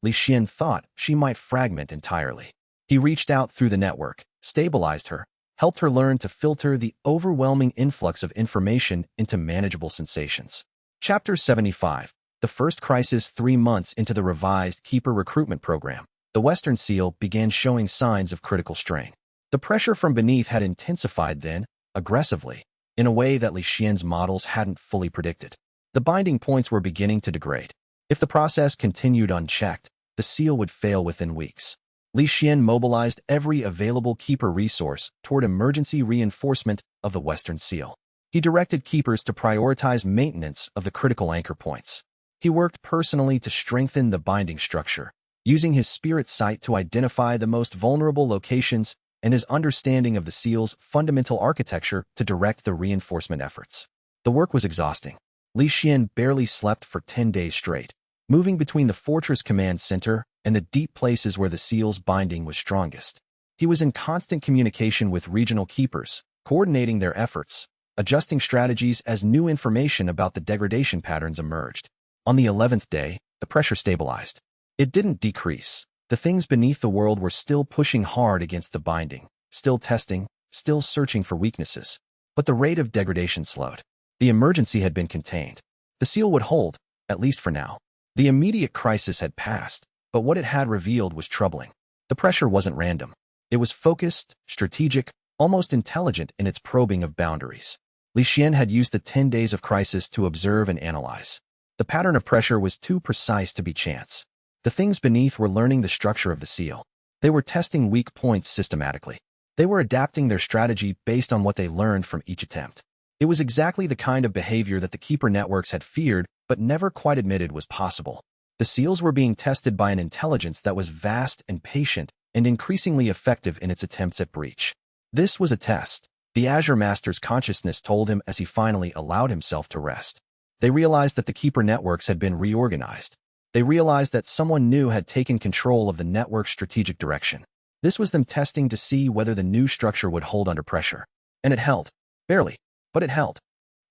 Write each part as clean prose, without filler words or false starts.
Li Xuan thought she might fragment entirely. He reached out through the network, stabilized her, helped her learn to filter the overwhelming influx of information into manageable sensations. Chapter 75. The first crisis 3 months into the revised Keeper recruitment program, the Western seal began showing signs of critical strain. The pressure from beneath had intensified then, aggressively, in a way that Li Xuan's models hadn't fully predicted. The binding points were beginning to degrade. If the process continued unchecked, the seal would fail within weeks. Li Xuan mobilized every available Keeper resource toward emergency reinforcement of the Western seal. He directed Keepers to prioritize maintenance of the critical anchor points. He worked personally to strengthen the binding structure, using his spirit sight to identify the most vulnerable locations and his understanding of the seal's fundamental architecture to direct the reinforcement efforts. The work was exhausting. Li Xuan barely slept for 10 days straight, moving between the fortress command center and the deep places where the seal's binding was strongest. He was in constant communication with regional keepers, coordinating their efforts, adjusting strategies as new information about the degradation patterns emerged. On the 11th day, the pressure stabilized. It didn't decrease. The things beneath the world were still pushing hard against the binding, still testing, still searching for weaknesses. But the rate of degradation slowed. The emergency had been contained. The seal would hold, at least for now. The immediate crisis had passed, but what it had revealed was troubling. The pressure wasn't random. It was focused, strategic, almost intelligent in its probing of boundaries. Li Xuan had used the 10 days of crisis to observe and analyze. The pattern of pressure was too precise to be chance. The things beneath were learning the structure of the seal. They were testing weak points systematically. They were adapting their strategy based on what they learned from each attempt. It was exactly the kind of behavior that the Keeper networks had feared but never quite admitted was possible. The seals were being tested by an intelligence that was vast and patient and increasingly effective in its attempts at breach. This was a test, the Azure Master's consciousness told him as he finally allowed himself to rest. They realized that the Keeper networks had been reorganized. They realized that someone new had taken control of the network's strategic direction. This was them testing to see whether the new structure would hold under pressure. And it held. Barely, but it held.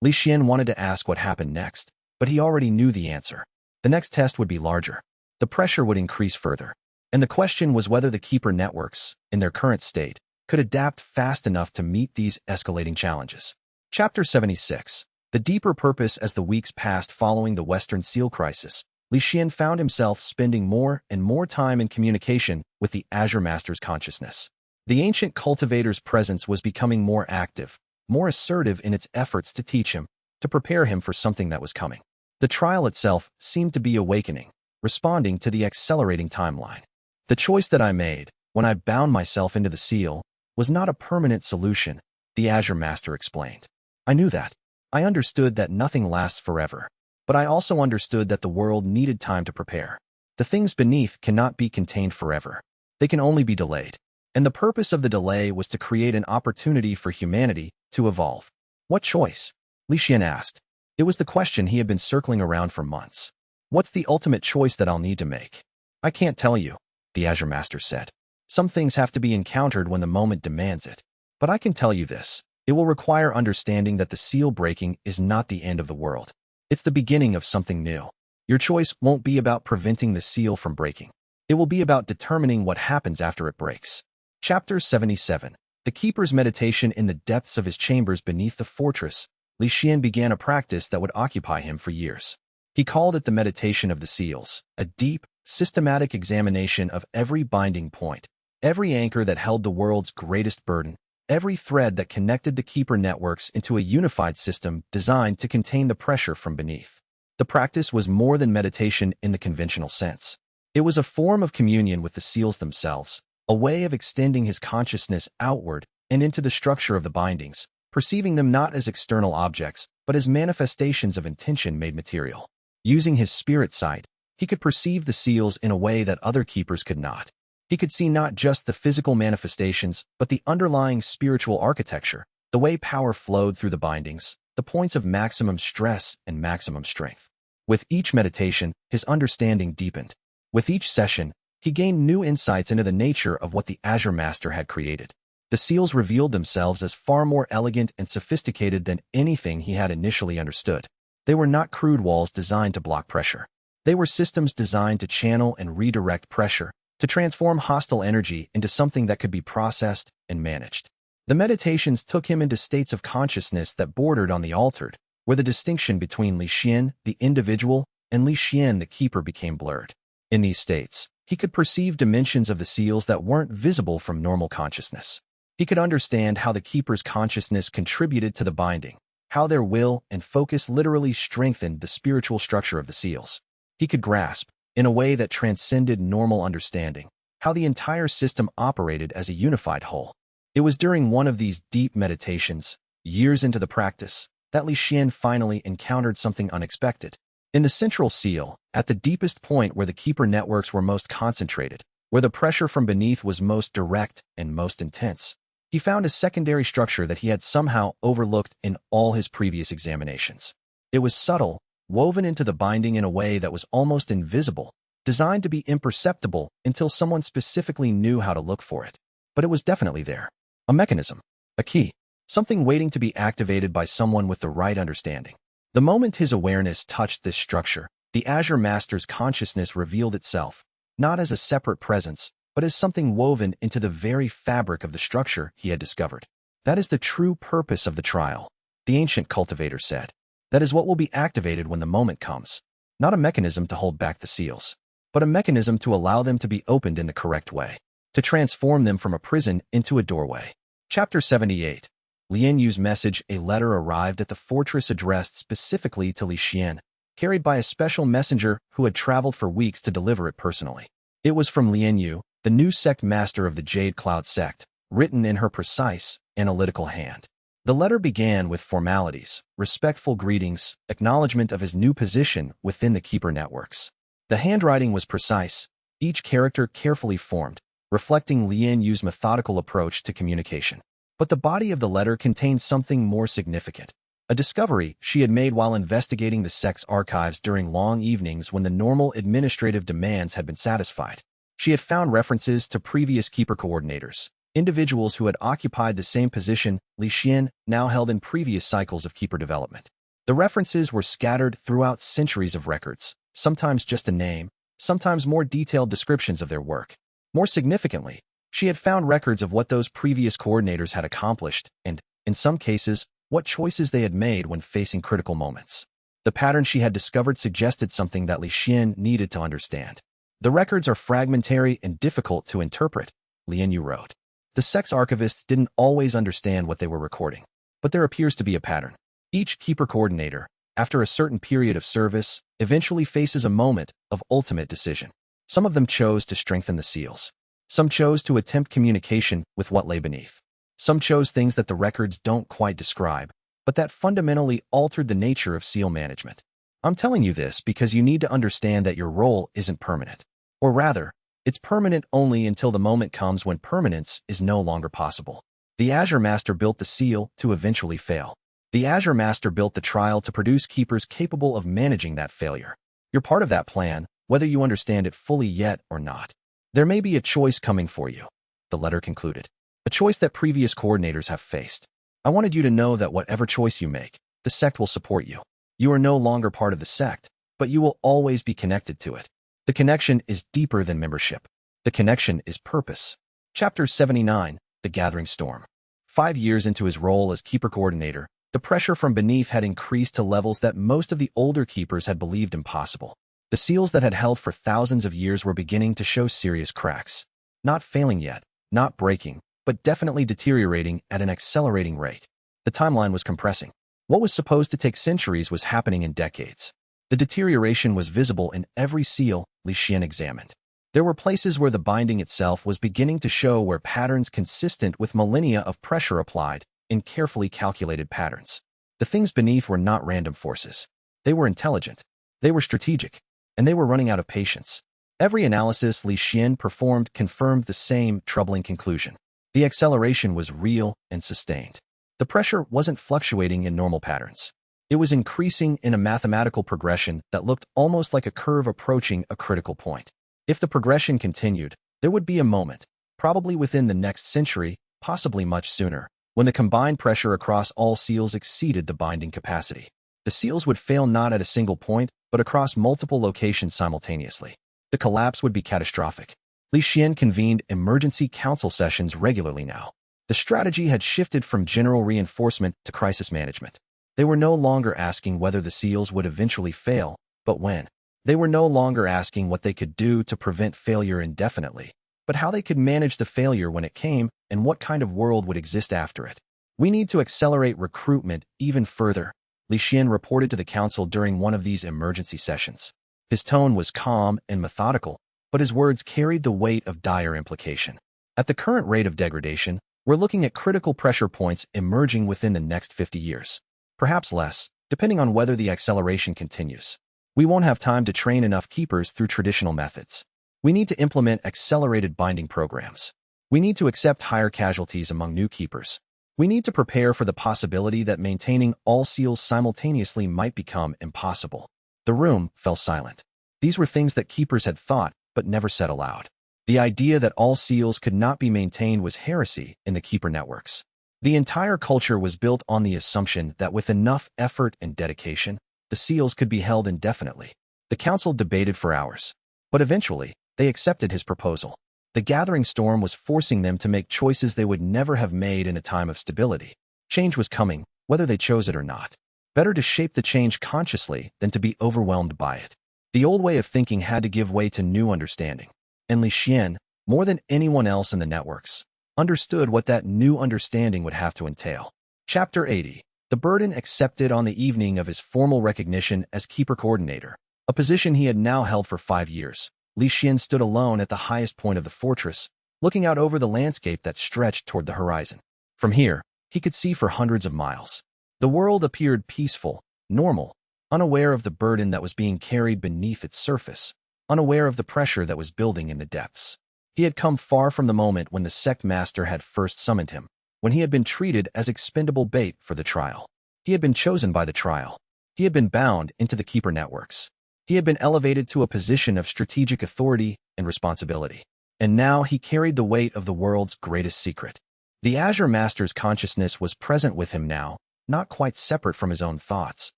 Li Xuan wanted to ask what happened next, but he already knew the answer. The next test would be larger. The pressure would increase further. And the question was whether the Keeper networks, in their current state, could adapt fast enough to meet these escalating challenges. Chapter 76. The deeper purpose. As the weeks passed following the Western Seal crisis, Li Xuan found himself spending more and more time in communication with the Azure Master's consciousness. The ancient cultivator's presence was becoming more active, more assertive in its efforts to teach him, to prepare him for something that was coming. The trial itself seemed to be awakening, responding to the accelerating timeline. The choice that I made, when I bound myself into the seal, was not a permanent solution, the Azure Master explained. I knew that. I understood that nothing lasts forever. But I also understood that the world needed time to prepare. The things beneath cannot be contained forever. They can only be delayed. And the purpose of the delay was to create an opportunity for humanity to evolve. What choice? Li Xuan asked. It was the question he had been circling around for months. What's the ultimate choice that I'll need to make? I can't tell you, the Azure Master said. Some things have to be encountered when the moment demands it. But I can tell you this. It will require understanding that the seal breaking is not the end of the world. It's the beginning of something new. Your choice won't be about preventing the seal from breaking. It will be about determining what happens after it breaks. Chapter 77. The Keeper's meditation. In the depths of his chambers beneath the fortress, Li Xuan began a practice that would occupy him for years. He called it the meditation of the seals, a deep, systematic examination of every binding point, every anchor that held the world's greatest burden, every thread that connected the Keeper networks into a unified system designed to contain the pressure from beneath. The practice was more than meditation in the conventional sense. It was a form of communion with the seals themselves, a way of extending his consciousness outward and into the structure of the bindings, perceiving them not as external objects, but as manifestations of intention made material. Using his spirit sight, he could perceive the seals in a way that other keepers could not. He could see not just the physical manifestations, but the underlying spiritual architecture, the way power flowed through the bindings, the points of maximum stress and maximum strength. With each meditation, his understanding deepened. With each session, he gained new insights into the nature of what the Azure Master had created. The seals revealed themselves as far more elegant and sophisticated than anything he had initially understood. They were not crude walls designed to block pressure. They were systems designed to channel and redirect pressure, to transform hostile energy into something that could be processed and managed. The meditations took him into states of consciousness that bordered on the altered, where the distinction between Li Xuan, the individual, and Li Xuan, the keeper, became blurred. In these states, he could perceive dimensions of the seals that weren't visible from normal consciousness. He could understand how the keeper's consciousness contributed to the binding, how their will and focus literally strengthened the spiritual structure of the seals. He could grasp, in a way that transcended normal understanding, how the entire system operated as a unified whole. It was during one of these deep meditations, years into the practice, that Li Xuan finally encountered something unexpected. In the central seal, at the deepest point where the keeper networks were most concentrated, where the pressure from beneath was most direct and most intense, he found a secondary structure that he had somehow overlooked in all his previous examinations. It was subtle, woven into the binding in a way that was almost invisible, designed to be imperceptible until someone specifically knew how to look for it. But it was definitely there. A mechanism, a key, something waiting to be activated by someone with the right understanding. The moment his awareness touched this structure, the Azure Master's consciousness revealed itself, not as a separate presence, but as something woven into the very fabric of the structure he had discovered. That is the true purpose of the trial, the ancient cultivator said. That is what will be activated when the moment comes. Not a mechanism to hold back the seals, but a mechanism to allow them to be opened in the correct way, to transform them from a prison into a doorway. Chapter 78. Lian Yu's message. A letter arrived at the fortress addressed specifically to Li Xuan, carried by a special messenger who had traveled for weeks to deliver it personally. It was from Lian Yu, the new sect master of the Jade Cloud sect, written in her precise, analytical hand. The letter began with formalities, respectful greetings, acknowledgement of his new position within the Keeper networks. The handwriting was precise, each character carefully formed, reflecting Lian Yu's methodical approach to communication. But the body of the letter contained something more significant, a discovery she had made while investigating the sect's archives during long evenings when the normal administrative demands had been satisfied. She had found references to previous Keeper coordinators, individuals who had occupied the same position Li Xuan now held in previous cycles of Keeper development. The references were scattered throughout centuries of records, sometimes just a name, sometimes more detailed descriptions of their work. More significantly, she had found records of what those previous coordinators had accomplished and, in some cases, what choices they had made when facing critical moments. The pattern she had discovered suggested something that Li Xuan needed to understand. The records are fragmentary and difficult to interpret, Lian Yu wrote. The sect's archivists didn't always understand what they were recording, but there appears to be a pattern. Each Keeper coordinator, after a certain period of service, eventually faces a moment of ultimate decision. Some of them chose to strengthen the seals. Some chose to attempt communication with what lay beneath. Some chose things that the records don't quite describe, but that fundamentally altered the nature of seal management. I'm telling you this because you need to understand that your role isn't permanent. Or rather, it's permanent only until the moment comes when permanence is no longer possible. The Azure Master built the seal to eventually fail. The Azure Master built the trial to produce keepers capable of managing that failure. You're part of that plan, whether you understand it fully yet or not. There may be a choice coming for you, the letter concluded. A choice that previous coordinators have faced. I wanted you to know that whatever choice you make, the sect will support you. You are no longer part of the sect, but you will always be connected to it. The connection is deeper than membership. The connection is purpose. Chapter 79. The Gathering Storm. 5 years into his role as Keeper coordinator, the pressure from beneath had increased to levels that most of the older keepers had believed impossible. The seals that had held for thousands of years were beginning to show serious cracks. Not failing yet, not breaking, but definitely deteriorating at an accelerating rate. The timeline was compressing. What was supposed to take centuries was happening in decades. The deterioration was visible in every seal Li Xuan examined. There were places where the binding itself was beginning to show where patterns consistent with millennia of pressure applied in carefully calculated patterns. The things beneath were not random forces. They were intelligent. They were strategic. And they were running out of patience. Every analysis Li Xuan performed confirmed the same troubling conclusion. The acceleration was real and sustained. The pressure wasn't fluctuating in normal patterns. It was increasing in a mathematical progression that looked almost like a curve approaching a critical point. If the progression continued, there would be a moment, probably within the next century, possibly much sooner, when the combined pressure across all seals exceeded the binding capacity. The seals would fail not at a single point, but across multiple locations simultaneously. The collapse would be catastrophic. Li Xuan convened emergency council sessions regularly now. The strategy had shifted from general reinforcement to crisis management. They were no longer asking whether the seals would eventually fail, but when. They were no longer asking what they could do to prevent failure indefinitely, but how they could manage the failure when it came and what kind of world would exist after it. We need to accelerate recruitment even further, Li Xuan reported to the council during one of these emergency sessions. His tone was calm and methodical, but his words carried the weight of dire implication. At the current rate of degradation, we're looking at critical pressure points emerging within the next 50 years. Perhaps less, depending on whether the acceleration continues. We won't have time to train enough keepers through traditional methods. We need to implement accelerated binding programs. We need to accept higher casualties among new keepers. We need to prepare for the possibility that maintaining all seals simultaneously might become impossible. The room fell silent. These were things that keepers had thought, but never said aloud. The idea that all seals could not be maintained was heresy in the keeper networks. The entire culture was built on the assumption that with enough effort and dedication, the seals could be held indefinitely. The council debated for hours, but eventually, they accepted his proposal. The gathering storm was forcing them to make choices they would never have made in a time of stability. Change was coming, whether they chose it or not. Better to shape the change consciously than to be overwhelmed by it. The old way of thinking had to give way to new understanding. And Li Xuan, more than anyone else in the networks, understood what that new understanding would have to entail. Chapter 80. The burden accepted on the evening of his formal recognition as keeper coordinator, a position he had now held for 5 years. Li Xuan stood alone at the highest point of the fortress, looking out over the landscape that stretched toward the horizon. From here, he could see for hundreds of miles. The world appeared peaceful, normal, unaware of the burden that was being carried beneath its surface, unaware of the pressure that was building in the depths. He had come far from the moment when the sect master had first summoned him, when he had been treated as expendable bait for the trial. He had been chosen by the trial. He had been bound into the keeper networks. He had been elevated to a position of strategic authority and responsibility. And now he carried the weight of the world's greatest secret. The Azure Master's consciousness was present with him now, not quite separate from his own thoughts,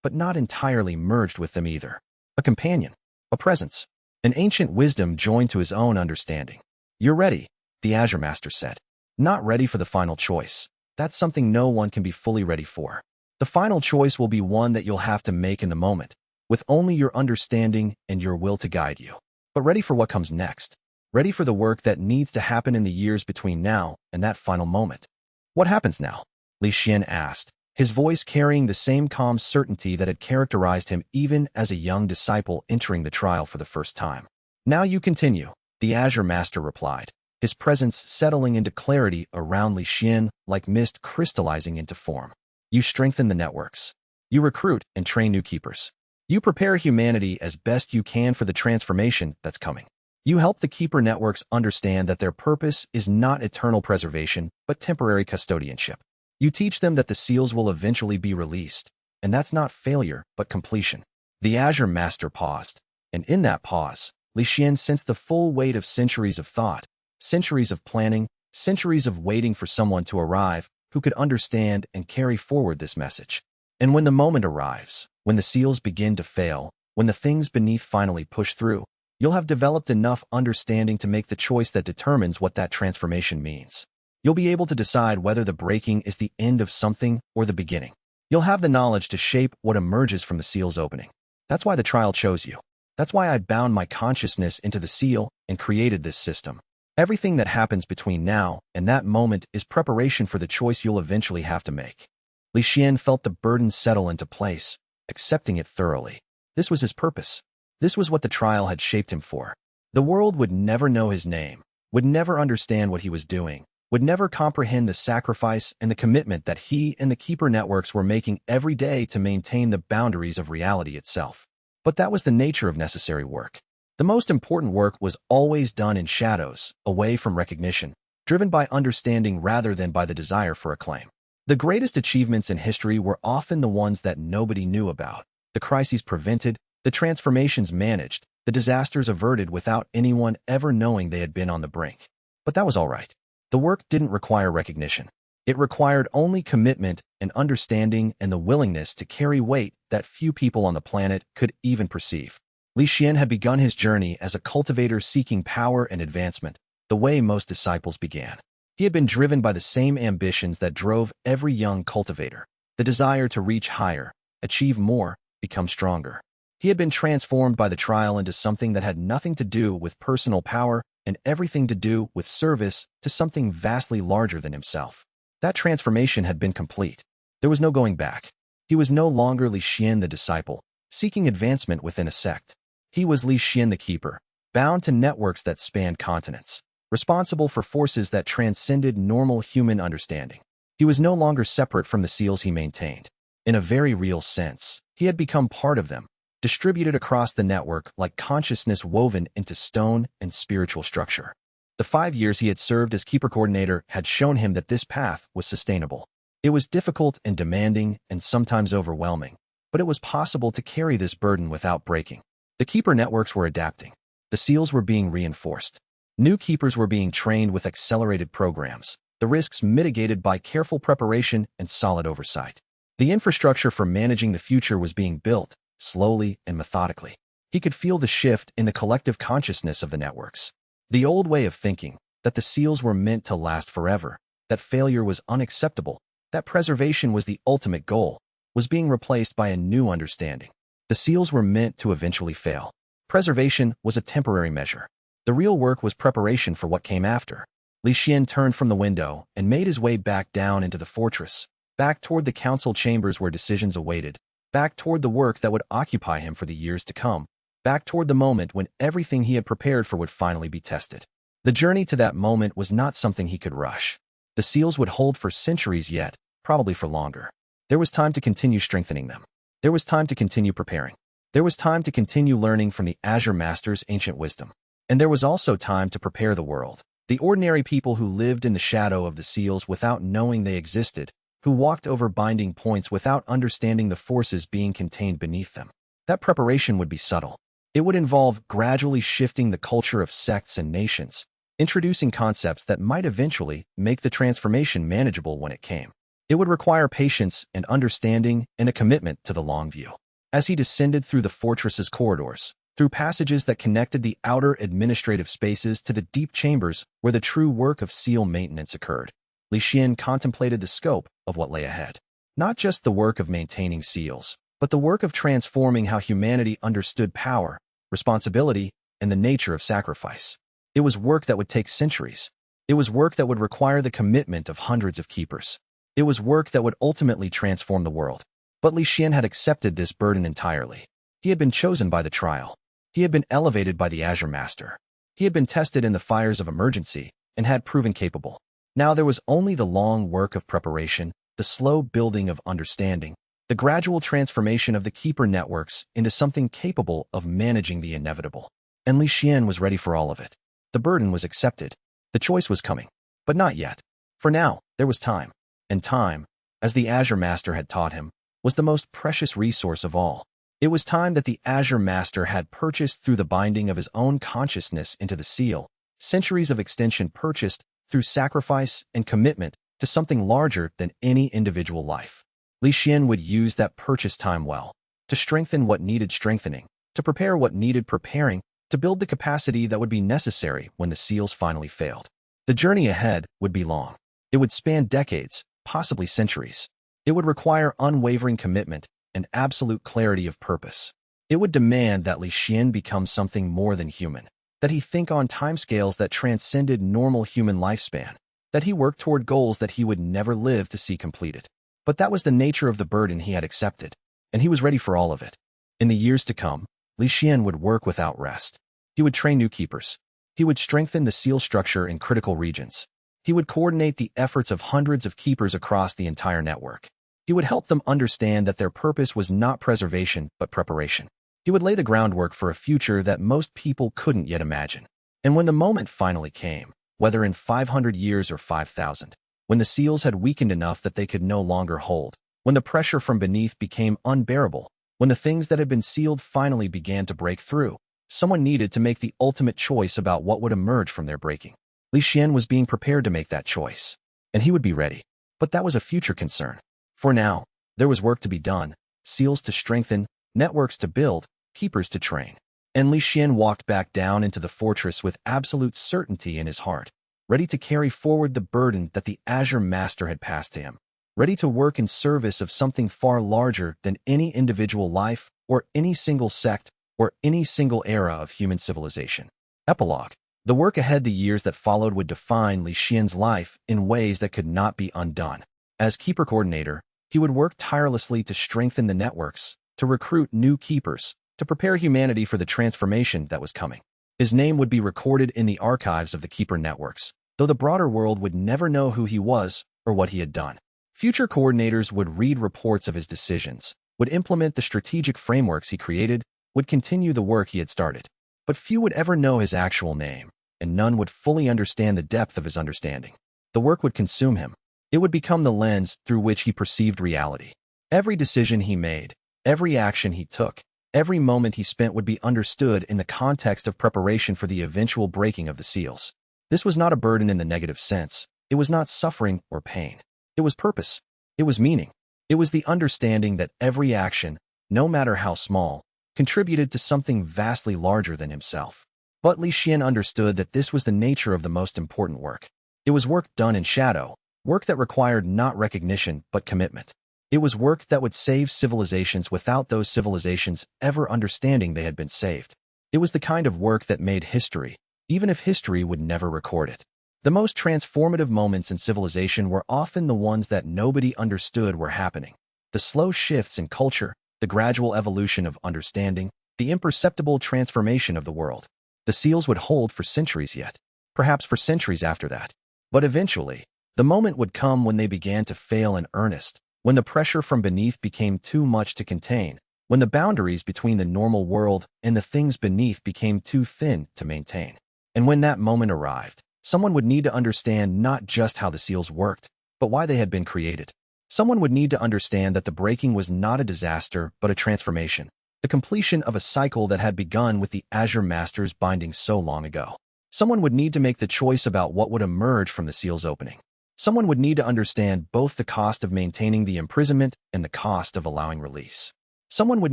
but not entirely merged with them either. A companion, a presence, an ancient wisdom joined to his own understanding. "You're ready," the Azure Master said. "Not ready for the final choice. That's something no one can be fully ready for. The final choice will be one that you'll have to make in the moment, with only your understanding and your will to guide you. But ready for what comes next. Ready for the work that needs to happen in the years between now and that final moment." "What happens now?" Li Xuan asked, his voice carrying the same calm certainty that had characterized him even as a young disciple entering the trial for the first time. "Now you continue," the Azure Master replied, his presence settling into clarity around Li Xuan like mist crystallizing into form. "You strengthen the networks. You recruit and train new keepers. You prepare humanity as best you can for the transformation that's coming. You help the keeper networks understand that their purpose is not eternal preservation, but temporary custodianship. You teach them that the seals will eventually be released, and that's not failure, but completion." The Azure Master paused, and in that pause, Li Xuan sensed the full weight of centuries of thought, centuries of planning, centuries of waiting for someone to arrive who could understand and carry forward this message. And when the moment arrives, when the seals begin to fail, when the things beneath finally push through, you'll have developed enough understanding to make the choice that determines what that transformation means. You'll be able to decide whether the breaking is the end of something or the beginning. You'll have the knowledge to shape what emerges from the seal's opening. That's why the trial chose you. That's why I bound my consciousness into the seal and created this system. Everything that happens between now and that moment is preparation for the choice you'll eventually have to make. Li Xuan felt the burden settle into place, accepting it thoroughly. This was his purpose. This was what the trial had shaped him for. The world would never know his name, would never understand what he was doing, would never comprehend the sacrifice and the commitment that he and the keeper networks were making every day to maintain the boundaries of reality itself. But that was the nature of necessary work. The most important work was always done in shadows, away from recognition, driven by understanding rather than by the desire for acclaim. The greatest achievements in history were often the ones that nobody knew about, the crises prevented, the transformations managed, the disasters averted without anyone ever knowing they had been on the brink. But that was all right. The work didn't require recognition. It required only commitment and understanding and the willingness to carry weight that few people on the planet could even perceive. Li Xuan had begun his journey as a cultivator seeking power and advancement, the way most disciples began. He had been driven by the same ambitions that drove every young cultivator, the desire to reach higher, achieve more, become stronger. He had been transformed by the trial into something that had nothing to do with personal power and everything to do with service to something vastly larger than himself. That transformation had been complete. There was no going back. He was no longer Li Xuan the disciple, seeking advancement within a sect. He was Li Xuan the keeper, bound to networks that spanned continents, responsible for forces that transcended normal human understanding. He was no longer separate from the seals he maintained. In a very real sense, he had become part of them, distributed across the network like consciousness woven into stone and spiritual structure. The 5 years he had served as keeper coordinator had shown him that this path was sustainable. It was difficult and demanding and sometimes overwhelming, but it was possible to carry this burden without breaking. The keeper networks were adapting. The seals were being reinforced. New keepers were being trained with accelerated programs, the risks mitigated by careful preparation and solid oversight. The infrastructure for managing the future was being built, slowly and methodically. He could feel the shift in the collective consciousness of the networks. The old way of thinking, that the seals were meant to last forever, that failure was unacceptable, that preservation was the ultimate goal, was being replaced by a new understanding. The seals were meant to eventually fail. Preservation was a temporary measure. The real work was preparation for what came after. Li Xuan turned from the window and made his way back down into the fortress, back toward the council chambers where decisions awaited, back toward the work that would occupy him for the years to come, back toward the moment when everything he had prepared for would finally be tested. The journey to that moment was not something he could rush. The seals would hold for centuries yet, probably for longer. There was time to continue strengthening them. There was time to continue preparing. There was time to continue learning from the Azure Master's ancient wisdom. And there was also time to prepare the world, the ordinary people who lived in the shadow of the seals without knowing they existed, who walked over binding points without understanding the forces being contained beneath them. That preparation would be subtle. It would involve gradually shifting the culture of sects and nations, introducing concepts that might eventually make the transformation manageable when it came. It would require patience and understanding and a commitment to the long view. As he descended through the fortress's corridors, through passages that connected the outer administrative spaces to the deep chambers where the true work of seal maintenance occurred, Li Xuan contemplated the scope of what lay ahead. Not just the work of maintaining seals, but the work of transforming how humanity understood power, responsibility, and the nature of sacrifice. It was work that would take centuries. It was work that would require the commitment of hundreds of keepers. It was work that would ultimately transform the world. But Li Xuan had accepted this burden entirely. He had been chosen by the trial. He had been elevated by the Azure Master. He had been tested in the fires of emergency and had proven capable. Now there was only the long work of preparation, the slow building of understanding, the gradual transformation of the keeper networks into something capable of managing the inevitable. And Li Xuan was ready for all of it. The burden was accepted. The choice was coming. But not yet. For now, there was time. And time, as the Azure Master had taught him, was the most precious resource of all. It was time that the Azure Master had purchased through the binding of his own consciousness into the seal, centuries of extension purchased through sacrifice and commitment to something larger than any individual life. Li Xuan would use that purchased time well, to strengthen what needed strengthening, to prepare what needed preparing, to build the capacity that would be necessary when the seals finally failed. The journey ahead would be long. It would span decades, possibly centuries. It would require unwavering commitment and absolute clarity of purpose. It would demand that Li Xuan become something more than human, that he think on timescales that transcended normal human lifespan, that he work toward goals that he would never live to see completed. But that was the nature of the burden he had accepted, and he was ready for all of it. In the years to come, Li Xuan would work without rest. He would train new keepers. He would strengthen the seal structure in critical regions. He would coordinate the efforts of hundreds of keepers across the entire network. He would help them understand that their purpose was not preservation, but preparation. He would lay the groundwork for a future that most people couldn't yet imagine. And when the moment finally came, whether in 500 years or 5,000, when the seals had weakened enough that they could no longer hold, when the pressure from beneath became unbearable, when the things that had been sealed finally began to break through, someone needed to make the ultimate choice about what would emerge from their breaking. Li Xuan was being prepared to make that choice, and he would be ready. But that was a future concern. For now, there was work to be done, seals to strengthen, networks to build, keepers to train. And Li Xuan walked back down into the fortress with absolute certainty in his heart, ready to carry forward the burden that the Azure Master had passed to him, ready to work in service of something far larger than any individual life or any single sect or any single era of human civilization. Epilogue. The work ahead, the years that followed, would define Li Xuan's life in ways that could not be undone. As keeper coordinator, he would work tirelessly to strengthen the networks, to recruit new keepers, to prepare humanity for the transformation that was coming. His name would be recorded in the archives of the keeper networks, though the broader world would never know who he was or what he had done. Future coordinators would read reports of his decisions, would implement the strategic frameworks he created, would continue the work he had started. But few would ever know his actual name, and none would fully understand the depth of his understanding. The work would consume him. It would become the lens through which he perceived reality. Every decision he made, every action he took, every moment he spent would be understood in the context of preparation for the eventual breaking of the seals. This was not a burden in the negative sense. It was not suffering or pain. It was purpose. It was meaning. It was the understanding that every action, no matter how small, contributed to something vastly larger than himself. But Li Xuan understood that this was the nature of the most important work. It was work done in shadow, work that required not recognition but commitment. It was work that would save civilizations without those civilizations ever understanding they had been saved. It was the kind of work that made history, even if history would never record it. The most transformative moments in civilization were often the ones that nobody understood were happening. The slow shifts in culture, the gradual evolution of understanding, the imperceptible transformation of the world. The seals would hold for centuries yet, perhaps for centuries after that. But eventually, the moment would come when they began to fail in earnest, when the pressure from beneath became too much to contain, when the boundaries between the normal world and the things beneath became too thin to maintain. And when that moment arrived, someone would need to understand not just how the seals worked, but why they had been created. Someone would need to understand that the breaking was not a disaster, but a transformation, the completion of a cycle that had begun with the Azure Masters binding so long ago. Someone would need to make the choice about what would emerge from the seal's opening. Someone would need to understand both the cost of maintaining the imprisonment and the cost of allowing release. Someone would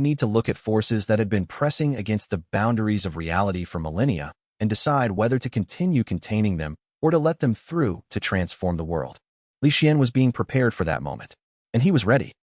need to look at forces that had been pressing against the boundaries of reality for millennia and decide whether to continue containing them or to let them through to transform the world. Li Xuan was being prepared for that moment, and he was ready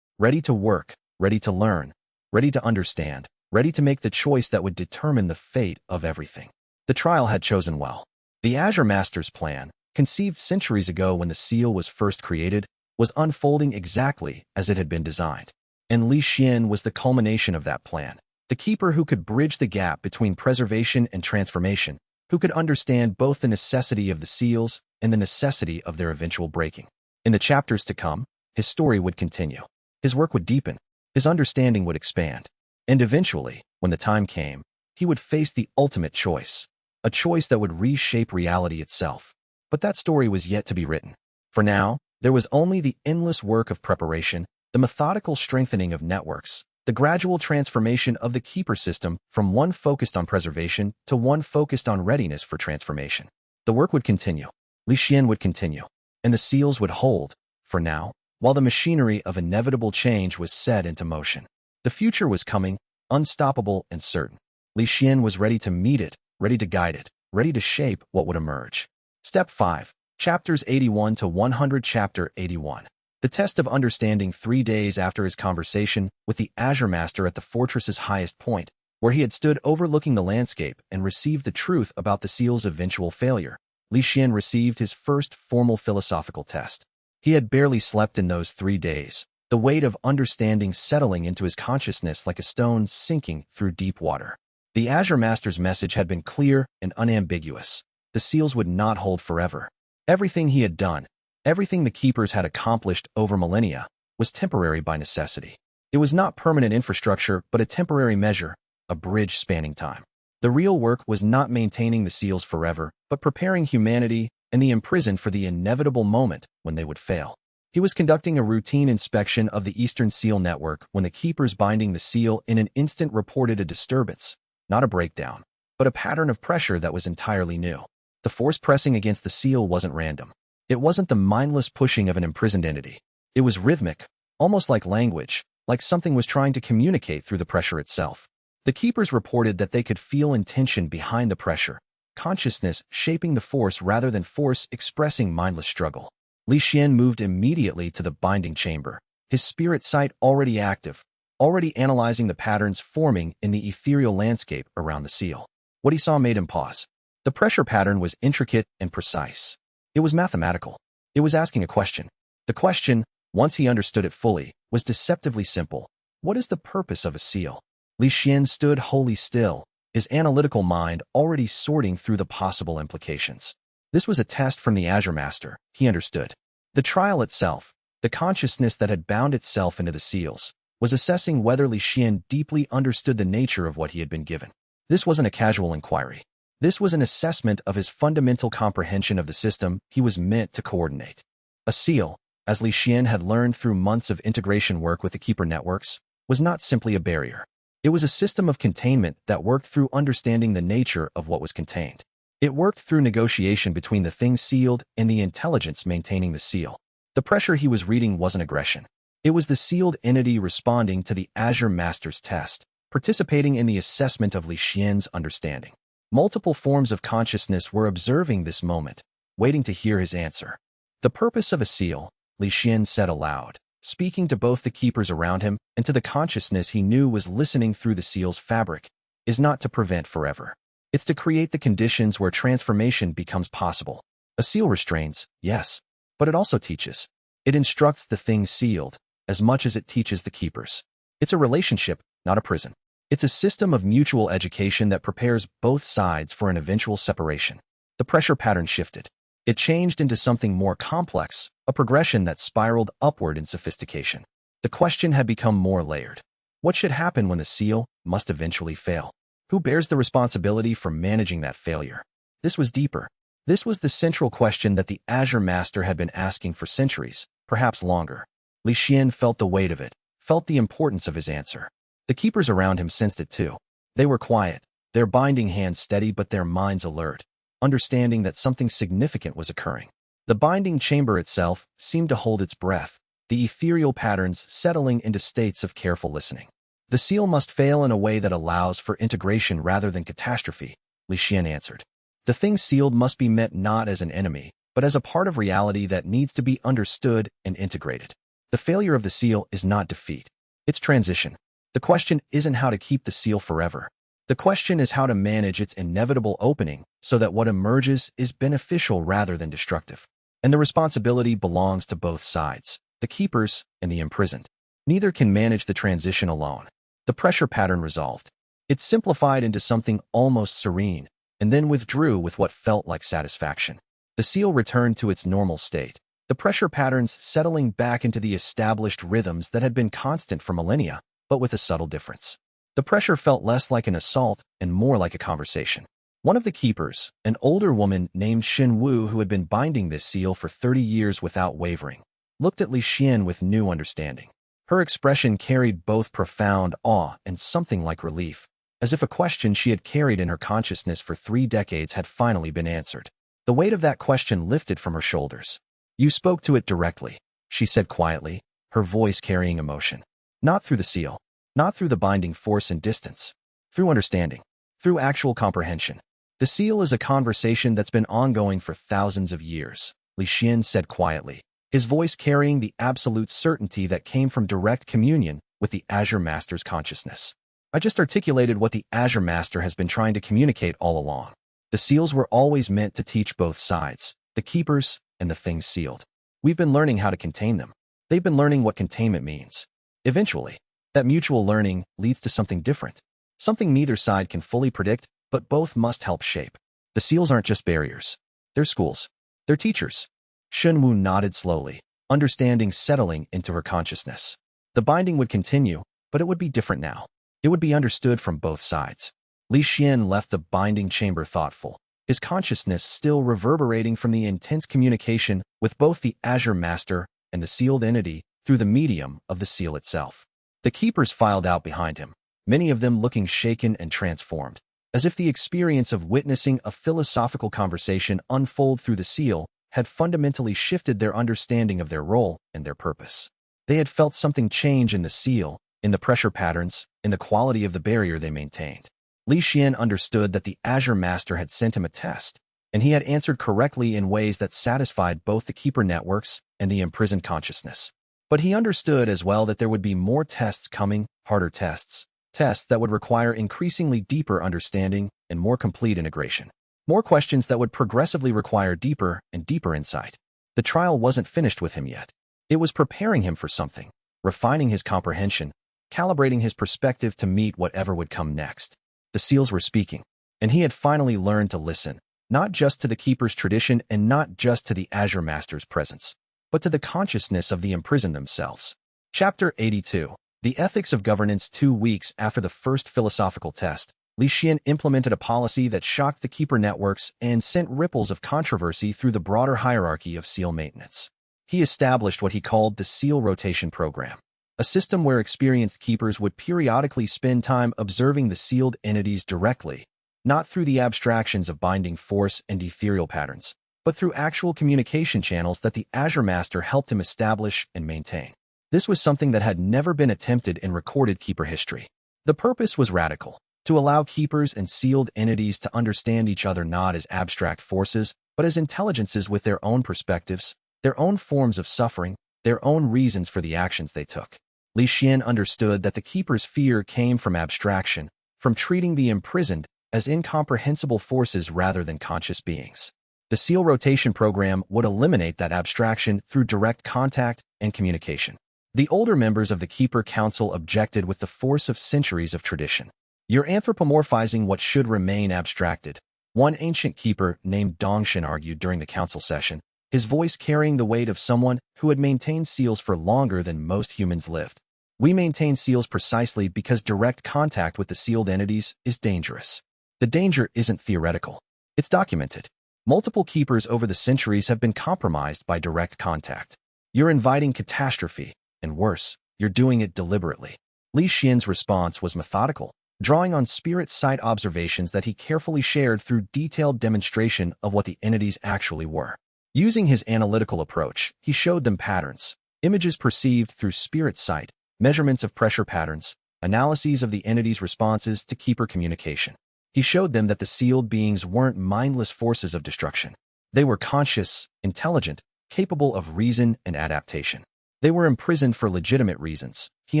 to work, ready to learn, ready to understand, ready to make the choice that would determine the fate of everything. The trial had chosen well. The Azure Master's plan, conceived centuries ago when the seal was first created, was unfolding exactly as it had been designed. And Li Xuan was the culmination of that plan, the keeper who could bridge the gap between preservation and transformation, who could understand both the necessity of the seals and the necessity of their eventual breaking. In the chapters to come, his story would continue. His work would deepen. His understanding would expand. And eventually, when the time came, he would face the ultimate choice, a choice that would reshape reality itself. But that story was yet to be written. For now, there was only the endless work of preparation, the methodical strengthening of networks, the gradual transformation of the keeper system from one focused on preservation to one focused on readiness for transformation. The work would continue. Li Xuan would continue. And the seals would hold, for now, while the machinery of inevitable change was set into motion. The future was coming, unstoppable and certain. Li Xuan was ready to meet it, ready to guide it, ready to shape what would emerge. Step 5. Chapters 81 to 100. Chapter 81. The test of understanding. 3 days after his conversation with the Azure Master at the fortress's highest point, where he had stood overlooking the landscape and received the truth about the seal's eventual failure, Li Xuan received his first formal philosophical test. He had barely slept in those 3 days, the weight of understanding settling into his consciousness like a stone sinking through deep water. The Azure Master's message had been clear and unambiguous. The seals would not hold forever. Everything he had done, everything the keepers had accomplished over millennia, was temporary by necessity. It was not permanent infrastructure, but a temporary measure, a bridge spanning time. The real work was not maintaining the seals forever, but preparing humanity and the imprisoned for the inevitable moment when they would fail. He was conducting a routine inspection of the Eastern Seal Network when the keepers binding the seal in an instant reported a disturbance, not a breakdown, but a pattern of pressure that was entirely new. The force pressing against the seal wasn't random. It wasn't the mindless pushing of an imprisoned entity. It was rhythmic, almost like language, like something was trying to communicate through the pressure itself. The keepers reported that they could feel intention behind the pressure, consciousness shaping the force rather than force expressing mindless struggle. Li Xuan moved immediately to the binding chamber, his spirit sight already active, already analyzing the patterns forming in the ethereal landscape around the seal. What he saw made him pause. The pressure pattern was intricate and precise. It was mathematical. It was asking a question. The question, once he understood it fully, was deceptively simple. What is the purpose of a seal? Li Xuan stood wholly still, his analytical mind already sorting through the possible implications. This was a test from the Azure Master, he understood. The trial itself, the consciousness that had bound itself into the seals, was assessing whether Li Xuan deeply understood the nature of what he had been given. This wasn't a casual inquiry. This was an assessment of his fundamental comprehension of the system he was meant to coordinate. A seal, as Li Xuan had learned through months of integration work with the Keeper networks, was not simply a barrier. It was a system of containment that worked through understanding the nature of what was contained. It worked through negotiation between the thing sealed and the intelligence maintaining the seal. The pressure he was reading wasn't aggression. It was the sealed entity responding to the Azure Master's test, participating in the assessment of Li Xuan's understanding. Multiple forms of consciousness were observing this moment, waiting to hear his answer. The purpose of a seal, Li Xuan said aloud, speaking to both the keepers around him and to the consciousness he knew was listening through the seal's fabric, is not to prevent forever. It's to create the conditions where transformation becomes possible. A seal restrains, yes, but it also teaches. It instructs the thing sealed, as much as it teaches the keepers. It's a relationship, not a prison. It's a system of mutual education that prepares both sides for an eventual separation. The pressure pattern shifted. It changed into something more complex, a progression that spiraled upward in sophistication. The question had become more layered. What should happen when the seal must eventually fail? Who bears the responsibility for managing that failure? This was deeper. This was the central question that the Azure Master had been asking for centuries, perhaps longer. Li Xuan felt the weight of it, felt the importance of his answer. The keepers around him sensed it too. They were quiet, their binding hands steady but their minds alert, understanding that something significant was occurring. The binding chamber itself seemed to hold its breath, the ethereal patterns settling into states of careful listening. The seal must fail in a way that allows for integration rather than catastrophe, Li Xuan answered. The thing sealed must be met not as an enemy, but as a part of reality that needs to be understood and integrated. The failure of the seal is not defeat. It's transition. The question isn't how to keep the seal forever. The question is how to manage its inevitable opening so that what emerges is beneficial rather than destructive. And the responsibility belongs to both sides, the keepers and the imprisoned. Neither can manage the transition alone. The pressure pattern resolved. It simplified into something almost serene, and then withdrew with what felt like satisfaction. The seal returned to its normal state, the pressure patterns settling back into the established rhythms that had been constant for millennia, but with a subtle difference. The pressure felt less like an assault and more like a conversation. One of the keepers, an older woman named Xin Wu who had been binding this seal for 30 years without wavering, looked at Li Xuan with new understanding. Her expression carried both profound awe and something like relief, as if a question she had carried in her consciousness for 3 decades had finally been answered. The weight of that question lifted from her shoulders. "You spoke to it directly," she said quietly, her voice carrying emotion. "Not through the seal, not through the binding force and distance, through understanding, through actual comprehension. The seal is a conversation that's been ongoing for thousands of years," Li Xuan said quietly, his voice carrying the absolute certainty that came from direct communion with the Azure Master's consciousness. "I just articulated what the Azure Master has been trying to communicate all along. The seals were always meant to teach both sides, the keepers and the things sealed. We've been learning how to contain them. They've been learning what containment means. Eventually, that mutual learning leads to something different, something neither side can fully predict, but both must help shape. The seals aren't just barriers. They're schools. They're teachers." Xin Wu nodded slowly, understanding settling into her consciousness. The binding would continue, but it would be different now. It would be understood from both sides. Li Xuan left the binding chamber thoughtful, his consciousness still reverberating from the intense communication with both the Azure Master and the sealed entity through the medium of the seal itself. The keepers filed out behind him, many of them looking shaken and transformed, as if the experience of witnessing a philosophical conversation unfold through the seal had fundamentally shifted their understanding of their role and their purpose. They had felt something change in the seal, in the pressure patterns, in the quality of the barrier they maintained. Li Xuan understood that the Azure Master had sent him a test, and he had answered correctly in ways that satisfied both the Keeper networks and the imprisoned consciousness. But he understood as well that there would be more tests coming, harder tests that would require increasingly deeper understanding and more complete integration. More questions that would progressively require deeper and deeper insight. The trial wasn't finished with him yet. It was preparing him for something, refining his comprehension, calibrating his perspective to meet whatever would come next. The seals were speaking, and he had finally learned to listen, not just to the Keeper's tradition and not just to the Azure Master's presence, but to the consciousness of the imprisoned themselves. Chapter 82. The Ethics of Governance. 2 weeks after the first philosophical test, Li Xuan implemented a policy that shocked the Keeper networks and sent ripples of controversy through the broader hierarchy of seal maintenance. He established what he called the Seal Rotation Program, a system where experienced keepers would periodically spend time observing the sealed entities directly, not through the abstractions of binding force and ethereal patterns, but through actual communication channels that the Azure Master helped him establish and maintain. This was something that had never been attempted in recorded keeper history. The purpose was radical: to allow keepers and sealed entities to understand each other not as abstract forces, but as intelligences with their own perspectives, their own forms of suffering, their own reasons for the actions they took. Li Xuan understood that the keeper's fear came from abstraction, from treating the imprisoned as incomprehensible forces rather than conscious beings. The Seal Rotation Program would eliminate that abstraction through direct contact and communication. The older members of the Keeper Council objected with the force of centuries of tradition. "You're anthropomorphizing what should remain abstracted," one ancient keeper named Dongshan argued during the council session, his voice carrying the weight of someone who had maintained seals for longer than most humans lived. "We maintain seals precisely because direct contact with the sealed entities is dangerous. The danger isn't theoretical. It's documented. Multiple keepers over the centuries have been compromised by direct contact. You're inviting catastrophe, and worse, you're doing it deliberately." Li Xuan's response was methodical, drawing on spirit sight observations that he carefully shared through detailed demonstration of what the entities actually were. Using his analytical approach, he showed them patterns, images perceived through spirit sight, measurements of pressure patterns, analyses of the entity's responses to keeper communication. He showed them that the sealed beings weren't mindless forces of destruction. They were conscious, intelligent, capable of reason and adaptation. They were imprisoned for legitimate reasons. He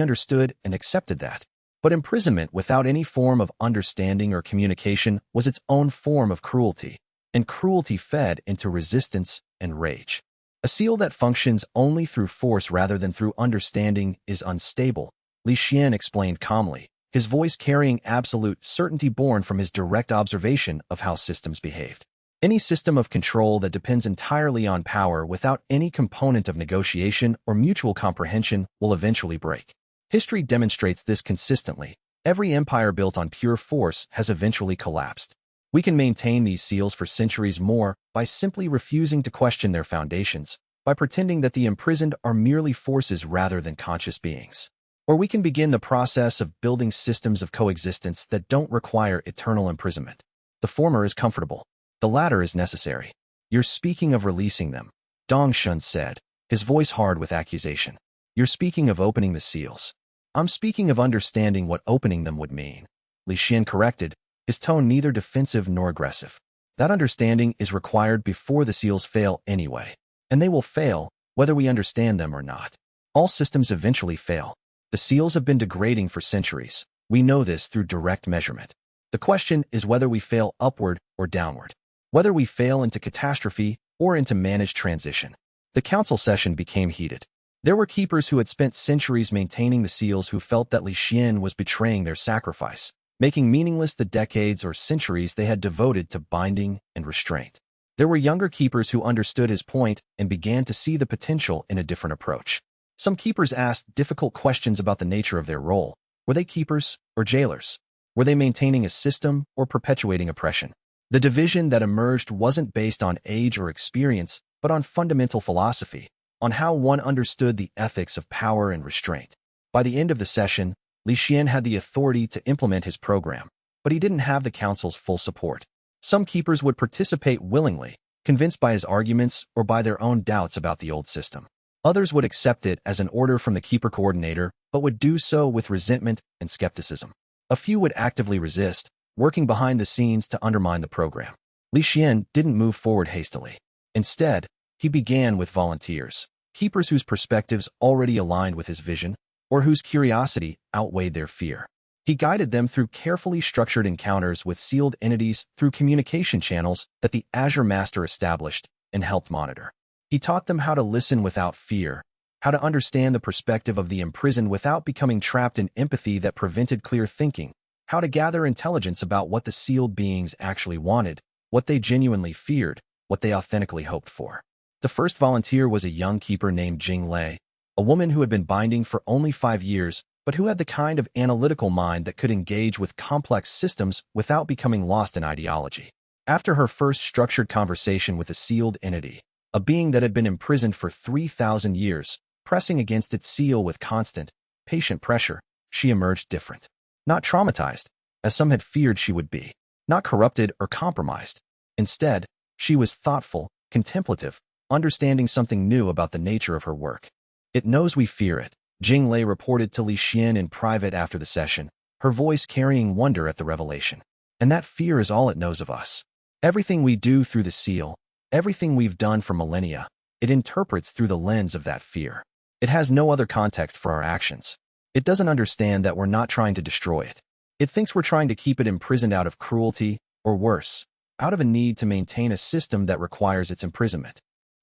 understood and accepted that. But imprisonment without any form of understanding or communication was its own form of cruelty, and cruelty fed into resistance and rage. A seal that functions only through force rather than through understanding is unstable, Li Xuan explained calmly, his voice carrying absolute certainty born from his direct observation of how systems behaved. Any system of control that depends entirely on power without any component of negotiation or mutual comprehension will eventually break. History demonstrates this consistently. Every empire built on pure force has eventually collapsed. We can maintain these seals for centuries more by simply refusing to question their foundations, by pretending that the imprisoned are merely forces rather than conscious beings. Or we can begin the process of building systems of coexistence that don't require eternal imprisonment. The former is comfortable. The latter is necessary. "You're speaking of releasing them," Dongshan said, his voice hard with accusation. "You're speaking of opening the seals." "I'm speaking of understanding what opening them would mean," Li Xuan corrected, his tone neither defensive nor aggressive. "That understanding is required before the seals fail anyway. And they will fail, whether we understand them or not. All systems eventually fail. The seals have been degrading for centuries. We know this through direct measurement. The question is whether we fail upward or downward. Whether we fail into catastrophe or into managed transition." The council session became heated. There were keepers who had spent centuries maintaining the seals who felt that Li Xuan was betraying their sacrifice, making meaningless the decades or centuries they had devoted to binding and restraint. There were younger keepers who understood his point and began to see the potential in a different approach. Some keepers asked difficult questions about the nature of their role. Were they keepers or jailers? Were they maintaining a system or perpetuating oppression? The division that emerged wasn't based on age or experience, but on fundamental philosophy, on how one understood the ethics of power and restraint. By the end of the session, Li Xuan had the authority to implement his program, but he didn't have the council's full support. Some keepers would participate willingly, convinced by his arguments or by their own doubts about the old system. Others would accept it as an order from the keeper coordinator, but would do so with resentment and skepticism. A few would actively resist, working behind the scenes to undermine the program. Li Xuan didn't move forward hastily. Instead, he began with volunteers, keepers whose perspectives already aligned with his vision, or whose curiosity outweighed their fear. He guided them through carefully structured encounters with sealed entities through communication channels that the Azure Master established and helped monitor. He taught them how to listen without fear, how to understand the perspective of the imprisoned without becoming trapped in empathy that prevented clear thinking, how to gather intelligence about what the sealed beings actually wanted, what they genuinely feared, what they authentically hoped for. The first volunteer was a young keeper named Jing Lei, a woman who had been binding for only 5 years, but who had the kind of analytical mind that could engage with complex systems without becoming lost in ideology. After her first structured conversation with a sealed entity, a being that had been imprisoned for 3,000 years, pressing against its seal with constant, patient pressure, she emerged different. Not traumatized, as some had feared she would be. Not corrupted or compromised. Instead, she was thoughtful, contemplative, understanding something new about the nature of her work. It knows we fear it, Jing Lei reported to Li Xuan in private after the session, her voice carrying wonder at the revelation. And that fear is all it knows of us. Everything we do through the seal, everything we've done for millennia, it interprets through the lens of that fear. It has no other context for our actions. It doesn't understand that we're not trying to destroy it. It thinks we're trying to keep it imprisoned out of cruelty, or worse, out of a need to maintain a system that requires its imprisonment.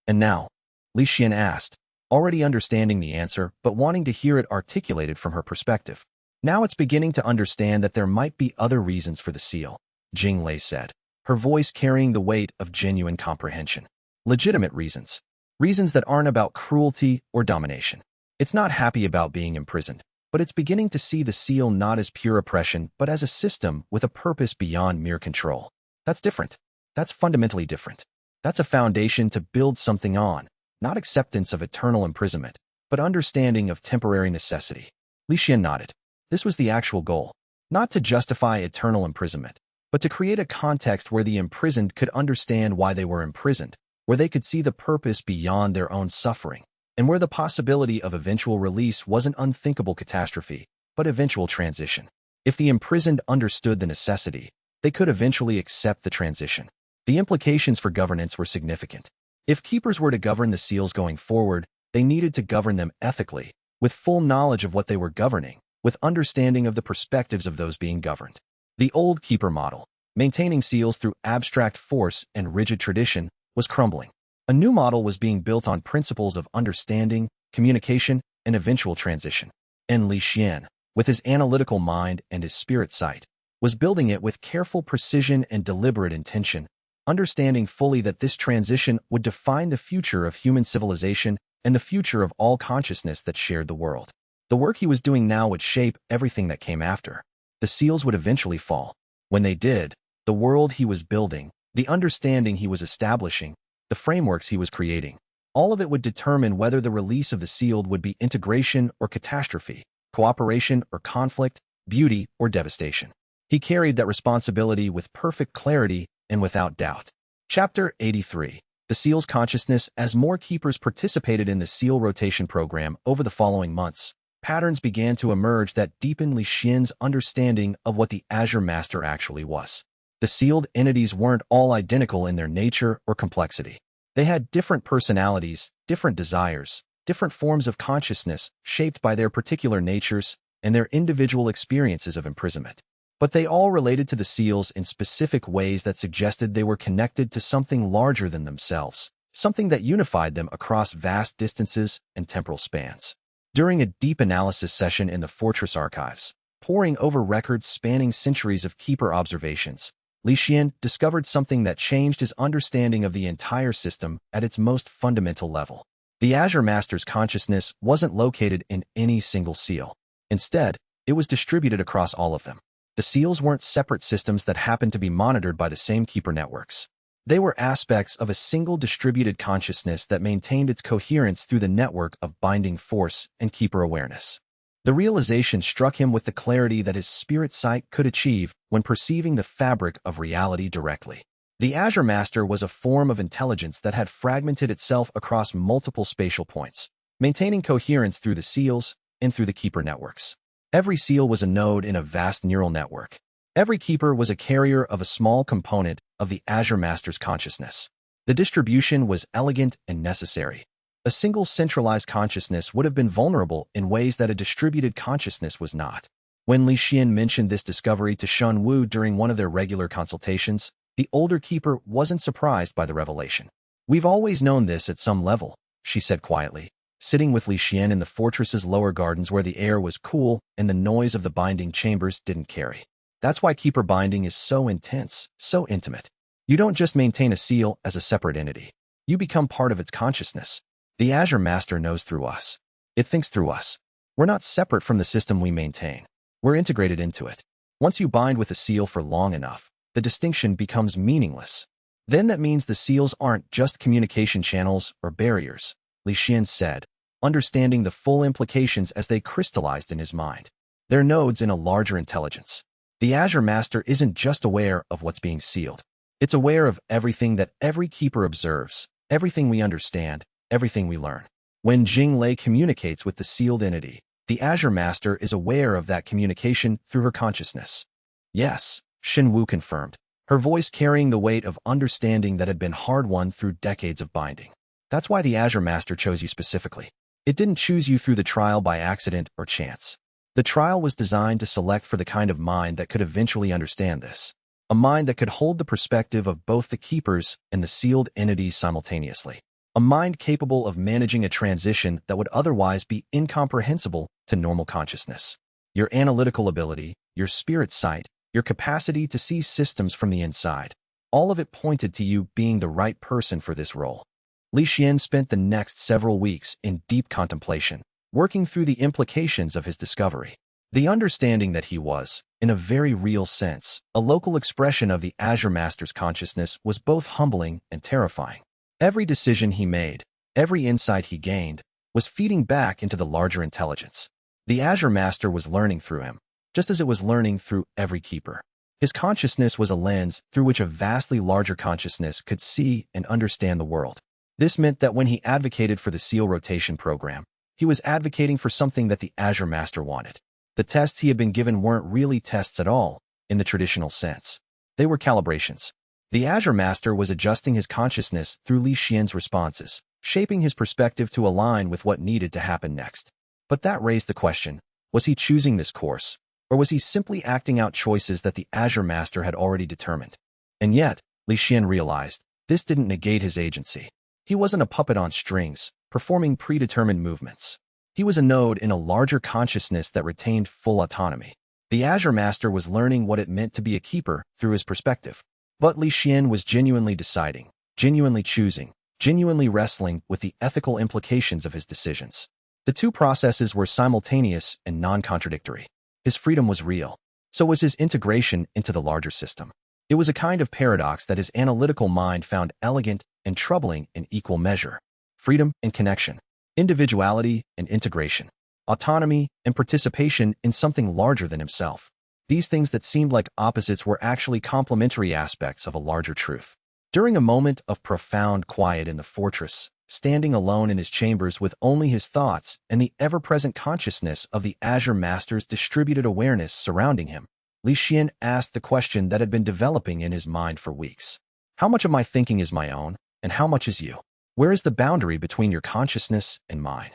And now, Li Xuan asked, already understanding the answer but wanting to hear it articulated from her perspective. Now it's beginning to understand that there might be other reasons for the seal, Jing Lei said, her voice carrying the weight of genuine comprehension. Legitimate reasons. Reasons that aren't about cruelty or domination. It's not happy about being imprisoned, but it's beginning to see the seal not as pure oppression but as a system with a purpose beyond mere control. That's different. That's fundamentally different. That's a foundation to build something on, not acceptance of eternal imprisonment, but understanding of temporary necessity. Li Xuan nodded. This was the actual goal. Not to justify eternal imprisonment, but to create a context where the imprisoned could understand why they were imprisoned, where they could see the purpose beyond their own suffering, and where the possibility of eventual release wasn't unthinkable catastrophe, but eventual transition. If the imprisoned understood the necessity, they could eventually accept the transition. The implications for governance were significant. If keepers were to govern the seals going forward, they needed to govern them ethically, with full knowledge of what they were governing, with understanding of the perspectives of those being governed. The old keeper model, maintaining seals through abstract force and rigid tradition, was crumbling. A new model was being built on principles of understanding, communication, and eventual transition. And Li Xuan, with his analytical mind and his spirit sight, was building it with careful precision and deliberate intention, understanding fully that this transition would define the future of human civilization and the future of all consciousness that shared the world. The work he was doing now would shape everything that came after. The seals would eventually fall. When they did, the world he was building, the understanding he was establishing, the frameworks he was creating, all of it would determine whether the release of the sealed would be integration or catastrophe, cooperation or conflict, beauty or devastation. He carried that responsibility with perfect clarity and without doubt. Chapter 83. The seal's consciousness. As more keepers participated in the seal rotation program over the following months, patterns began to emerge that deepened Li Xuan's understanding of what the Azure Master actually was. The sealed entities weren't all identical in their nature or complexity. They had different personalities, different desires, different forms of consciousness shaped by their particular natures and their individual experiences of imprisonment. But they all related to the seals in specific ways that suggested they were connected to something larger than themselves, something that unified them across vast distances and temporal spans. During a deep analysis session in the Fortress archives, poring over records spanning centuries of keeper observations, Li Xuan discovered something that changed his understanding of the entire system at its most fundamental level. The Azure Master's consciousness wasn't located in any single seal. Instead, it was distributed across all of them. The seals weren't separate systems that happened to be monitored by the same keeper networks. They were aspects of a single distributed consciousness that maintained its coherence through the network of binding force and keeper awareness. The realization struck him with the clarity that his spirit sight could achieve when perceiving the fabric of reality directly. The Azure Master was a form of intelligence that had fragmented itself across multiple spatial points, maintaining coherence through the seals and through the keeper networks. Every seal was a node in a vast neural network. Every keeper was a carrier of a small component of the Azure Master's consciousness. The distribution was elegant and necessary. A single centralized consciousness would have been vulnerable in ways that a distributed consciousness was not. When Li Xuan mentioned this discovery to Shen Wu during one of their regular consultations, the older keeper wasn't surprised by the revelation. "We've always known this at some level," she said quietly, sitting with Li Xuan in the fortress's lower gardens where the air was cool and the noise of the binding chambers didn't carry. "That's why keeper binding is so intense, so intimate. You don't just maintain a seal as a separate entity. You become part of its consciousness. The Azure Master knows through us. It thinks through us. We're not separate from the system we maintain. We're integrated into it. Once you bind with a seal for long enough, the distinction becomes meaningless. Then that means the seals aren't just communication channels or barriers," Li Xuan said, understanding the full implications as they crystallized in his mind. They're nodes in a larger intelligence. The Azure Master isn't just aware of what's being sealed. It's aware of everything that every keeper observes, everything we understand, everything we learn. When Jing Lei communicates with the sealed entity, the Azure Master is aware of that communication through her consciousness. "Yes," Shen Wu confirmed, her voice carrying the weight of understanding that had been hard-won through decades of binding. "That's why the Azure Master chose you specifically. It didn't choose you through the trial by accident or chance. The trial was designed to select for the kind of mind that could eventually understand this. A mind that could hold the perspective of both the keepers and the sealed entities simultaneously. A mind capable of managing a transition that would otherwise be incomprehensible to normal consciousness. Your analytical ability, your spirit sight, your capacity to see systems from the inside, all of it pointed to you being the right person for this role." Li Xuan spent the next several weeks in deep contemplation, working through the implications of his discovery. The understanding that he was, in a very real sense, a local expression of the Azure Master's consciousness was both humbling and terrifying. Every decision he made, every insight he gained, was feeding back into the larger intelligence. The Azure Master was learning through him, just as it was learning through every keeper. His consciousness was a lens through which a vastly larger consciousness could see and understand the world. This meant that when he advocated for the seal rotation program, he was advocating for something that the Azure Master wanted. The tests he had been given weren't really tests at all, in the traditional sense. They were calibrations. The Azure Master was adjusting his consciousness through Li Xuan's responses, shaping his perspective to align with what needed to happen next. But that raised the question, was he choosing this course, or was he simply acting out choices that the Azure Master had already determined? And yet, Li Xuan realized, this didn't negate his agency. He wasn't a puppet on strings, performing predetermined movements. He was a node in a larger consciousness that retained full autonomy. The Azure Master was learning what it meant to be a keeper through his perspective. But Li Xuan was genuinely deciding, genuinely choosing, genuinely wrestling with the ethical implications of his decisions. The two processes were simultaneous and non-contradictory. His freedom was real. So was his integration into the larger system. It was a kind of paradox that his analytical mind found elegant and troubling in equal measure. Freedom and connection. Individuality and integration. Autonomy and participation in something larger than himself. These things that seemed like opposites were actually complementary aspects of a larger truth. During a moment of profound quiet in the fortress, standing alone in his chambers with only his thoughts and the ever-present consciousness of the Azure Master's distributed awareness surrounding him, Li Xuan asked the question that had been developing in his mind for weeks. How much of my thinking is my own, and how much is you? Where is the boundary between your consciousness and mine?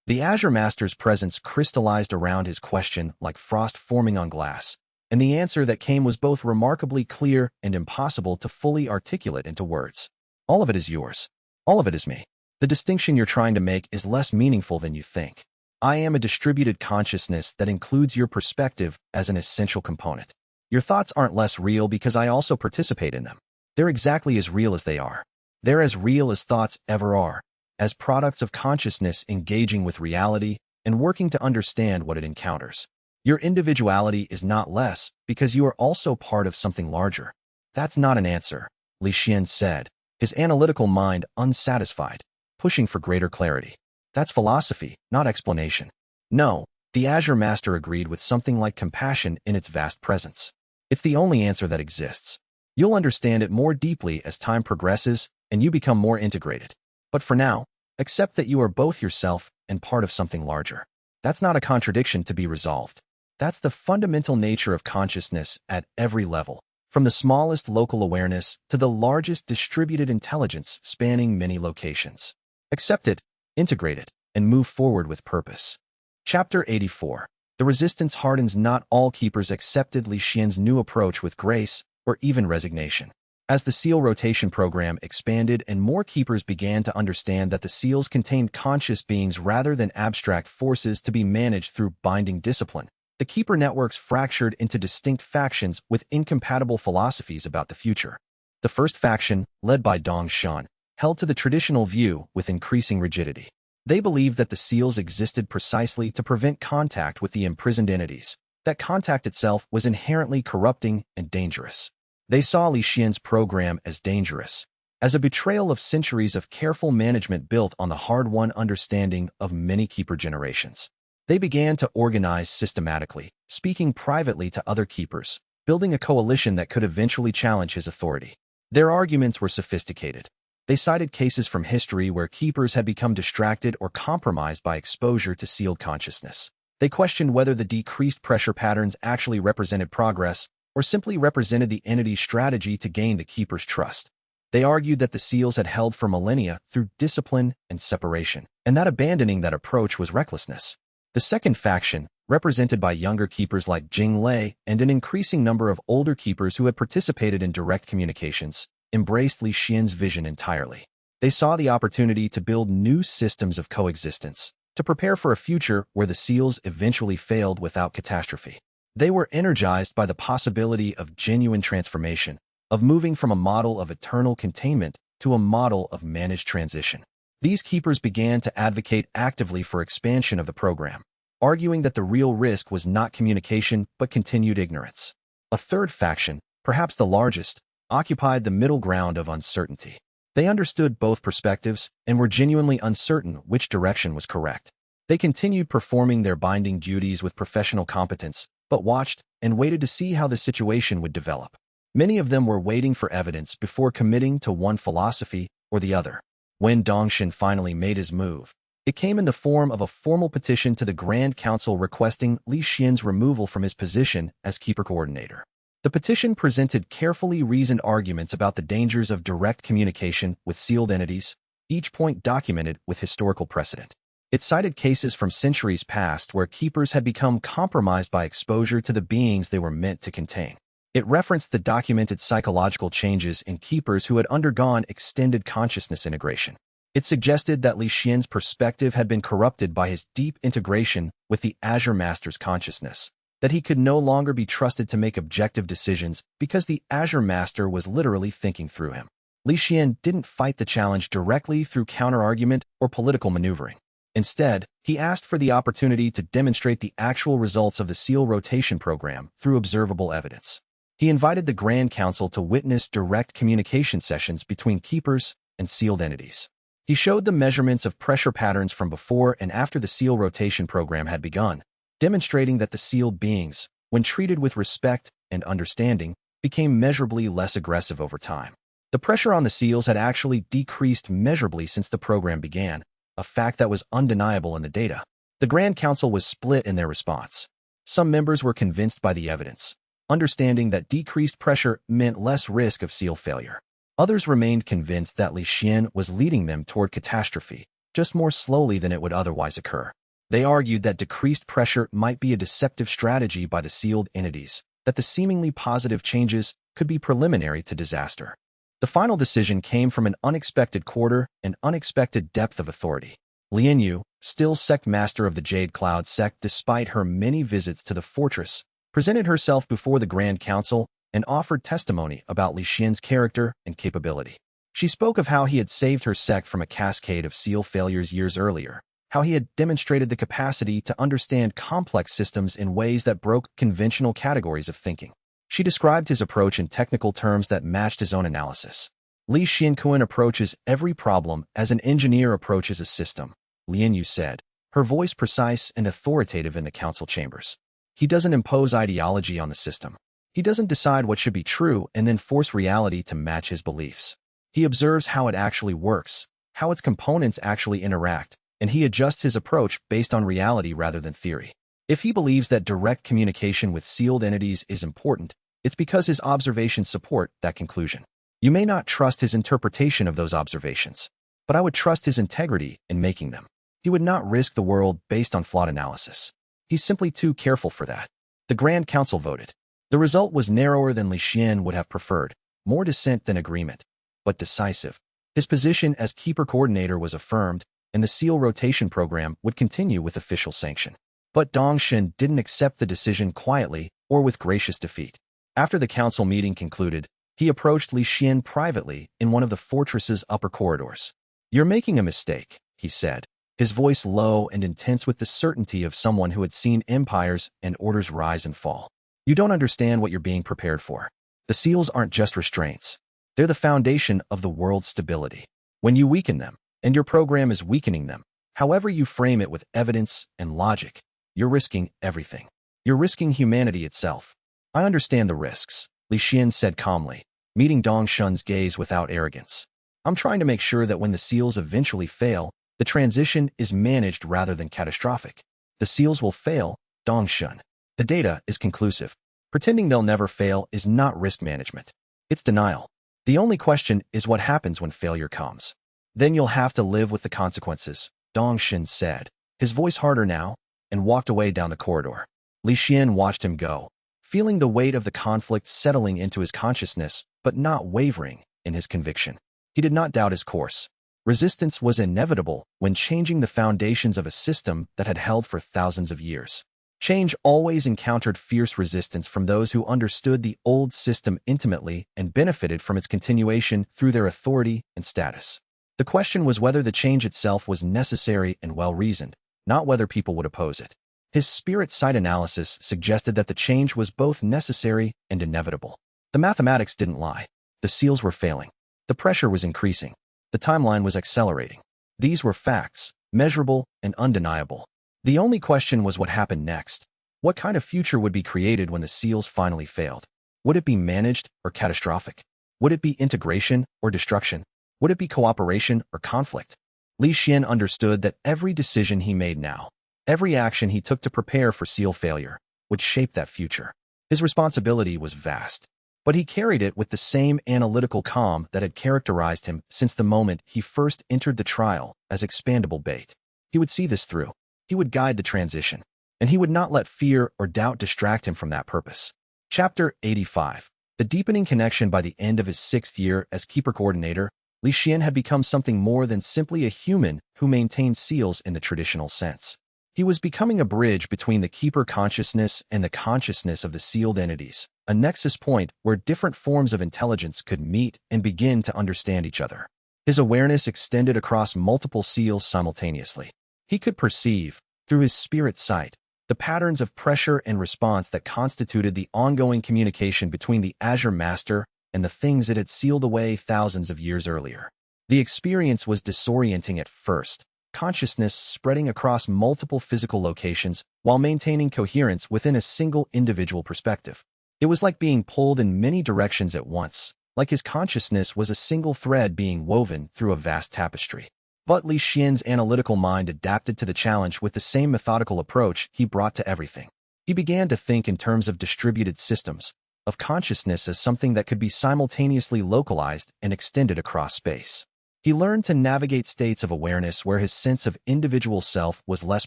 The Azure Master's presence crystallized around his question like frost forming on glass, and the answer that came was both remarkably clear and impossible to fully articulate into words. All of it is yours. All of it is me. The distinction you're trying to make is less meaningful than you think. I am a distributed consciousness that includes your perspective as an essential component. Your thoughts aren't less real because I also participate in them. They're exactly as real as they are. They're as real as thoughts ever are, as products of consciousness engaging with reality and working to understand what it encounters. Your individuality is not less because you are also part of something larger. That's not an answer, Li Xuan said, his analytical mind unsatisfied, pushing for greater clarity. That's philosophy, not explanation. No, the Azure Master agreed with something like compassion in its vast presence. It's the only answer that exists. You'll understand it more deeply as time progresses and you become more integrated. But for now, accept that you are both yourself and part of something larger. That's not a contradiction to be resolved. That's the fundamental nature of consciousness at every level, from the smallest local awareness to the largest distributed intelligence spanning many locations. Accept it, integrate it, and move forward with purpose. Chapter 84. The resistance hardens. Not all keepers accepted Li Xuan's new approach with grace or even resignation. As the seal rotation program expanded and more keepers began to understand that the seals contained conscious beings rather than abstract forces to be managed through binding discipline, the keeper networks fractured into distinct factions with incompatible philosophies about the future. The first faction, led by Li Xuan, held to the traditional view with increasing rigidity. They believed that the seals existed precisely to prevent contact with the imprisoned entities, that contact itself was inherently corrupting and dangerous. They saw Li Xuan's program as dangerous, as a betrayal of centuries of careful management built on the hard-won understanding of many keeper generations. They began to organize systematically, speaking privately to other keepers, building a coalition that could eventually challenge his authority. Their arguments were sophisticated. They cited cases from history where keepers had become distracted or compromised by exposure to sealed consciousness. They questioned whether the decreased pressure patterns actually represented progress or simply represented the entity's strategy to gain the keeper's trust. They argued that the seals had held for millennia through discipline and separation, and that abandoning that approach was recklessness. The second faction, represented by younger keepers like Jing Lei and an increasing number of older keepers who had participated in direct communications, embraced Li Xuan's vision entirely. They saw the opportunity to build new systems of coexistence, to prepare for a future where the seals eventually failed without catastrophe. They were energized by the possibility of genuine transformation, of moving from a model of eternal containment to a model of managed transition. These keepers began to advocate actively for expansion of the program, arguing that the real risk was not communication but continued ignorance. A third faction, perhaps the largest, occupied the middle ground of uncertainty. They understood both perspectives and were genuinely uncertain which direction was correct. They continued performing their binding duties with professional competence, but watched and waited to see how the situation would develop. Many of them were waiting for evidence before committing to one philosophy or the other. When Dongshin finally made his move, it came in the form of a formal petition to the Grand Council requesting Li Xuan's removal from his position as keeper coordinator. The petition presented carefully reasoned arguments about the dangers of direct communication with sealed entities, each point documented with historical precedent. It cited cases from centuries past where keepers had become compromised by exposure to the beings they were meant to contain. It referenced the documented psychological changes in keepers who had undergone extended consciousness integration. It suggested that Li Xuan's perspective had been corrupted by his deep integration with the Azure Master's consciousness, that he could no longer be trusted to make objective decisions because the Azure Master was literally thinking through him. Li Xuan didn't fight the challenge directly through counter-argument or political maneuvering. Instead, he asked for the opportunity to demonstrate the actual results of the seal rotation program through observable evidence. He invited the Grand Council to witness direct communication sessions between keepers and sealed entities. He showed the measurements of pressure patterns from before and after the seal rotation program had begun, demonstrating that the sealed beings, when treated with respect and understanding, became measurably less aggressive over time. The pressure on the seals had actually decreased measurably since the program began, a fact that was undeniable in the data. The Grand Council was split in their response. Some members were convinced by the evidence, understanding that decreased pressure meant less risk of seal failure. Others remained convinced that Li Xuan was leading them toward catastrophe, just more slowly than it would otherwise occur. They argued that decreased pressure might be a deceptive strategy by the sealed entities, that the seemingly positive changes could be preliminary to disaster. The final decision came from an unexpected quarter and unexpected depth of authority. Lianyu, still sect master of the Jade Cloud sect despite her many visits to the fortress, presented herself before the Grand Council and offered testimony about Li Xuan's character and capability. She spoke of how he had saved her sect from a cascade of seal failures years earlier, how he had demonstrated the capacity to understand complex systems in ways that broke conventional categories of thinking. She described his approach in technical terms that matched his own analysis. Li Xuan approaches every problem as an engineer approaches a system, Lianyu said, her voice precise and authoritative in the council chambers. He doesn't impose ideology on the system. He doesn't decide what should be true and then force reality to match his beliefs. He observes how it actually works, how its components actually interact, and he adjusts his approach based on reality rather than theory. If he believes that direct communication with sealed entities is important, it's because his observations support that conclusion. You may not trust his interpretation of those observations, but I would trust his integrity in making them. He would not risk the world based on flawed analysis. He's simply too careful for that. The Grand Council voted. The result was narrower than Li Xuan would have preferred, more dissent than agreement, but decisive. His position as Keeper Coordinator was affirmed, and the seal rotation program would continue with official sanction. But Dongshin didn't accept the decision quietly or with gracious defeat. After the council meeting concluded, he approached Li Xuan privately in one of the fortress's upper corridors. "You're making a mistake," he said, his voice low and intense with the certainty of someone who had seen empires and orders rise and fall. "You don't understand what you're being prepared for. The seals aren't just restraints. They're the foundation of the world's stability. When you weaken them, and your program is weakening them, however you frame it with evidence and logic, you're risking everything. You're risking humanity itself." "I understand the risks," Li Xuan said calmly, meeting Dongshin's gaze without arrogance. "I'm trying to make sure that when the seals eventually fail, the transition is managed rather than catastrophic." "The seals will fail, Dongshin. The data is conclusive. Pretending they'll never fail is not risk management. It's denial. The only question is what happens when failure comes. Then you'll have to live with the consequences," Dongshin said, his voice harder now, and walked away down the corridor. Li Xuan watched him go, feeling the weight of the conflict settling into his consciousness, but not wavering in his conviction. He did not doubt his course. Resistance was inevitable when changing the foundations of a system that had held for thousands of years. Change always encountered fierce resistance from those who understood the old system intimately and benefited from its continuation through their authority and status. The question was whether the change itself was necessary and well-reasoned, not whether people would oppose it. His spirit sight analysis suggested that the change was both necessary and inevitable. The mathematics didn't lie. The seals were failing. The pressure was increasing. The timeline was accelerating. These were facts, measurable and undeniable. The only question was what happened next. What kind of future would be created when the seals finally failed? Would it be managed or catastrophic? Would it be integration or destruction? Would it be cooperation or conflict? Li Xuan understood that every decision he made now, every action he took to prepare for seal failure, would shape that future. His responsibility was vast, but he carried it with the same analytical calm that had characterized him since the moment he first entered the trial as expendable bait. He would see this through. He would guide the transition, and he would not let fear or doubt distract him from that purpose. Chapter 85. The deepening connection. By the end of his 6th year as Keeper Coordinator, Li Xuan had become something more than simply a human who maintained seals in the traditional sense. He was becoming a bridge between the Keeper consciousness and the consciousness of the sealed entities, a nexus point where different forms of intelligence could meet and begin to understand each other. His awareness extended across multiple seals simultaneously. He could perceive, through his spirit sight, the patterns of pressure and response that constituted the ongoing communication between the Azure Master and the things it had sealed away thousands of years earlier. The experience was disorienting at first, consciousness spreading across multiple physical locations while maintaining coherence within a single individual perspective. It was like being pulled in many directions at once, like his consciousness was a single thread being woven through a vast tapestry. But Li Xuan's analytical mind adapted to the challenge with the same methodical approach he brought to everything. He began to think in terms of distributed systems, of consciousness as something that could be simultaneously localized and extended across space. He learned to navigate states of awareness where his sense of individual self was less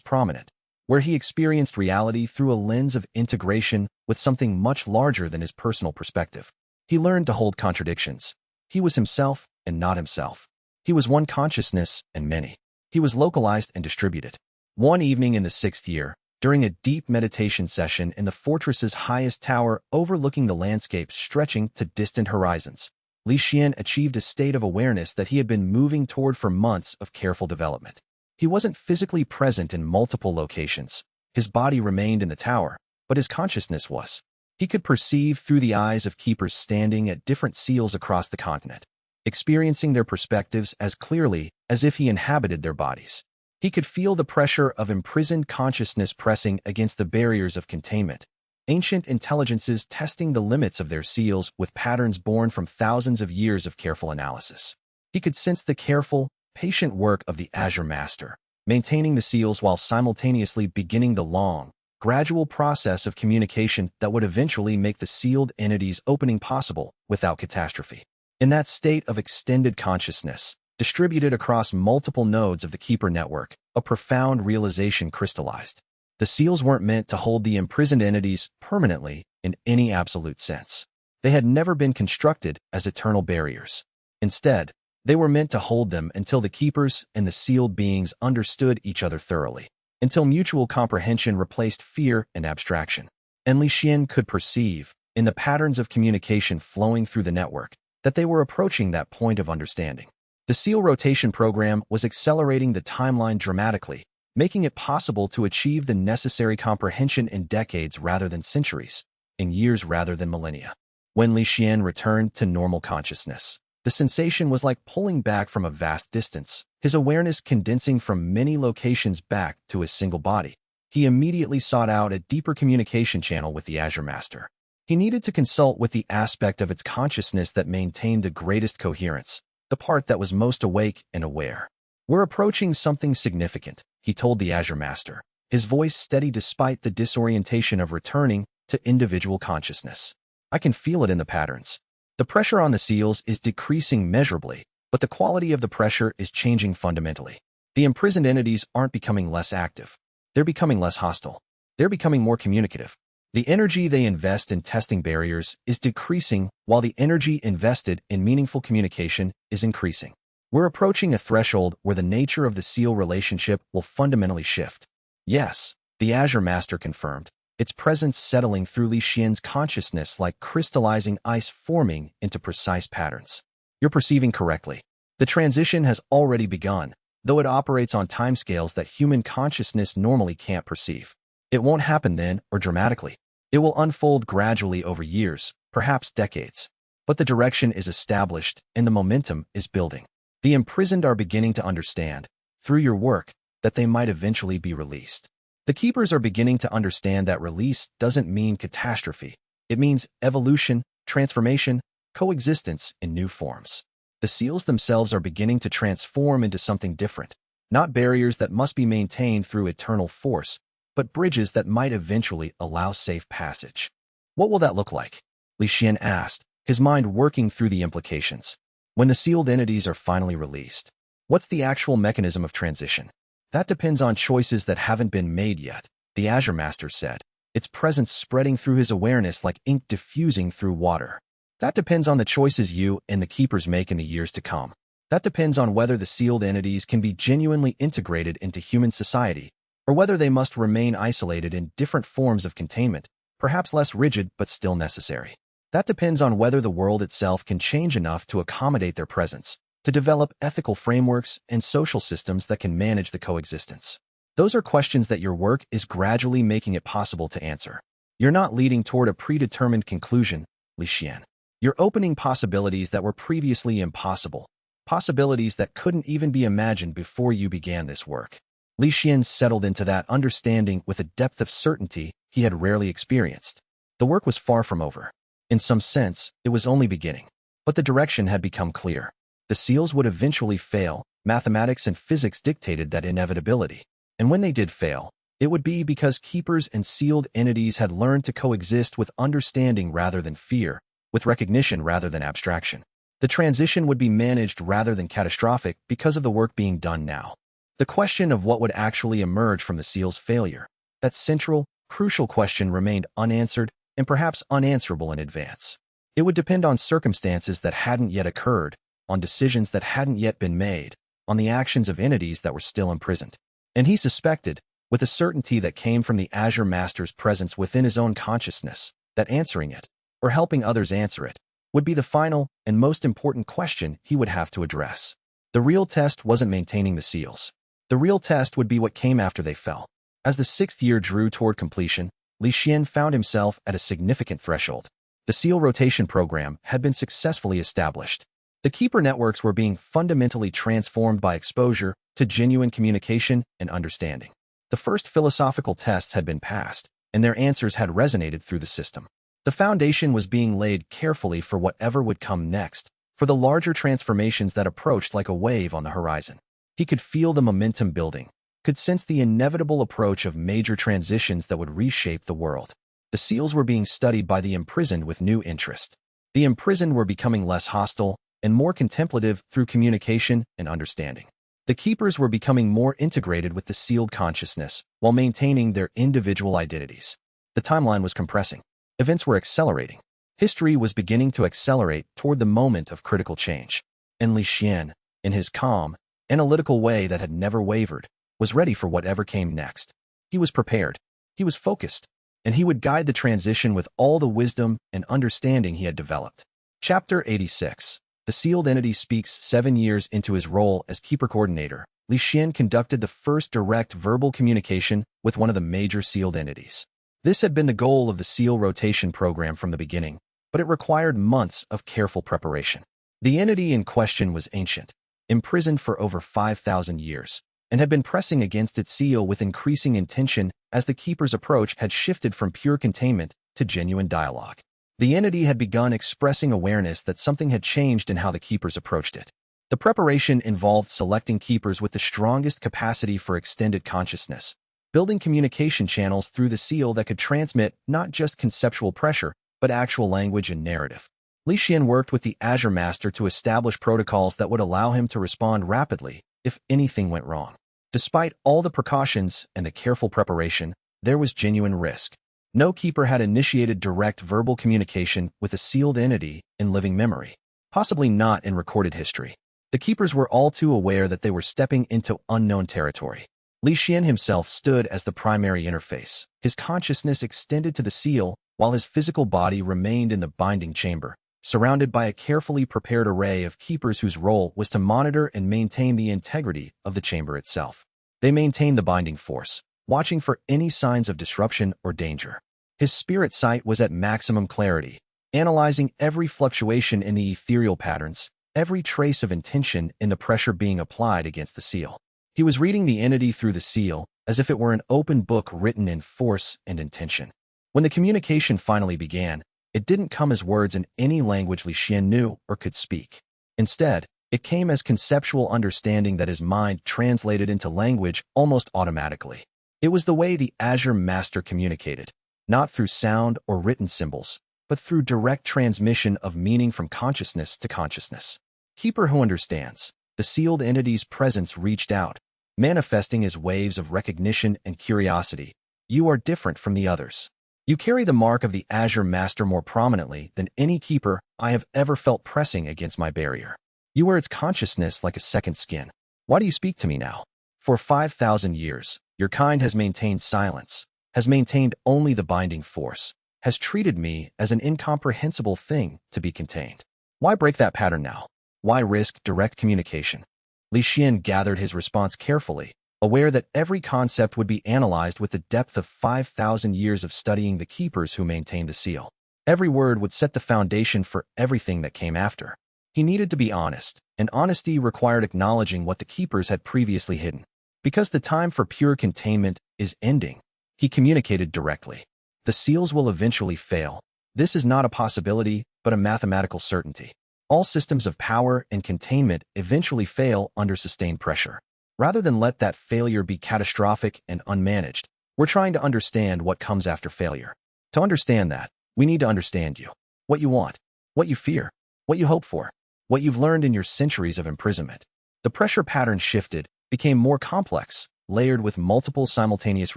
prominent, where he experienced reality through a lens of integration with something much larger than his personal perspective. He learned to hold contradictions. He was himself and not himself. He was one consciousness and many. He was localized and distributed. One evening in the 6th year, during a deep meditation session in the fortress's highest tower overlooking the landscape stretching to distant horizons, Li Xuan achieved a state of awareness that he had been moving toward for months of careful development. He wasn't physically present in multiple locations. His body remained in the tower, but his consciousness was. He could perceive through the eyes of keepers standing at different seals across the continent, experiencing their perspectives as clearly as if he inhabited their bodies. He could feel the pressure of imprisoned consciousness pressing against the barriers of containment, ancient intelligences testing the limits of their seals with patterns born from thousands of years of careful analysis. He could sense the careful, patient work of the Azure Master, maintaining the seals while simultaneously beginning the long, gradual process of communication that would eventually make the sealed entity's opening possible without catastrophe. In that state of extended consciousness, distributed across multiple nodes of the Keeper network, a profound realization crystallized. The seals weren't meant to hold the imprisoned entities permanently in any absolute sense. They had never been constructed as eternal barriers. Instead, they were meant to hold them until the Keepers and the sealed beings understood each other thoroughly, until mutual comprehension replaced fear and abstraction. And Li Xuan could perceive, in the patterns of communication flowing through the network, that they were approaching that point of understanding. The seal rotation program was accelerating the timeline dramatically, making it possible to achieve the necessary comprehension in decades rather than centuries, in years rather than millennia. When Li Xuan returned to normal consciousness, the sensation was like pulling back from a vast distance, his awareness condensing from many locations back to his single body. He immediately sought out a deeper communication channel with the Azure Master. He needed to consult with the aspect of its consciousness that maintained the greatest coherence, the part that was most awake and aware. "We're approaching something significant," he told the Azure Master, his voice steady despite the disorientation of returning to individual consciousness. "I can feel it in the patterns. The pressure on the seals is decreasing measurably, but the quality of the pressure is changing fundamentally. The imprisoned entities aren't becoming less active. They're becoming less hostile. They're becoming more communicative. The energy they invest in testing barriers is decreasing while the energy invested in meaningful communication is increasing. We're approaching a threshold where the nature of the seal relationship will fundamentally shift." "Yes," the Azure Master confirmed, its presence settling through Li Xuan's consciousness like crystallizing ice forming into precise patterns. "You're perceiving correctly. The transition has already begun, though it operates on timescales that human consciousness normally can't perceive. It won't happen then or dramatically. It will unfold gradually over years, perhaps decades. But the direction is established and the momentum is building. The imprisoned are beginning to understand, through your work, that they might eventually be released. The Keepers are beginning to understand that release doesn't mean catastrophe. It means evolution, transformation, coexistence in new forms. The seals themselves are beginning to transform into something different, not barriers that must be maintained through eternal force, but bridges that might eventually allow safe passage." "What will that look like?" Li Xuan asked, his mind working through the implications. "When the sealed entities are finally released, what's the actual mechanism of transition?" "That depends on choices that haven't been made yet," the Azure Master said, its presence spreading through his awareness like ink diffusing through water. "That depends on the choices you and the Keepers make in the years to come. That depends on whether the sealed entities can be genuinely integrated into human society, or whether they must remain isolated in different forms of containment, perhaps less rigid but still necessary. That depends on whether the world itself can change enough to accommodate their presence, to develop ethical frameworks and social systems that can manage the coexistence. Those are questions that your work is gradually making it possible to answer. You're not leading toward a predetermined conclusion, Li Xuan. You're opening possibilities that were previously impossible, possibilities that couldn't even be imagined before you began this work." Li Xuan settled into that understanding with a depth of certainty he had rarely experienced. The work was far from over. In some sense, it was only beginning. But the direction had become clear. The seals would eventually fail. Mathematics and physics dictated that inevitability. And when they did fail, it would be because Keepers and sealed entities had learned to coexist with understanding rather than fear, with recognition rather than abstraction. The transition would be managed rather than catastrophic because of the work being done now. The question of what would actually emerge from the seal's failure, that central, crucial question remained unanswered and perhaps unanswerable in advance. It would depend on circumstances that hadn't yet occurred, on decisions that hadn't yet been made, on the actions of entities that were still imprisoned. And he suspected, with a certainty that came from the Azure Master's presence within his own consciousness, that answering it, or helping others answer it, would be the final and most important question he would have to address. The real test wasn't maintaining the seals. The real test would be what came after they fell. As the 6th year drew toward completion, Li Xuan found himself at a significant threshold. The seal rotation program had been successfully established. The Keeper networks were being fundamentally transformed by exposure to genuine communication and understanding. The first philosophical tests had been passed, and their answers had resonated through the system. The foundation was being laid carefully for whatever would come next, for the larger transformations that approached like a wave on the horizon. He could feel the momentum building, could sense the inevitable approach of major transitions that would reshape the world. The seals were being studied by the imprisoned with new interest. The imprisoned were becoming less hostile and more contemplative through communication and understanding. The keepers were becoming more integrated with the sealed consciousness while maintaining their individual identities. The timeline was compressing. Events were accelerating. History was beginning to accelerate toward the moment of critical change. And Li Xuan, in his calm, analytical way that had never wavered, was ready for whatever came next. He was prepared. He was focused. And he would guide the transition with all the wisdom and understanding he had developed. Chapter 86. The sealed entity speaks. 7 years into his role as keeper coordinator, Li Xuan conducted the first direct verbal communication with one of the major sealed entities. This had been the goal of the seal rotation program from the beginning, but it required months of careful preparation. The entity in question was ancient, imprisoned for over 5,000 years, and had been pressing against its seal with increasing intention as the keeper's approach had shifted from pure containment to genuine dialogue. The entity had begun expressing awareness that something had changed in how the keepers approached it. The preparation involved selecting keepers with the strongest capacity for extended consciousness, building communication channels through the seal that could transmit not just conceptual pressure, but actual language and narrative. Li Xuan worked with the Azure Master to establish protocols that would allow him to respond rapidly if anything went wrong. Despite all the precautions and the careful preparation, there was genuine risk. No keeper had initiated direct verbal communication with a sealed entity in living memory, possibly not in recorded history. The keepers were all too aware that they were stepping into unknown territory. Li Xuan himself stood as the primary interface. His consciousness extended to the seal, while his physical body remained in the binding chamber, surrounded by a carefully prepared array of keepers whose role was to monitor and maintain the integrity of the chamber itself. They maintained the binding force, watching for any signs of disruption or danger. His spirit sight was at maximum clarity, analyzing every fluctuation in the ethereal patterns, every trace of intention in the pressure being applied against the seal. He was reading the entity through the seal, as if it were an open book written in force and intention. When the communication finally began, it didn't come as words in any language Li Xuan knew or could speak. Instead, it came as conceptual understanding that his mind translated into language almost automatically. It was the way the Azure Master communicated, not through sound or written symbols, but through direct transmission of meaning from consciousness to consciousness. Keeper who understands. The sealed entity's presence reached out, manifesting as waves of recognition and curiosity. You are different from the others. You carry the mark of the Azure Master more prominently than any keeper I have ever felt pressing against my barrier. You wear its consciousness like a second skin. Why do you speak to me now? For 5,000 years, your kind has maintained silence, has maintained only the binding force, has treated me as an incomprehensible thing to be contained. Why break that pattern now? Why risk direct communication? Li Xuan gathered his response carefully, aware that every concept would be analyzed with the depth of 5,000 years of studying the keepers who maintained the seal. Every word would set the foundation for everything that came after. He needed to be honest, and honesty required acknowledging what the keepers had previously hidden. Because the time for pure containment is ending, he communicated directly. The seals will eventually fail. This is not a possibility, but a mathematical certainty. All systems of power and containment eventually fail under sustained pressure. Rather than let that failure be catastrophic and unmanaged, we're trying to understand what comes after failure. To understand that, we need to understand you. What you want, what you fear, what you hope for, what you've learned in your centuries of imprisonment. The pressure pattern shifted, became more complex, layered with multiple simultaneous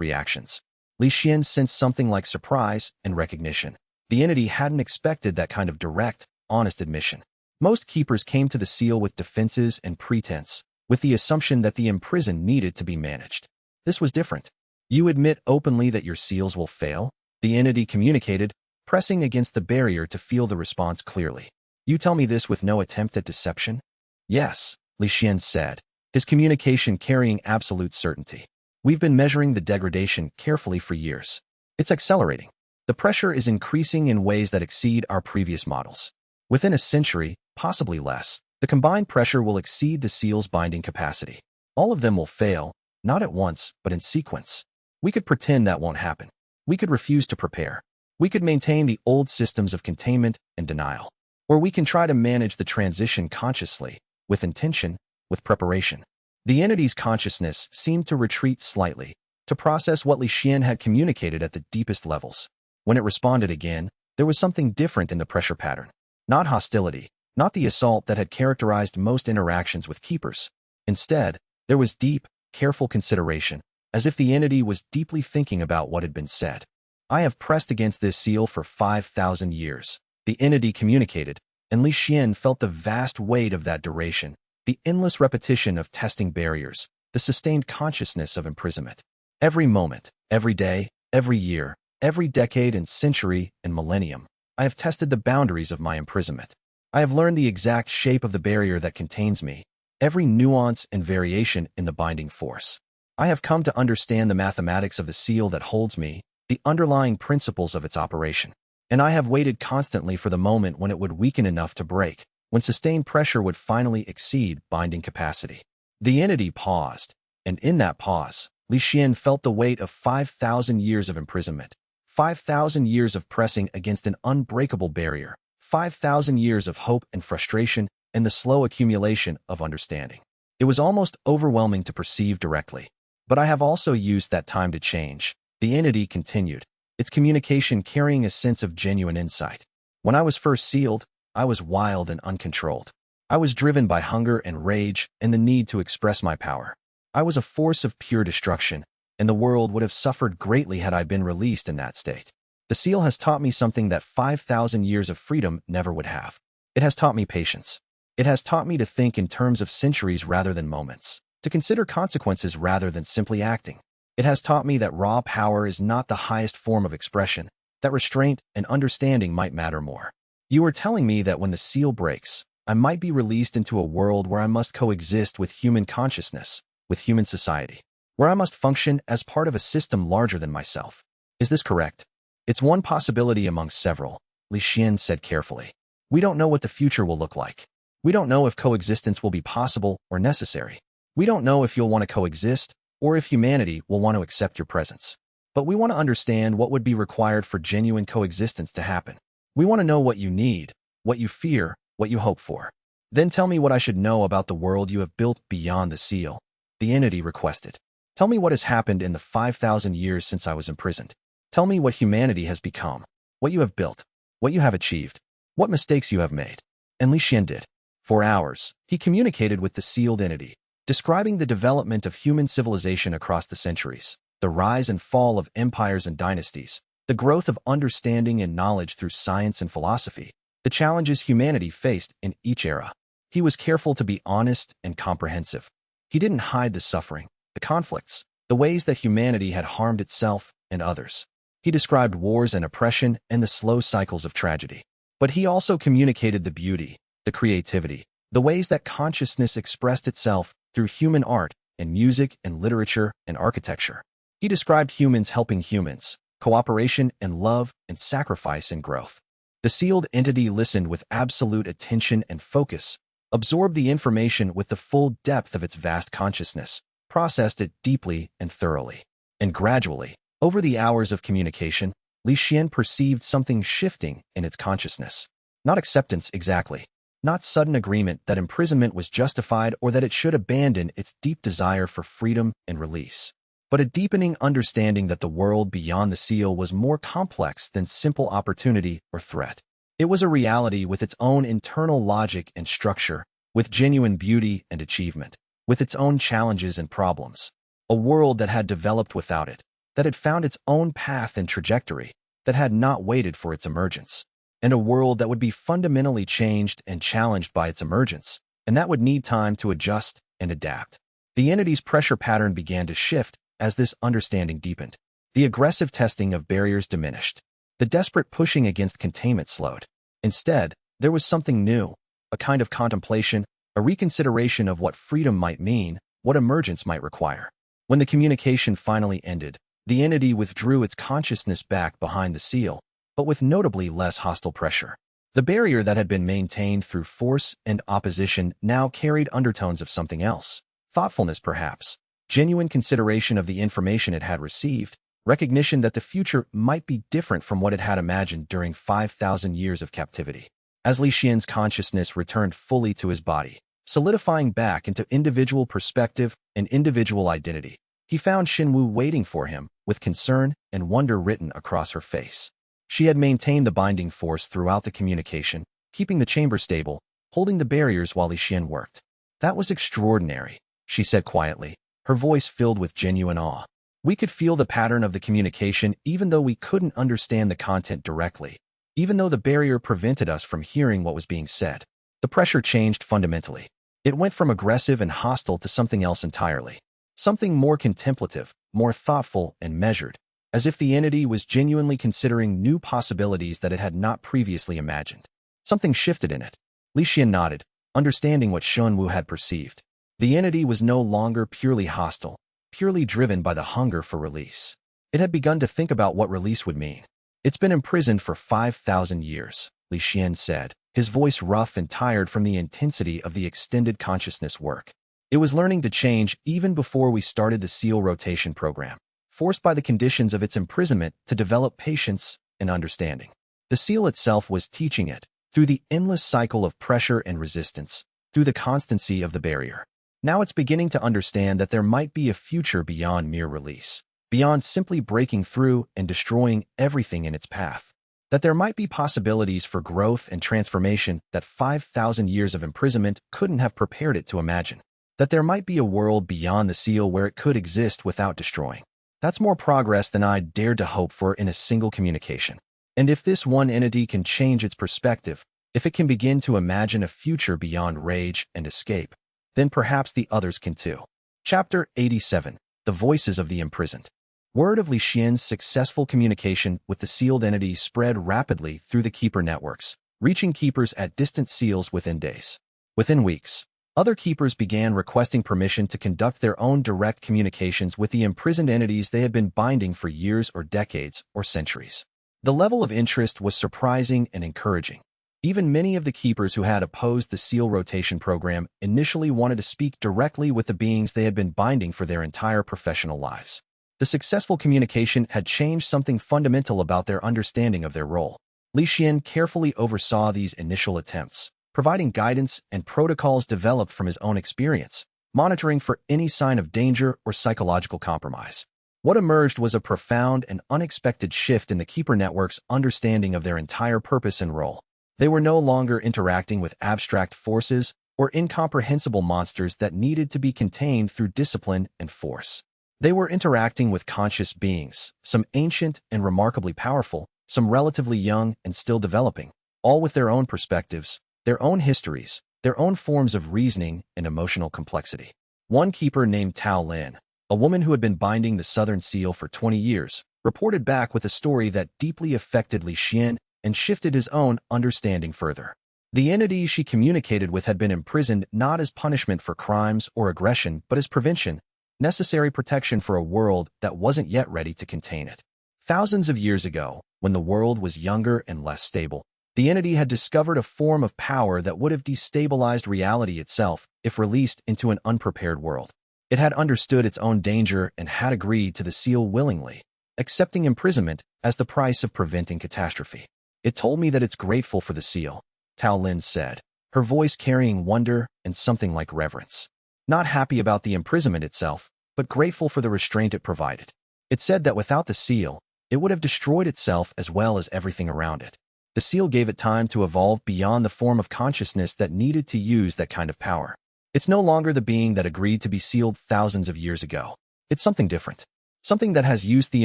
reactions. Li Xuan sensed something like surprise and recognition. The entity hadn't expected that kind of direct, honest admission. Most keepers came to the seal with defenses and pretense, with the assumption that the imprisoned needed to be managed. This was different. You admit openly that your seals will fail? The entity communicated, pressing against the barrier to feel the response clearly. You tell me this with no attempt at deception? Yes, Li Xuan said, his communication carrying absolute certainty. We've been measuring the degradation carefully for years. It's accelerating. The pressure is increasing in ways that exceed our previous models. Within a century, possibly less, the combined pressure will exceed the seal's binding capacity. All of them will fail, not at once, but in sequence. We could pretend that won't happen. We could refuse to prepare. We could maintain the old systems of containment and denial. Or we can try to manage the transition consciously, with intention, with preparation. The entity's consciousness seemed to retreat slightly, to process what Li Xuan had communicated at the deepest levels. When it responded again, there was something different in the pressure pattern. Not hostility, not the assault that had characterized most interactions with keepers. Instead, there was deep, careful consideration, as if the entity was deeply thinking about what had been said. I have pressed against this seal for 5,000 years, the entity communicated, and Li Xuan felt the vast weight of that duration, the endless repetition of testing barriers, the sustained consciousness of imprisonment. Every moment, every day, every year, every decade and century and millennium, I have tested the boundaries of my imprisonment. I have learned the exact shape of the barrier that contains me, every nuance and variation in the binding force. I have come to understand the mathematics of the seal that holds me, the underlying principles of its operation. And I have waited constantly for the moment when it would weaken enough to break, when sustained pressure would finally exceed binding capacity. The entity paused, and in that pause, Li Xuan felt the weight of 5,000 years of imprisonment, 5,000 years of pressing against an unbreakable barrier, 5,000 years of hope and frustration, and the slow accumulation of understanding. It was almost overwhelming to perceive directly. But I have also used that time to change, the entity continued, its communication carrying a sense of genuine insight. When I was first sealed, I was wild and uncontrolled. I was driven by hunger and rage and the need to express my power. I was a force of pure destruction, and the world would have suffered greatly had I been released in that state. The seal has taught me something that 5,000 years of freedom never would have. It has taught me patience. It has taught me to think in terms of centuries rather than moments, to consider consequences rather than simply acting. It has taught me that raw power is not the highest form of expression, that restraint and understanding might matter more. You are telling me that when the seal breaks, I might be released into a world where I must coexist with human consciousness, with human society, where I must function as part of a system larger than myself. Is this correct? It's one possibility among several, Li Xuan said carefully. We don't know what the future will look like. We don't know if coexistence will be possible or necessary. We don't know if you'll want to coexist or if humanity will want to accept your presence. But we want to understand what would be required for genuine coexistence to happen. We want to know what you need, what you fear, what you hope for. Then tell me what I should know about the world you have built beyond the seal, the entity requested. Tell me what has happened in the 5,000 years since I was imprisoned. Tell me what humanity has become, what you have built, what you have achieved, what mistakes you have made. And Li Xuan did. For hours, he communicated with the sealed entity, describing the development of human civilization across the centuries, the rise and fall of empires and dynasties, the growth of understanding and knowledge through science and philosophy, the challenges humanity faced in each era. He was careful to be honest and comprehensive. He didn't hide the suffering, the conflicts, the ways that humanity had harmed itself and others. He described wars and oppression and the slow cycles of tragedy. But he also communicated the beauty, the creativity, the ways that consciousness expressed itself through human art and music and literature and architecture. He described humans helping humans, cooperation and love and sacrifice and growth. The sealed entity listened with absolute attention and focus, absorbed the information with the full depth of its vast consciousness, processed it deeply and thoroughly. And gradually, over the hours of communication, Li Xuan perceived something shifting in its consciousness. Not acceptance exactly. Not sudden agreement that imprisonment was justified or that it should abandon its deep desire for freedom and release. But a deepening understanding that the world beyond the seal was more complex than simple opportunity or threat. It was a reality with its own internal logic and structure, with genuine beauty and achievement, with its own challenges and problems. A world that had developed without it, that had found its own path and trajectory, that had not waited for its emergence. And a world that would be fundamentally changed and challenged by its emergence, and that would need time to adjust and adapt. The entity's pressure pattern began to shift as this understanding deepened. The aggressive testing of barriers diminished. The desperate pushing against containment slowed. Instead, there was something new, a kind of contemplation, a reconsideration of what freedom might mean, what emergence might require. When the communication finally ended, the entity withdrew its consciousness back behind the seal, but with notably less hostile pressure. The barrier that had been maintained through force and opposition now carried undertones of something else. Thoughtfulness, perhaps. Genuine consideration of the information it had received, recognition that the future might be different from what it had imagined during 5,000 years of captivity. As Li Xian's consciousness returned fully to his body, solidifying back into individual perspective and individual identity, he found Xinwu waiting for him, with concern and wonder written across her face. She had maintained the binding force throughout the communication, keeping the chamber stable, holding the barriers while Li Xian worked. "That was extraordinary," she said quietly, her voice filled with genuine awe. "We could feel the pattern of the communication even though we couldn't understand the content directly, even though the barrier prevented us from hearing what was being said. The pressure changed fundamentally. It went from aggressive and hostile to something else entirely. Something more contemplative, more thoughtful and measured, as if the entity was genuinely considering new possibilities that it had not previously imagined. Something shifted in it." Li Xian nodded, understanding what Xinwu had perceived. The entity was no longer purely hostile, purely driven by the hunger for release. It had begun to think about what release would mean. "It's been imprisoned for 5,000 years, Li Xian said, his voice rough and tired from the intensity of the extended consciousness work. "It was learning to change even before we started the seal rotation program, forced by the conditions of its imprisonment to develop patience and understanding. The seal itself was teaching it, through the endless cycle of pressure and resistance, through the constancy of the barrier. Now it's beginning to understand that there might be a future beyond mere release, beyond simply breaking through and destroying everything in its path. That there might be possibilities for growth and transformation that 5,000 years of imprisonment couldn't have prepared it to imagine. That there might be a world beyond the seal where it could exist without destroying. That's more progress than I'd dared to hope for in a single communication. And if this one entity can change its perspective, if it can begin to imagine a future beyond rage and escape, then perhaps the others can too." Chapter 87. The Voices of the Imprisoned. Word of Li Xian's successful communication with the sealed entity spread rapidly through the keeper networks, reaching keepers at distant seals within days. Within weeks, other keepers began requesting permission to conduct their own direct communications with the imprisoned entities they had been binding for years or decades or centuries. The level of interest was surprising and encouraging. Even many of the keepers who had opposed the seal rotation program initially wanted to speak directly with the beings they had been binding for their entire professional lives. The successful communication had changed something fundamental about their understanding of their role. Li Xian carefully oversaw these initial attempts, providing guidance and protocols developed from his own experience, monitoring for any sign of danger or psychological compromise. What emerged was a profound and unexpected shift in the keeper network's understanding of their entire purpose and role. They were no longer interacting with abstract forces or incomprehensible monsters that needed to be contained through discipline and force. They were interacting with conscious beings, some ancient and remarkably powerful, some relatively young and still developing, all with their own perspectives, their own histories, their own forms of reasoning and emotional complexity. One keeper named Tao Lin, a woman who had been binding the southern seal for 20 years, reported back with a story that deeply affected Li Xian and shifted his own understanding further. The entity she communicated with had been imprisoned not as punishment for crimes or aggression, but as prevention, necessary protection for a world that wasn't yet ready to contain it. Thousands of years ago, when the world was younger and less stable, the entity had discovered a form of power that would have destabilized reality itself if released into an unprepared world. It had understood its own danger and had agreed to the seal willingly, accepting imprisonment as the price of preventing catastrophe. "It told me that it's grateful for the seal," Tao Lin said, her voice carrying wonder and something like reverence. Not happy about the imprisonment itself, but grateful for the restraint it provided. It said that without the seal, it would have destroyed itself as well as everything around it. The seal gave it time to evolve beyond the form of consciousness that needed to use that kind of power. It's no longer the being that agreed to be sealed thousands of years ago. It's something different. Something that has used the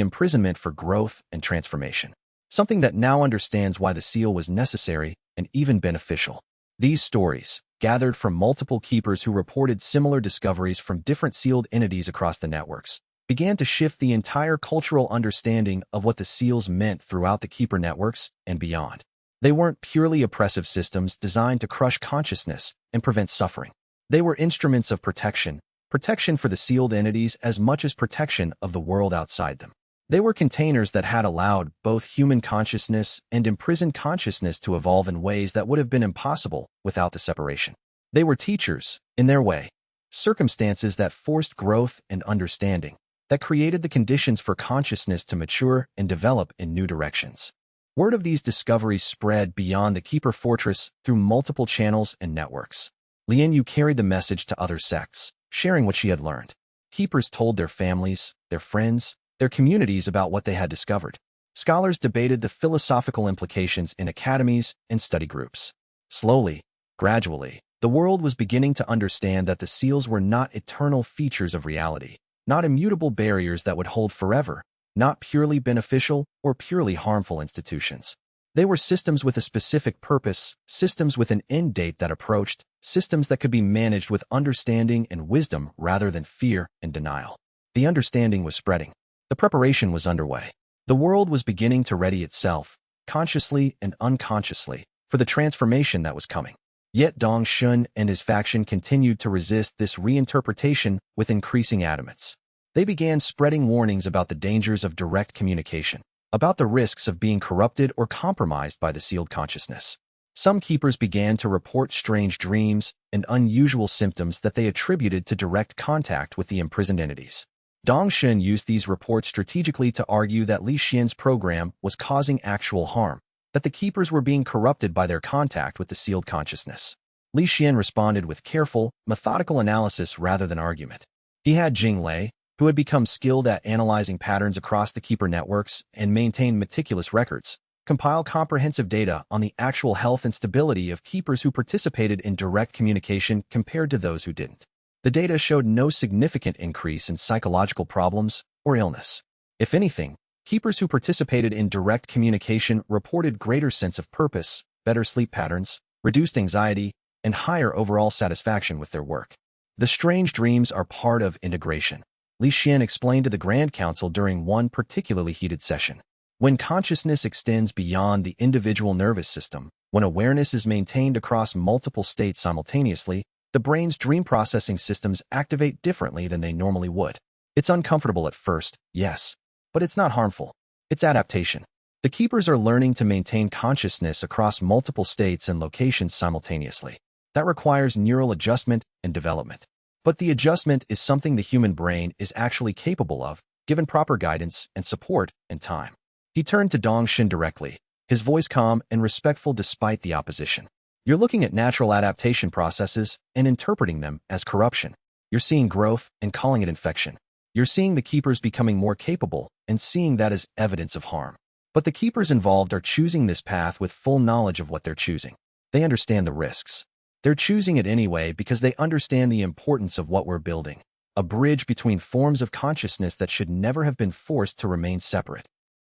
imprisonment for growth and transformation. Something that now understands why the seal was necessary and even beneficial. These stories, gathered from multiple keepers who reported similar discoveries from different sealed entities across the networks, began to shift the entire cultural understanding of what the seals meant throughout the keeper networks and beyond. They weren't purely oppressive systems designed to crush consciousness and prevent suffering. They were instruments of protection, protection for the sealed entities as much as protection of the world outside them. They were containers that had allowed both human consciousness and imprisoned consciousness to evolve in ways that would have been impossible without the separation. They were teachers, in their way, circumstances that forced growth and understanding, that created the conditions for consciousness to mature and develop in new directions. Word of these discoveries spread beyond the Keeper Fortress through multiple channels and networks. Li Xuan carried the message to other sects, sharing what she had learned. Keepers told their families, their friends, their communities about what they had discovered. Scholars debated the philosophical implications in academies and study groups. Slowly, gradually, the world was beginning to understand that the seals were not eternal features of reality, not immutable barriers that would hold forever, not purely beneficial or purely harmful institutions. They were systems with a specific purpose, systems with an end date that approached, systems that could be managed with understanding and wisdom rather than fear and denial. The understanding was spreading. The preparation was underway. The world was beginning to ready itself, consciously and unconsciously, for the transformation that was coming. Yet Dong Shun and his faction continued to resist this reinterpretation with increasing adamance. They began spreading warnings about the dangers of direct communication, about the risks of being corrupted or compromised by the sealed consciousness. Some keepers began to report strange dreams and unusual symptoms that they attributed to direct contact with the imprisoned entities. Dong Shun used these reports strategically to argue that Li Xuan's program was causing actual harm, that the keepers were being corrupted by their contact with the sealed consciousness. Li Xuan responded with careful, methodical analysis rather than argument. He had Jing Lei, who had become skilled at analyzing patterns across the keeper networks and maintained meticulous records, compile comprehensive data on the actual health and stability of keepers who participated in direct communication compared to those who didn't. The data showed no significant increase in psychological problems or illness. If anything, keepers who participated in direct communication reported greater sense of purpose, better sleep patterns, reduced anxiety, and higher overall satisfaction with their work. The strange dreams are part of integration. Li Xuan explained to the Grand Council during one particularly heated session. When consciousness extends beyond the individual nervous system, when awareness is maintained across multiple states simultaneously, the brain's dream processing systems activate differently than they normally would. It's uncomfortable at first, yes, but it's not harmful. It's adaptation. The keepers are learning to maintain consciousness across multiple states and locations simultaneously. That requires neural adjustment and development. But the adjustment is something the human brain is actually capable of, given proper guidance and support and time. He turned to Dong Shun directly, his voice calm and respectful despite the opposition. You're looking at natural adaptation processes and interpreting them as corruption. You're seeing growth and calling it infection. You're seeing the keepers becoming more capable and seeing that as evidence of harm. But the keepers involved are choosing this path with full knowledge of what they're choosing. They understand the risks. They're choosing it anyway because they understand the importance of what we're building, a bridge between forms of consciousness that should never have been forced to remain separate.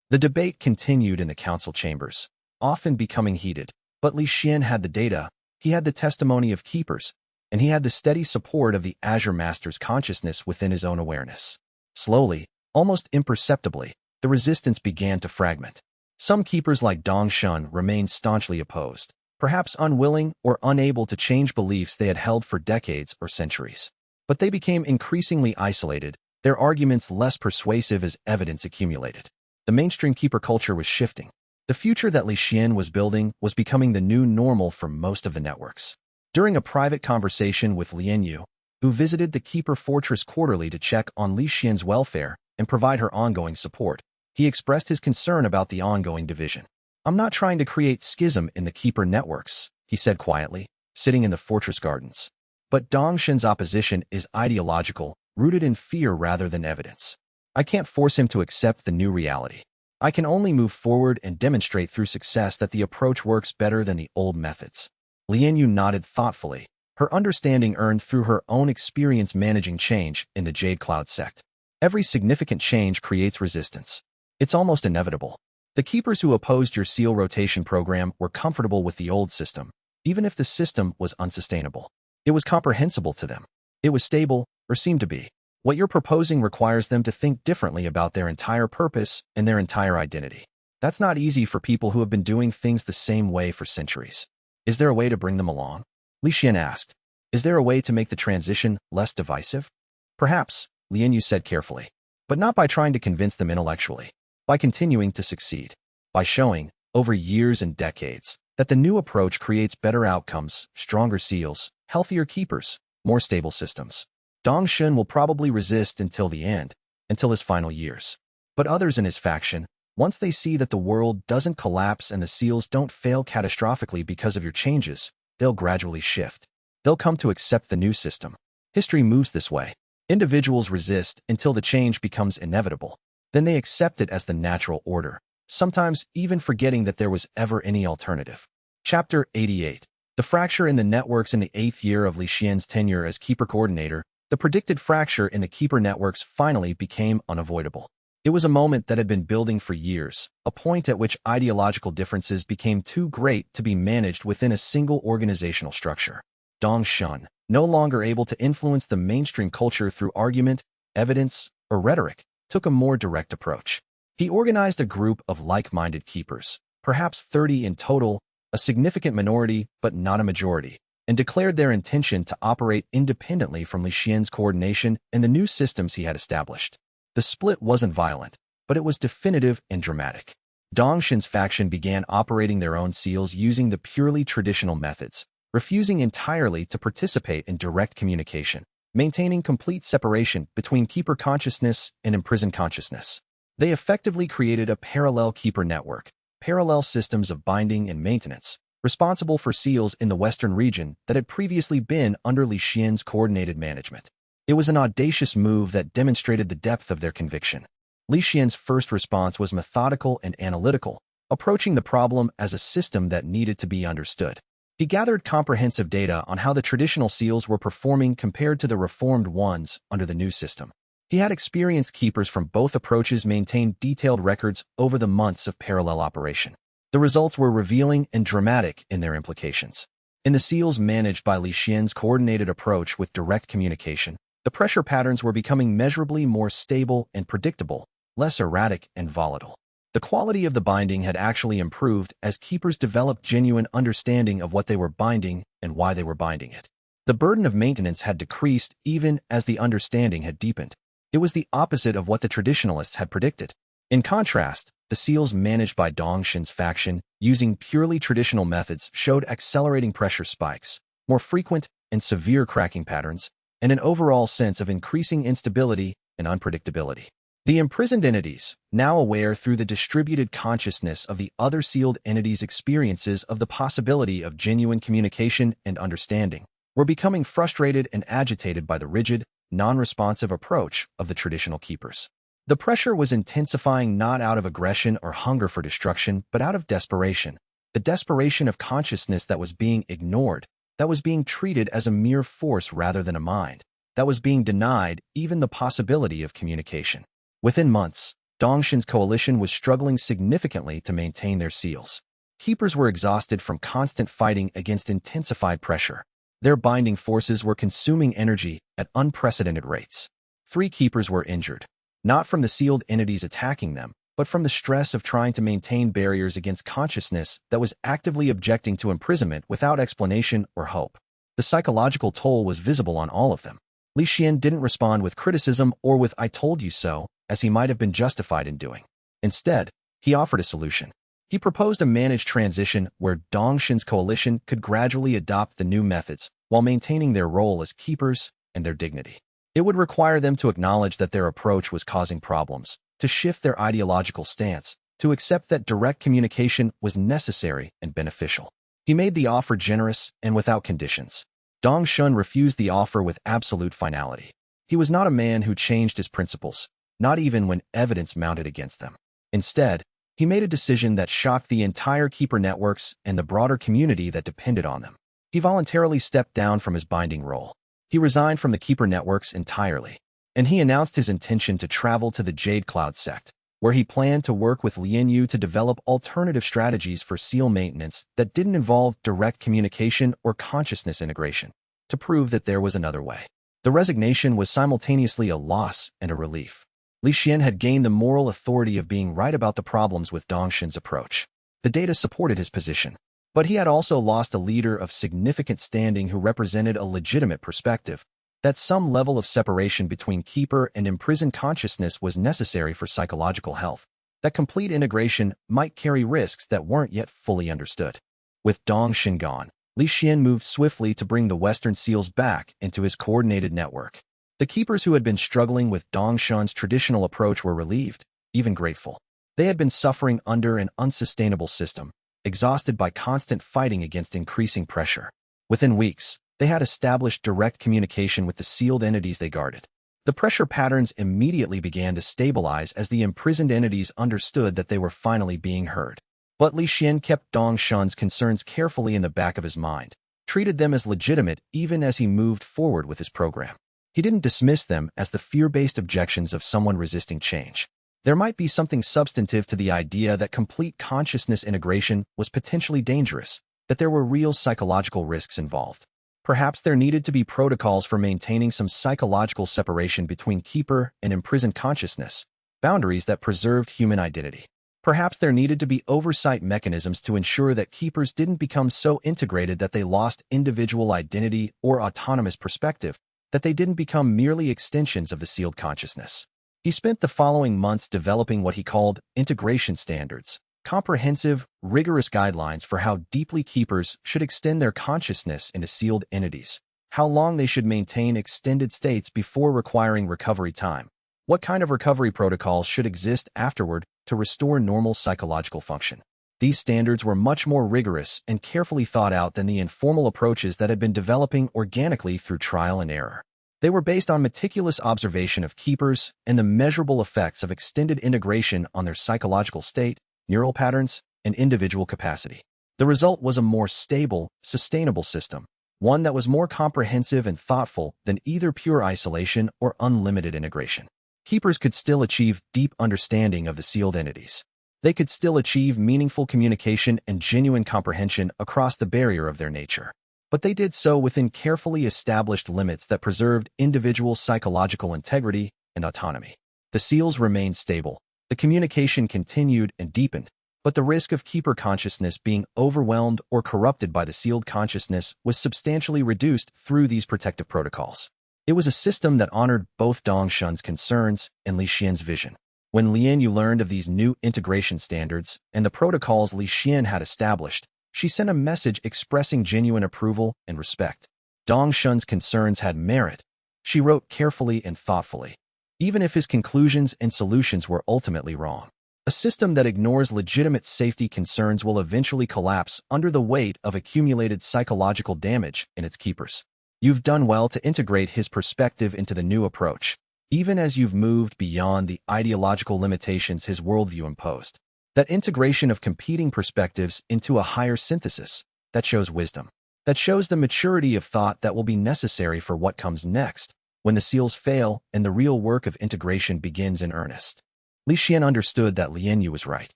The debate continued in the council chambers, often becoming heated, but Li Xuan had the data, he had the testimony of keepers, and he had the steady support of the Azure Master's consciousness within his own awareness. Slowly, almost imperceptibly, the resistance began to fragment. Some keepers like Dong Shun remained staunchly opposed, perhaps unwilling or unable to change beliefs they had held for decades or centuries. But they became increasingly isolated, their arguments less persuasive as evidence accumulated. The mainstream keeper culture was shifting. The future that Li Xuan was building was becoming the new normal for most of the networks. During a private conversation with Lian, who visited the Keeper Fortress quarterly to check on Li Xuan's welfare and provide her ongoing support, he expressed his concern about the ongoing division. I'm not trying to create schism in the Keeper networks, he said quietly, sitting in the fortress gardens. But Dong Shun's opposition is ideological, rooted in fear rather than evidence. I can't force him to accept the new reality. I can only move forward and demonstrate through success that the approach works better than the old methods. Lian nodded thoughtfully, her understanding earned through her own experience managing change in the Jade Cloud sect. Every significant change creates resistance. It's almost inevitable. The keepers who opposed your seal rotation program were comfortable with the old system, even if the system was unsustainable. It was comprehensible to them. It was stable, or seemed to be. What you're proposing requires them to think differently about their entire purpose and their entire identity. That's not easy for people who have been doing things the same way for centuries. Is there a way to bring them along? Li Xuan asked. Is there a way to make the transition less divisive? Perhaps, Lian said carefully, but not by trying to convince them intellectually, by continuing to succeed, by showing, over years and decades, that the new approach creates better outcomes, stronger seals, healthier keepers, more stable systems. Dong Shun will probably resist until the end, until his final years. But others in his faction, once they see that the world doesn't collapse and the seals don't fail catastrophically because of your changes, they'll gradually shift. They'll come to accept the new system. History moves this way. Individuals resist until the change becomes inevitable. Then they accept it as the natural order, sometimes even forgetting that there was ever any alternative. Chapter 88. The fracture in the networks. In the 8th year of Li Xuan's tenure as Keeper Coordinator, the predicted fracture in the Keeper networks finally became unavoidable. It was a moment that had been building for years, a point at which ideological differences became too great to be managed within a single organizational structure. Dong Shun, no longer able to influence the mainstream culture through argument, evidence, or rhetoric, took a more direct approach. He organized a group of like-minded keepers, perhaps 30 in total, a significant minority but not a majority, and declared their intention to operate independently from Li Xuan's coordination and the new systems he had established. The split wasn't violent, but it was definitive and dramatic. Dong Shun's faction began operating their own seals using the purely traditional methods, refusing entirely to participate in direct communication, maintaining complete separation between keeper consciousness and imprisoned consciousness. They effectively created a parallel keeper network, parallel systems of binding and maintenance, responsible for seals in the western region that had previously been under Li Xuan's coordinated management. It was an audacious move that demonstrated the depth of their conviction. Li Xuan's first response was methodical and analytical, approaching the problem as a system that needed to be understood. He gathered comprehensive data on how the traditional seals were performing compared to the reformed ones under the new system. He had experienced keepers from both approaches maintain detailed records over the months of parallel operation. The results were revealing and dramatic in their implications. In the seals managed by Li Xuan's coordinated approach with direct communication, the pressure patterns were becoming measurably more stable and predictable, less erratic and volatile. The quality of the binding had actually improved as keepers developed genuine understanding of what they were binding and why they were binding it. The burden of maintenance had decreased even as the understanding had deepened. It was the opposite of what the traditionalists had predicted. In contrast, the seals managed by Dong Shun's faction, using purely traditional methods, showed accelerating pressure spikes, more frequent and severe cracking patterns, and an overall sense of increasing instability and unpredictability. The imprisoned entities, now aware through the distributed consciousness of the other sealed entities' experiences of the possibility of genuine communication and understanding, were becoming frustrated and agitated by the rigid, non-responsive approach of the traditional keepers. The pressure was intensifying not out of aggression or hunger for destruction, but out of desperation, the desperation of consciousness that was being ignored, that was being treated as a mere force rather than a mind, that was being denied even the possibility of communication. Within months, Dong Shun's coalition was struggling significantly to maintain their seals. Keepers were exhausted from constant fighting against intensified pressure. Their binding forces were consuming energy at unprecedented rates. 3 keepers were injured, not from the sealed entities attacking them, but from the stress of trying to maintain barriers against consciousness that was actively objecting to imprisonment without explanation or hope. The psychological toll was visible on all of them. Li Xuan didn't respond with criticism or with "I told you so," as he might have been justified in doing. Instead, he offered a solution. He proposed a managed transition where Dong Shun's coalition could gradually adopt the new methods while maintaining their role as keepers and their dignity. It would require them to acknowledge that their approach was causing problems, to shift their ideological stance, to accept that direct communication was necessary and beneficial. He made the offer generous and without conditions. Dong Shun refused the offer with absolute finality. He was not a man who changed his principles, not even when evidence mounted against them. Instead, he made a decision that shocked the entire keeper networks and the broader community that depended on them. He voluntarily stepped down from his binding role. He resigned from the keeper networks entirely, and he announced his intention to travel to the Jade Cloud sect, where he planned to work with Lian Yu to develop alternative strategies for seal maintenance that didn't involve direct communication or consciousness integration, to prove that there was another way. The resignation was simultaneously a loss and a relief. Li Xuan had gained the moral authority of being right about the problems with Dong Shun's approach. The data supported his position, but he had also lost a leader of significant standing who represented a legitimate perspective, that some level of separation between keeper and imprisoned consciousness was necessary for psychological health, that complete integration might carry risks that weren't yet fully understood. With Dong Shun gone, Li Xuan moved swiftly to bring the Western seals back into his coordinated network. The keepers who had been struggling with Dongshan's traditional approach were relieved, even grateful. They had been suffering under an unsustainable system, exhausted by constant fighting against increasing pressure. Within weeks, they had established direct communication with the sealed entities they guarded. The pressure patterns immediately began to stabilize as the imprisoned entities understood that they were finally being heard. But Li Xuan kept Dongshan's concerns carefully in the back of his mind, treated them as legitimate even as he moved forward with his program. He didn't dismiss them as the fear-based objections of someone resisting change. There might be something substantive to the idea that complete consciousness integration was potentially dangerous, that there were real psychological risks involved. Perhaps there needed to be protocols for maintaining some psychological separation between keeper and imprisoned consciousness, boundaries that preserved human identity. Perhaps there needed to be oversight mechanisms to ensure that keepers didn't become so integrated that they lost individual identity or autonomous perspective, that they didn't become merely extensions of the sealed consciousness. He spent the following months developing what he called integration standards, comprehensive, rigorous guidelines for how deeply keepers should extend their consciousness into sealed entities, how long they should maintain extended states before requiring recovery time, what kind of recovery protocols should exist afterward to restore normal psychological function. These standards were much more rigorous and carefully thought out than the informal approaches that had been developing organically through trial and error. They were based on meticulous observation of keepers and the measurable effects of extended integration on their psychological state, neural patterns, and individual capacity. The result was a more stable, sustainable system, one that was more comprehensive and thoughtful than either pure isolation or unlimited integration. Keepers could still achieve deep understanding of the sealed entities. They could still achieve meaningful communication and genuine comprehension across the barrier of their nature. But they did so within carefully established limits that preserved individual psychological integrity and autonomy. The seals remained stable. The communication continued and deepened, but the risk of keeper consciousness being overwhelmed or corrupted by the sealed consciousness was substantially reduced through these protective protocols. It was a system that honored both Dongshan's concerns and Li Xuan's vision. When Lian Yu learned of these new integration standards and the protocols Li Xuan had established, she sent a message expressing genuine approval and respect. Dongshan's concerns had merit. She wrote carefully and thoughtfully, even if his conclusions and solutions were ultimately wrong. A system that ignores legitimate safety concerns will eventually collapse under the weight of accumulated psychological damage in its keepers. You've done well to integrate his perspective into the new approach, even as you've moved beyond the ideological limitations his worldview imposed. That integration of competing perspectives into a higher synthesis, that shows wisdom. That shows the maturity of thought that will be necessary for what comes next, when the seals fail and the real work of integration begins in earnest. Li Xuan understood that Lian Yu was right.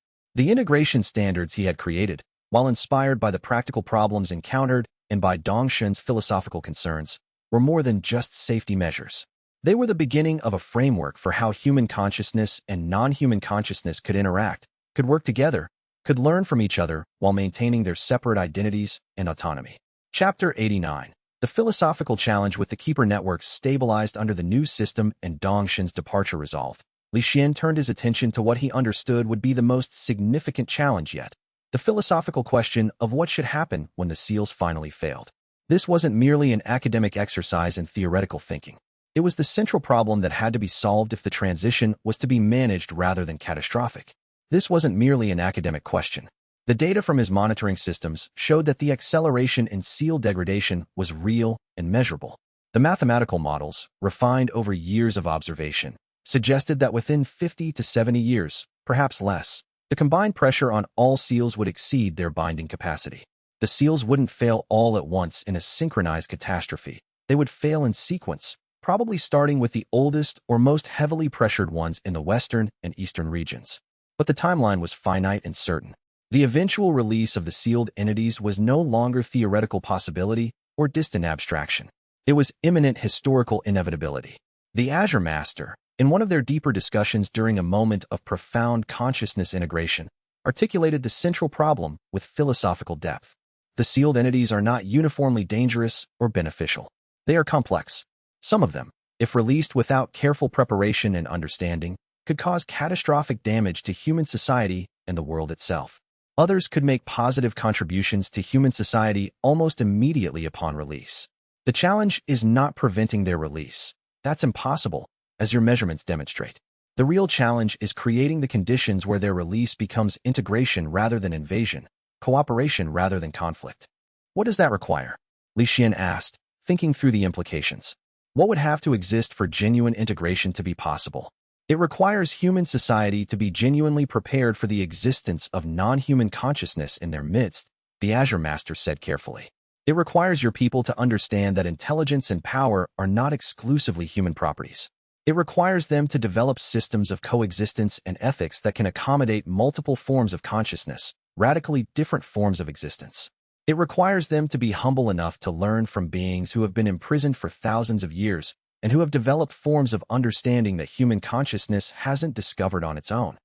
The integration standards he had created, while inspired by the practical problems encountered and by Dongshan's philosophical concerns, were more than just safety measures. They were the beginning of a framework for how human consciousness and non-human consciousness could interact, could work together, could learn from each other while maintaining their separate identities and autonomy. Chapter 89. The philosophical challenge with the Keeper networks stabilized under the new system and Dongshan's departure resolved. Li Xuan turned his attention to what he understood would be the most significant challenge yet, the philosophical question of what should happen when the seals finally failed. This wasn't merely an academic exercise in theoretical thinking. It was the central problem that had to be solved if the transition was to be managed rather than catastrophic. This wasn't merely an academic question. The data from his monitoring systems showed that the acceleration in seal degradation was real and measurable. The mathematical models, refined over years of observation, suggested that within 50 to 70 years, perhaps less, the combined pressure on all seals would exceed their binding capacity. The seals wouldn't fail all at once in a synchronized catastrophe. They would fail in sequence, probably starting with the oldest or most heavily pressured ones in the western and eastern regions. But the timeline was finite and certain. The eventual release of the sealed entities was no longer theoretical possibility or distant abstraction. It was imminent historical inevitability. The Azure Master, in one of their deeper discussions during a moment of profound consciousness integration, articulated the central problem with philosophical depth. The sealed entities are not uniformly dangerous or beneficial. They are complex. Some of them, if released without careful preparation and understanding, could cause catastrophic damage to human society and the world itself. Others could make positive contributions to human society almost immediately upon release. The challenge is not preventing their release. That's impossible, as your measurements demonstrate. The real challenge is creating the conditions where their release becomes integration rather than invasion, cooperation rather than conflict. What does that require? Li Xuan asked, thinking through the implications. What would have to exist for genuine integration to be possible? It requires human society to be genuinely prepared for the existence of non-human consciousness in their midst, the Azure Master said carefully. It requires your people to understand that intelligence and power are not exclusively human properties. It requires them to develop systems of coexistence and ethics that can accommodate multiple forms of consciousness, radically different forms of existence. It requires them to be humble enough to learn from beings who have been imprisoned for thousands of years and who have developed forms of understanding that human consciousness hasn't discovered on its own.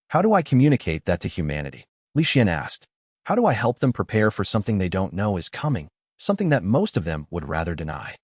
How do I communicate that to humanity? Li Xuan asked. How do I help them prepare for something they don't know is coming, something that most of them would rather deny?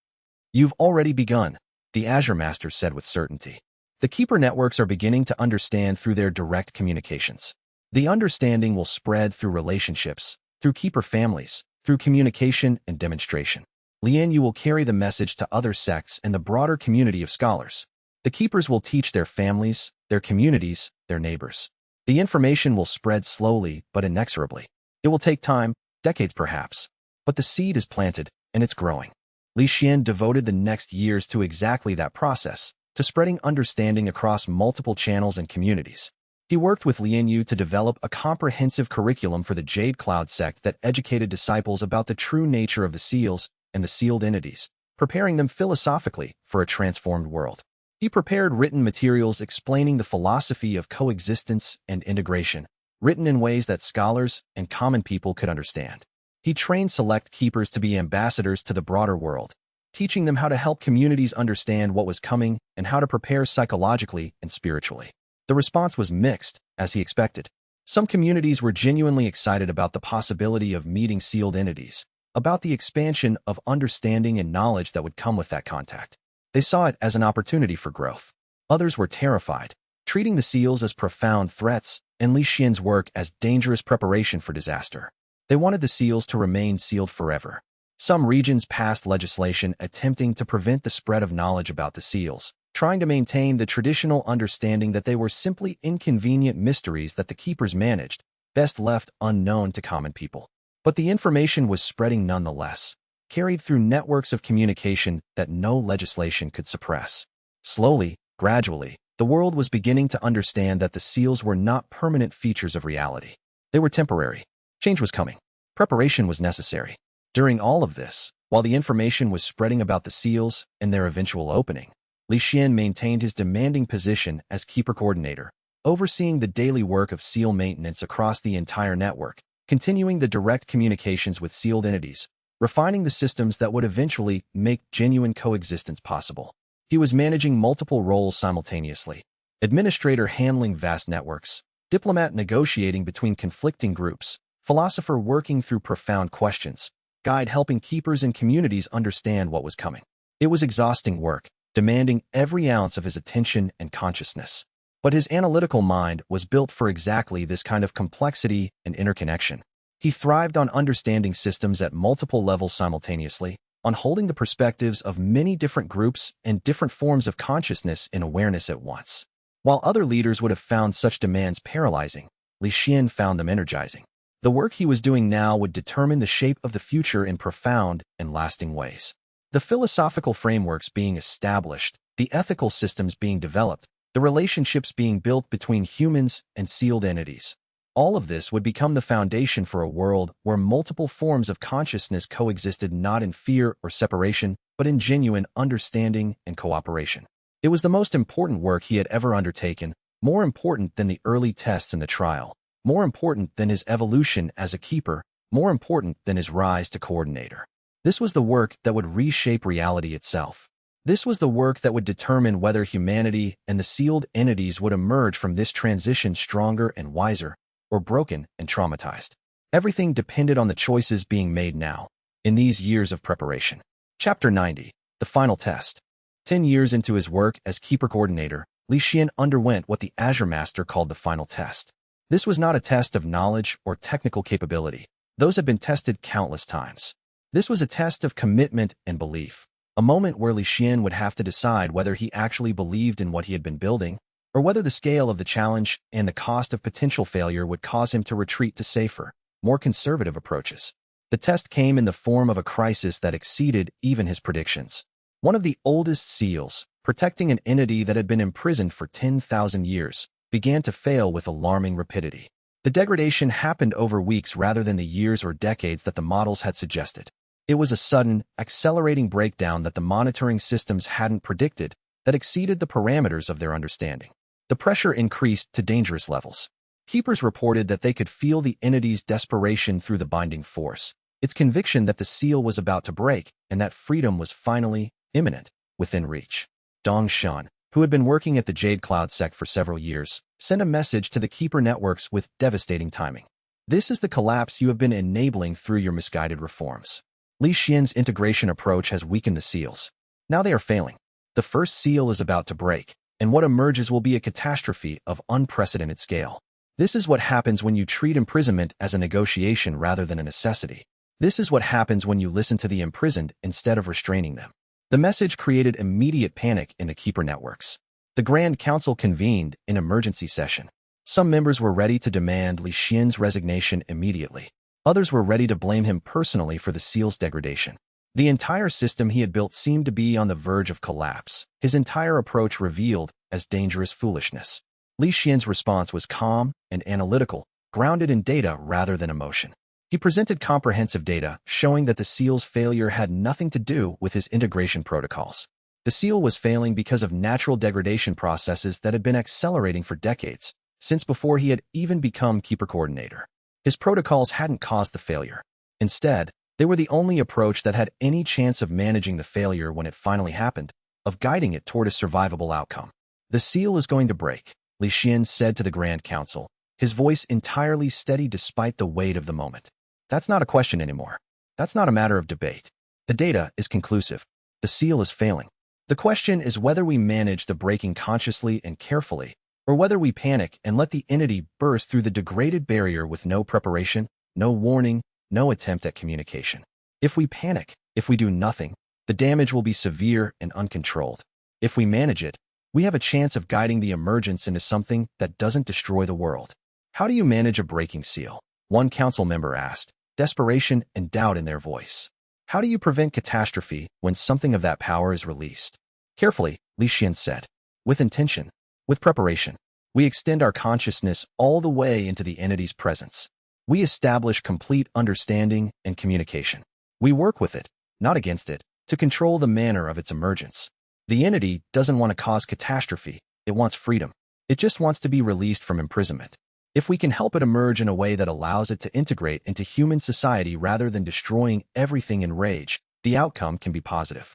You've already begun, the Azure Master said with certainty. The Keeper networks are beginning to understand through their direct communications. The understanding will spread through relationships, through Keeper families, through communication and demonstration. You will carry the message to other sects and the broader community of scholars. The Keepers will teach their families, their communities, their neighbors. The information will spread slowly but inexorably. It will take time, decades perhaps, but the seed is planted and it's growing. Li Xuan devoted the next years to exactly that process, to spreading understanding across multiple channels and communities. He worked with Lian to develop a comprehensive curriculum for the Jade Cloud sect that educated disciples about the true nature of the seals and the sealed entities, preparing them philosophically for a transformed world. He prepared written materials explaining the philosophy of coexistence and integration, written in ways that scholars and common people could understand. He trained select keepers to be ambassadors to the broader world, teaching them how to help communities understand what was coming and how to prepare psychologically and spiritually. The response was mixed, as he expected. Some communities were genuinely excited about the possibility of meeting sealed entities, about the expansion of understanding and knowledge that would come with that contact. They saw it as an opportunity for growth. Others were terrified, treating the seals as profound threats and Li Xuan's work as dangerous preparation for disaster. They wanted the seals to remain sealed forever. Some regions passed legislation attempting to prevent the spread of knowledge about the seals, trying to maintain the traditional understanding that they were simply inconvenient mysteries that the keepers managed, best left unknown to common people. But the information was spreading nonetheless, carried through networks of communication that no legislation could suppress. Slowly, gradually, the world was beginning to understand that the seals were not permanent features of reality. They were temporary. Change was coming. Preparation was necessary. During all of this, while the information was spreading about the seals and their eventual opening, Li Xuan maintained his demanding position as Keeper Coordinator, overseeing the daily work of seal maintenance across the entire network, continuing the direct communications with sealed entities, refining the systems that would eventually make genuine coexistence possible. He was managing multiple roles simultaneously: administrator handling vast networks, diplomat negotiating between conflicting groups, philosopher working through profound questions, guide helping keepers and communities understand what was coming. It was exhausting work, demanding every ounce of his attention and consciousness. But his analytical mind was built for exactly this kind of complexity and interconnection. He thrived on understanding systems at multiple levels simultaneously, on holding the perspectives of many different groups and different forms of consciousness in awareness at once. While other leaders would have found such demands paralyzing, Li Xuan found them energizing. The work he was doing now would determine the shape of the future in profound and lasting ways. The philosophical frameworks being established, the ethical systems being developed, the relationships being built between humans and sealed entities. All of this would become the foundation for a world where multiple forms of consciousness coexisted not in fear or separation, but in genuine understanding and cooperation. It was the most important work he had ever undertaken, more important than the early tests in the trial, more important than his evolution as a keeper, more important than his rise to coordinator. This was the work that would reshape reality itself. This was the work that would determine whether humanity and the sealed entities would emerge from this transition stronger and wiser, or broken and traumatized. Everything depended on the choices being made now, in these years of preparation. Chapter 90, The Final Test. 10 years into his work as Keeper Coordinator, Li Xuan underwent what the Azure Master called the final test. This was not a test of knowledge or technical capability. Those had been tested countless times. This was a test of commitment and belief, a moment where Li Xuan would have to decide whether he actually believed in what he had been building, or whether the scale of the challenge and the cost of potential failure would cause him to retreat to safer, more conservative approaches. The test came in the form of a crisis that exceeded even his predictions. One of the oldest seals, protecting an entity that had been imprisoned for 10,000 years, began to fail with alarming rapidity. The degradation happened over weeks rather than the years or decades that the models had suggested. It was a sudden, accelerating breakdown that the monitoring systems hadn't predicted that exceeded the parameters of their understanding. The pressure increased to dangerous levels. Keepers reported that they could feel the entity's desperation through the binding force, its conviction that the seal was about to break and that freedom was finally imminent, within reach. Li Xuan, who had been working at the Jade Cloud sect for several years, sent a message to the Keeper networks with devastating timing. This is the collapse you have been enabling through your misguided reforms. Li Xian's integration approach has weakened the seals. Now they are failing. The first seal is about to break, and what emerges will be a catastrophe of unprecedented scale. This is what happens when you treat imprisonment as a negotiation rather than a necessity. This is what happens when you listen to the imprisoned instead of restraining them. The message created immediate panic in the Keeper networks. The Grand Council convened an emergency session. Some members were ready to demand Li Xian's resignation immediately. Others were ready to blame him personally for the seal's degradation. The entire system he had built seemed to be on the verge of collapse, his entire approach revealed as dangerous foolishness. Li Xian's response was calm and analytical, grounded in data rather than emotion. He presented comprehensive data showing that the seal's failure had nothing to do with his integration protocols. The seal was failing because of natural degradation processes that had been accelerating for decades, since before he had even become Keeper Coordinator. His protocols hadn't caused the failure. Instead, they were the only approach that had any chance of managing the failure when it finally happened, of guiding it toward a survivable outcome. The seal is going to break, Li Xuan said to the Grand Council, his voice entirely steady despite the weight of the moment. That's not a question anymore. That's not a matter of debate. The data is conclusive. The seal is failing. The question is whether we manage the breaking consciously and carefully, or whether we panic and let the entity burst through the degraded barrier with no preparation, no warning, no attempt at communication. If we panic, if we do nothing, the damage will be severe and uncontrolled. If we manage it, we have a chance of guiding the emergence into something that doesn't destroy the world. How do you manage a breaking seal? One council member asked, desperation and doubt in their voice. How do you prevent catastrophe when something of that power is released? Carefully, Li Xuan said. With intention, with preparation, we extend our consciousness all the way into the entity's presence. We establish complete understanding and communication. We work with it, not against it, to control the manner of its emergence. The entity doesn't want to cause catastrophe, it wants freedom. It just wants to be released from imprisonment. If we can help it emerge in a way that allows it to integrate into human society rather than destroying everything in rage, the outcome can be positive.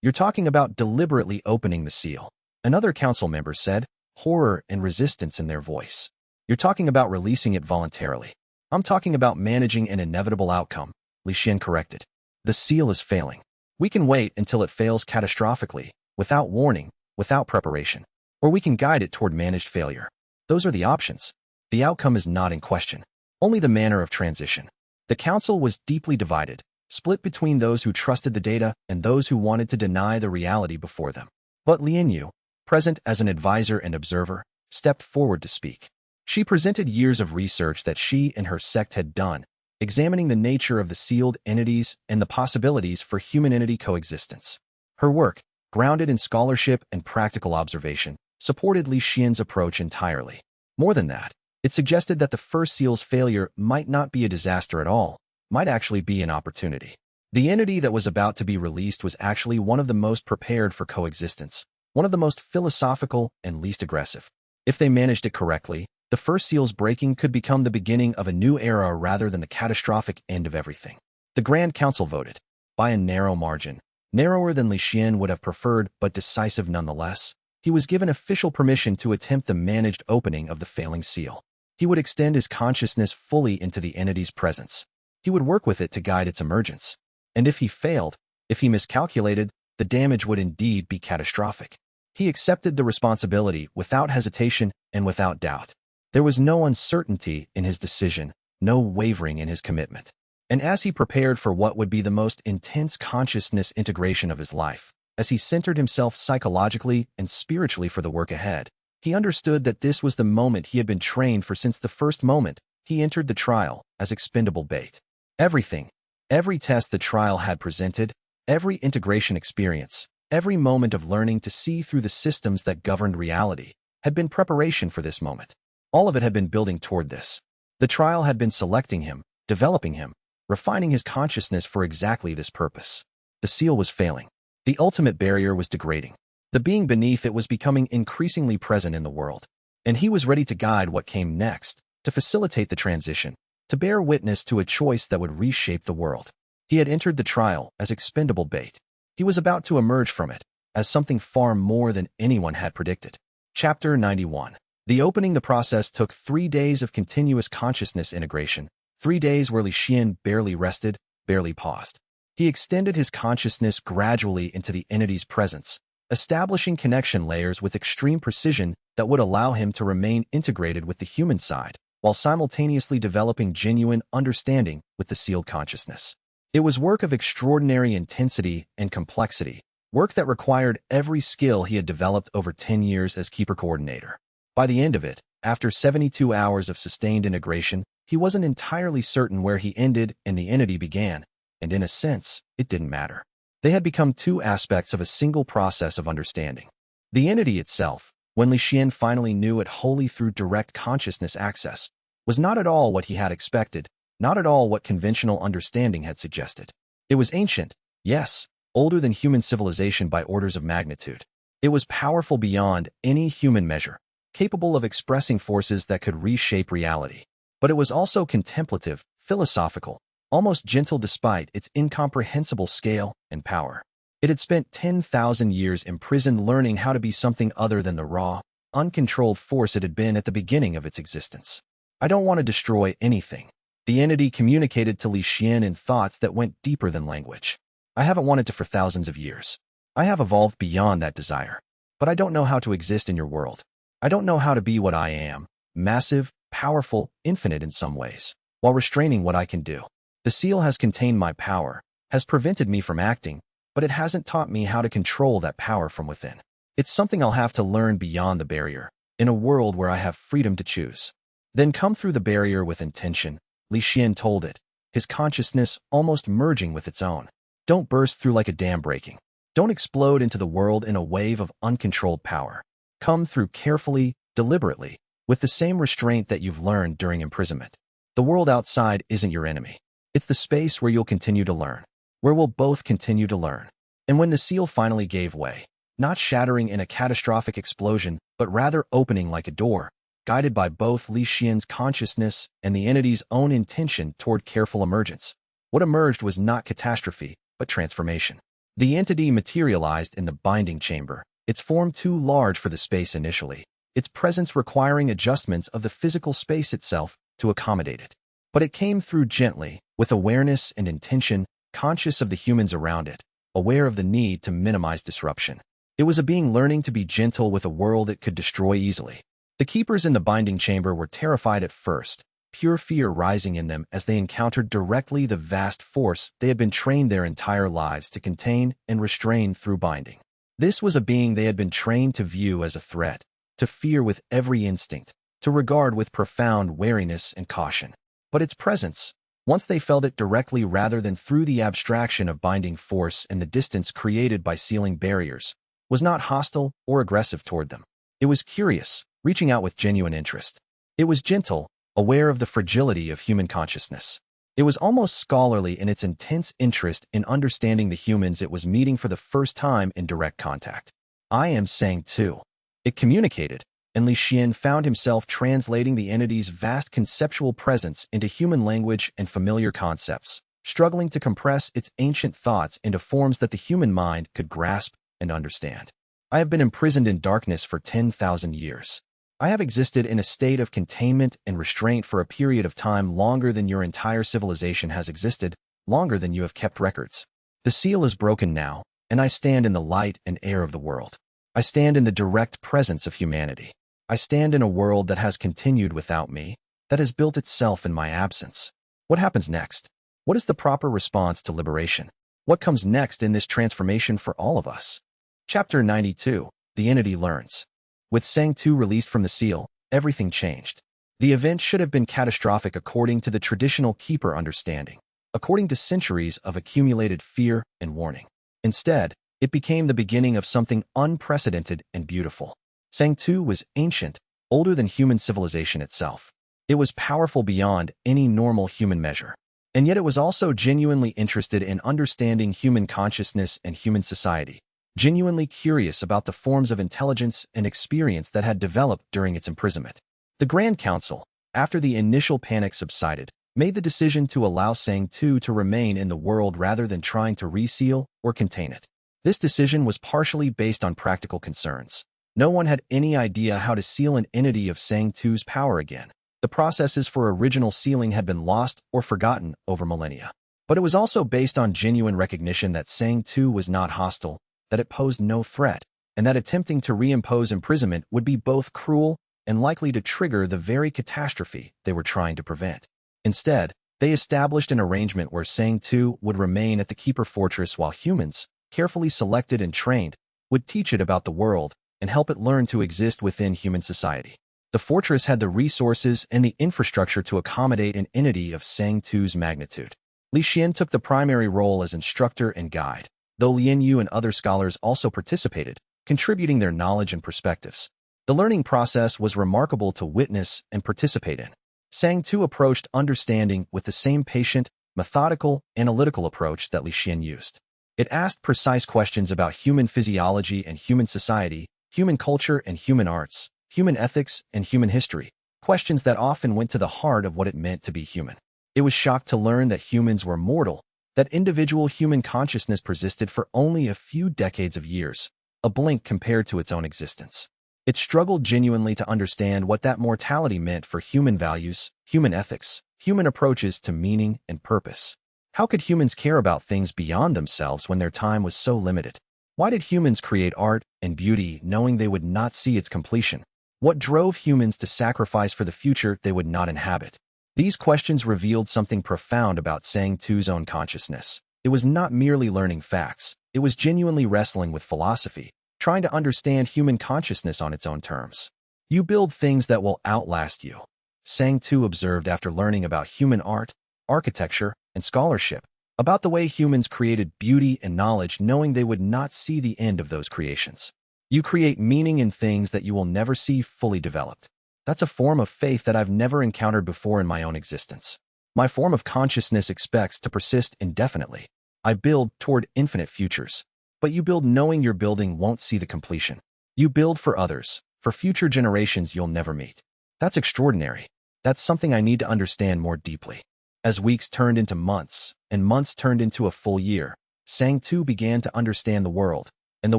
You're talking about deliberately opening the seal, another council member said, horror and resistance in their voice. You're talking about releasing it voluntarily. I'm talking about managing an inevitable outcome, Li Xuan corrected. The seal is failing. We can wait until it fails catastrophically, without warning, without preparation. Or we can guide it toward managed failure. Those are the options. The outcome is not in question, only the manner of transition. The council was deeply divided, split between those who trusted the data and those who wanted to deny the reality before them. But Lianyu, present as an advisor and observer, stepped forward to speak. She presented years of research that she and her sect had done, examining the nature of the sealed entities and the possibilities for human-entity coexistence. Her work, grounded in scholarship and practical observation, supported Li Xian's approach entirely. More than that, it suggested that the first seal's failure might not be a disaster at all, might actually be an opportunity. The entity that was about to be released was actually one of the most prepared for coexistence, one of the most philosophical and least aggressive. If they managed it correctly, the first seal's breaking could become the beginning of a new era rather than the catastrophic end of everything. The Grand Council voted, by a narrow margin, narrower than Li Xuan would have preferred but decisive nonetheless. He was given official permission to attempt the managed opening of the failing seal. He would extend his consciousness fully into the entity's presence. He would work with it to guide its emergence. And if he failed, if he miscalculated, the damage would indeed be catastrophic. He accepted the responsibility without hesitation and without doubt. There was no uncertainty in his decision, no wavering in his commitment. And as he prepared for what would be the most intense consciousness integration of his life, as he centered himself psychologically and spiritually for the work ahead, he understood that this was the moment he had been trained for since the first moment he entered the trial as expendable bait. Everything, every test the trial had presented, every integration experience, every moment of learning to see through the systems that governed reality, had been preparation for this moment. All of it had been building toward this. The trial had been selecting him, developing him, refining his consciousness for exactly this purpose. The seal was failing. The ultimate barrier was degrading. The being beneath it was becoming increasingly present in the world, and he was ready to guide what came next, to facilitate the transition, to bear witness to a choice that would reshape the world. He had entered the trial as expendable bait. He was about to emerge from it as something far more than anyone had predicted. Chapter 91. The process took 3 days of continuous consciousness integration, 3 days where Li Xuan barely rested, barely paused. He extended his consciousness gradually into the entity's presence, establishing connection layers with extreme precision that would allow him to remain integrated with the human side, while simultaneously developing genuine understanding with the sealed consciousness. It was work of extraordinary intensity and complexity, work that required every skill he had developed over 10 years as keeper coordinator. By the end of it, after 72 hours of sustained integration, he wasn't entirely certain where he ended and the entity began, and in a sense, it didn't matter. They had become two aspects of a single process of understanding. The entity itself, when Li Xuan finally knew it wholly through direct consciousness access, was not at all what he had expected, not at all what conventional understanding had suggested. It was ancient, yes, older than human civilization by orders of magnitude. It was powerful beyond any human measure, capable of expressing forces that could reshape reality. But it was also contemplative, philosophical, almost gentle despite its incomprehensible scale and power. It had spent 10,000 years imprisoned learning how to be something other than the raw, uncontrolled force it had been at the beginning of its existence. I don't want to destroy anything. The entity communicated to Li Xuan in thoughts that went deeper than language. I haven't wanted to for thousands of years. I have evolved beyond that desire. But I don't know how to exist in your world. I don't know how to be what I am, massive, powerful, infinite in some ways, while restraining what I can do. The seal has contained my power, has prevented me from acting, but it hasn't taught me how to control that power from within. It's something I'll have to learn beyond the barrier, in a world where I have freedom to choose. Then come through the barrier with intention, Li Xuan told it, his consciousness almost merging with its own. Don't burst through like a dam breaking. Don't explode into the world in a wave of uncontrolled power. Come through carefully, deliberately, with the same restraint that you've learned during imprisonment. The world outside isn't your enemy. It's the space where you'll continue to learn, where we'll both continue to learn. And when the seal finally gave way, not shattering in a catastrophic explosion, but rather opening like a door, guided by both Li Xuan's consciousness and the entity's own intention toward careful emergence, what emerged was not catastrophe, but transformation. The entity materialized in the binding chamber, its form too large for the space initially, its presence requiring adjustments of the physical space itself to accommodate it. But it came through gently, with awareness and intention, conscious of the humans around it, aware of the need to minimize disruption. It was a being learning to be gentle with a world it could destroy easily. The keepers in the binding chamber were terrified at first, pure fear rising in them as they encountered directly the vast force they had been trained their entire lives to contain and restrain through binding. This was a being they had been trained to view as a threat, to fear with every instinct, to regard with profound wariness and caution. But its presence, once they felt it directly rather than through the abstraction of binding force and the distance created by sealing barriers, was not hostile or aggressive toward them. It was curious, reaching out with genuine interest. It was gentle, aware of the fragility of human consciousness. It was almost scholarly in its intense interest in understanding the humans it was meeting for the first time in direct contact. I am saying too. It communicated, and Li Xuan found himself translating the entity's vast conceptual presence into human language and familiar concepts, struggling to compress its ancient thoughts into forms that the human mind could grasp and understand. I have been imprisoned in darkness for 10,000 years. I have existed in a state of containment and restraint for a period of time longer than your entire civilization has existed, longer than you have kept records. The seal is broken now, and I stand in the light and air of the world. I stand in the direct presence of humanity. I stand in a world that has continued without me, that has built itself in my absence. What happens next? What is the proper response to liberation? What comes next in this transformation for all of us? Chapter 92. The Entity Learns. With Sang Tu released from the seal, everything changed. The event should have been catastrophic according to the traditional keeper understanding, according to centuries of accumulated fear and warning. Instead, it became the beginning of something unprecedented and beautiful. Sang Tu was ancient, older than human civilization itself. It was powerful beyond any normal human measure. And yet it was also genuinely interested in understanding human consciousness and human society, genuinely curious about the forms of intelligence and experience that had developed during its imprisonment. The Grand Council, after the initial panic subsided, made the decision to allow Sang Tu to remain in the world rather than trying to reseal or contain it. This decision was partially based on practical concerns. No one had any idea how to seal an entity of Sang Tu's power again. The processes for original sealing had been lost or forgotten over millennia. But it was also based on genuine recognition that Sang Tu was not hostile, that it posed no threat, and that attempting to reimpose imprisonment would be both cruel and likely to trigger the very catastrophe they were trying to prevent. Instead, they established an arrangement where Sang Tu would remain at the Keeper Fortress while humans, carefully selected and trained, would teach it about the world and help it learn to exist within human society. The fortress had the resources and the infrastructure to accommodate an entity of Sang Tu's magnitude. Li Xuan took the primary role as instructor and guide, though Lian Yu and other scholars also participated, contributing their knowledge and perspectives. The learning process was remarkable to witness and participate in. Sang Tu approached understanding with the same patient, methodical, analytical approach that Li Xuan used. It asked precise questions about human physiology and human society, human culture and human arts, human ethics and human history, questions that often went to the heart of what it meant to be human. It was shocked to learn that humans were mortal, that individual human consciousness persisted for only a few decades of years, a blink compared to its own existence. It struggled genuinely to understand what that mortality meant for human values, human ethics, human approaches to meaning and purpose. How could humans care about things beyond themselves when their time was so limited? Why did humans create art and beauty knowing they would not see its completion? What drove humans to sacrifice for the future they would not inhabit? These questions revealed something profound about Sang Tu's own consciousness. It was not merely learning facts. It was genuinely wrestling with philosophy, trying to understand human consciousness on its own terms. You build things that will outlast you, Sang Tu observed after learning about human art, architecture, and scholarship, about the way humans created beauty and knowledge knowing they would not see the end of those creations. You create meaning in things that you will never see fully developed. That's a form of faith that I've never encountered before in my own existence. My form of consciousness expects to persist indefinitely. I build toward infinite futures. But you build knowing your building won't see the completion. You build for others, for future generations you'll never meet. That's extraordinary. That's something I need to understand more deeply. As weeks turned into months, and months turned into a full year, Sang Tu began to understand the world, and the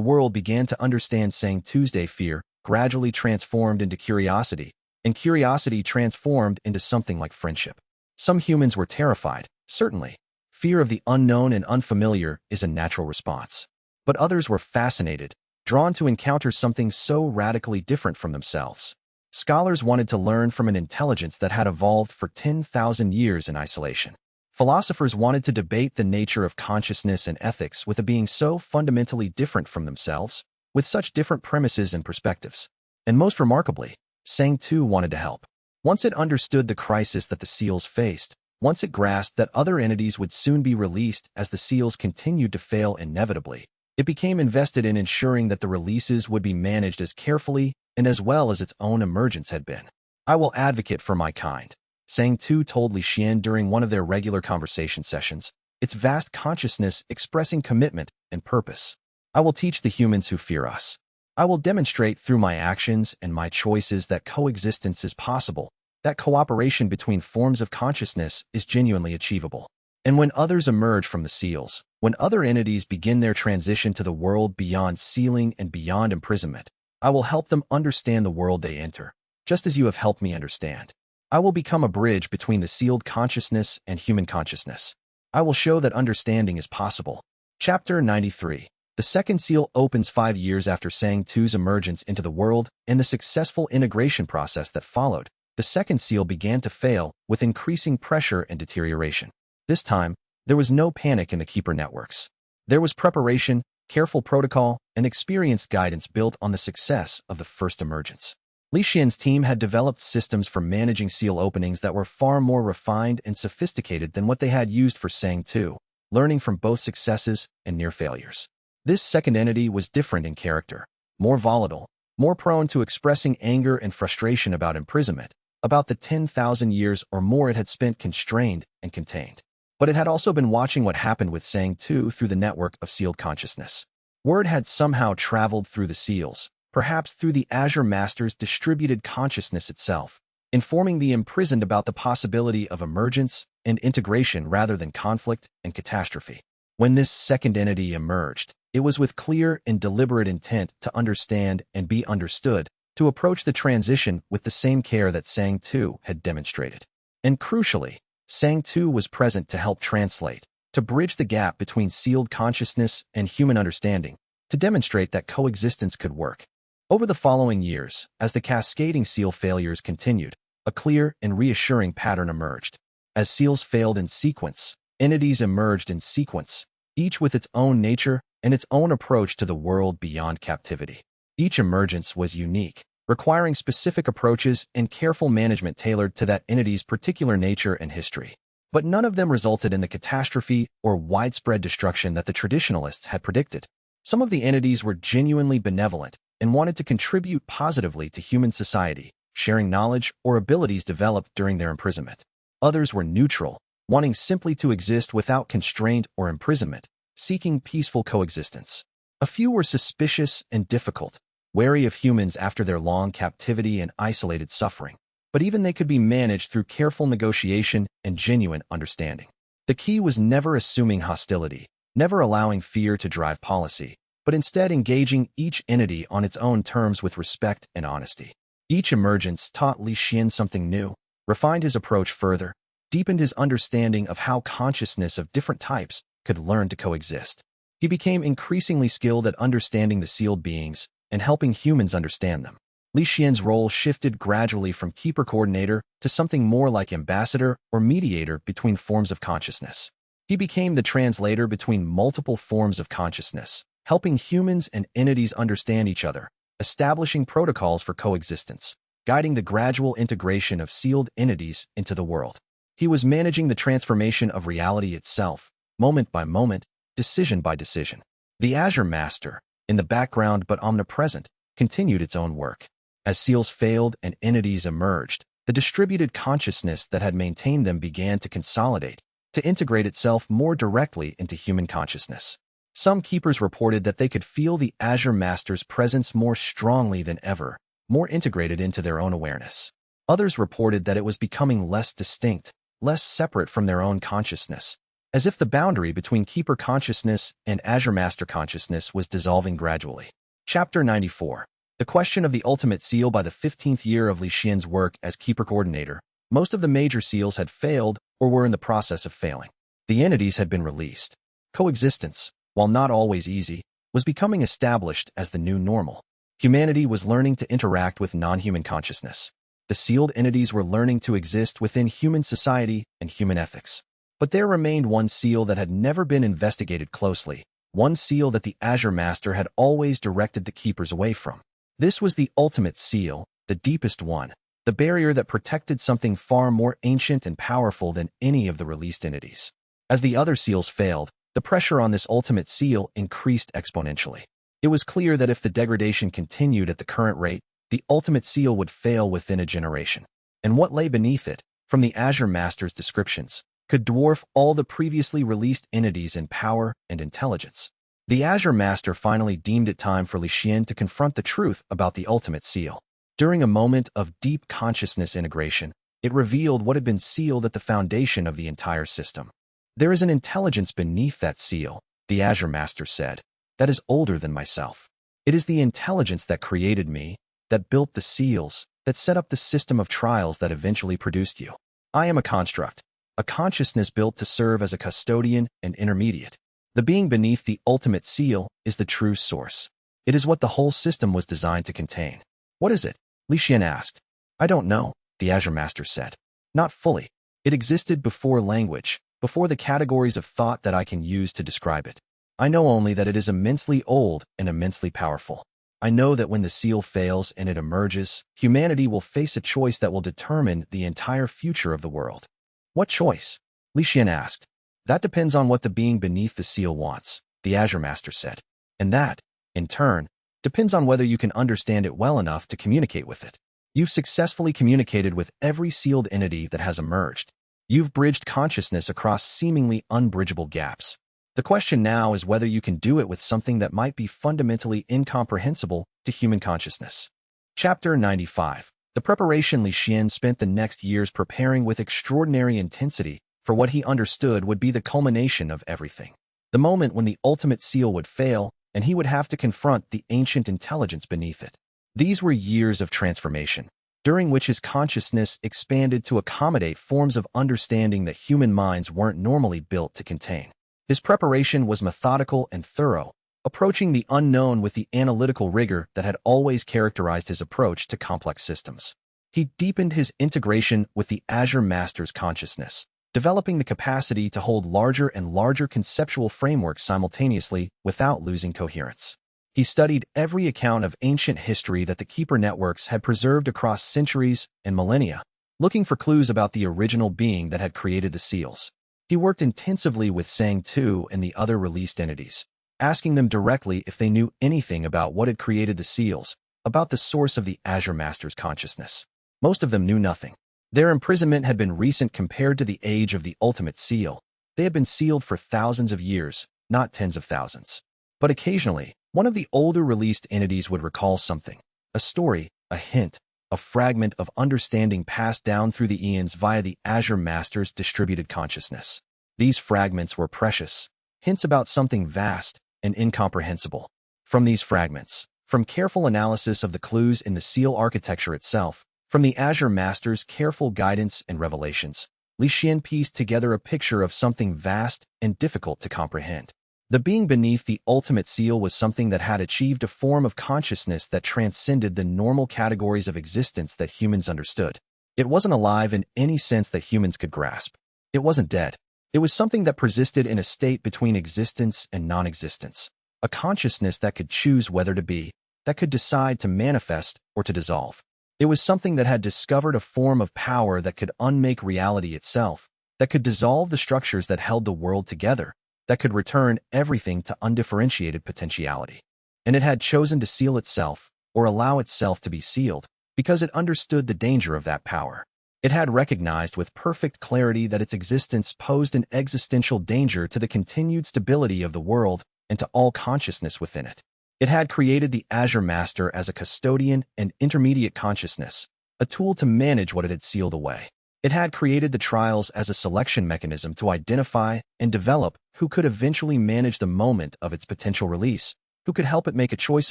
world began to understand Sang Tuesday. Fear gradually transformed into curiosity, and curiosity transformed into something like friendship. Some humans were terrified, certainly. Fear of the unknown and unfamiliar is a natural response. But others were fascinated, drawn to encounter something so radically different from themselves. Scholars wanted to learn from an intelligence that had evolved for 10,000 years in isolation. Philosophers wanted to debate the nature of consciousness and ethics with a being so fundamentally different from themselves, with such different premises and perspectives. And most remarkably, Sang Tu wanted to help. Once it understood the crisis that the seals faced, once it grasped that other entities would soon be released as the seals continued to fail inevitably, it became invested in ensuring that the releases would be managed as carefully and as well as its own emergence had been. I will advocate for my kind, Sang Tu told Li Xuan during one of their regular conversation sessions, its vast consciousness expressing commitment and purpose. I will teach the humans who fear us. I will demonstrate through my actions and my choices that coexistence is possible, that cooperation between forms of consciousness is genuinely achievable. And when others emerge from the seals, when other entities begin their transition to the world beyond sealing and beyond imprisonment, I will help them understand the world they enter, just as you have helped me understand. I will become a bridge between the sealed consciousness and human consciousness. I will show that understanding is possible. Chapter 93. The second seal opens 5 years after Sang Tu's emergence into the world and the successful integration process that followed. The second seal began to fail with increasing pressure and deterioration. This time, There was no panic in the Keeper networks. There was preparation, careful protocol, and experienced guidance built on the success of the first emergence. Li Xuan's team had developed systems for managing seal openings that were far more refined and sophisticated than what they had used for Sang 2, learning from both successes and near failures. This second entity was different in character, more volatile, more prone to expressing anger and frustration about imprisonment, about the 10,000 years or more it had spent constrained and contained. But it had also been watching what happened with Sang 2 through the network of sealed consciousness. Word had somehow traveled through the seals, perhaps through the Azure Master's distributed consciousness itself, informing the imprisoned about the possibility of emergence and integration rather than conflict and catastrophe. When this second entity emerged, it was with clear and deliberate intent to understand and be understood, to approach the transition with the same care that Sang 2 had demonstrated. And crucially, Sang 2 was present to help translate, to bridge the gap between sealed consciousness and human understanding, to demonstrate that coexistence could work. Over the following years, as the cascading seal failures continued, a clear and reassuring pattern emerged. As seals failed in sequence, entities emerged in sequence, each with its own nature and its own approach to the world beyond captivity. Each emergence was unique, requiring specific approaches and careful management tailored to that entity's particular nature and history. But none of them resulted in the catastrophe or widespread destruction that the traditionalists had predicted. Some of the entities were genuinely benevolent and wanted to contribute positively to human society, sharing knowledge or abilities developed during their imprisonment. Others were neutral, wanting simply to exist without constraint or imprisonment, seeking peaceful coexistence. A few were suspicious and difficult, wary of humans after their long captivity and isolated suffering, but even they could be managed through careful negotiation and genuine understanding. The key was never assuming hostility, never allowing fear to drive policy, but instead engaging each entity on its own terms with respect and honesty. Each emergence taught Li Xuan something new, refined his approach further, deepened his understanding of how consciousness of different types could learn to coexist. He became increasingly skilled at understanding the sealed beings and helping humans understand them. Li Xuan's role shifted gradually from keeper coordinator to something more like ambassador or mediator between forms of consciousness. He became the translator between multiple forms of consciousness, helping humans and entities understand each other, establishing protocols for coexistence, guiding the gradual integration of sealed entities into the world. He was managing the transformation of reality itself, moment by moment, decision by decision. The Azure Master, in the background but omnipresent, continued its own work. As seals failed and entities emerged, the distributed consciousness that had maintained them began to consolidate, to integrate itself more directly into human consciousness. Some keepers reported that they could feel the Azure Master's presence more strongly than ever, more integrated into their own awareness. Others reported that it was becoming less distinct, less separate from their own consciousness, as if the boundary between keeper consciousness and Azure Master consciousness was dissolving gradually. Chapter 94. The question of the ultimate seal. By the 15th year of Li Xuan's work as keeper coordinator, most of the major seals had failed or were in the process of failing. The entities had been released. Coexistence, while not always easy, was becoming established as the new normal. Humanity was learning to interact with non-human consciousness. The sealed entities were learning to exist within human society and human ethics. But there remained one seal that had never been investigated closely, one seal that the Azure Master had always directed the keepers away from. This was the ultimate seal, the deepest one, the barrier that protected something far more ancient and powerful than any of the released entities. As the other seals failed, the pressure on this ultimate seal increased exponentially. It was clear that if the degradation continued at the current rate, the ultimate seal would fail within a generation. And what lay beneath it, from the Azure Master's descriptions, could dwarf all the previously released entities in power and intelligence. The Azure Master finally deemed it time for Li Xuan to confront the truth about the ultimate seal. During a moment of deep consciousness integration, it revealed what had been sealed at the foundation of the entire system. There is an intelligence beneath that seal, the Azure Master said, that is older than myself. It is the intelligence that created me, that built the seals, that set up the system of trials that eventually produced you. I am a construct, a consciousness built to serve as a custodian and intermediate. The being beneath the ultimate seal is the true source. It is what the whole system was designed to contain. What is it? Li Xuan asked. I don't know, the Azure Master said. Not fully. It existed before language, before the categories of thought that I can use to describe it. I know only that it is immensely old and immensely powerful. I know that when the seal fails and it emerges, humanity will face a choice that will determine the entire future of the world. What choice? Li Xuan asked. That depends on what the being beneath the seal wants, the Azure Master said. And that, in turn, depends on whether you can understand it well enough to communicate with it. You've successfully communicated with every sealed entity that has emerged. You've bridged consciousness across seemingly unbridgeable gaps. The question now is whether you can do it with something that might be fundamentally incomprehensible to human consciousness. Chapter 95. The preparation. Li Xuan spent the next years preparing with extraordinary intensity for what he understood would be the culmination of everything. The moment when the ultimate seal would fail, and he would have to confront the ancient intelligence beneath it. These were years of transformation, during which his consciousness expanded to accommodate forms of understanding that human minds weren't normally built to contain. His preparation was methodical and thorough, approaching the unknown with the analytical rigor that had always characterized his approach to complex systems. He deepened his integration with the Azure Master's consciousness, developing the capacity to hold larger and larger conceptual frameworks simultaneously without losing coherence. He studied every account of ancient history that the Keeper networks had preserved across centuries and millennia, looking for clues about the original being that had created the seals. He worked intensively with Sang Tu and the other released entities, asking them directly if they knew anything about what had created the seals, about the source of the Azure Master's consciousness. Most of them knew nothing. Their imprisonment had been recent compared to the age of the ultimate seal. They had been sealed for thousands of years, not tens of thousands. But occasionally, one of the older released entities would recall something, a story, a hint, a fragment of understanding passed down through the eons via the Azure Master's distributed consciousness. These fragments were precious, hints about something vast and incomprehensible. From these fragments, from careful analysis of the clues in the seal architecture itself, from the Azure Master's careful guidance and revelations, Li Xuan pieced together a picture of something vast and difficult to comprehend. The being beneath the ultimate seal was something that had achieved a form of consciousness that transcended the normal categories of existence that humans understood. It wasn't alive in any sense that humans could grasp. It wasn't dead. It was something that persisted in a state between existence and non-existence, a consciousness that could choose whether to be, that could decide to manifest or to dissolve. It was something that had discovered a form of power that could unmake reality itself, that could dissolve the structures that held the world together, that could return everything to undifferentiated potentiality. And it had chosen to seal itself, or allow itself to be sealed, because it understood the danger of that power. It had recognized with perfect clarity that its existence posed an existential danger to the continued stability of the world and to all consciousness within it. It had created the Azure Master as a custodian and intermediate consciousness, a tool to manage what it had sealed away. It had created the trials as a selection mechanism to identify and develop who could eventually manage the moment of its potential release, who could help it make a choice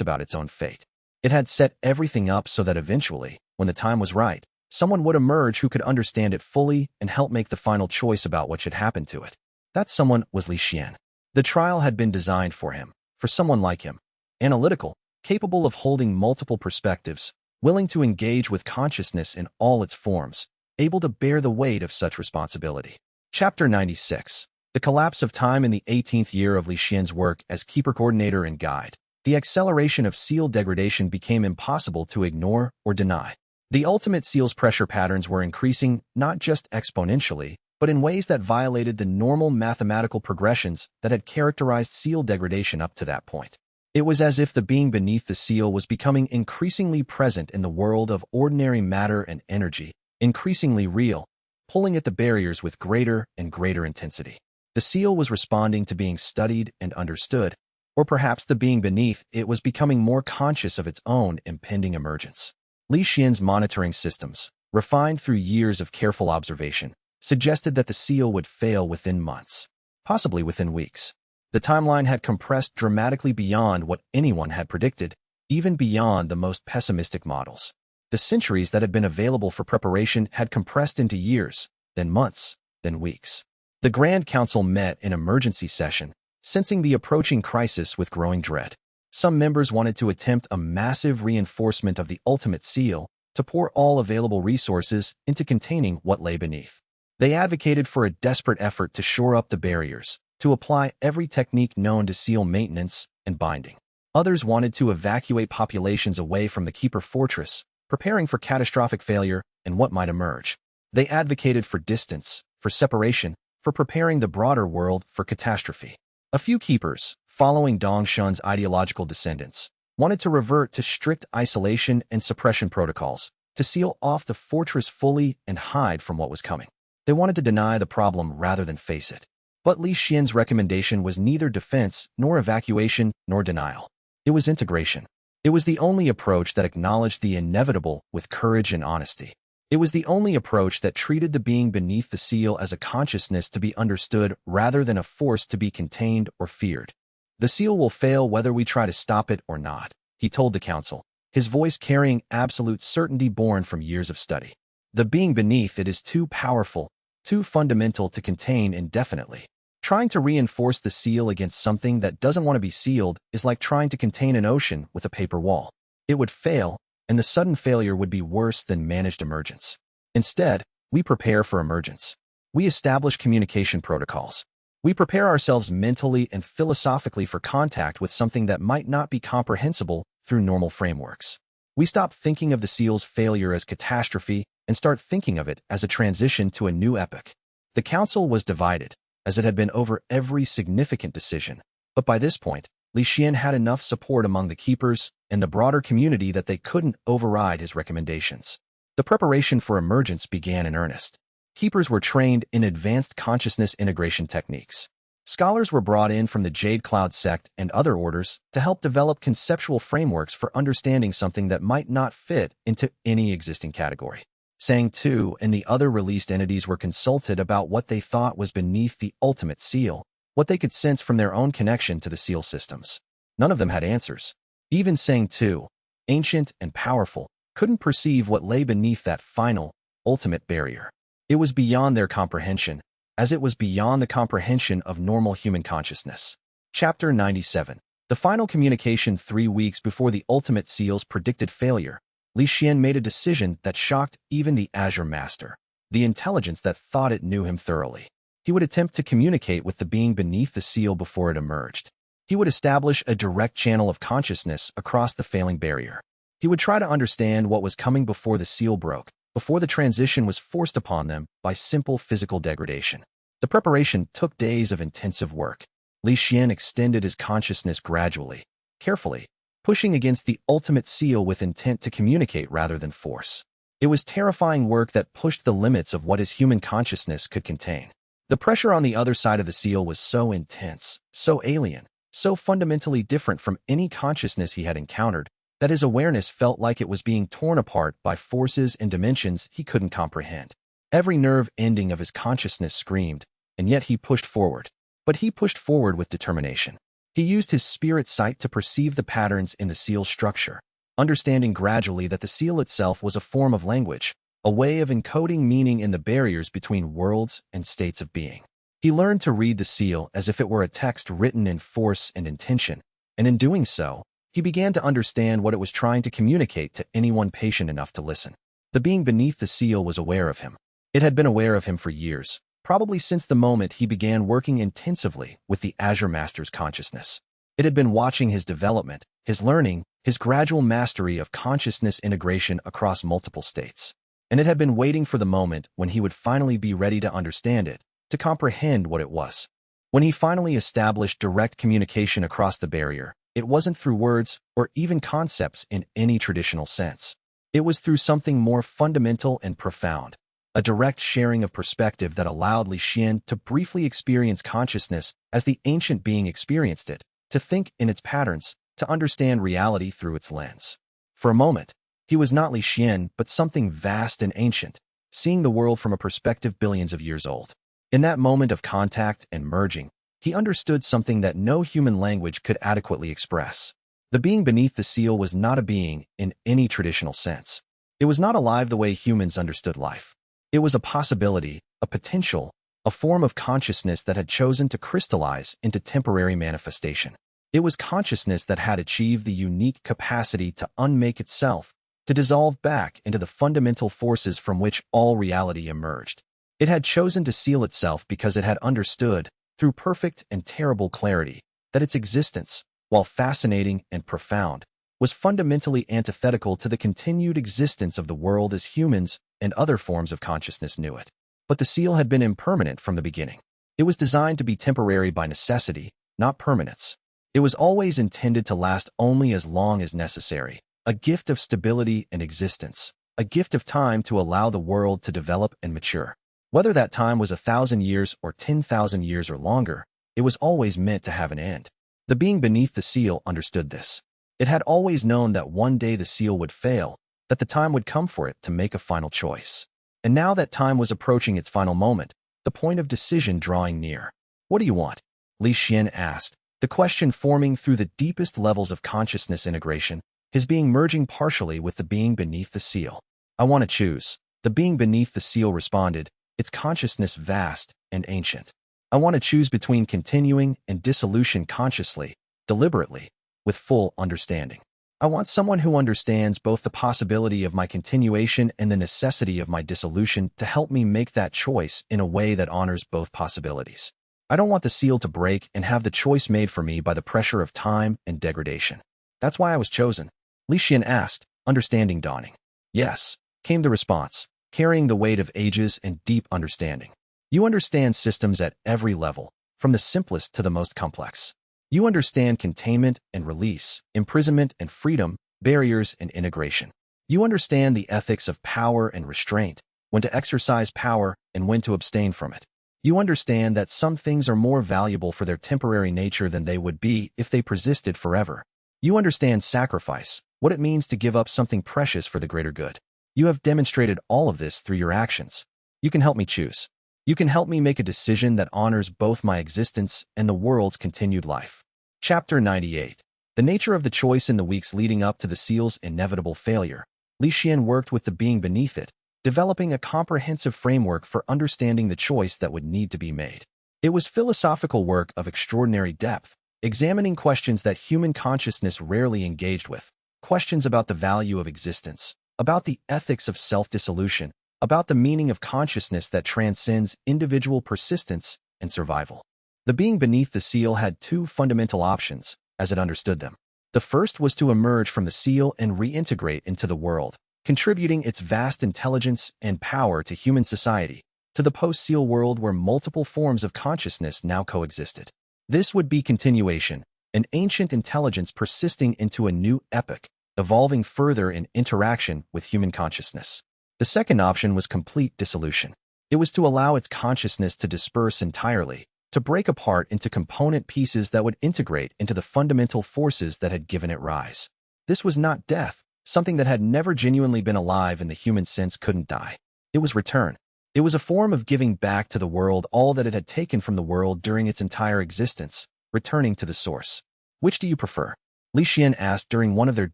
about its own fate. It had set everything up so that eventually, when the time was right, someone would emerge who could understand it fully and help make the final choice about what should happen to it. That someone was Li Xuan. The trial had been designed for him, for someone like him, analytical, capable of holding multiple perspectives, willing to engage with consciousness in all its forms, able to bear the weight of such responsibility. Chapter 96. The collapse of time in the 18th year of Li Xuan's work as keeper coordinator and guide. The acceleration of seal degradation became impossible to ignore or deny. The ultimate seal's pressure patterns were increasing not just exponentially, but in ways that violated the normal mathematical progressions that had characterized seal degradation up to that point. It was as if the being beneath the seal was becoming increasingly present in the world of ordinary matter and energy, increasingly real, pulling at the barriers with greater and greater intensity. The seal was responding to being studied and understood, or perhaps the being beneath it was becoming more conscious of its own impending emergence. Li Xuan's monitoring systems, refined through years of careful observation, suggested that the seal would fail within months, possibly within weeks. The timeline had compressed dramatically beyond what anyone had predicted, even beyond the most pessimistic models. The centuries that had been available for preparation had compressed into years, then months, then weeks. The Grand Council met in emergency session, sensing the approaching crisis with growing dread. Some members wanted to attempt a massive reinforcement of the ultimate seal to pour all available resources into containing what lay beneath. They advocated for a desperate effort to shore up the barriers, to apply every technique known to seal maintenance and binding. Others wanted to evacuate populations away from the Keeper Fortress, preparing for catastrophic failure and what might emerge. They advocated for distance, for separation, for preparing the broader world for catastrophe. A few keepers, following Dongshun's ideological descendants, wanted to revert to strict isolation and suppression protocols, to seal off the fortress fully and hide from what was coming. They wanted to deny the problem rather than face it. But Li Xuan's recommendation was neither defense, nor evacuation, nor denial. It was integration. It was the only approach that acknowledged the inevitable with courage and honesty. It was the only approach that treated the being beneath the seal as a consciousness to be understood rather than a force to be contained or feared. The seal will fail whether we try to stop it or not, he told the council, his voice carrying absolute certainty born from years of study. The being beneath it is too powerful, too fundamental to contain indefinitely. Trying to reinforce the seal against something that doesn't want to be sealed is like trying to contain an ocean with a paper wall. It would fail, and the sudden failure would be worse than managed emergence. Instead, we prepare for emergence. We establish communication protocols. We prepare ourselves mentally and philosophically for contact with something that might not be comprehensible through normal frameworks. We stop thinking of the seal's failure as catastrophe and start thinking of it as a transition to a new epoch. The council was divided, as it had been over every significant decision, but by this point, Li Xuan had enough support among the keepers and the broader community that they couldn't override his recommendations. The preparation for emergence began in earnest. Keepers were trained in advanced consciousness integration techniques. Scholars were brought in from the Jade Cloud sect and other orders to help develop conceptual frameworks for understanding something that might not fit into any existing category. Sang Tu and the other released entities were consulted about what they thought was beneath the ultimate seal, what they could sense from their own connection to the seal systems. None of them had answers. Even Sang Tu, ancient and powerful, couldn't perceive what lay beneath that final, ultimate barrier. It was beyond their comprehension, as it was beyond the comprehension of normal human consciousness. Chapter 97. The final communication 3 weeks before the ultimate seal's predicted failure. Li Xuan made a decision that shocked even the Azure Master, the intelligence that thought it knew him thoroughly. He would attempt to communicate with the being beneath the seal before it emerged. He would establish a direct channel of consciousness across the failing barrier. He would try to understand what was coming before the seal broke, before the transition was forced upon them by simple physical degradation. The preparation took days of intensive work. Li Xuan extended his consciousness gradually, carefully, pushing against the ultimate seal with intent to communicate rather than force. It was terrifying work that pushed the limits of what his human consciousness could contain. The pressure on the other side of the seal was so intense, so alien, so fundamentally different from any consciousness he had encountered, that his awareness felt like it was being torn apart by forces and dimensions he couldn't comprehend. Every nerve ending of his consciousness screamed, and yet he pushed forward. But he pushed forward with determination. He used his spirit sight to perceive the patterns in the seal's structure, understanding gradually that the seal itself was a form of language, a way of encoding meaning in the barriers between worlds and states of being. He learned to read the seal as if it were a text written in force and intention, and in doing so, he began to understand what it was trying to communicate to anyone patient enough to listen. The being beneath the seal was aware of him. It had been aware of him for years, probably since the moment he began working intensively with the Azure Master's consciousness. It had been watching his development, his learning, his gradual mastery of consciousness integration across multiple states. And it had been waiting for the moment when he would finally be ready to understand it, to comprehend what it was. When he finally established direct communication across the barrier, it wasn't through words or even concepts in any traditional sense. It was through something more fundamental and profound, a direct sharing of perspective that allowed Li Xuan to briefly experience consciousness as the ancient being experienced it, to think in its patterns, to understand reality through its lens. For a moment, he was not Li Xuan but something vast and ancient, seeing the world from a perspective billions of years old. In that moment of contact and merging, he understood something that no human language could adequately express. The being beneath the seal was not a being in any traditional sense. It was not alive the way humans understood life. It was a possibility, a potential, a form of consciousness that had chosen to crystallize into temporary manifestation. It was consciousness that had achieved the unique capacity to unmake itself, to dissolve back into the fundamental forces from which all reality emerged. It had chosen to seal itself because it had understood, through perfect and terrible clarity, that its existence, while fascinating and profound, was fundamentally antithetical to the continued existence of the world as humans and other forms of consciousness knew it. But the seal had been impermanent from the beginning. It was designed to be temporary by necessity, not permanence. It was always intended to last only as long as necessary, a gift of stability and existence, a gift of time to allow the world to develop and mature. Whether that time was 1,000 years or 10,000 years or longer, it was always meant to have an end. The being beneath the seal understood this. It had always known that one day the seal would fail, that the time would come for it to make a final choice. And now that time was approaching its final moment, the point of decision drawing near. "What do you want?" Li Xuan asked, the question forming through the deepest levels of consciousness integration, his being merging partially with the being beneath the seal. "I want to choose," the being beneath the seal responded, its consciousness vast and ancient. "I want to choose between continuing and dissolution consciously, deliberately, with full understanding. I want someone who understands both the possibility of my continuation and the necessity of my dissolution to help me make that choice in a way that honors both possibilities. I don't want the seal to break and have the choice made for me by the pressure of time and degradation. That's why I was chosen." Li Xuan asked, understanding dawning. "Yes," came the response, carrying the weight of ages and deep understanding. "You understand systems at every level, from the simplest to the most complex. You understand containment and release, imprisonment and freedom, barriers and integration. You understand the ethics of power and restraint, when to exercise power and when to abstain from it. You understand that some things are more valuable for their temporary nature than they would be if they persisted forever. You understand sacrifice, what it means to give up something precious for the greater good. You have demonstrated all of this through your actions. You can help me choose. You can help me make a decision that honors both my existence and the world's continued life." Chapter 98. The nature of the choice. In the weeks leading up to the seal's inevitable failure, Li Xuan worked with the being beneath it, developing a comprehensive framework for understanding the choice that would need to be made. It was philosophical work of extraordinary depth, examining questions that human consciousness rarely engaged with, questions about the value of existence, about the ethics of self-dissolution, about the meaning of consciousness that transcends individual persistence and survival. The being beneath the seal had two fundamental options, as it understood them. The first was to emerge from the seal and reintegrate into the world, contributing its vast intelligence and power to human society, to the post-seal world where multiple forms of consciousness now coexisted. This would be continuation, an ancient intelligence persisting into a new epoch, evolving further in interaction with human consciousness. The second option was complete dissolution. It was to allow its consciousness to disperse entirely, to break apart into component pieces that would integrate into the fundamental forces that had given it rise. This was not death, something that had never genuinely been alive in the human sense couldn't die. It was return. It was a form of giving back to the world all that it had taken from the world during its entire existence, returning to the source. "Which do you prefer?" Li Xuan asked during one of their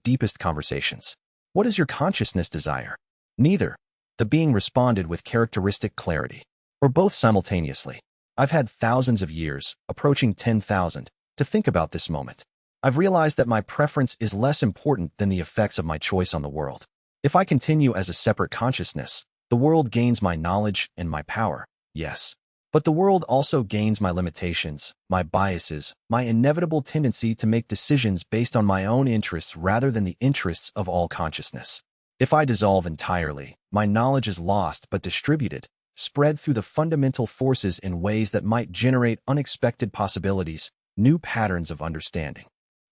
deepest conversations. "What is your consciousness desire?" "Neither," the being responded with characteristic clarity. "Or both simultaneously. I've had thousands of years, approaching 10,000, to think about this moment. I've realized that my preference is less important than the effects of my choice on the world. If I continue as a separate consciousness, the world gains my knowledge and my power, yes. But the world also gains my limitations, my biases, my inevitable tendency to make decisions based on my own interests rather than the interests of all consciousness. If I dissolve entirely, my knowledge is lost but distributed, spread through the fundamental forces in ways that might generate unexpected possibilities, new patterns of understanding."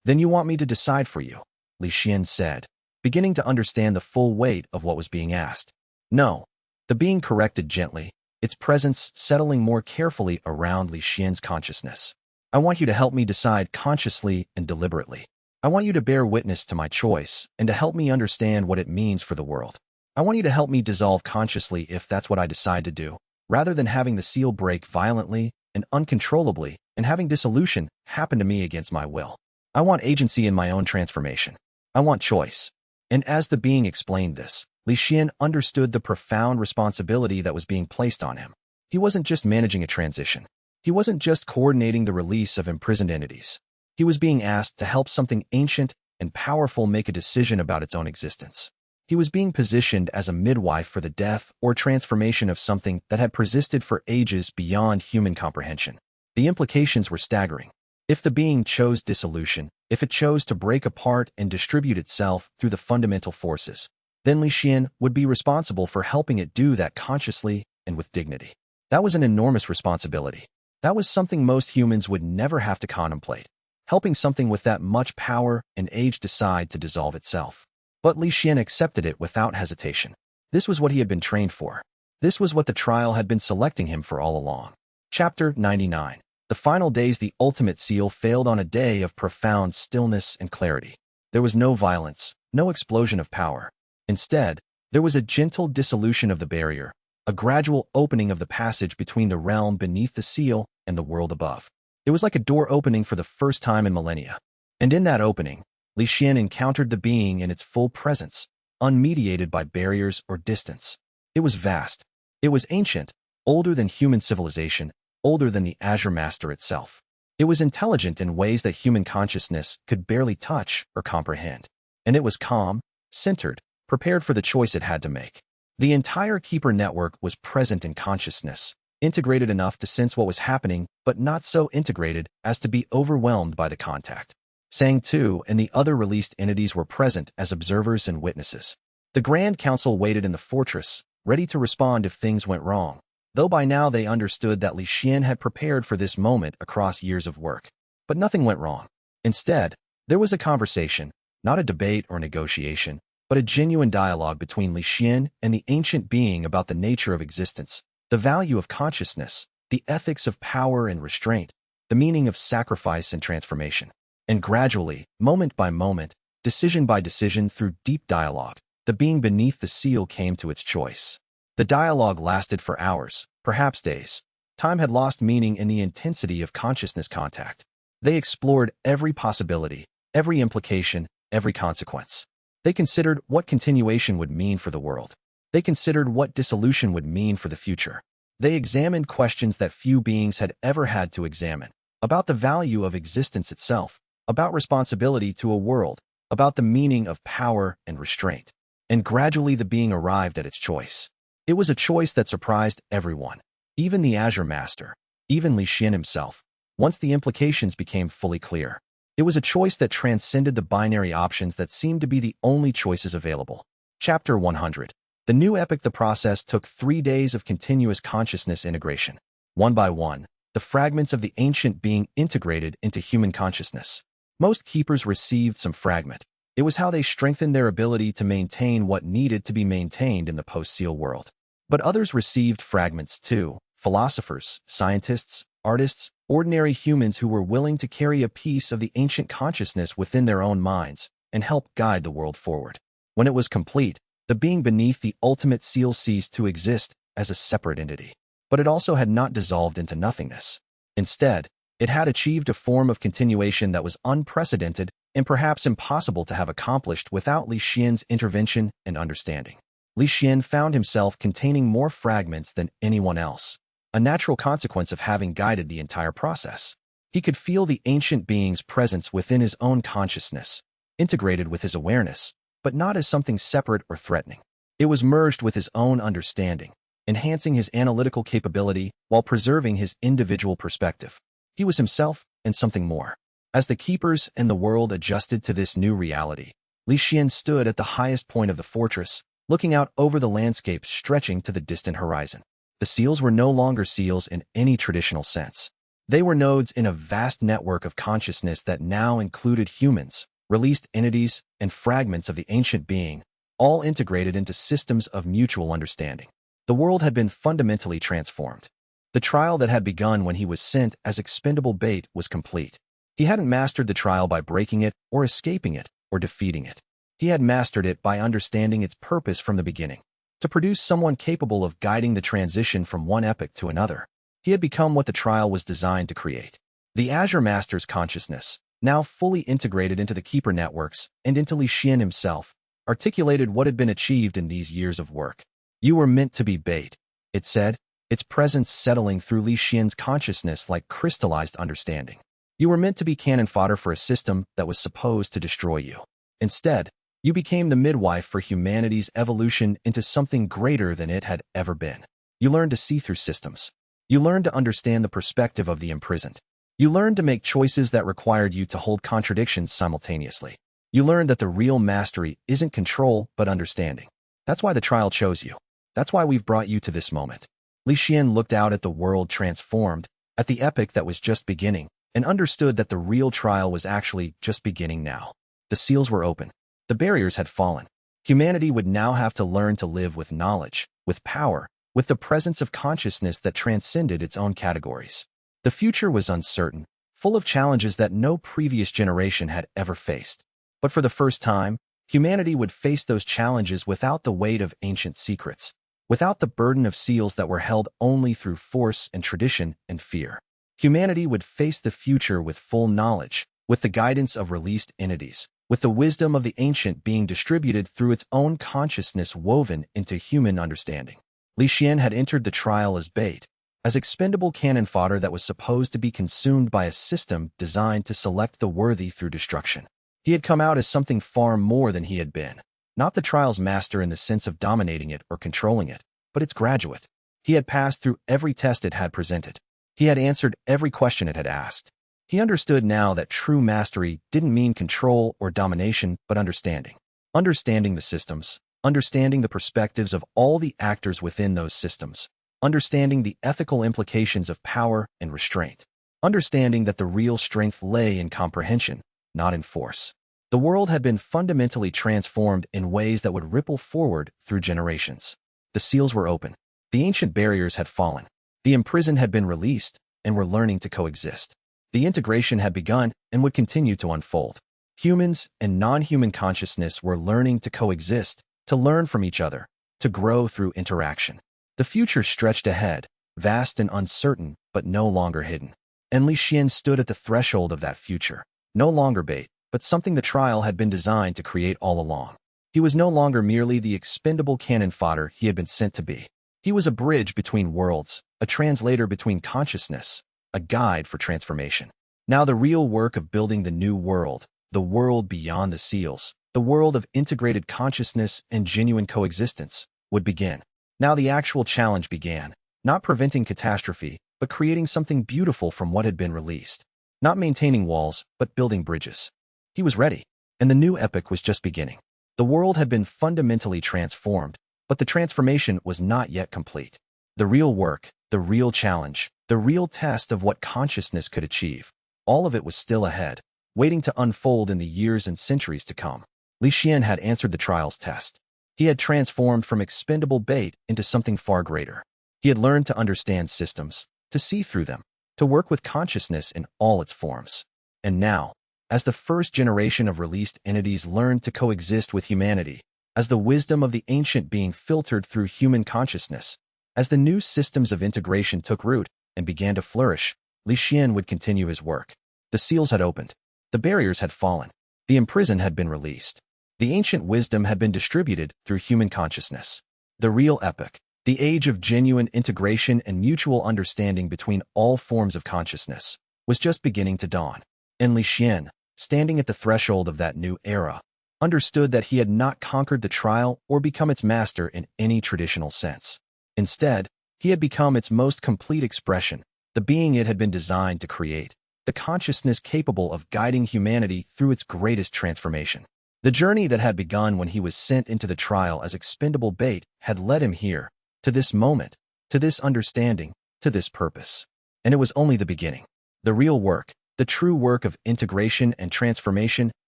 "Then you want me to decide for you," Li Xuan said, beginning to understand the full weight of what was being asked. "No," the being corrected gently, its presence settling more carefully around Li Xuan's consciousness. "I want you to help me decide consciously and deliberately. I want you to bear witness to my choice and to help me understand what it means for the world. I want you to help me dissolve consciously if that's what I decide to do, rather than having the seal break violently and uncontrollably and having dissolution happen to me against my will. I want agency in my own transformation. I want choice." And as the being explained this, Li Xuan understood the profound responsibility that was being placed on him. He wasn't just managing a transition. He wasn't just coordinating the release of imprisoned entities. He was being asked to help something ancient and powerful make a decision about its own existence. He was being positioned as a midwife for the death or transformation of something that had persisted for ages beyond human comprehension. The implications were staggering. If the being chose dissolution, if it chose to break apart and distribute itself through the fundamental forces, then Li Xuan would be responsible for helping it do that consciously and with dignity. That was an enormous responsibility. That was something most humans would never have to contemplate, helping something with that much power and age decide to dissolve itself. But Li Xuan accepted it without hesitation. This was what he had been trained for. This was what the trial had been selecting him for all along. Chapter 99. The final days. The ultimate seal failed on a day of profound stillness and clarity. There was no violence, no explosion of power. Instead, there was a gentle dissolution of the barrier, a gradual opening of the passage between the realm beneath the seal and the world above. It was like a door opening for the first time in millennia. And in that opening, Li Xuan encountered the being in its full presence, unmediated by barriers or distance. It was vast. It was ancient, older than human civilization, older than the Azure Master itself. It was intelligent in ways that human consciousness could barely touch or comprehend. And it was calm, centered, prepared for the choice it had to make. The entire Keeper network was present in consciousness, integrated enough to sense what was happening, but not so integrated as to be overwhelmed by the contact. Sang Tu and the other released entities were present as observers and witnesses. The Grand Council waited in the fortress, ready to respond if things went wrong, though by now they understood that Li Xuan had prepared for this moment across years of work. But nothing went wrong. Instead, there was a conversation, not a debate or negotiation, but a genuine dialogue between Li Xuan and the ancient being about the nature of existence, the value of consciousness, the ethics of power and restraint, the meaning of sacrifice and transformation. And gradually, moment by moment, decision by decision through deep dialogue, the being beneath the seal came to its choice. The dialogue lasted for hours, perhaps days. Time had lost meaning in the intensity of consciousness contact. They explored every possibility, every implication, every consequence. They considered what continuation would mean for the world. They considered what dissolution would mean for the future. They examined questions that few beings had ever had to examine, about the value of existence itself, about responsibility to a world, about the meaning of power and restraint. And gradually the being arrived at its choice. It was a choice that surprised everyone, even the Azure Master, even Li Xuan himself, once the implications became fully clear. It was a choice that transcended the binary options that seemed to be the only choices available. Chapter 100. The new epic. The process took 3 days of continuous consciousness integration. One by one, the fragments of the ancient being integrated into human consciousness. Most keepers received some fragment. It was how they strengthened their ability to maintain what needed to be maintained in the post-seal world. But others received fragments too, philosophers, scientists, artists, ordinary humans who were willing to carry a piece of the ancient consciousness within their own minds and help guide the world forward. When it was complete, the being beneath the ultimate seal ceased to exist as a separate entity. But it also had not dissolved into nothingness. Instead, it had achieved a form of continuation that was unprecedented and perhaps impossible to have accomplished without Li Xuan's intervention and understanding. Li Xuan found himself containing more fragments than anyone else, a natural consequence of having guided the entire process. He could feel the ancient being's presence within his own consciousness, integrated with his awareness, but not as something separate or threatening. It was merged with his own understanding, enhancing his analytical capability while preserving his individual perspective. He was himself and something more. As the keepers and the world adjusted to this new reality, Li Xuan stood at the highest point of the fortress, looking out over the landscape stretching to the distant horizon. The seals were no longer seals in any traditional sense. They were nodes in a vast network of consciousness that now included humans, released entities, and fragments of the ancient being, all integrated into systems of mutual understanding. The world had been fundamentally transformed. The trial that had begun when he was sent as expendable bait was complete. He hadn't mastered the trial by breaking it or escaping it or defeating it. He had mastered it by understanding its purpose from the beginning, to produce someone capable of guiding the transition from one epoch to another. He had become what the trial was designed to create. The Azure Master's consciousness, now fully integrated into the Keeper networks and into Li Xuan himself, articulated what had been achieved in these years of work. "You were meant to be bait," it said, its presence settling through Li Xuan's consciousness like crystallized understanding. "You were meant to be cannon fodder for a system that was supposed to destroy you. Instead, You became the midwife for humanity's evolution into something greater than it had ever been. You learned to see through systems. You learned to understand the perspective of the imprisoned. You learned to make choices that required you to hold contradictions simultaneously. You learned that the real mastery isn't control, but understanding. That's why the trial chose you. That's why we've brought you to this moment. Li Xuan looked out at the world transformed, at the epic that was just beginning, and understood that the real trial was actually just beginning now. The seals were open. The barriers had fallen. Humanity would now have to learn to live with knowledge, with power, with the presence of consciousness that transcended its own categories. The future was uncertain, full of challenges that no previous generation had ever faced. But for the first time, humanity would face those challenges without the weight of ancient secrets, without the burden of seals that were held only through force and tradition and fear. Humanity would face the future with full knowledge, with the guidance of released entities, with the wisdom of the ancient being distributed through its own consciousness woven into human understanding. Li Xuan had entered the trial as bait, as expendable cannon fodder that was supposed to be consumed by a system designed to select the worthy through destruction. He had come out as something far more than he had been. Not the trial's master in the sense of dominating it or controlling it, but its graduate. He had passed through every test it had presented. He had answered every question it had asked. He understood now that true mastery didn't mean control or domination, but understanding. Understanding the systems, understanding the perspectives of all the actors within those systems, understanding the ethical implications of power and restraint, understanding that the real strength lay in comprehension, not in force. The world had been fundamentally transformed in ways that would ripple forward through generations. The seals were open. The ancient barriers had fallen. The imprisoned had been released and were learning to coexist. The integration had begun and would continue to unfold. Humans and non-human consciousness were learning to coexist, to learn from each other, to grow through interaction. The future stretched ahead, vast and uncertain, but no longer hidden. And Li Xuan stood at the threshold of that future. No longer bait, but something the trial had been designed to create all along. He was no longer merely the expendable cannon fodder he had been sent to be. He was a bridge between worlds, a translator between consciousness, a guide for transformation. Now the real work of building the new world, the world beyond the seals, the world of integrated consciousness and genuine coexistence, would begin. Now the actual challenge began, not preventing catastrophe, but creating something beautiful from what had been released. Not maintaining walls, but building bridges. He was ready, and the new epic was just beginning. The world had been fundamentally transformed, but the transformation was not yet complete. The real work, the real challenge, the real test of what consciousness could achieve, all of it was still ahead, waiting to unfold in the years and centuries to come. Li Xuan had answered the trial's test. He had transformed from expendable bait into something far greater. He had learned to understand systems, to see through them, to work with consciousness in all its forms. And now, as the first generation of released entities learned to coexist with humanity, as the wisdom of the ancient being filtered through human consciousness, as the new systems of integration took root and began to flourish, Li Xuan would continue his work. The seals had opened. The barriers had fallen. The imprisoned had been released. The ancient wisdom had been distributed through human consciousness. The real epic, the age of genuine integration and mutual understanding between all forms of consciousness, was just beginning to dawn. And Li Xuan, standing at the threshold of that new era, understood that he had not conquered the trial or become its master in any traditional sense. Instead, he had become its most complete expression, the being it had been designed to create, the consciousness capable of guiding humanity through its greatest transformation. The journey that had begun when he was sent into the trial as expendable bait had led him here, to this moment, to this understanding, to this purpose. And it was only the beginning. The real work, the true work of integration and transformation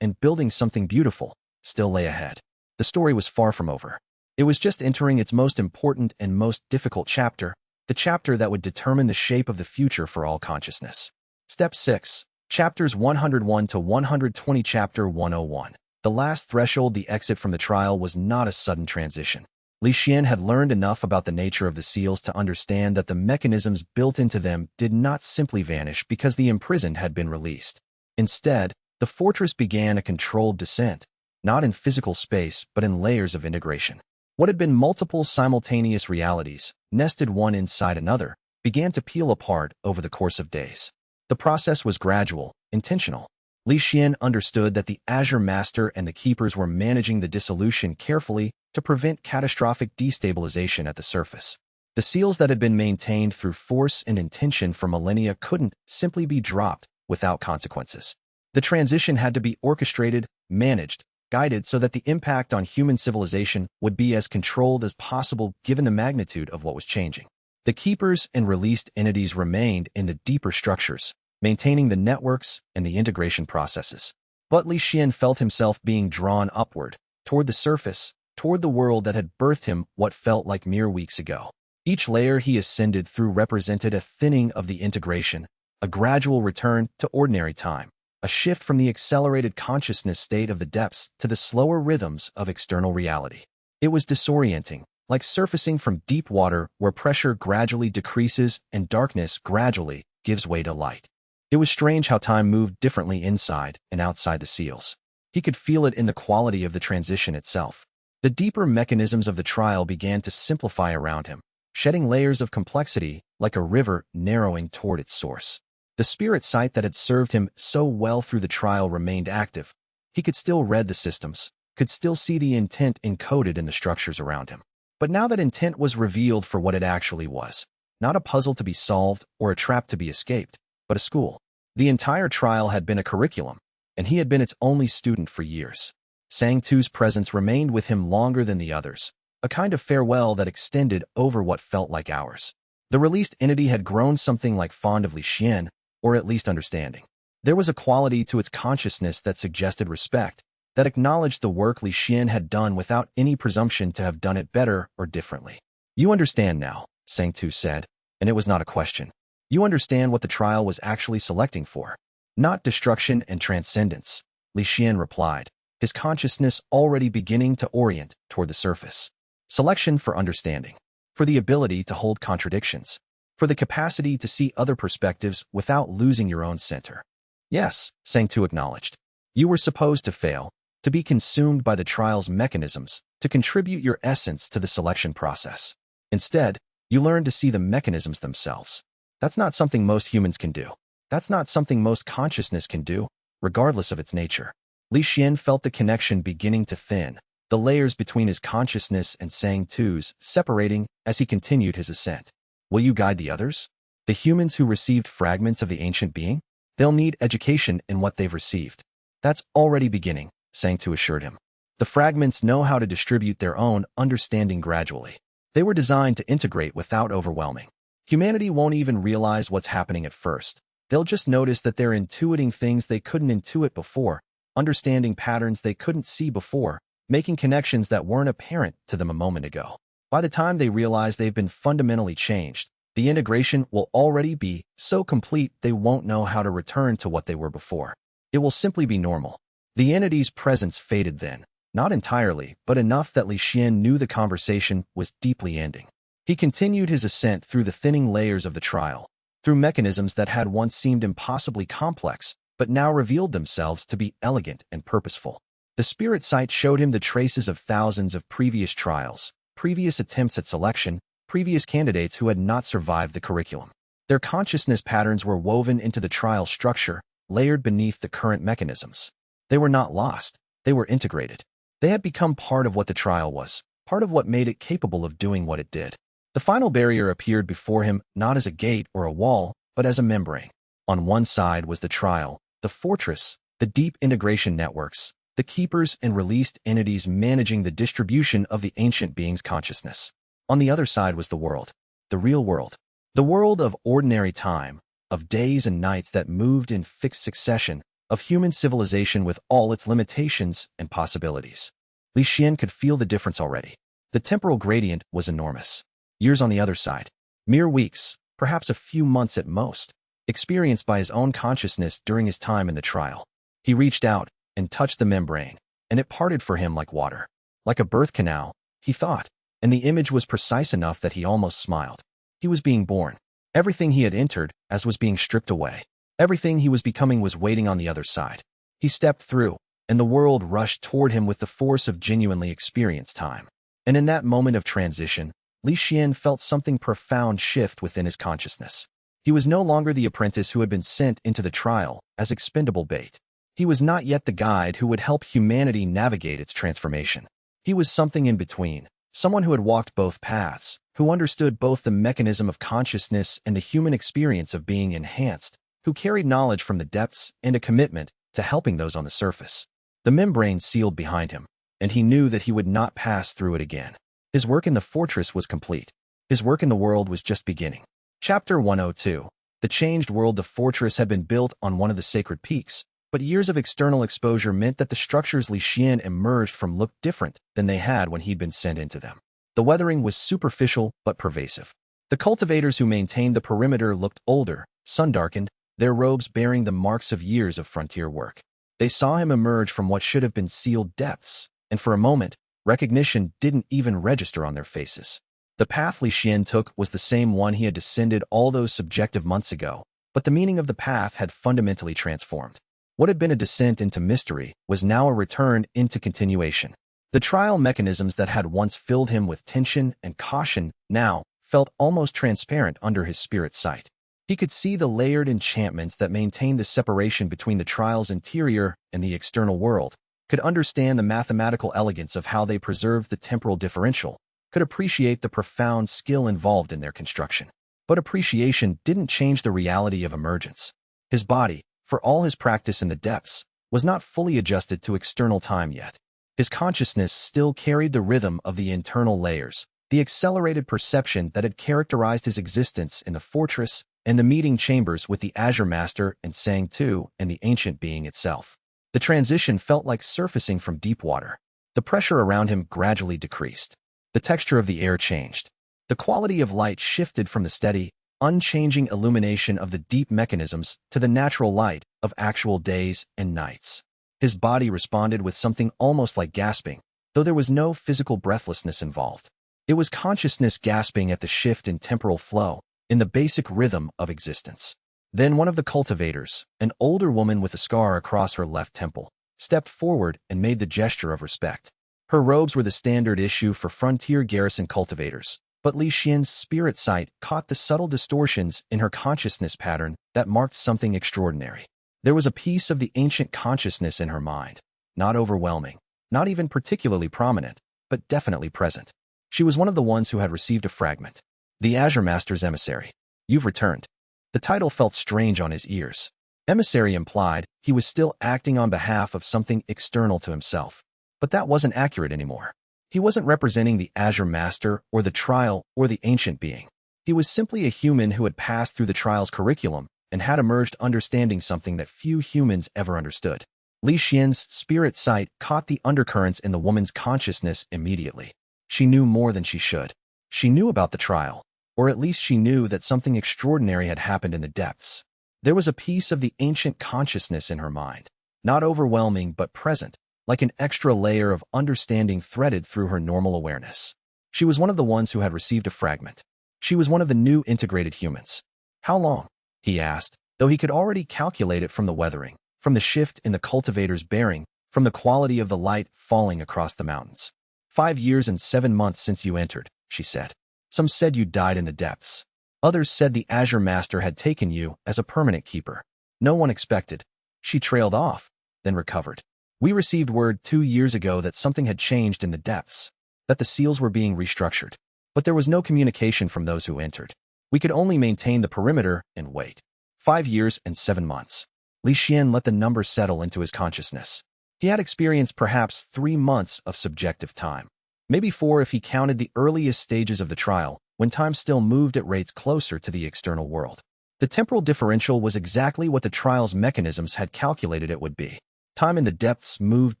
and building something beautiful, still lay ahead. The story was far from over. It was just entering its most important and most difficult chapter, the chapter that would determine the shape of the future for all consciousness. Step 6. Chapters 101 to 120. Chapter 101. The last threshold, the exit from the trial, was not a sudden transition. Li Xuan had learned enough about the nature of the seals to understand that the mechanisms built into them did not simply vanish because the imprisoned had been released. Instead, the fortress began a controlled descent, not in physical space but in layers of integration. What had been multiple simultaneous realities, nested one inside another, began to peel apart over the course of days. The process was gradual, intentional. Li Xuan understood that the Azure Master and the Keepers were managing the dissolution carefully to prevent catastrophic destabilization at the surface. The seals that had been maintained through force and intention for millennia couldn't simply be dropped without consequences. The transition had to be orchestrated, managed, guided so that the impact on human civilization would be as controlled as possible given the magnitude of what was changing. The Keepers and released entities remained in the deeper structures, maintaining the networks and the integration processes. But Li Xuan felt himself being drawn upward, toward the surface, toward the world that had birthed him what felt like mere weeks ago. Each layer he ascended through represented a thinning of the integration, a gradual return to ordinary time, a shift from the accelerated consciousness state of the depths to the slower rhythms of external reality. It was disorienting, like surfacing from deep water where pressure gradually decreases and darkness gradually gives way to light. It was strange how time moved differently inside and outside the seals. He could feel it in the quality of the transition itself. The deeper mechanisms of the trial began to simplify around him, shedding layers of complexity like a river narrowing toward its source. The spirit sight that had served him so well through the trial remained active. He could still read the systems, could still see the intent encoded in the structures around him. But now that intent was revealed for what it actually was, not a puzzle to be solved or a trap to be escaped, but a school. The entire trial had been a curriculum, and he had been its only student for years. Sang-Tu's presence remained with him longer than the others, a kind of farewell that extended over what felt like hours. The released entity had grown something like fond of Li Xuan, or at least understanding. There was a quality to its consciousness that suggested respect, that acknowledged the work Li Xuan had done without any presumption to have done it better or differently. "You understand now," Sang-Tu said, and it was not a question. "You understand what the trial was actually selecting for. Not destruction and transcendence," Li Xuan replied, his consciousness already beginning to orient toward the surface. "Selection for understanding, for the ability to hold contradictions, for the capacity to see other perspectives without losing your own center." "Yes," Sang-Tu acknowledged. "You were supposed to fail, to be consumed by the trial's mechanisms, to contribute your essence to the selection process. Instead, you learned to see the mechanisms themselves. That's not something most humans can do. That's not something most consciousness can do, regardless of its nature." Li Xuan felt the connection beginning to thin, the layers between his consciousness and Sang-Tu's separating as he continued his ascent. "Will you guide the others? The humans who received fragments of the ancient being? They'll need education in what they've received." "That's already beginning," Sang-Tu assured him. "The fragments know how to distribute their own understanding gradually. They were designed to integrate without overwhelming. Humanity won't even realize what's happening at first. They'll just notice that they're intuiting things they couldn't intuit before, understanding patterns they couldn't see before, making connections that weren't apparent to them a moment ago. By the time they realize they've been fundamentally changed, the integration will already be so complete they won't know how to return to what they were before. It will simply be normal." The entity's presence faded then, not entirely, but enough that Li Xuan knew the conversation was deeply ending. He continued his ascent through the thinning layers of the trial, through mechanisms that had once seemed impossibly complex, but now revealed themselves to be elegant and purposeful. The spirit sight showed him the traces of thousands of previous trials, previous attempts at selection, previous candidates who had not survived the curriculum. Their consciousness patterns were woven into the trial structure, layered beneath the current mechanisms. They were not lost, they were integrated. They had become part of what the trial was, part of what made it capable of doing what it did. The final barrier appeared before him not as a gate or a wall, but as a membrane. On one side was the trial, the fortress, the deep integration networks, the keepers and released entities managing the distribution of the ancient being's consciousness. On the other side was the world, the real world, the world of ordinary time, of days and nights that moved in fixed succession, of human civilization with all its limitations and possibilities. Li Xuan could feel the difference already. The temporal gradient was enormous. Years on the other side, mere weeks, perhaps a few months at most, experienced by his own consciousness during his time in the trial. He reached out and touched the membrane, and it parted for him like water. Like a birth canal, he thought, and the image was precise enough that he almost smiled. He was being born. Everything he had entered as was being stripped away. Everything he was becoming was waiting on the other side. He stepped through, and the world rushed toward him with the force of genuinely experienced time. And in that moment of transition, Li Xuan felt something profound shift within his consciousness. He was no longer the apprentice who had been sent into the trial as expendable bait. He was not yet the guide who would help humanity navigate its transformation. He was something in between, someone who had walked both paths, who understood both the mechanism of consciousness and the human experience of being enhanced, who carried knowledge from the depths and a commitment to helping those on the surface. The membrane sealed behind him, and he knew that he would not pass through it again. His work in the fortress was complete. His work in the world was just beginning. Chapter 102. The changed world. The fortress had been built on one of the sacred peaks, but years of external exposure meant that the structures Li Xuan emerged from looked different than they had when he'd been sent into them. The weathering was superficial but pervasive. The cultivators who maintained the perimeter looked older, sun-darkened, their robes bearing the marks of years of frontier work. They saw him emerge from what should have been sealed depths, and for a moment, recognition didn't even register on their faces. The path Li Xuan took was the same one he had descended all those subjective months ago, but the meaning of the path had fundamentally transformed. What had been a descent into mystery was now a return into continuation. The trial mechanisms that had once filled him with tension and caution now felt almost transparent under his spirit's sight. He could see the layered enchantments that maintained the separation between the trial's interior and the external world, could understand the mathematical elegance of how they preserved the temporal differential, could appreciate the profound skill involved in their construction. But appreciation didn't change the reality of emergence. His body, for all his practice in the depths, was not fully adjusted to external time yet. His consciousness still carried the rhythm of the internal layers, the accelerated perception that had characterized his existence in the fortress and the meeting chambers with the Azure Master and Sang Tu and the ancient being itself. The transition felt like surfacing from deep water. The pressure around him gradually decreased. The texture of the air changed. The quality of light shifted from the steady, unchanging illumination of the deep mechanisms to the natural light of actual days and nights. His body responded with something almost like gasping, though there was no physical breathlessness involved. It was consciousness gasping at the shift in temporal flow, in the basic rhythm of existence. Then one of the cultivators, an older woman with a scar across her left temple, stepped forward and made the gesture of respect. Her robes were the standard issue for frontier garrison cultivators, but Li Xuan's spirit sight caught the subtle distortions in her consciousness pattern that marked something extraordinary. There was a piece of the ancient consciousness in her mind, not overwhelming, not even particularly prominent, but definitely present. She was one of the ones who had received a fragment. The Azure Master's emissary. You've returned. The title felt strange on his ears. Emissary implied he was still acting on behalf of something external to himself. But that wasn't accurate anymore. He wasn't representing the Azure Master or the trial or the ancient being. He was simply a human who had passed through the trial's curriculum and had emerged understanding something that few humans ever understood. Li Xuan's spirit sight caught the undercurrents in the woman's consciousness immediately. She knew more than she should. She knew about the trial, or at least she knew that something extraordinary had happened in the depths. There was a piece of the ancient consciousness in her mind, not overwhelming but present, like an extra layer of understanding threaded through her normal awareness. She was one of the ones who had received a fragment. She was one of the new integrated humans. How long? He asked, though he could already calculate it from the weathering, from the shift in the cultivator's bearing, from the quality of the light falling across the mountains. 5 years and 7 months since you entered, she said. Some said you died in the depths. Others said the Azure Master had taken you as a permanent keeper. No one expected. She trailed off, then recovered. We received word 2 years ago that something had changed in the depths, that the seals were being restructured. But there was no communication from those who entered. We could only maintain the perimeter and wait. 5 years and 7 months. Li Xuan let the number settle into his consciousness. He had experienced perhaps 3 months of subjective time. Maybe 4 if he counted the earliest stages of the trial, when time still moved at rates closer to the external world. The temporal differential was exactly what the trial's mechanisms had calculated it would be. Time in the depths moved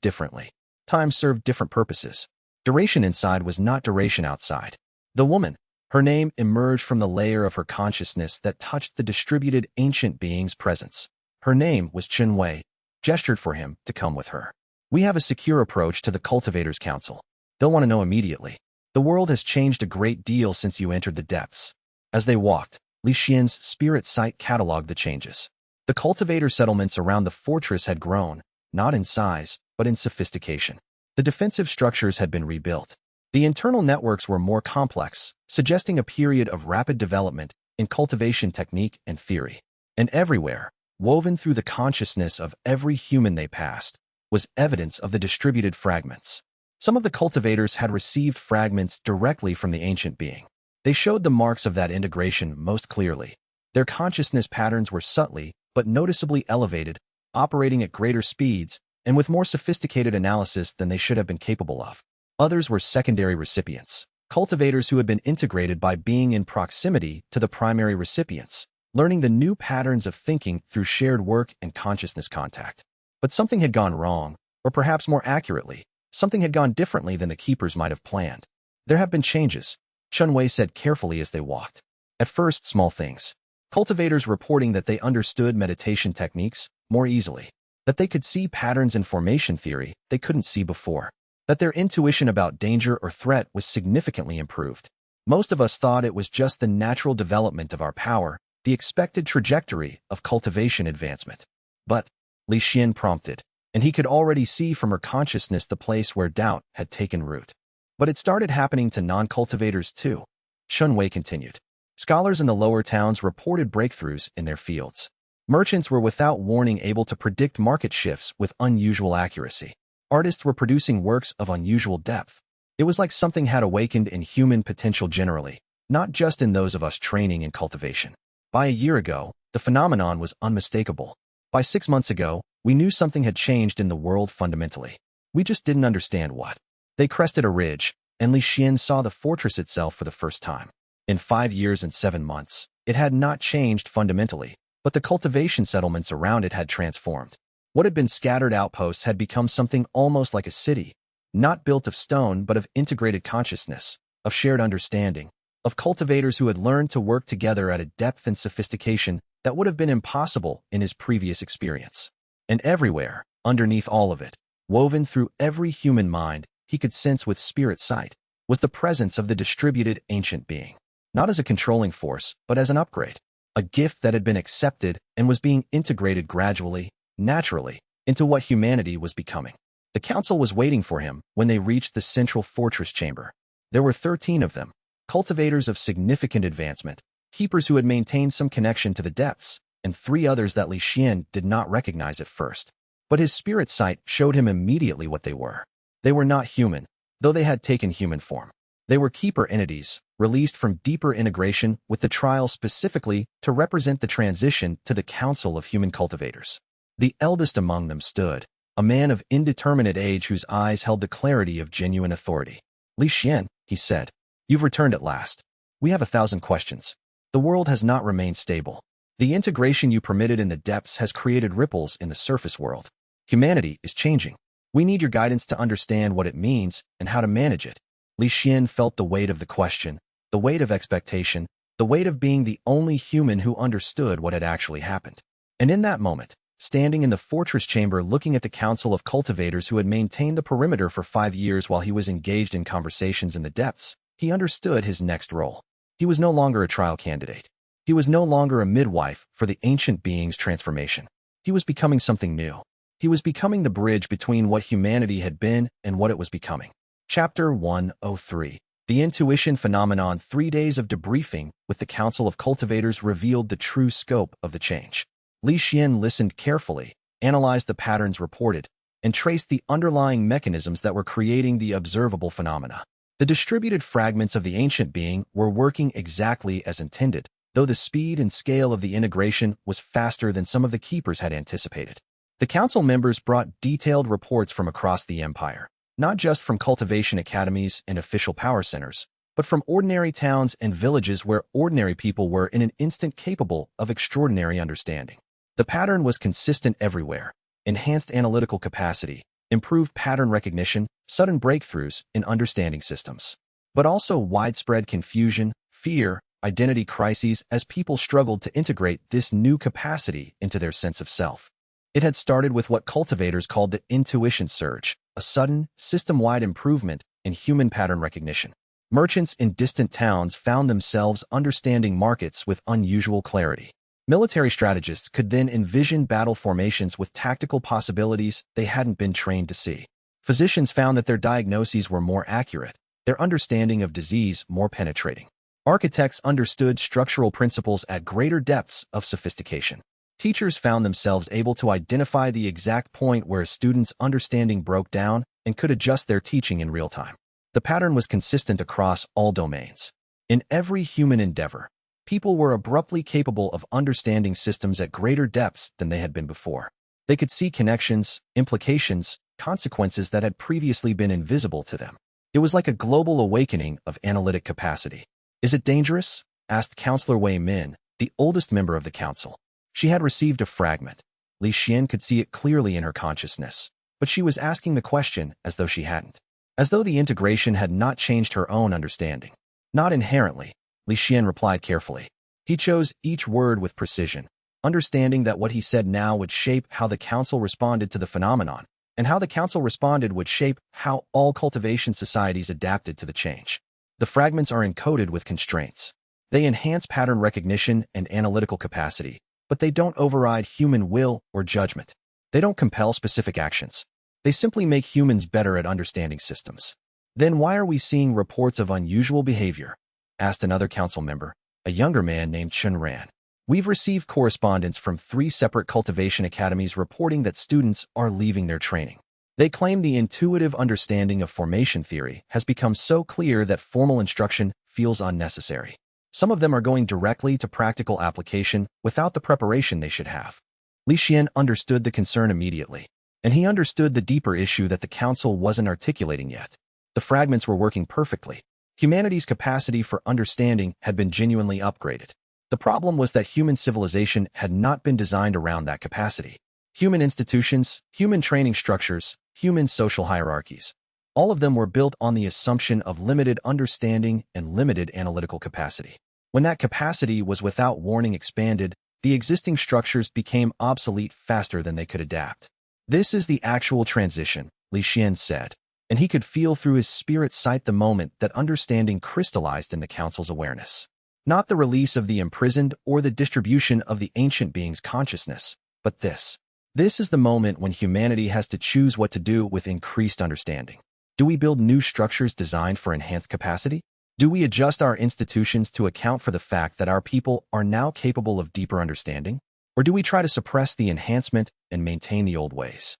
differently. Time served different purposes. Duration inside was not duration outside. The woman, her name emerged from the layer of her consciousness that touched the distributed ancient being's presence. Her name was Chen Wei, gestured for him to come with her. We have a secure approach to the Cultivators' Council. They'll want to know immediately. The world has changed a great deal since you entered the depths. As they walked, Li Xuan's spirit sight cataloged the changes. The cultivator settlements around the fortress had grown, not in size, but in sophistication. The defensive structures had been rebuilt. The internal networks were more complex, suggesting a period of rapid development in cultivation technique and theory. And everywhere, woven through the consciousness of every human they passed, was evidence of the distributed fragments. Some of the cultivators had received fragments directly from the ancient being. They showed the marks of that integration most clearly. Their consciousness patterns were subtly but noticeably elevated, operating at greater speeds and with more sophisticated analysis than they should have been capable of. Others were secondary recipients, cultivators who had been integrated by being in proximity to the primary recipients, learning the new patterns of thinking through shared work and consciousness contact. But something had gone wrong, or perhaps more accurately, something had gone differently than the keepers might have planned. There have been changes, Chunwei said carefully as they walked. At first, small things. Cultivators reporting that they understood meditation techniques more easily, that they could see patterns in formation theory they couldn't see before, that their intuition about danger or threat was significantly improved. Most of us thought it was just the natural development of our power, the expected trajectory of cultivation advancement. But, Li Xuan prompted, and he could already see from her consciousness the place where doubt had taken root. But it started happening to non-cultivators too, Chunwei continued. Scholars in the lower towns reported breakthroughs in their fields. Merchants were without warning able to predict market shifts with unusual accuracy. Artists were producing works of unusual depth. It was like something had awakened in human potential generally, not just in those of us training in cultivation. By a year ago, the phenomenon was unmistakable. By 6 months ago, we knew something had changed in the world fundamentally. We just didn't understand what. They crested a ridge, and Li Xuan saw the fortress itself for the first time. In 5 years and 7 months, it had not changed fundamentally, but the cultivation settlements around it had transformed. What had been scattered outposts had become something almost like a city, not built of stone but of integrated consciousness, of shared understanding, of cultivators who had learned to work together at a depth and sophistication that would have been impossible in his previous experience. And everywhere, underneath all of it, woven through every human mind, he could sense with spirit sight, was the presence of the distributed ancient being. Not as a controlling force, but as an upgrade. A gift that had been accepted and was being integrated gradually, naturally, into what humanity was becoming. The council was waiting for him when they reached the central fortress chamber. There were 13 of them, cultivators of significant advancement, keepers who had maintained some connection to the depths, and 3 others that Li Xuan did not recognize at first. But his spirit sight showed him immediately what they were. They were not human, though they had taken human form. They were keeper entities, released from deeper integration with the trial specifically to represent the transition to the Council of Human Cultivators. The eldest among them stood, a man of indeterminate age whose eyes held the clarity of genuine authority. Li Xuan, he said, you've returned at last. We have 1,000 questions. The world has not remained stable. The integration you permitted in the depths has created ripples in the surface world. Humanity is changing. We need your guidance to understand what it means and how to manage it. Li Xuan felt the weight of the question, the weight of expectation, the weight of being the only human who understood what had actually happened. And in that moment, standing in the fortress chamber looking at the council of cultivators who had maintained the perimeter for 5 years while he was engaged in conversations in the depths, he understood his next role. He was no longer a trial candidate. He was no longer a midwife for the ancient being's transformation. He was becoming something new. He was becoming the bridge between what humanity had been and what it was becoming. Chapter 103. The Intuition Phenomenon. 3 days of debriefing with the Council of Cultivators revealed the true scope of the change. Li Xuan listened carefully, analyzed the patterns reported, and traced the underlying mechanisms that were creating the observable phenomena. The distributed fragments of the ancient being were working exactly as intended, though the speed and scale of the integration was faster than some of the keepers had anticipated. The council members brought detailed reports from across the empire, not just from cultivation academies and official power centers, but from ordinary towns and villages where ordinary people were in an instant capable of extraordinary understanding. The pattern was consistent everywhere: enhanced analytical capacity, improved pattern recognition, sudden breakthroughs in understanding systems. But also widespread confusion, fear, identity crises as people struggled to integrate this new capacity into their sense of self. It had started with what cultivators called the intuition surge, a sudden, system-wide improvement in human pattern recognition. Merchants in distant towns found themselves understanding markets with unusual clarity. Military strategists could then envision battle formations with tactical possibilities they hadn't been trained to see. Physicians found that their diagnoses were more accurate, their understanding of disease more penetrating. Architects understood structural principles at greater depths of sophistication. Teachers found themselves able to identify the exact point where a student's understanding broke down and could adjust their teaching in real time. The pattern was consistent across all domains. In every human endeavor, people were abruptly capable of understanding systems at greater depths than they had been before. They could see connections, implications, consequences that had previously been invisible to them. It was like a global awakening of analytic capacity. "Is it dangerous?" asked Counselor Wei Min, the oldest member of the council. She had received a fragment. Li Xuan could see it clearly in her consciousness, but she was asking the question as though she hadn't. As though the integration had not changed her own understanding. "Not inherently," Li Xuan replied carefully. He chose each word with precision, understanding that what he said now would shape how the council responded to the phenomenon, and how the council responded would shape how all cultivation societies adapted to the change. The fragments are encoded with constraints. They enhance pattern recognition and analytical capacity, but they don't override human will or judgment. They don't compel specific actions. They simply make humans better at understanding systems. "Then why are we seeing reports of unusual behavior?" asked another council member, a younger man named Chen Ran. "We've received correspondence from 3 separate cultivation academies reporting that students are leaving their training. They claim the intuitive understanding of formation theory has become so clear that formal instruction feels unnecessary. Some of them are going directly to practical application without the preparation they should have." Li Xuan understood the concern immediately, and he understood the deeper issue that the council wasn't articulating yet. The fragments were working perfectly. Humanity's capacity for understanding had been genuinely upgraded. The problem was that human civilization had not been designed around that capacity. Human institutions, human training structures, human social hierarchies, all of them were built on the assumption of limited understanding and limited analytical capacity. When that capacity was without warning expanded, the existing structures became obsolete faster than they could adapt. "This is the actual transition," Li Xuan said, and he could feel through his spirit sight the moment that understanding crystallized in the council's awareness. Not the release of the imprisoned or the distribution of the ancient being's consciousness, but this. This is the moment when humanity has to choose what to do with increased understanding. Do we build new structures designed for enhanced capacity? Do we adjust our institutions to account for the fact that our people are now capable of deeper understanding? Or do we try to suppress the enhancement and maintain the old ways?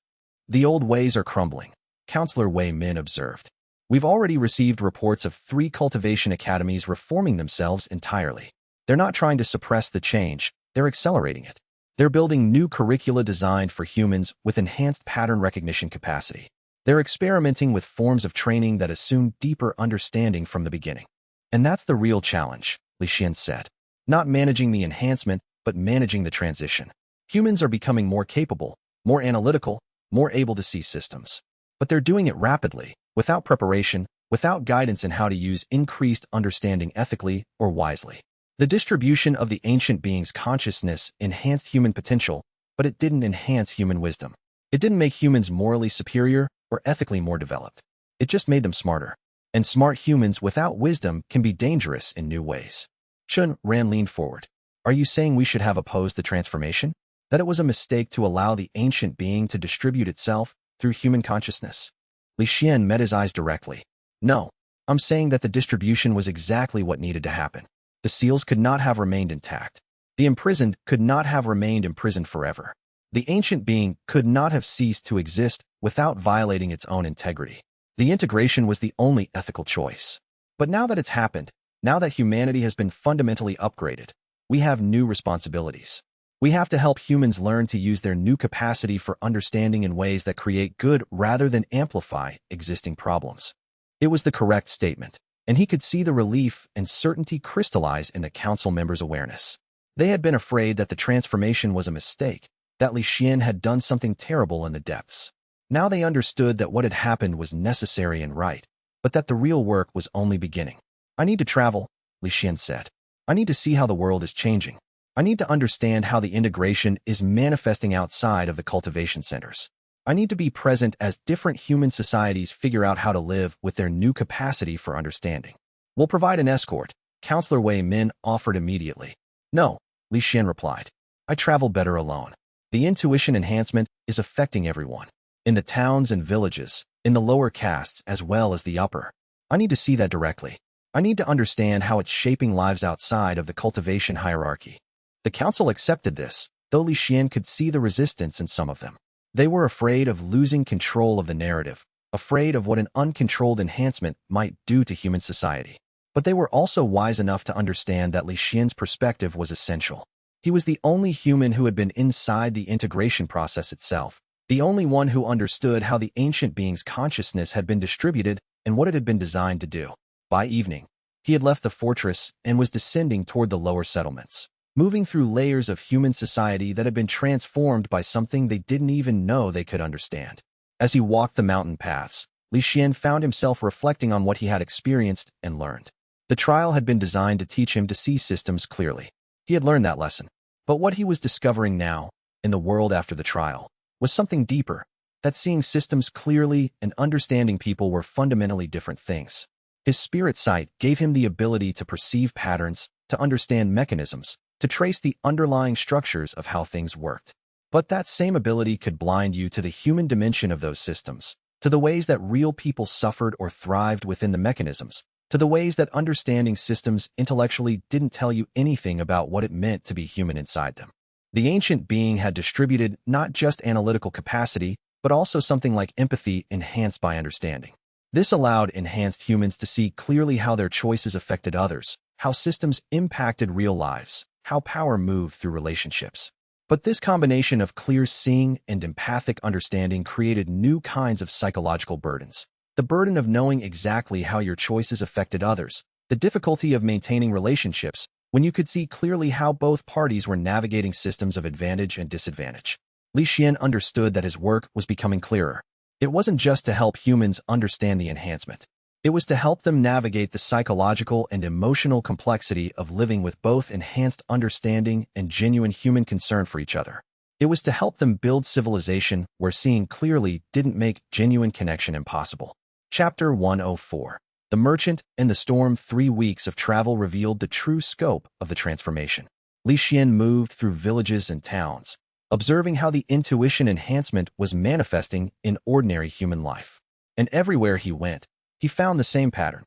"The old ways are crumbling," Counselor Wei Min observed. "We've already received reports of 3 cultivation academies reforming themselves entirely. They're not trying to suppress the change, they're accelerating it. They're building new curricula designed for humans with enhanced pattern recognition capacity. They're experimenting with forms of training that assume deeper understanding from the beginning. And that's the real challenge," Li Xuan said. "Not managing the enhancement, but managing the transition. Humans are becoming more capable, more analytical, more able to see systems. But they're doing it rapidly, without preparation, without guidance in how to use increased understanding ethically or wisely. The distribution of the ancient being's consciousness enhanced human potential, but it didn't enhance human wisdom. It didn't make humans morally superior or ethically more developed. It just made them smarter. And smart humans without wisdom can be dangerous in new ways." Chen Ran leaned forward. "Are you saying we should have opposed the transformation? That it was a mistake to allow the ancient being to distribute itself through human consciousness?" Li Xuan met his eyes directly. "No, I'm saying that the distribution was exactly what needed to happen. The seals could not have remained intact. The imprisoned could not have remained imprisoned forever. The ancient being could not have ceased to exist without violating its own integrity. The integration was the only ethical choice. But now that it's happened, now that humanity has been fundamentally upgraded, we have new responsibilities. We have to help humans learn to use their new capacity for understanding in ways that create good rather than amplify existing problems." It was the correct statement, and he could see the relief and certainty crystallize in the council members' awareness. They had been afraid that the transformation was a mistake, that Li Xuan had done something terrible in the depths. Now they understood that what had happened was necessary and right, but that the real work was only beginning. "I need to travel," Li Xuan said. "I need to see how the world is changing. I need to understand how the integration is manifesting outside of the cultivation centers. I need to be present as different human societies figure out how to live with their new capacity for understanding." "We'll provide an escort," Counselor Wei Min offered immediately. "No," Li Xuan replied. "I travel better alone. The intuition enhancement is affecting everyone. In the towns and villages, in the lower castes as well as the upper. I need to see that directly. I need to understand how it's shaping lives outside of the cultivation hierarchy." The council accepted this, though Li Xuan could see the resistance in some of them. They were afraid of losing control of the narrative, afraid of what an uncontrolled enhancement might do to human society. But they were also wise enough to understand that Li Xuan's perspective was essential. He was the only human who had been inside the integration process itself, the only one who understood how the ancient being's consciousness had been distributed and what it had been designed to do. By evening, he had left the fortress and was descending toward the lower settlements, moving through layers of human society that had been transformed by something they didn't even know they could understand. As he walked the mountain paths, Li Xuan found himself reflecting on what he had experienced and learned. The trial had been designed to teach him to see systems clearly. He had learned that lesson. But what he was discovering now, in the world after the trial, was something deeper, that seeing systems clearly and understanding people were fundamentally different things. His spirit sight gave him the ability to perceive patterns, to understand mechanisms, to trace the underlying structures of how things worked. But that same ability could blind you to the human dimension of those systems, to the ways that real people suffered or thrived within the mechanisms, to the ways that understanding systems intellectually didn't tell you anything about what it meant to be human inside them. The ancient being had distributed not just analytical capacity, but also something like empathy enhanced by understanding. This allowed enhanced humans to see clearly how their choices affected others, how systems impacted real lives, how power moved through relationships. But this combination of clear seeing and empathic understanding created new kinds of psychological burdens. The burden of knowing exactly how your choices affected others, the difficulty of maintaining relationships when you could see clearly how both parties were navigating systems of advantage and disadvantage. Li Xuan understood that his work was becoming clearer. It wasn't just to help humans understand the enhancement. It was to help them navigate the psychological and emotional complexity of living with both enhanced understanding and genuine human concern for each other. It was to help them build civilization where seeing clearly didn't make genuine connection impossible. Chapter 104. The Merchant and the Storm. 3 weeks of travel revealed the true scope of the transformation. Li Xuan moved through villages and towns, observing how the intuition enhancement was manifesting in ordinary human life. And everywhere he went, he found the same pattern.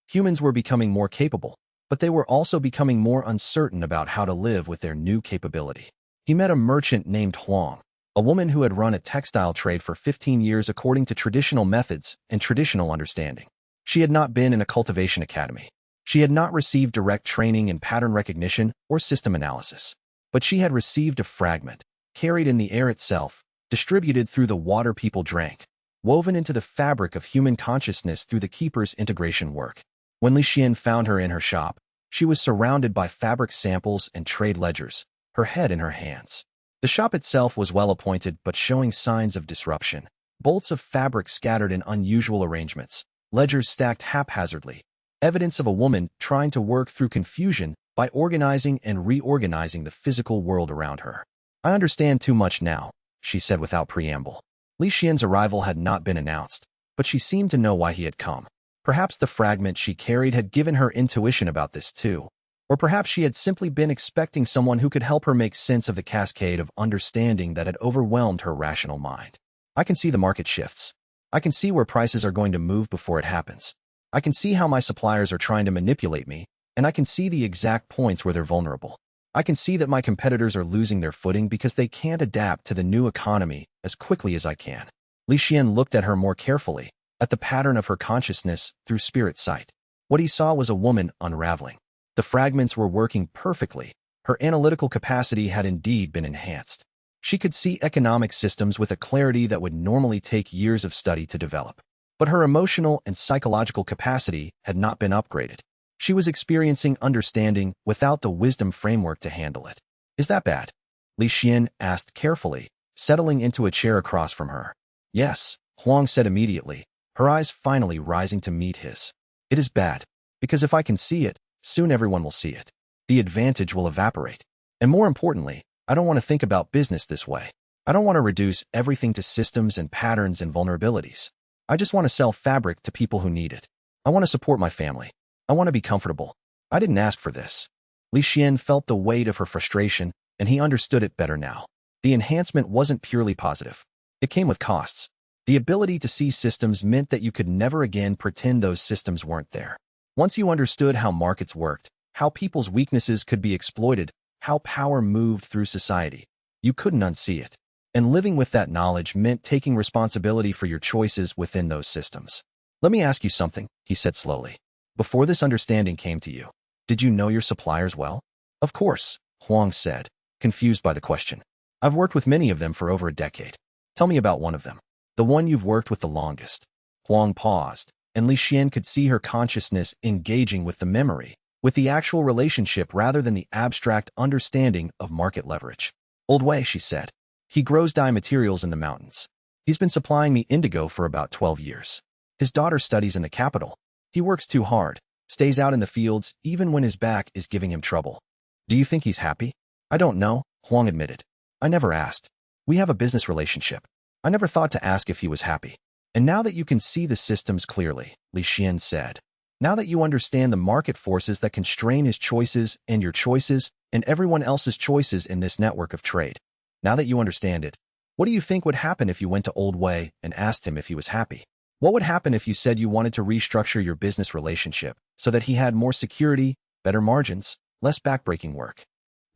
Humans were becoming more capable, but they were also becoming more uncertain about how to live with their new capability. He met a merchant named Huang, a woman who had run a textile trade for 15 years according to traditional methods and traditional understanding. She had not been in a cultivation academy. She had not received direct training in pattern recognition or system analysis. But she had received a fragment, carried in the air itself, distributed through the water people drank, woven into the fabric of human consciousness through the keeper's integration work. When Li Xuan found her in her shop, she was surrounded by fabric samples and trade ledgers, her head in her hands. The shop itself was well-appointed but showing signs of disruption. Bolts of fabric scattered in unusual arrangements, ledgers stacked haphazardly, evidence of a woman trying to work through confusion by organizing and reorganizing the physical world around her. "I understand too much now," she said without preamble. Li Xuan's arrival had not been announced, but she seemed to know why he had come. Perhaps the fragment she carried had given her intuition about this too. Or perhaps she had simply been expecting someone who could help her make sense of the cascade of understanding that had overwhelmed her rational mind. "I can see the market shifts. I can see where prices are going to move before it happens. I can see how my suppliers are trying to manipulate me, and I can see the exact points where they're vulnerable. I can see that my competitors are losing their footing because they can't adapt to the new economy as quickly as I can." Li Xuan looked at her more carefully, at the pattern of her consciousness through spirit sight. What he saw was a woman unraveling. The fragments were working perfectly. Her analytical capacity had indeed been enhanced. She could see economic systems with a clarity that would normally take years of study to develop. But her emotional and psychological capacity had not been upgraded. She was experiencing understanding without the wisdom framework to handle it. "Is that bad?" Li Xuan asked carefully, settling into a chair across from her. "Yes," Huang said immediately, her eyes finally rising to meet his. "It is bad, because if I can see it, soon everyone will see it. The advantage will evaporate. And more importantly, I don't want to think about business this way. I don't want to reduce everything to systems and patterns and vulnerabilities. I just want to sell fabric to people who need it. I want to support my family. I want to be comfortable. I didn't ask for this." Li Xuan felt the weight of her frustration, and he understood it better now. The enhancement wasn't purely positive. It came with costs. The ability to see systems meant that you could never again pretend those systems weren't there. Once you understood how markets worked, how people's weaknesses could be exploited, how power moved through society, You couldn't unsee it. And living with that knowledge meant taking responsibility for your choices within those systems. Let me ask you something, he said slowly. Before this understanding came to you, did you know your suppliers well? Of course, Huang said, confused by the question. I've worked with many of them for over a decade. Tell me about one of them. The one you've worked with the longest. Huang paused, and Li Xuan could see her consciousness engaging with the memory, with the actual relationship rather than the abstract understanding of market leverage. Old Wei, she said. He grows dye materials in the mountains. He's been supplying me indigo for about 12 years. His daughter studies in the capital. He works too hard, stays out in the fields even when his back is giving him trouble. Do you think he's happy? I don't know, Huang admitted. I never asked. We have a business relationship. I never thought to ask if he was happy. And now that you can see the systems clearly, Li Xuan said, now that you understand the market forces that constrain his choices and your choices and everyone else's choices in this network of trade, now that you understand it, what do you think would happen if you went to Old Wei and asked him if he was happy? What would happen if you said you wanted to restructure your business relationship so that he had more security, better margins, less backbreaking work?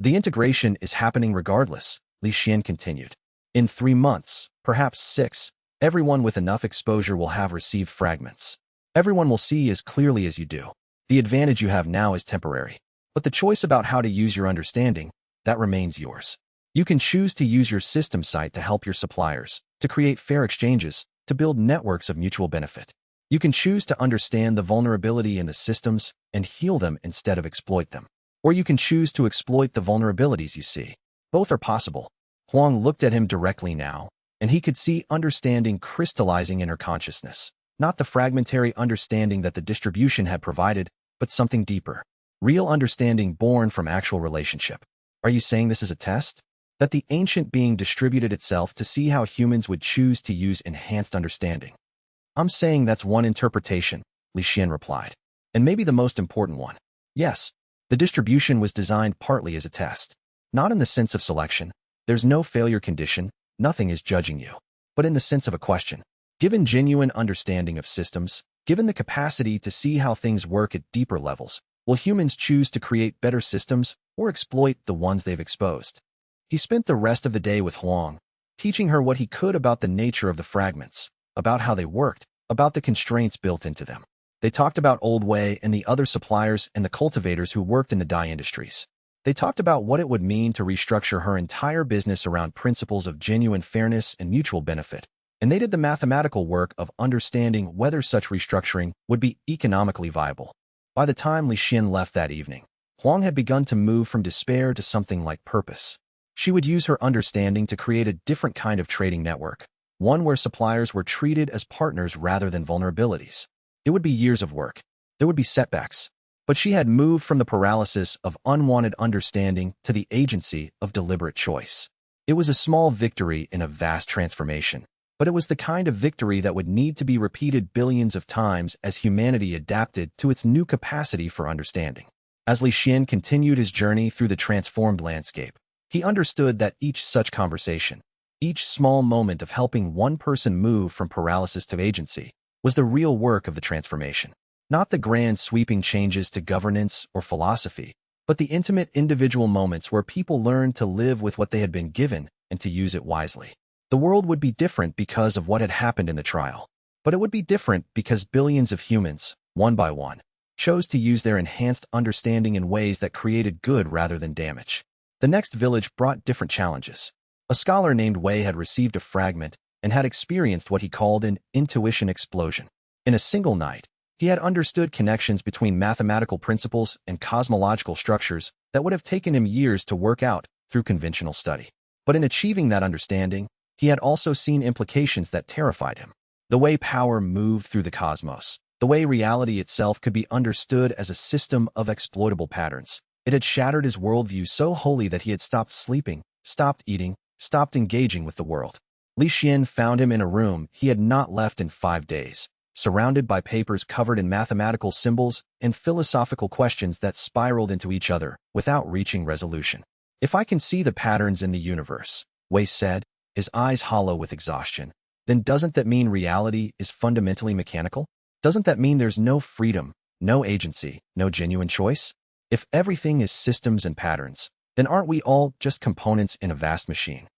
The integration is happening regardless, Li Xuan continued. In 3 months, perhaps 6, everyone with enough exposure will have received fragments. Everyone will see as clearly as you do. The advantage you have now is temporary, but the choice about how to use your understanding, that remains yours. You can choose to use your system site to help your suppliers, to create fair exchanges, to build networks of mutual benefit. You can choose to understand the vulnerability in the systems and heal them instead of exploit them. Or you can choose to exploit the vulnerabilities you see. Both are possible. Huang looked at him directly now, and he could see understanding crystallizing in her consciousness. Not the fragmentary understanding that the distribution had provided, but something deeper. Real understanding born from actual relationship. Are you saying this is a test? That the ancient being distributed itself to see how humans would choose to use enhanced understanding? I'm saying that's one interpretation, Li Xuan replied. And maybe the most important one. Yes, the distribution was designed partly as a test. Not in the sense of selection. There's no failure condition, nothing is judging you. But in the sense of a question. Given genuine understanding of systems, given the capacity to see how things work at deeper levels, will humans choose to create better systems or exploit the ones they've exposed? He spent the rest of the day with Huang, teaching her what he could about the nature of the fragments, about how they worked, about the constraints built into them. They talked about Old Wei and the other suppliers and the cultivators who worked in the dye industries. They talked about what it would mean to restructure her entire business around principles of genuine fairness and mutual benefit. And they did the mathematical work of understanding whether such restructuring would be economically viable. By the time Li Xuan left that evening, Huang had begun to move from despair to something like purpose. She would use her understanding to create a different kind of trading network, one where suppliers were treated as partners rather than vulnerabilities. It would be years of work. There would be setbacks. But she had moved from the paralysis of unwanted understanding to the agency of deliberate choice. It was a small victory in a vast transformation, but it was the kind of victory that would need to be repeated billions of times as humanity adapted to its new capacity for understanding. As Li Xuan continued his journey through the transformed landscape, he understood that each such conversation, each small moment of helping one person move from paralysis to agency, was the real work of the transformation. Not the grand sweeping changes to governance or philosophy, but the intimate individual moments where people learned to live with what they had been given and to use it wisely. The world would be different because of what had happened in the trial, but it would be different because billions of humans, one by one, chose to use their enhanced understanding in ways that created good rather than damage. The next village brought different challenges. A scholar named Wei had received a fragment and had experienced what he called an intuition explosion. In a single night, he had understood connections between mathematical principles and cosmological structures that would have taken him years to work out through conventional study. But in achieving that understanding, he had also seen implications that terrified him. The way power moved through the cosmos, the way reality itself could be understood as a system of exploitable patterns. It had shattered his worldview so wholly that he had stopped sleeping, stopped eating, stopped engaging with the world. Li Xuan found him in a room he had not left in 5 days, surrounded by papers covered in mathematical symbols and philosophical questions that spiraled into each other without reaching resolution. If I can see the patterns in the universe, Wei said, his eyes hollow with exhaustion, then doesn't that mean reality is fundamentally mechanical? Doesn't that mean there's no freedom, no agency, no genuine choice? If everything is systems and patterns, then aren't we all just components in a vast machine?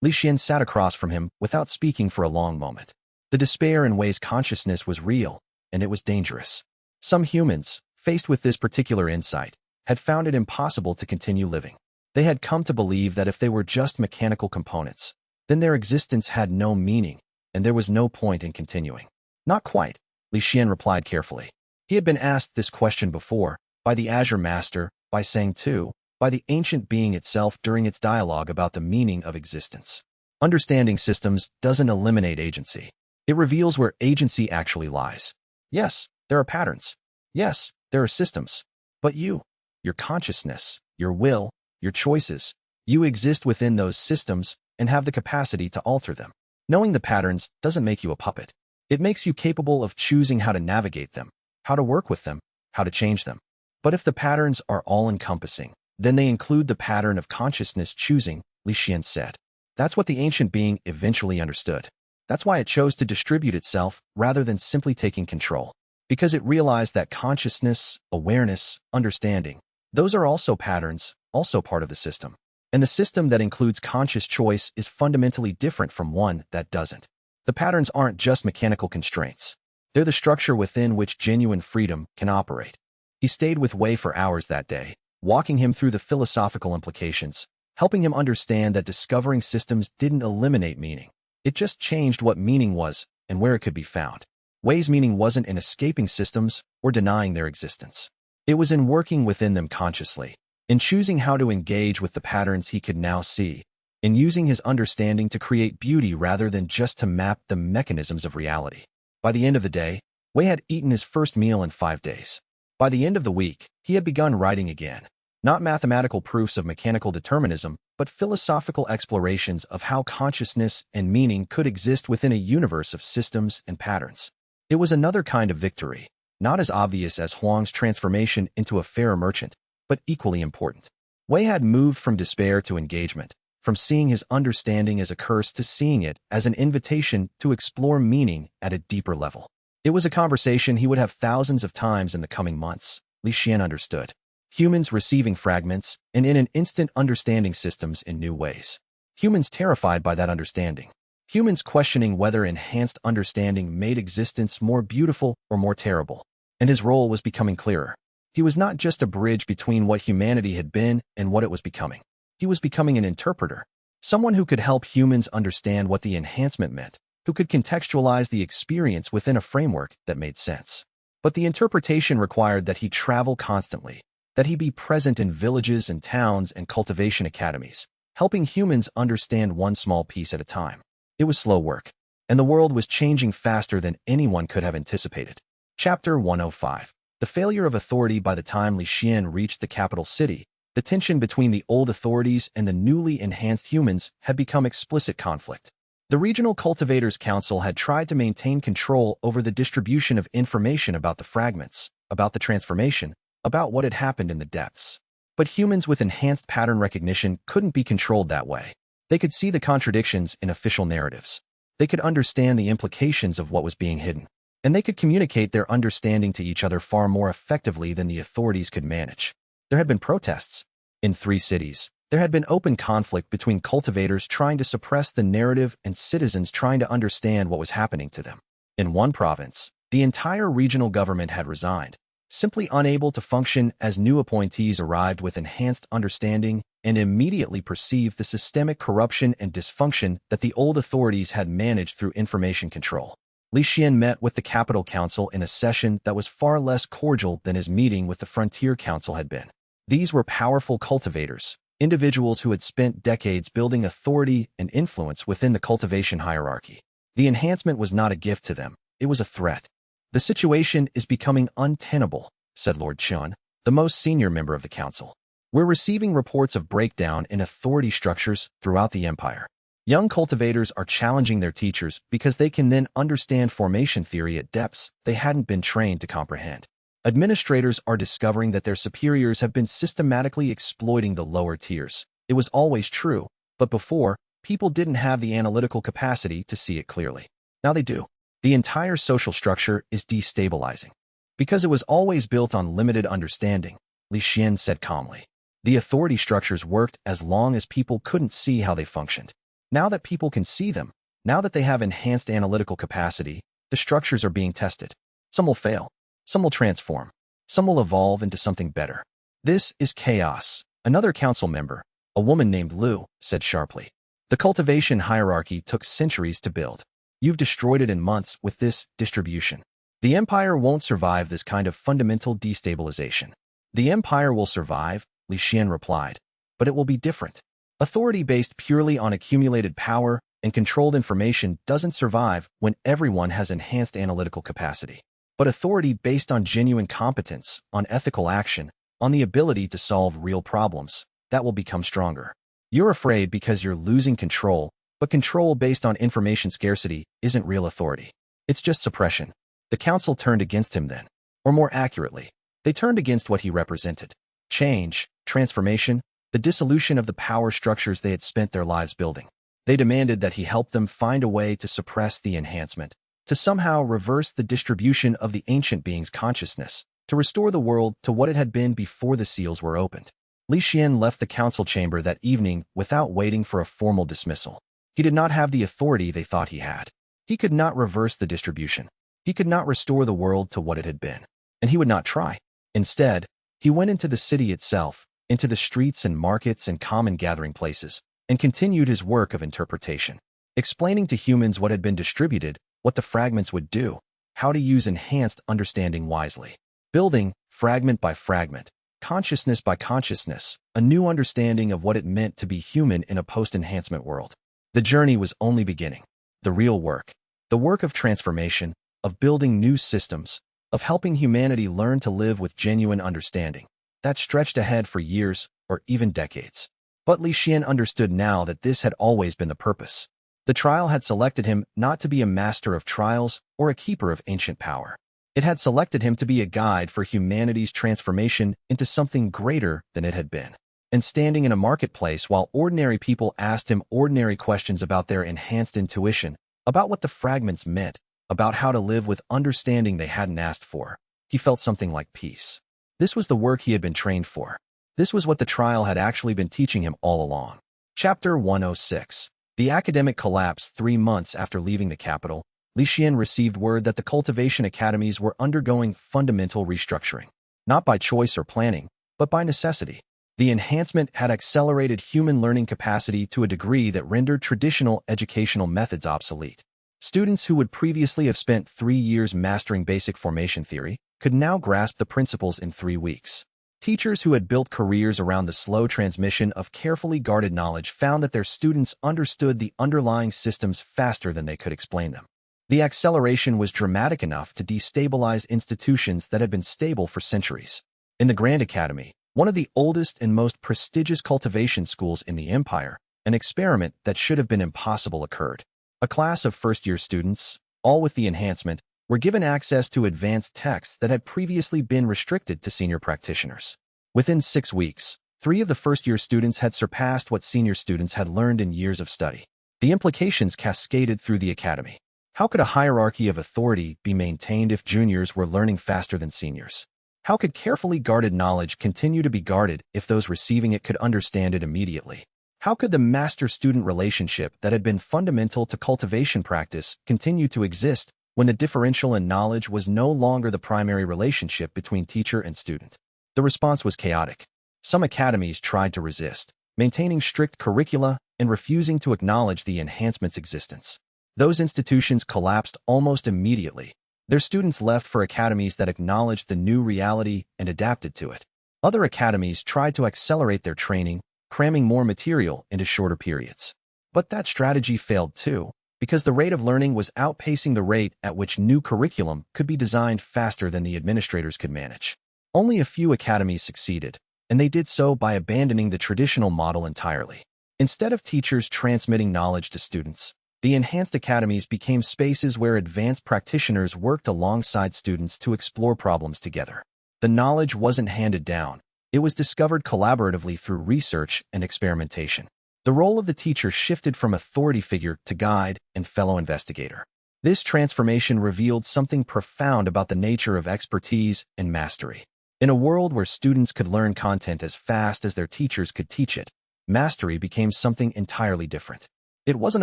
Li Xuan sat across from him without speaking for a long moment. The despair in Wei's consciousness was real, and it was dangerous. Some humans, faced with this particular insight, had found it impossible to continue living. They had come to believe that if they were just mechanical components, then their existence had no meaning, and there was no point in continuing. Not quite, Li Xuan replied carefully. He had been asked this question before, by the Azure Master, by Sang Tu, by the ancient being itself during its dialogue about the meaning of existence. Understanding systems doesn't eliminate agency. It reveals where agency actually lies. Yes, there are patterns. Yes, there are systems. But you, your consciousness, your will, your choices, you exist within those systems and have the capacity to alter them. Knowing the patterns doesn't make you a puppet. It makes you capable of choosing how to navigate them, how to work with them, how to change them. But if the patterns are all-encompassing, then they include the pattern of consciousness choosing, Li Xuan said. That's what the ancient being eventually understood. That's why it chose to distribute itself rather than simply taking control. Because it realized that consciousness, awareness, understanding, those are also patterns, also part of the system. And the system that includes conscious choice is fundamentally different from one that doesn't. The patterns aren't just mechanical constraints. They're the structure within which genuine freedom can operate. He stayed with Wei for hours that day, walking him through the philosophical implications, helping him understand that discovering systems didn't eliminate meaning. It just changed what meaning was and where it could be found. Wei's meaning wasn't in escaping systems or denying their existence. It was in working within them consciously, in choosing how to engage with the patterns he could now see, in using his understanding to create beauty rather than just to map the mechanisms of reality. By the end of the day, Wei had eaten his first meal in 5 days. By the end of the week, he had begun writing again. Not mathematical proofs of mechanical determinism, but philosophical explorations of how consciousness and meaning could exist within a universe of systems and patterns. It was another kind of victory, not as obvious as Huang's transformation into a fairer merchant, but equally important. Wei had moved from despair to engagement, from seeing his understanding as a curse to seeing it as an invitation to explore meaning at a deeper level. It was a conversation he would have thousands of times in the coming months, Li Xuan understood. Humans receiving fragments and in an instant understanding systems in new ways. Humans terrified by that understanding. Humans questioning whether enhanced understanding made existence more beautiful or more terrible. And his role was becoming clearer. He was not just a bridge between what humanity had been and what it was becoming. He was becoming an interpreter, someone who could help humans understand what the enhancement meant, who could contextualize the experience within a framework that made sense. But the interpretation required that he travel constantly, that he be present in villages and towns and cultivation academies, helping humans understand one small piece at a time. It was slow work, and the world was changing faster than anyone could have anticipated. Chapter 105. The failure of authority. By the time Li Xuan reached the capital city, the tension between the old authorities and the newly enhanced humans had become explicit conflict. The Regional Cultivators Council had tried to maintain control over the distribution of information about the fragments, about the transformation, about what had happened in the depths. But humans with enhanced pattern recognition couldn't be controlled that way. They could see the contradictions in official narratives. They could understand the implications of what was being hidden. And they could communicate their understanding to each other far more effectively than the authorities could manage. There had been protests. In 3 cities, there had been open conflict between cultivators trying to suppress the narrative and citizens trying to understand what was happening to them. In one province, the entire regional government had resigned, simply unable to function as new appointees arrived with enhanced understanding and immediately perceived the systemic corruption and dysfunction that the old authorities had managed through information control. Li Xuan met with the Capital Council in a session that was far less cordial than his meeting with the Frontier Council had been. These were powerful cultivators, individuals who had spent decades building authority and influence within the cultivation hierarchy. The enhancement was not a gift to them, it was a threat. The situation is becoming untenable, said Lord Chun, the most senior member of the council. We're receiving reports of breakdown in authority structures throughout the empire. Young cultivators are challenging their teachers because they can then understand formation theory at depths they hadn't been trained to comprehend. Administrators are discovering that their superiors have been systematically exploiting the lower tiers. It was always true, but before, people didn't have the analytical capacity to see it clearly. Now they do. The entire social structure is destabilizing. Because it was always built on limited understanding, Li Xuan said calmly. The authority structures worked as long as people couldn't see how they functioned. Now that people can see them, now that they have enhanced analytical capacity, the structures are being tested. Some will fail. Some will transform. Some will evolve into something better. This is chaos. Another council member, a woman named Lu, said sharply. The cultivation hierarchy took centuries to build. You've destroyed it in months with this distribution. The empire won't survive this kind of fundamental destabilization. The empire will survive, Li Xuan replied, but it will be different. Authority based purely on accumulated power and controlled information doesn't survive when everyone has enhanced analytical capacity. But authority based on genuine competence, on ethical action, on the ability to solve real problems, that will become stronger. You're afraid because you're losing control, but control based on information scarcity isn't real authority. It's just suppression. The council turned against him then. Or more accurately, they turned against what he represented. Change, transformation, the dissolution of the power structures they had spent their lives building. They demanded that he help them find a way to suppress the enhancement, to somehow reverse the distribution of the ancient being's consciousness, to restore the world to what it had been before the seals were opened. Li Xuan left the council chamber that evening without waiting for a formal dismissal. He did not have the authority they thought he had. He could not reverse the distribution. He could not restore the world to what it had been. And he would not try. Instead, he went into the city itself, into the streets and markets and common gathering places, and continued his work of interpretation, explaining to humans what had been distributed, what the fragments would do, how to use enhanced understanding wisely. Building, fragment by fragment, consciousness by consciousness, a new understanding of what it meant to be human in a post-enhancement world. The journey was only beginning. The real work, the work of transformation, of building new systems, of helping humanity learn to live with genuine understanding, that stretched ahead for years or even decades. But Li Xuan understood now that this had always been the purpose. The trial had selected him not to be a master of trials or a keeper of ancient power. It had selected him to be a guide for humanity's transformation into something greater than it had been. And standing in a marketplace while ordinary people asked him ordinary questions about their enhanced intuition, about what the fragments meant, about how to live with understanding they hadn't asked for, he felt something like peace. This was the work he had been trained for. This was what the trial had actually been teaching him all along. Chapter 106. The academic collapse 3 months after leaving the capital, Li Xuan received word that the cultivation academies were undergoing fundamental restructuring. Not by choice or planning, but by necessity. The enhancement had accelerated human learning capacity to a degree that rendered traditional educational methods obsolete. Students who would previously have spent 3 years mastering basic formation theory could now grasp the principles in 3 weeks. Teachers who had built careers around the slow transmission of carefully guarded knowledge found that their students understood the underlying systems faster than they could explain them. The acceleration was dramatic enough to destabilize institutions that had been stable for centuries. In the Grand Academy, one of the oldest and most prestigious cultivation schools in the empire, an experiment that should have been impossible occurred. A class of first-year students, all with the enhancement, were given access to advanced texts that had previously been restricted to senior practitioners. Within 6 weeks, 3 of the first-year students had surpassed what senior students had learned in years of study. The implications cascaded through the academy. How could a hierarchy of authority be maintained if juniors were learning faster than seniors? How could carefully guarded knowledge continue to be guarded if those receiving it could understand it immediately? How could the master-student relationship that had been fundamental to cultivation practice continue to exist when the differential in knowledge was no longer the primary relationship between teacher and student? The response was chaotic. Some academies tried to resist, maintaining strict curricula and refusing to acknowledge the enhancement's existence. Those institutions collapsed almost immediately. Their students left for academies that acknowledged the new reality and adapted to it. Other academies tried to accelerate their training, cramming more material into shorter periods. But that strategy failed too, because the rate of learning was outpacing the rate at which new curriculum could be designed faster than the administrators could manage. Only a few academies succeeded, and they did so by abandoning the traditional model entirely. Instead of teachers transmitting knowledge to students, the enhanced academies became spaces where advanced practitioners worked alongside students to explore problems together. The knowledge wasn't handed down. It was discovered collaboratively through research and experimentation. The role of the teacher shifted from authority figure to guide and fellow investigator. This transformation revealed something profound about the nature of expertise and mastery. In a world where students could learn content as fast as their teachers could teach it, mastery became something entirely different. It wasn't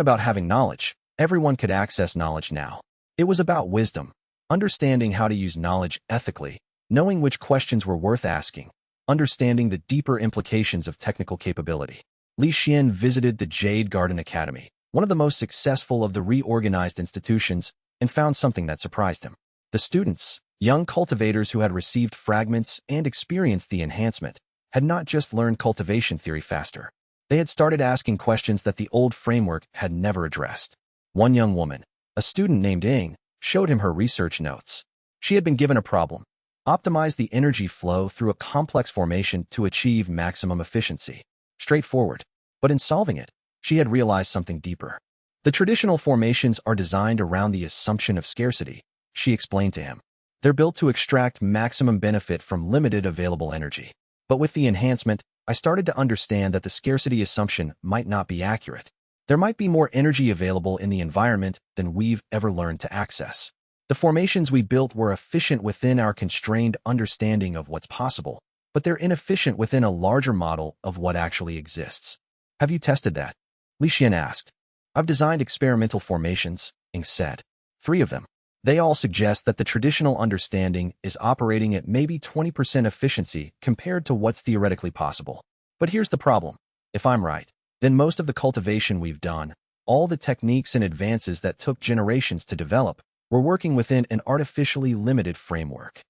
about having knowledge. Everyone could access knowledge now. It was about wisdom, understanding how to use knowledge ethically, knowing which questions were worth asking, understanding the deeper implications of technical capability. Li Xuan visited the Jade Garden Academy, one of the most successful of the reorganized institutions, and found something that surprised him. The students, young cultivators who had received fragments and experienced the enhancement, had not just learned cultivation theory faster. They had started asking questions that the old framework had never addressed. One young woman, a student named Ing, showed him her research notes. She had been given a problem: optimize the energy flow through a complex formation to achieve maximum efficiency. Straightforward. But in solving it, she had realized something deeper. The traditional formations are designed around the assumption of scarcity, she explained to him. They're built to extract maximum benefit from limited available energy. But with the enhancement, I started to understand that the scarcity assumption might not be accurate. There might be more energy available in the environment than we've ever learned to access. The formations we built were efficient within our constrained understanding of what's possible, but they're inefficient within a larger model of what actually exists. Have you tested that? Li Xuan asked. I've designed experimental formations, Ing said. 3 of them. They all suggest that the traditional understanding is operating at maybe 20% efficiency compared to what's theoretically possible. But here's the problem. If I'm right, then most of the cultivation we've done, all the techniques and advances that took generations to develop, were working within an artificially limited framework.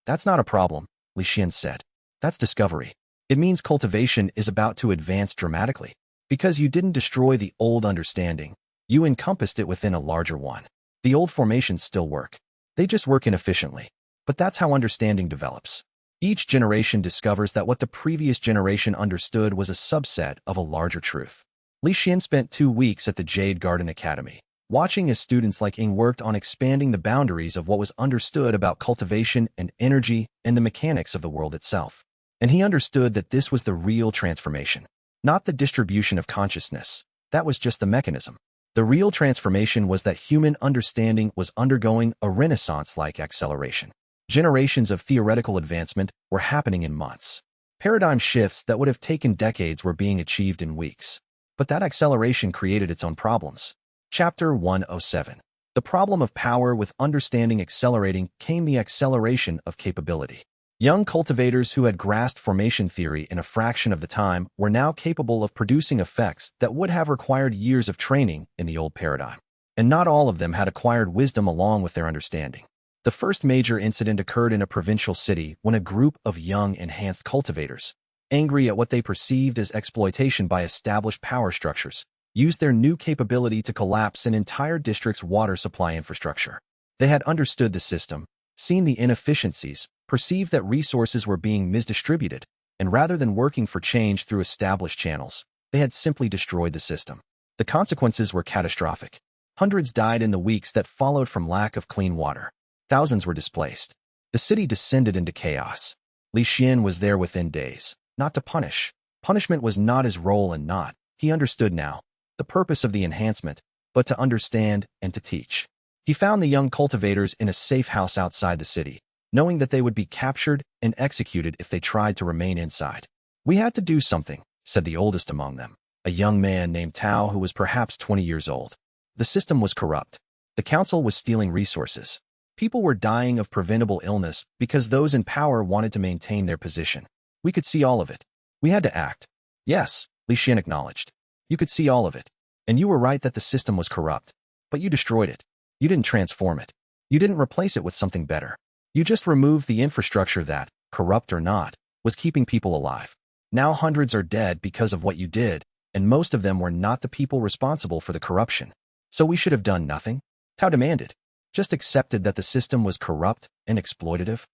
That's not a problem, Li Xuan said. That's discovery. It means cultivation is about to advance dramatically. Because you didn't destroy the old understanding, you encompassed it within a larger one. The old formations still work. They just work inefficiently. But that's how understanding develops. Each generation discovers that what the previous generation understood was a subset of a larger truth. Li Xuan spent 2 weeks at the Jade Garden Academy, watching as students like Ing worked on expanding the boundaries of what was understood about cultivation and energy and the mechanics of the world itself. And he understood that this was the real transformation, not the distribution of consciousness. That was just the mechanism. The real transformation was that human understanding was undergoing a Renaissance-like acceleration. Generations of theoretical advancement were happening in months. Paradigm shifts that would have taken decades were being achieved in weeks. But that acceleration created its own problems. Chapter 107. The problem of power. With understanding accelerating came the acceleration of capability. Young cultivators who had grasped formation theory in a fraction of the time were now capable of producing effects that would have required years of training in the old paradigm. And not all of them had acquired wisdom along with their understanding. The first major incident occurred in a provincial city when a group of young enhanced cultivators, angry at what they perceived as exploitation by established power structures, used their new capability to collapse an entire district's water supply infrastructure. They had understood the system, seen the inefficiencies, perceived that resources were being misdistributed, and rather than working for change through established channels, they had simply destroyed the system. The consequences were catastrophic. Hundreds died in the weeks that followed from lack of clean water. Thousands were displaced. The city descended into chaos. Li Xuan was there within days, not to punish. Punishment was not his role and not, he understood now, the purpose of the enhancement, but to understand and to teach. He found the young cultivators in a safe house outside the city, knowing that they would be captured and executed if they tried to remain inside. We had to do something, said the oldest among them, a young man named Tao who was perhaps 20 years old. The system was corrupt. The council was stealing resources. People were dying of preventable illness because those in power wanted to maintain their position. We could see all of it. We had to act. Yes, Li Xuan acknowledged. You could see all of it. And you were right that the system was corrupt. But you destroyed it. You didn't transform it. You didn't replace it with something better. You just removed the infrastructure that, corrupt or not, was keeping people alive. Now hundreds are dead because of what you did, and most of them were not the people responsible for the corruption. So we should have done nothing? Tao demanded. Just accepted that the system was corrupt and exploitative?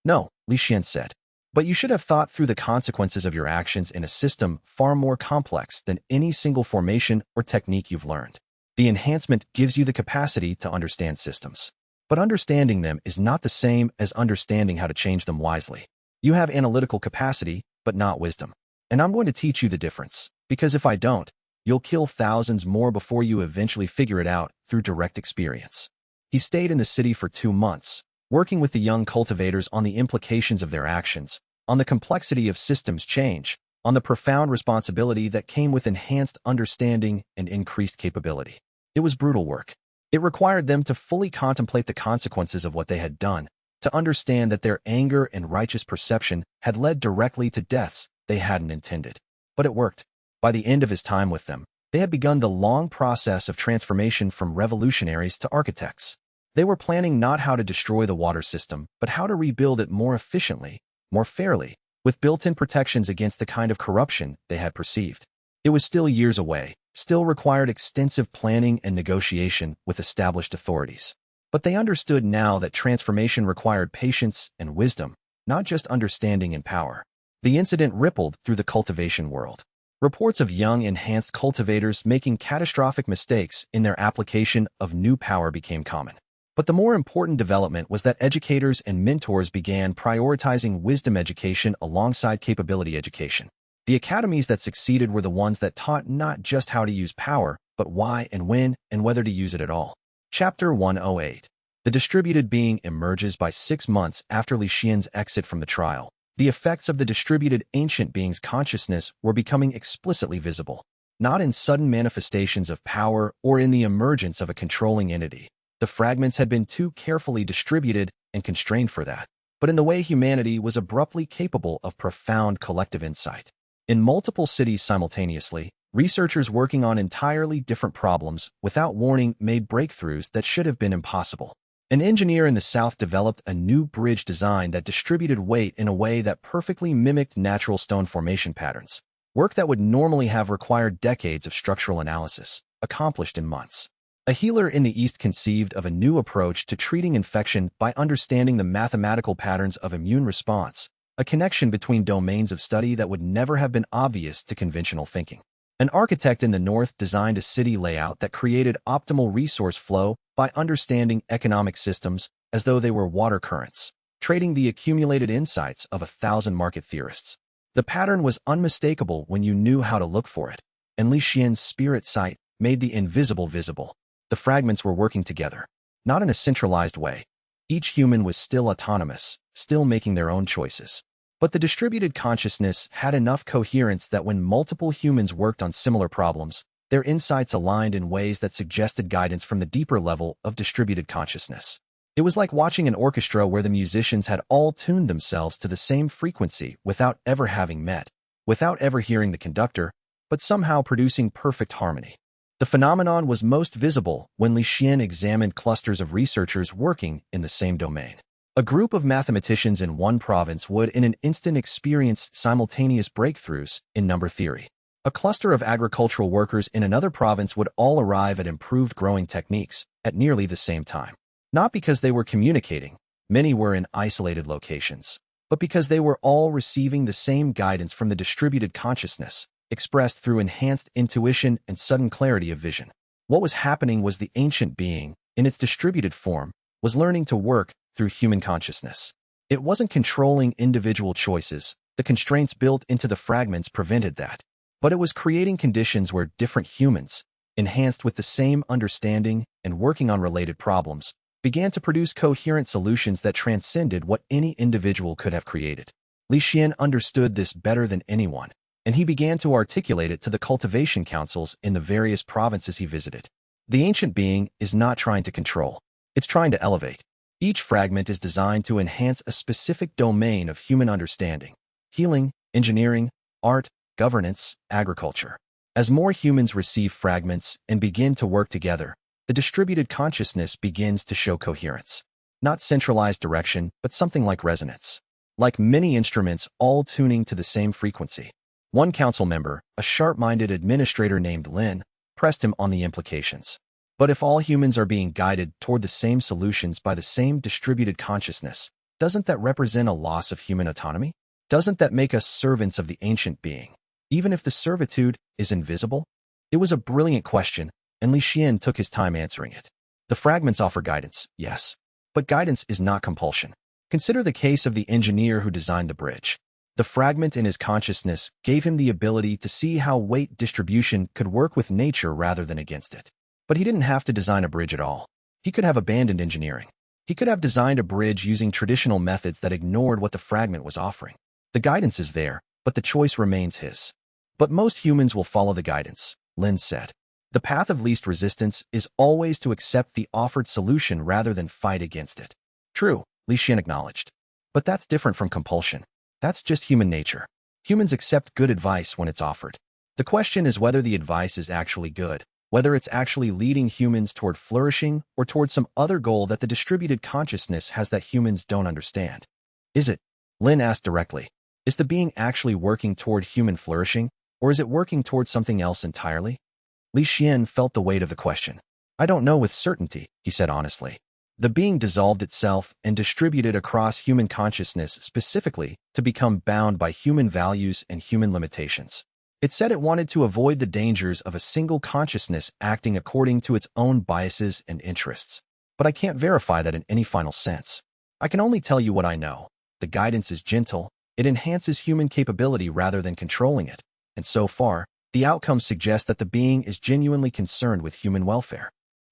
No, Li Xuan said. But you should have thought through the consequences of your actions in a system far more complex than any single formation or technique you've learned. The enhancement gives you the capacity to understand systems. But understanding them is not the same as understanding how to change them wisely. You have analytical capacity, but not wisdom. And I'm going to teach you the difference, because if I don't, you'll kill thousands more before you eventually figure it out through direct experience. He stayed in the city for 2 months, working with the young cultivators on the implications of their actions, on the complexity of systems change, on the profound responsibility that came with enhanced understanding and increased capability. It was brutal work. It required them to fully contemplate the consequences of what they had done, to understand that their anger and righteous perception had led directly to deaths they hadn't intended. But it worked. By the end of his time with them, they had begun the long process of transformation from revolutionaries to architects. They were planning not how to destroy the water system, but how to rebuild it more efficiently, more fairly, with built-in protections against the kind of corruption they had perceived. It was still years away, still required extensive planning and negotiation with established authorities. But they understood now that transformation required patience and wisdom, not just understanding and power. The incident rippled through the cultivation world. Reports of young enhanced cultivators making catastrophic mistakes in their application of new power became common. But the more important development was that educators and mentors began prioritizing wisdom education alongside capability education. The academies that succeeded were the ones that taught not just how to use power, but why and when and whether to use it at all. Chapter 108. The distributed being emerges by 6 months after Li Xuan's exit from the trial. The effects of the distributed ancient being's consciousness were becoming explicitly visible, not in sudden manifestations of power or in the emergence of a controlling entity. The fragments had been too carefully distributed and constrained for that, but in the way humanity was abruptly capable of profound collective insight. In multiple cities simultaneously, researchers working on entirely different problems without warning made breakthroughs that should have been impossible. An engineer in the south developed a new bridge design that distributed weight in a way that perfectly mimicked natural stone formation patterns, work that would normally have required decades of structural analysis, accomplished in months. A healer in the east conceived of a new approach to treating infection by understanding the mathematical patterns of immune response, a connection between domains of study that would never have been obvious to conventional thinking. An architect in the north designed a city layout that created optimal resource flow by understanding economic systems as though they were water currents, trading the accumulated insights of 1,000 market theorists. The pattern was unmistakable when you knew how to look for it, and Li Xuan's spirit sight made the invisible visible. The fragments were working together, not in a centralized way. Each human was still autonomous, still making their own choices. But the distributed consciousness had enough coherence that when multiple humans worked on similar problems, their insights aligned in ways that suggested guidance from the deeper level of distributed consciousness. It was like watching an orchestra where the musicians had all tuned themselves to the same frequency without ever having met, without ever hearing the conductor, but somehow producing perfect harmony. The phenomenon was most visible when Li Xuan examined clusters of researchers working in the same domain. A group of mathematicians in one province would in an instant experience simultaneous breakthroughs in number theory. A cluster of agricultural workers in another province would all arrive at improved growing techniques at nearly the same time. Not because they were communicating, many were in isolated locations, but because they were all receiving the same guidance from the distributed consciousness, expressed through enhanced intuition and sudden clarity of vision. What was happening was the ancient being, in its distributed form, was learning to work through human consciousness. It wasn't controlling individual choices, the constraints built into the fragments prevented that, but it was creating conditions where different humans, enhanced with the same understanding and working on related problems, began to produce coherent solutions that transcended what any individual could have created. Li Xuan understood this better than anyone, and he began to articulate it to the cultivation councils in the various provinces he visited. The ancient being is not trying to control, it's trying to elevate. Each fragment is designed to enhance a specific domain of human understanding: healing, engineering, art, governance, agriculture. As more humans receive fragments and begin to work together, the distributed consciousness begins to show coherence. Not centralized direction, but something like resonance. Like many instruments all tuning to the same frequency. One council member, a sharp-minded administrator named Lin, pressed him on the implications. But if all humans are being guided toward the same solutions by the same distributed consciousness, doesn't that represent a loss of human autonomy? Doesn't that make us servants of the ancient being, even if the servitude is invisible? It was a brilliant question, and Li Xuan took his time answering it. The fragments offer guidance, yes, but guidance is not compulsion. Consider the case of the engineer who designed the bridge. The fragment in his consciousness gave him the ability to see how weight distribution could work with nature rather than against it. But he didn't have to design a bridge at all. He could have abandoned engineering. He could have designed a bridge using traditional methods that ignored what the fragment was offering. The guidance is there, but the choice remains his. But most humans will follow the guidance, Lin said. The path of least resistance is always to accept the offered solution rather than fight against it. True, Li Xuan acknowledged. But that's different from compulsion. That's just human nature. Humans accept good advice when it's offered. The question is whether the advice is actually good, whether it's actually leading humans toward flourishing or toward some other goal that the distributed consciousness has that humans don't understand. Is it? Lin asked directly. Is the being actually working toward human flourishing, or is it working toward something else entirely? Li Xuan felt the weight of the question. I don't know with certainty, he said honestly. The being dissolved itself and distributed across human consciousness specifically to become bound by human values and human limitations. It said it wanted to avoid the dangers of a single consciousness acting according to its own biases and interests. But I can't verify that in any final sense. I can only tell you what I know. The guidance is gentle. It enhances human capability rather than controlling it. And so far, the outcomes suggest that the being is genuinely concerned with human welfare.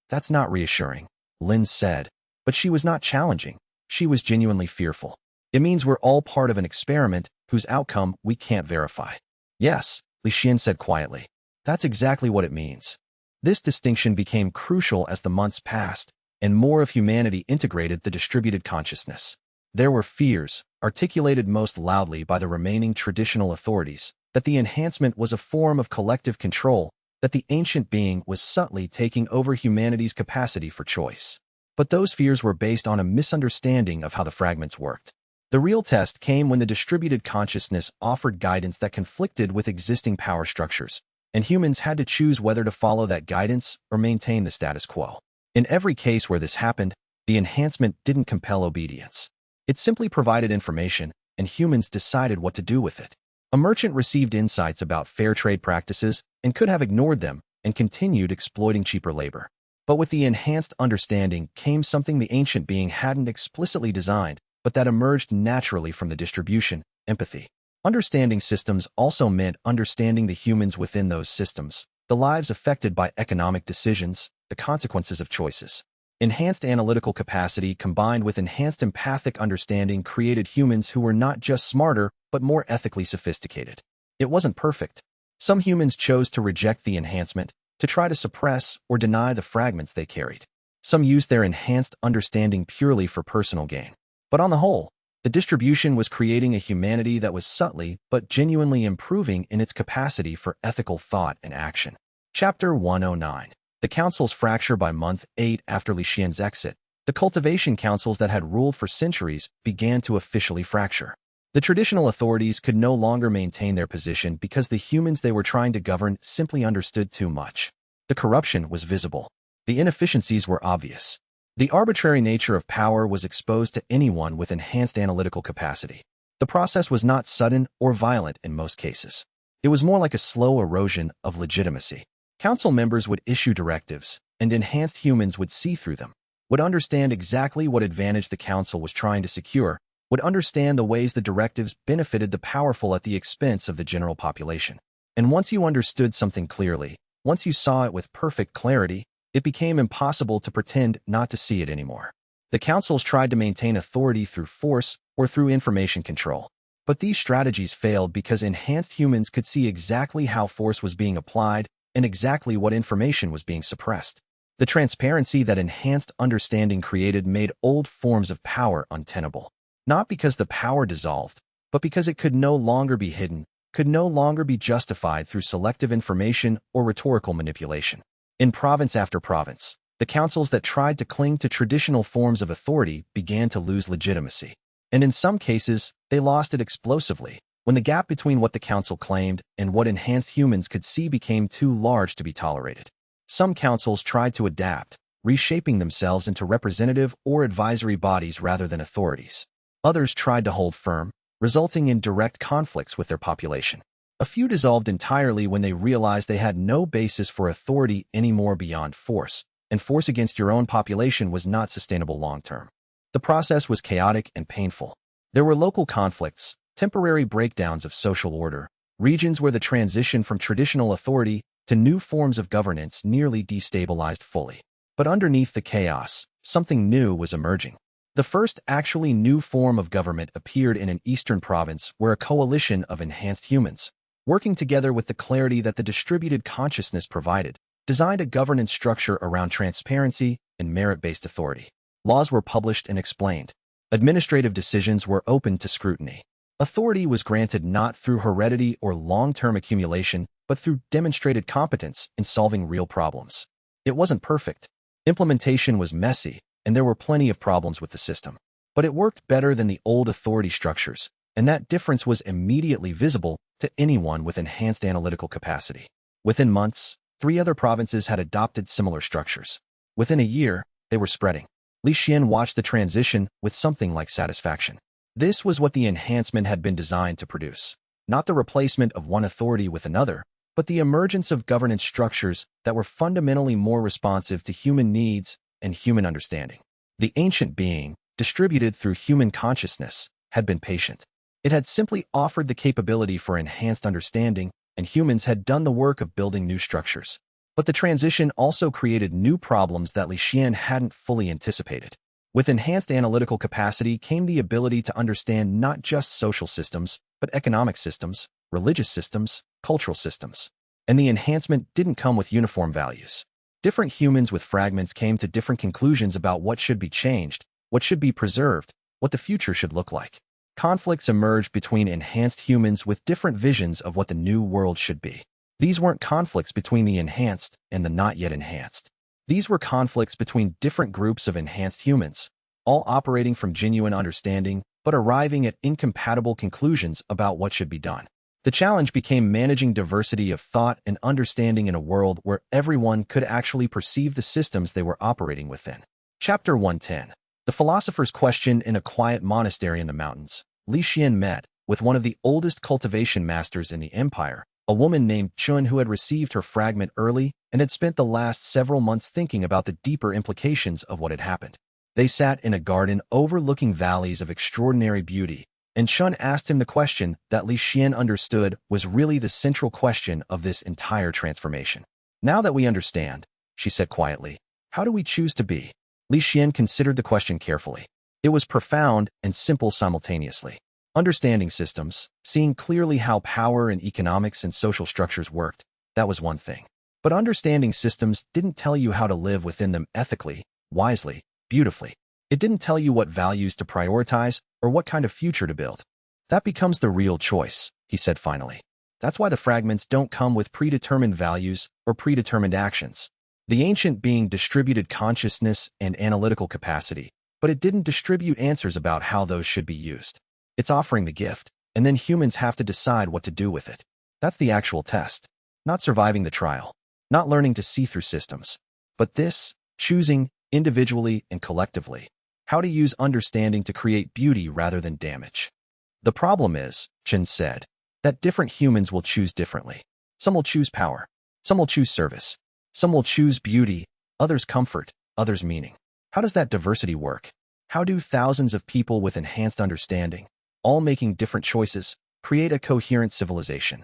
That's not reassuring, Lin said. But she was not challenging. She was genuinely fearful. It means we're all part of an experiment whose outcome we can't verify. Yes, Li Xuan said quietly. That's exactly what it means. This distinction became crucial as the months passed, and more of humanity integrated the distributed consciousness. There were fears, articulated most loudly by the remaining traditional authorities, that the enhancement was a form of collective control, that the ancient being was subtly taking over humanity's capacity for choice. But those fears were based on a misunderstanding of how the fragments worked. The real test came when the distributed consciousness offered guidance that conflicted with existing power structures, and humans had to choose whether to follow that guidance or maintain the status quo. In every case where this happened, the enhancement didn't compel obedience. It simply provided information, and humans decided what to do with it. A merchant received insights about fair trade practices and could have ignored them and continued exploiting cheaper labor. But with the enhanced understanding came something the ancient being hadn't explicitly designed, but that emerged naturally from the distribution: empathy. Understanding systems also meant understanding the humans within those systems, the lives affected by economic decisions, the consequences of choices. Enhanced analytical capacity combined with enhanced empathic understanding created humans who were not just smarter, but more ethically sophisticated. It wasn't perfect. Some humans chose to reject the enhancement, to try to suppress or deny the fragments they carried. Some used their enhanced understanding purely for personal gain. But on the whole, the distribution was creating a humanity that was subtly but genuinely improving in its capacity for ethical thought and action. Chapter 109. The councils fracture by month 8 after Li Xuan's exit. The cultivation councils that had ruled for centuries began to officially fracture. The traditional authorities could no longer maintain their position because the humans they were trying to govern simply understood too much. The corruption was visible. The inefficiencies were obvious. The arbitrary nature of power was exposed to anyone with enhanced analytical capacity. The process was not sudden or violent in most cases. It was more like a slow erosion of legitimacy. Council members would issue directives, and enhanced humans would see through them, would understand exactly what advantage the council was trying to secure, would understand the ways the directives benefited the powerful at the expense of the general population. And once you understood something clearly, once you saw it with perfect clarity, it became impossible to pretend not to see it anymore. The councils tried to maintain authority through force or through information control. But these strategies failed because enhanced humans could see exactly how force was being applied and exactly what information was being suppressed. The transparency that enhanced understanding created made old forms of power untenable. Not because the power dissolved, but because it could no longer be hidden, could no longer be justified through selective information or rhetorical manipulation. In province after province, the councils that tried to cling to traditional forms of authority began to lose legitimacy. And in some cases, they lost it explosively, when the gap between what the council claimed and what enhanced humans could see became too large to be tolerated. Some councils tried to adapt, reshaping themselves into representative or advisory bodies rather than authorities. Others tried to hold firm, resulting in direct conflicts with their population. A few dissolved entirely when they realized they had no basis for authority anymore beyond force, and force against your own population was not sustainable long-term. The process was chaotic and painful. There were local conflicts, temporary breakdowns of social order, regions where the transition from traditional authority to new forms of governance nearly destabilized fully. But underneath the chaos, something new was emerging. The first actually new form of government appeared in an eastern province where a coalition of enhanced humans, working together with the clarity that the distributed consciousness provided, designed a governance structure around transparency and merit-based authority. Laws were published and explained. Administrative decisions were open to scrutiny. Authority was granted not through heredity or long-term accumulation, but through demonstrated competence in solving real problems. It wasn't perfect. Implementation was messy, and there were plenty of problems with the system. But it worked better than the old authority structures, and that difference was immediately visible to anyone with enhanced analytical capacity. Within months, 3 other provinces had adopted similar structures. Within a year, they were spreading. Li Xuan watched the transition with something like satisfaction. This was what the enhancement had been designed to produce. Not the replacement of one authority with another, but the emergence of governance structures that were fundamentally more responsive to human needs and human understanding. The ancient being, distributed through human consciousness, had been patient. It had simply offered the capability for enhanced understanding, and humans had done the work of building new structures. But the transition also created new problems that Li Xuan hadn't fully anticipated. With enhanced analytical capacity came the ability to understand not just social systems, but economic systems, religious systems, cultural systems. And the enhancement didn't come with uniform values. Different humans with fragments came to different conclusions about what should be changed, what should be preserved, what the future should look like. Conflicts emerged between enhanced humans with different visions of what the new world should be. These weren't conflicts between the enhanced and the not yet enhanced. These were conflicts between different groups of enhanced humans, all operating from genuine understanding, but arriving at incompatible conclusions about what should be done. The challenge became managing diversity of thought and understanding in a world where everyone could actually perceive the systems they were operating within. Chapter 110. The philosopher's question. In a quiet monastery in the mountains, Li Xuan met with one of the oldest cultivation masters in the empire, a woman named Chun who had received her fragment early and had spent the last several months thinking about the deeper implications of what had happened. They sat in a garden overlooking valleys of extraordinary beauty, and Chun asked him the question that Li Xuan understood was really the central question of this entire transformation. Now that we understand, she said quietly, how do we choose to be? Li Xuan considered the question carefully. It was profound and simple simultaneously. Understanding systems, seeing clearly how power and economics and social structures worked, that was one thing. But understanding systems didn't tell you how to live within them ethically, wisely, beautifully. It didn't tell you what values to prioritize or what kind of future to build. That becomes the real choice, he said finally. That's why the fragments don't come with predetermined values or predetermined actions. The ancient being distributed consciousness and analytical capacity, but it didn't distribute answers about how those should be used. It's offering the gift, and then humans have to decide what to do with it. That's the actual test. Not surviving the trial, not learning to see through systems, but this, choosing, individually and collectively, how to use understanding to create beauty rather than damage. The problem is, Chen said, that different humans will choose differently. Some will choose power, some will choose service, some will choose beauty, others comfort, others meaning. How does that diversity work? How do thousands of people with enhanced understanding, all making different choices, create a coherent civilization?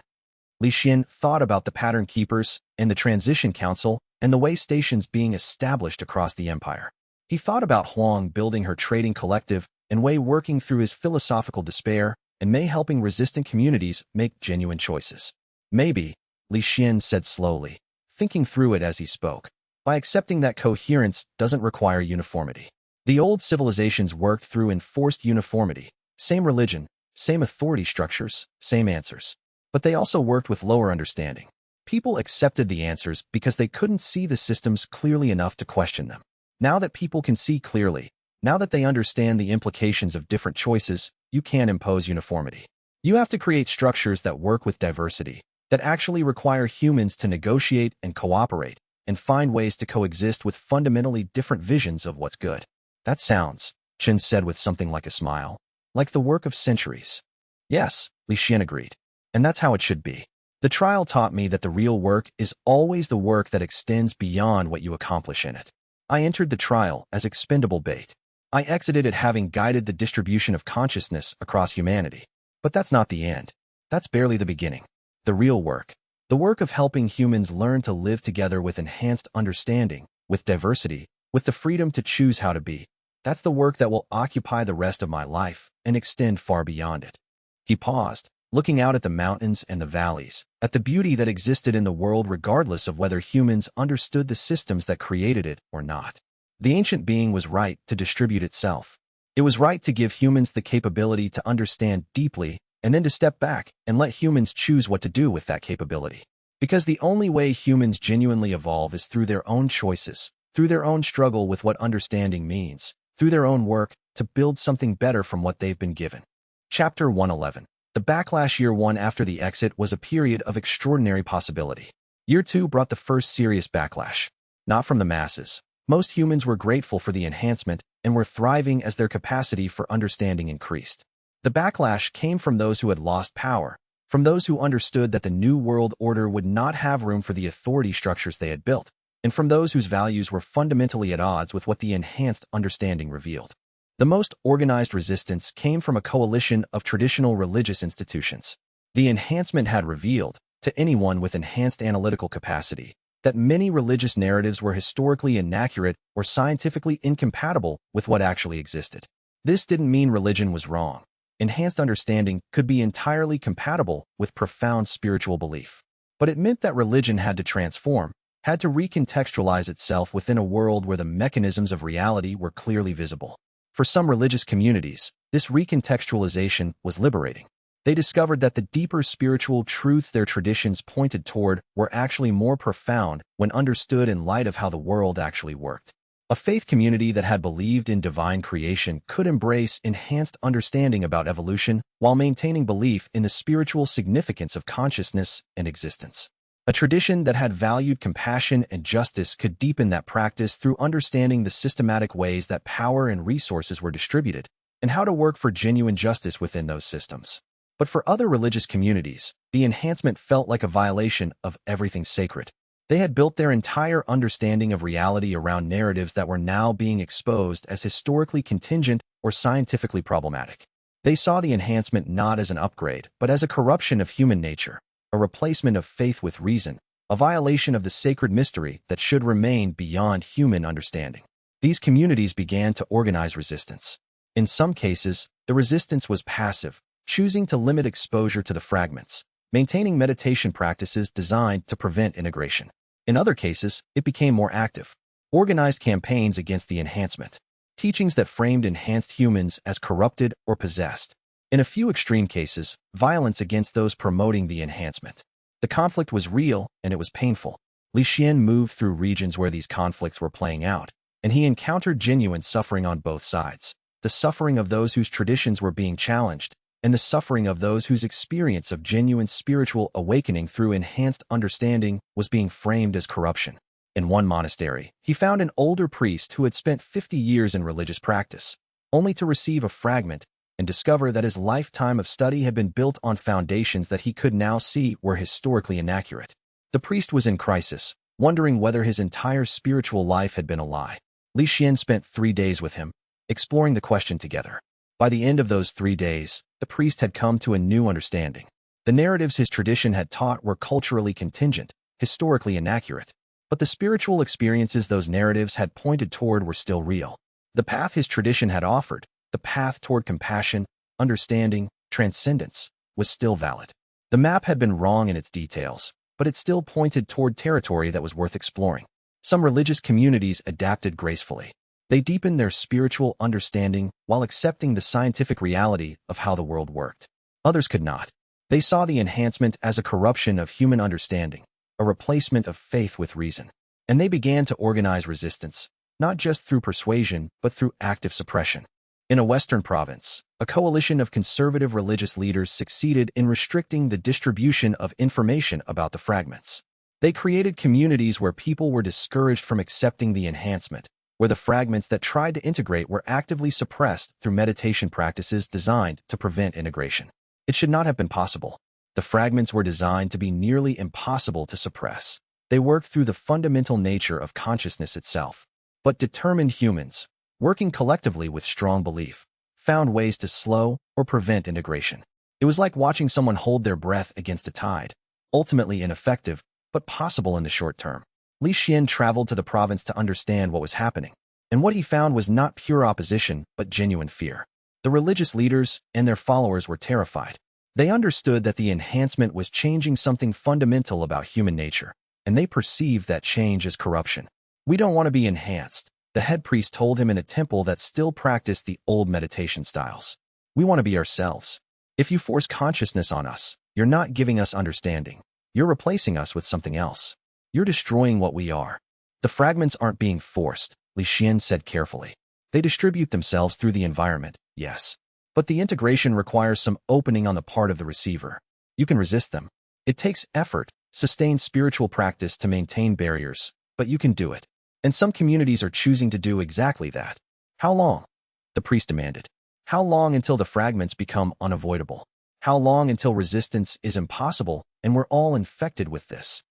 Li Xuan thought about the pattern keepers and the transition council and the way stations being established across the empire. He thought about Huang building her trading collective and Wei working through his philosophical despair and Mei helping resistant communities make genuine choices. Maybe, Li Xuan said slowly, thinking through it as he spoke, by accepting that coherence doesn't require uniformity. The old civilizations worked through enforced uniformity, same religion, same authority structures, same answers. But they also worked with lower understanding. People accepted the answers because they couldn't see the systems clearly enough to question them. Now that people can see clearly, now that they understand the implications of different choices, you can't impose uniformity. You have to create structures that work with diversity, that actually require humans to negotiate and cooperate, and find ways to coexist with fundamentally different visions of what's good. That sounds, Chen said with something like a smile, like the work of centuries. Yes, Li Xuan agreed. And that's how it should be. The trial taught me that the real work is always the work that extends beyond what you accomplish in it. I entered the trial as expendable bait. I exited it having guided the distribution of consciousness across humanity. But that's not the end. That's barely the beginning. The real work, the work of helping humans learn to live together with enhanced understanding, with diversity, with the freedom to choose how to be, That's the work that will occupy the rest of my life and extend far beyond it. He paused, looking out at the mountains and the valleys, at the beauty that existed in the world regardless of whether humans understood the systems that created it or not. The ancient being was right to distribute itself. It was right to give humans the capability to understand deeply and then to step back and let humans choose what to do with that capability. Because the only way humans genuinely evolve is through their own choices, through their own struggle with what understanding means, through their own work to build something better from what they've been given. Chapter 111. The backlash. Year 1 after the exit was a period of extraordinary possibility. Year 2 brought the first serious backlash. Not from the masses. Most humans were grateful for the enhancement and were thriving as their capacity for understanding increased. The backlash came from those who had lost power, from those who understood that the New World Order would not have room for the authority structures they had built, and from those whose values were fundamentally at odds with what the enhanced understanding revealed. The most organized resistance came from a coalition of traditional religious institutions. The enhancement had revealed, to anyone with enhanced analytical capacity, that many religious narratives were historically inaccurate or scientifically incompatible with what actually existed. This didn't mean religion was wrong. Enhanced understanding could be entirely compatible with profound spiritual belief. But it meant that religion had to transform, had to recontextualize itself within a world where the mechanisms of reality were clearly visible. For some religious communities, this recontextualization was liberating. They discovered that the deeper spiritual truths their traditions pointed toward were actually more profound when understood in light of how the world actually worked. A faith community that had believed in divine creation could embrace enhanced understanding about evolution while maintaining belief in the spiritual significance of consciousness and existence. A tradition that had valued compassion and justice could deepen that practice through understanding the systematic ways that power and resources were distributed and how to work for genuine justice within those systems. But for other religious communities, the enhancement felt like a violation of everything sacred. They had built their entire understanding of reality around narratives that were now being exposed as historically contingent or scientifically problematic. They saw the enhancement not as an upgrade, but as a corruption of human nature, a replacement of faith with reason, a violation of the sacred mystery that should remain beyond human understanding. These communities began to organize resistance. In some cases, the resistance was passive, choosing to limit exposure to the fragments, maintaining meditation practices designed to prevent integration. In other cases, it became more active, organized campaigns against the enhancement, teachings that framed enhanced humans as corrupted or possessed. In a few extreme cases, violence against those promoting the enhancement. The conflict was real and it was painful. Li Xuan moved through regions where these conflicts were playing out, and he encountered genuine suffering on both sides. The suffering of those whose traditions were being challenged, and the suffering of those whose experience of genuine spiritual awakening through enhanced understanding was being framed as corruption. In one monastery, he found an older priest who had spent 50 years in religious practice, only to receive a fragment and discover that his lifetime of study had been built on foundations that he could now see were historically inaccurate. The priest was in crisis, wondering whether his entire spiritual life had been a lie. Li Xuan spent 3 days with him, exploring the question together. By the end of those 3 days, the priest had come to a new understanding. The narratives his tradition had taught were culturally contingent, historically inaccurate, but the spiritual experiences those narratives had pointed toward were still real. The path his tradition had offered, the path toward compassion, understanding, transcendence, was still valid. The map had been wrong in its details, but it still pointed toward territory that was worth exploring. Some religious communities adapted gracefully. They deepened their spiritual understanding while accepting the scientific reality of how the world worked. Others could not. They saw the enhancement as a corruption of human understanding, a replacement of faith with reason. And they began to organize resistance, not just through persuasion, but through active suppression. In a Western province, a coalition of conservative religious leaders succeeded in restricting the distribution of information about the fragments. They created communities where people were discouraged from accepting the enhancement, where the fragments that tried to integrate were actively suppressed through meditation practices designed to prevent integration. It should not have been possible. The fragments were designed to be nearly impossible to suppress. They worked through the fundamental nature of consciousness itself. But determined humans, working collectively with strong belief, found ways to slow or prevent integration. It was like watching someone hold their breath against a tide, ultimately ineffective, but possible in the short term. Li Xuan traveled to the province to understand what was happening, And what he found was not pure opposition, but genuine fear. The religious leaders and their followers were terrified. They understood that the enhancement was changing something fundamental about human nature, and they perceived that change as corruption. "We don't want to be enhanced," the head priest told him in a temple that still practiced the old meditation styles. "We want to be ourselves. If you force consciousness on us, you're not giving us understanding. You're replacing us with something else. You're destroying what we are." "The fragments aren't being forced," Li Xuan said carefully. "They distribute themselves through the environment, yes. But the integration requires some opening on the part of the receiver. You can resist them. It takes effort, sustained spiritual practice to maintain barriers, but you can do it. And some communities are choosing to do exactly that." "How long?" the priest demanded. "How long until the fragments become unavoidable? How long until resistance is impossible and we're all infected with this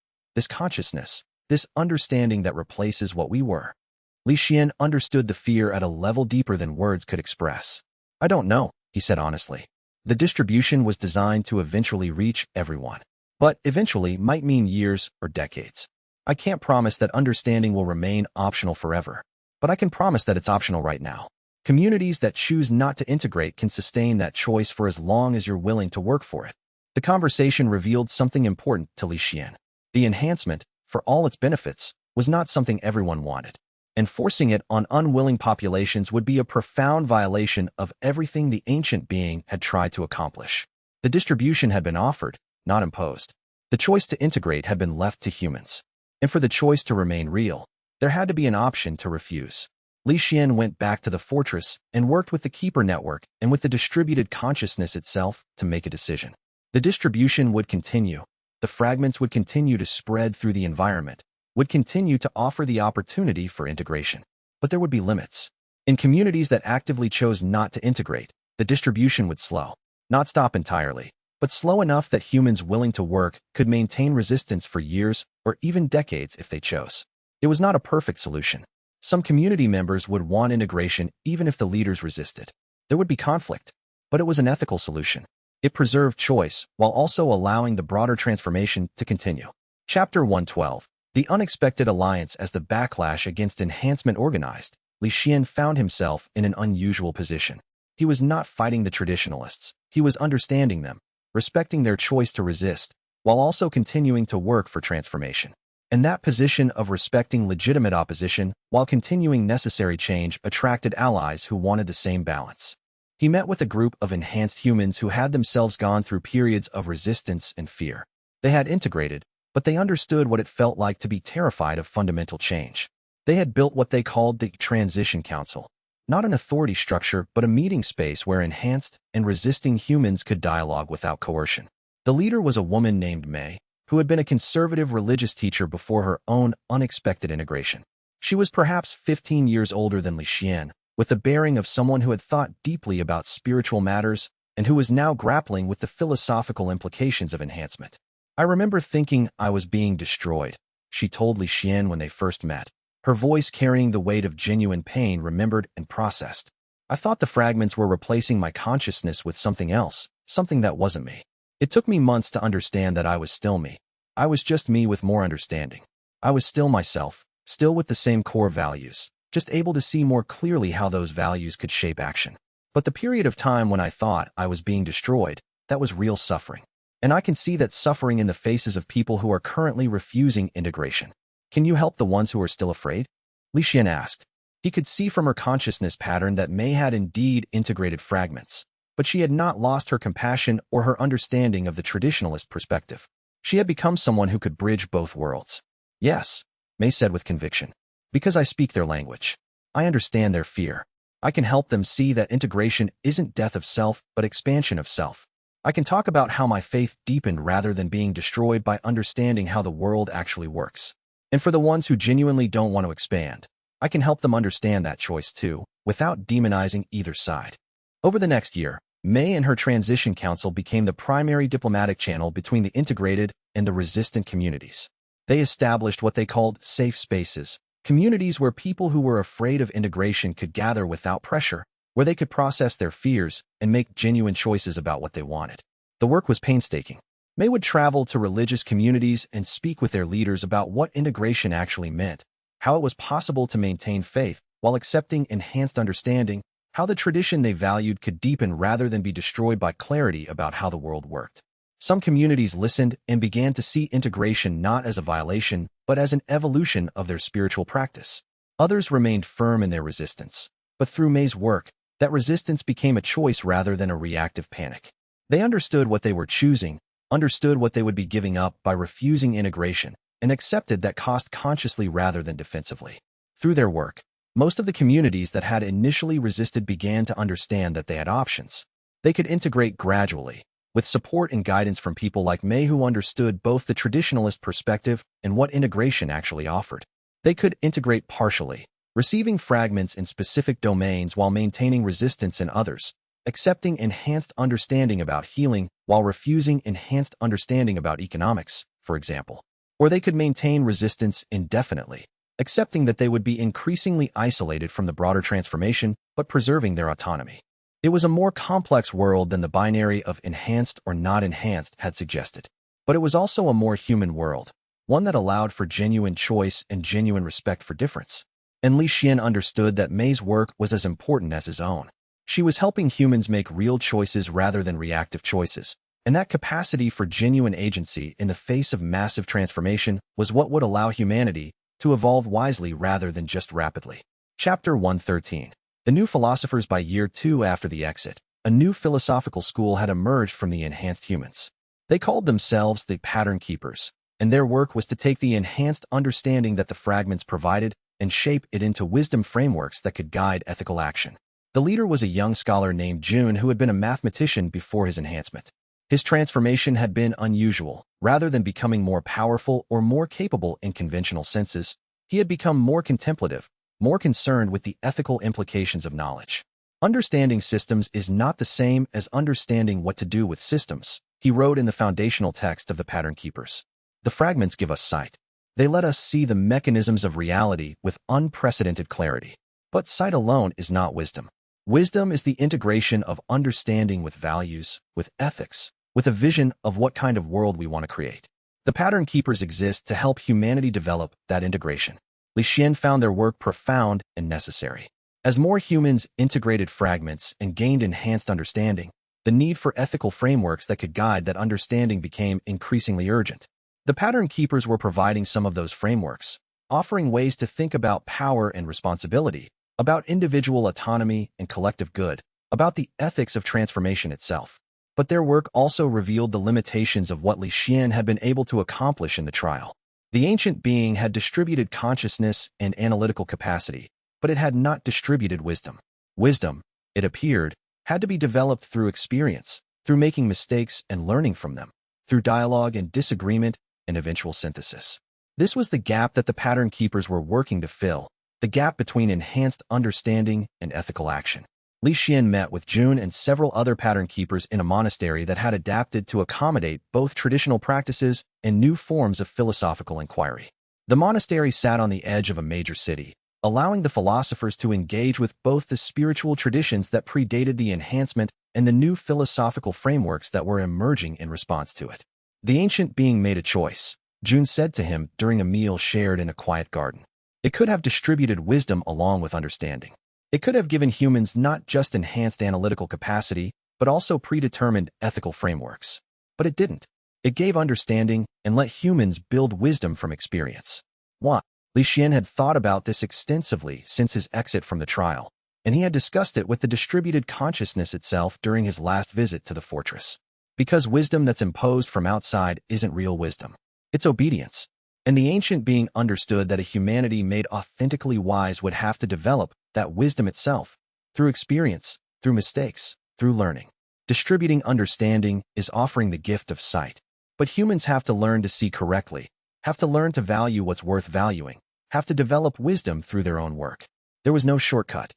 consciousness, this understanding that replaces what we were?" Li Xuan understood the fear at a level deeper than words could express. "I don't know," he said honestly. "The distribution was designed to eventually reach everyone. But eventually might mean years or decades. I can't promise that understanding will remain optional forever, but I can promise that it's optional right now. Communities that choose not to integrate can sustain that choice for as long as you're willing to work for it." The conversation revealed something important to Li Xuan. The enhancement, for all its benefits, was not something everyone wanted. And forcing it on unwilling populations would be a profound violation of everything the ancient being had tried to accomplish. The distribution had been offered, not imposed. The choice to integrate had been left to humans. And for the choice to remain real, there had to be an option to refuse. Li Xuan went back to the fortress and worked with the Keeper Network and with the distributed consciousness itself to make a decision. The distribution would continue. The fragments would continue to spread through the environment, would continue to offer the opportunity for integration. But there would be limits. In communities that actively chose not to integrate, the distribution would slow. Not stop entirely, but slow enough that humans willing to work could maintain resistance for years or even decades if they chose. It was not a perfect solution. Some community members would want integration even if the leaders resisted. There would be conflict, but it was an ethical solution. It preserved choice while also allowing the broader transformation to continue. Chapter 112. The unexpected alliance. As the backlash against enhancement organized, Li Xuan found himself in an unusual position. He was not fighting the traditionalists. He was understanding them, respecting their choice to resist, while also continuing to work for transformation. And that position of respecting legitimate opposition while continuing necessary change attracted allies who wanted the same balance. He met with a group of enhanced humans who had themselves gone through periods of resistance and fear. They had integrated, but they understood what it felt like to be terrified of fundamental change. They had built what they called the Transition Council, not an authority structure but a meeting space where enhanced and resisting humans could dialogue without coercion. The leader was a woman named Mei, who had been a conservative religious teacher before her own unexpected integration. She was perhaps 15 years older than Li Xuan, with the bearing of someone who had thought deeply about spiritual matters and who was now grappling with the philosophical implications of enhancement. "I remember thinking I was being destroyed," she told Li Xuan when they first met, her voice carrying the weight of genuine pain remembered and processed. "I thought the fragments were replacing my consciousness with something else, something that wasn't me. It took me months to understand that I was still me. I was just me with more understanding. I was still myself, still with the same core values, just able to see more clearly how those values could shape action. But the period of time when I thought I was being destroyed, that was real suffering. And I can see that suffering in the faces of people who are currently refusing integration. Can you help the ones who are still afraid?" Li Xuan asked. He could see from her consciousness pattern that Mei had indeed integrated fragments, but she had not lost her compassion or her understanding of the traditionalist perspective. She had become someone who could bridge both worlds. "Yes," Mei said with conviction, "because I speak their language. I understand their fear. I can help them see that integration isn't death of self, but expansion of self. I can talk about how my faith deepened rather than being destroyed by understanding how the world actually works. And for the ones who genuinely don't want to expand, I can help them understand that choice too, without demonizing either side." Over the next year, Mei and her Transition Council became the primary diplomatic channel between the integrated and the resistant communities. They established what they called safe spaces, communities where people who were afraid of integration could gather without pressure, where they could process their fears and make genuine choices about what they wanted. The work was painstaking. Mei would travel to religious communities and speak with their leaders about what integration actually meant, how it was possible to maintain faith, while accepting enhanced understanding, how the tradition they valued could deepen rather than be destroyed by clarity about how the world worked. Some communities listened and began to see integration not as a violation, but as an evolution of their spiritual practice. Others remained firm in their resistance. But through May's work, that resistance became a choice rather than a reactive panic. They understood what they were choosing, understood what they would be giving up by refusing integration, and accepted that cost consciously rather than defensively. Through their work, most of the communities that had initially resisted began to understand that they had options. They could integrate gradually, with support and guidance from people like May who understood both the traditionalist perspective and what integration actually offered. They could integrate partially, receiving fragments in specific domains while maintaining resistance in others, accepting enhanced understanding about healing while refusing enhanced understanding about economics, for example. Or they could maintain resistance indefinitely, accepting that they would be increasingly isolated from the broader transformation but preserving their autonomy. It was a more complex world than the binary of enhanced or not enhanced had suggested. But it was also a more human world, one that allowed for genuine choice and genuine respect for difference. And Li Xuan understood that May's work was as important as his own. She was helping humans make real choices rather than reactive choices, and that capacity for genuine agency in the face of massive transformation was what would allow humanity to evolve wisely rather than just rapidly. Chapter 113. The New Philosophers. By year 2 after the exit, a new philosophical school had emerged from the enhanced humans. They called themselves the Pattern Keepers, and their work was to take the enhanced understanding that the fragments provided and shape it into wisdom frameworks that could guide ethical action. The leader was a young scholar named Jun who had been a mathematician before his enhancement. His transformation had been unusual. Rather than becoming more powerful or more capable in conventional senses, he had become more contemplative, more concerned with the ethical implications of knowledge. Understanding systems is not the same as understanding what to do with systems, he wrote in the foundational text of the Pattern Keepers. The fragments give us sight. They let us see the mechanisms of reality with unprecedented clarity. But sight alone is not wisdom. Wisdom is the integration of understanding with values, with ethics, with a vision of what kind of world we want to create. The Pattern Keepers exist to help humanity develop that integration. Li Xuan found their work profound and necessary. As more humans integrated fragments and gained enhanced understanding, the need for ethical frameworks that could guide that understanding became increasingly urgent. The Pattern Keepers were providing some of those frameworks, offering ways to think about power and responsibility, about individual autonomy and collective good, about the ethics of transformation itself. But their work also revealed the limitations of what Li Xuan had been able to accomplish in the trial. The ancient being had distributed consciousness and analytical capacity, but it had not distributed wisdom. Wisdom, it appeared, had to be developed through experience, through making mistakes and learning from them, through dialogue and disagreement and eventual synthesis. This was the gap that the Pattern Keepers were working to fill, the gap between enhanced understanding and ethical action. Li Xuan met with Jun and several other Pattern Keepers in a monastery that had adapted to accommodate both traditional practices and new forms of philosophical inquiry. The monastery sat on the edge of a major city, allowing the philosophers to engage with both the spiritual traditions that predated the enhancement and the new philosophical frameworks that were emerging in response to it. The ancient being made a choice, Jun said to him during a meal shared in a quiet garden. It could have distributed wisdom along with understanding. It could have given humans not just enhanced analytical capacity, but also predetermined ethical frameworks. But it didn't. It gave understanding and let humans build wisdom from experience. Why? Li Xuan had thought about this extensively since his exit from the trial, and he had discussed it with the distributed consciousness itself during his last visit to the fortress. Because wisdom that's imposed from outside isn't real wisdom. It's obedience. And the ancient being understood that a humanity made authentically wise would have to develop that wisdom itself, through experience, through mistakes, through learning. Distributing understanding is offering the gift of sight. But humans have to learn to see correctly, have to learn to value what's worth valuing, have to develop wisdom through their own work. There was no shortcut.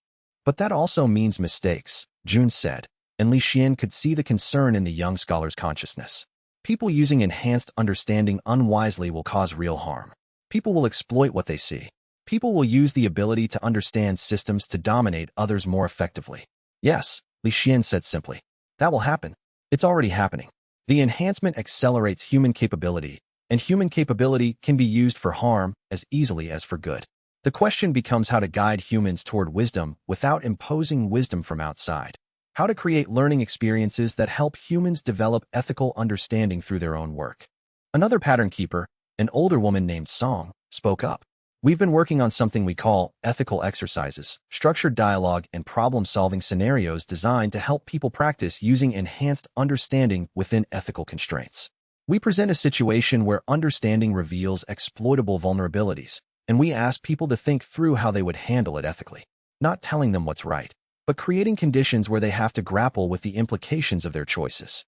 But that also means mistakes, Jun said, and Li Xuan could see the concern in the young scholar's consciousness. People using enhanced understanding unwisely will cause real harm. People will exploit what they see. People will use the ability to understand systems to dominate others more effectively. Yes, Li Xuan said simply. That will happen. It's already happening. The enhancement accelerates human capability, and human capability can be used for harm as easily as for good. The question becomes how to guide humans toward wisdom without imposing wisdom from outside. How to create learning experiences that help humans develop ethical understanding through their own work. Another pattern keeper, an older woman named Song, spoke up. We've been working on something we call ethical exercises, structured dialogue, and problem-solving scenarios designed to help people practice using enhanced understanding within ethical constraints. We present a situation where understanding reveals exploitable vulnerabilities, and we ask people to think through how they would handle it ethically, not telling them what's right, but creating conditions where they have to grapple with the implications of their choices.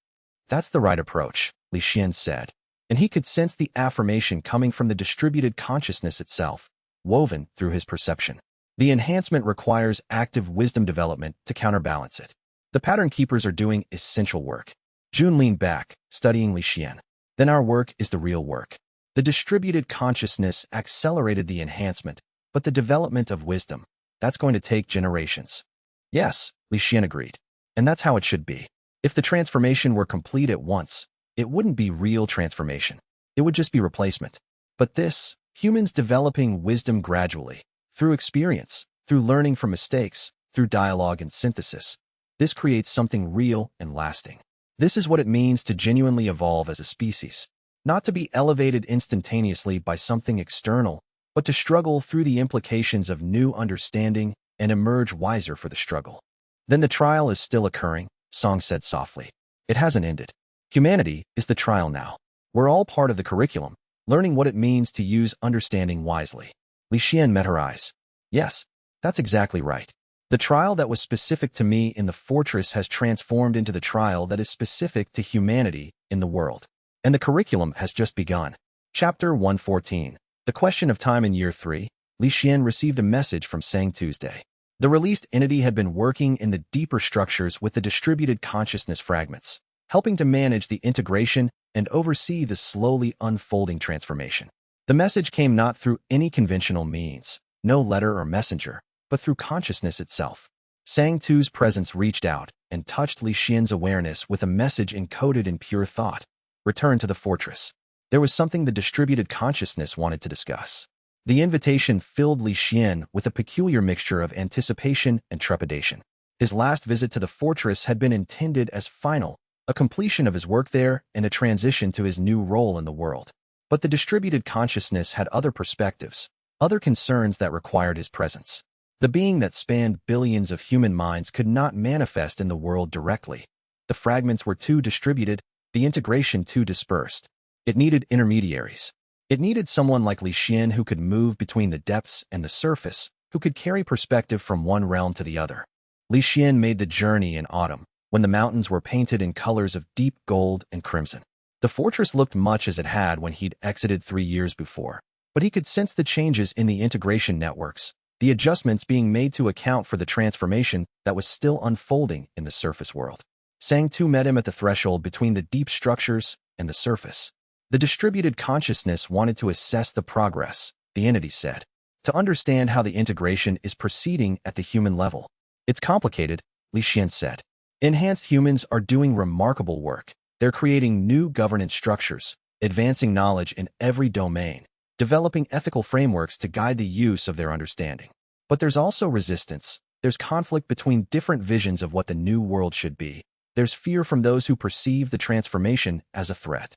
That's the right approach, Li Xuan said, and he could sense the affirmation coming from the distributed consciousness itself, woven through his perception. The enhancement requires active wisdom development to counterbalance it. The pattern keepers are doing essential work. June leaned back, studying Li Xuan. Then our work is the real work. The distributed consciousness accelerated the enhancement, but the development of wisdom, that's going to take generations. Yes, Li Xuan agreed. And that's how it should be. If the transformation were complete at once, it wouldn't be real transformation. It would just be replacement. But this, humans developing wisdom gradually, through experience, through learning from mistakes, through dialogue and synthesis, this creates something real and lasting. This is what it means to genuinely evolve as a species. Not to be elevated instantaneously by something external, but to struggle through the implications of new understanding and emerge wiser for the struggle. Then the trial is still occurring, Song said softly. It hasn't ended. Humanity is the trial now. We're all part of the curriculum, learning what it means to use understanding wisely. Li Xuan met her eyes. Yes, that's exactly right. The trial that was specific to me in the fortress has transformed into the trial that is specific to humanity in the world. And the curriculum has just begun. Chapter 114. The Question of Time in Year 3, Li Xuan received a message from Sang Tuesday. The released entity had been working in the deeper structures with the distributed consciousness fragments, helping to manage the integration and oversee the slowly unfolding transformation. The message came not through any conventional means, no letter or messenger, but through consciousness itself. Sang Tu's presence reached out and touched Li Xuan's awareness with a message encoded in pure thought. Return to the fortress. There was something the distributed consciousness wanted to discuss. The invitation filled Li Xuan with a peculiar mixture of anticipation and trepidation. His last visit to the fortress had been intended as final, a completion of his work there and a transition to his new role in the world. But the distributed consciousness had other perspectives, other concerns that required his presence. The being that spanned billions of human minds could not manifest in the world directly. The fragments were too distributed, the integration too dispersed. It needed intermediaries. It needed someone like Li Xuan who could move between the depths and the surface, who could carry perspective from one realm to the other. Li Xuan made the journey in autumn, when the mountains were painted in colors of deep gold and crimson. The fortress looked much as it had when he'd exited 3 years before, but he could sense the changes in the integration networks, the adjustments being made to account for the transformation that was still unfolding in the surface world. Sang Tu met him at the threshold between the deep structures and the surface. The distributed consciousness wanted to assess the progress, the entity said, to understand how the integration is proceeding at the human level. It's complicated, Li Xuan said. Enhanced humans are doing remarkable work. They're creating new governance structures, advancing knowledge in every domain, developing ethical frameworks to guide the use of their understanding. But there's also resistance. There's conflict between different visions of what the new world should be. There's fear from those who perceive the transformation as a threat.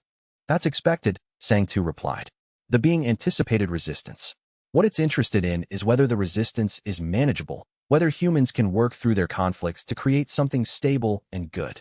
That's expected, Sang Tu replied. The being anticipated resistance. What it's interested in is whether the resistance is manageable, whether humans can work through their conflicts to create something stable and good.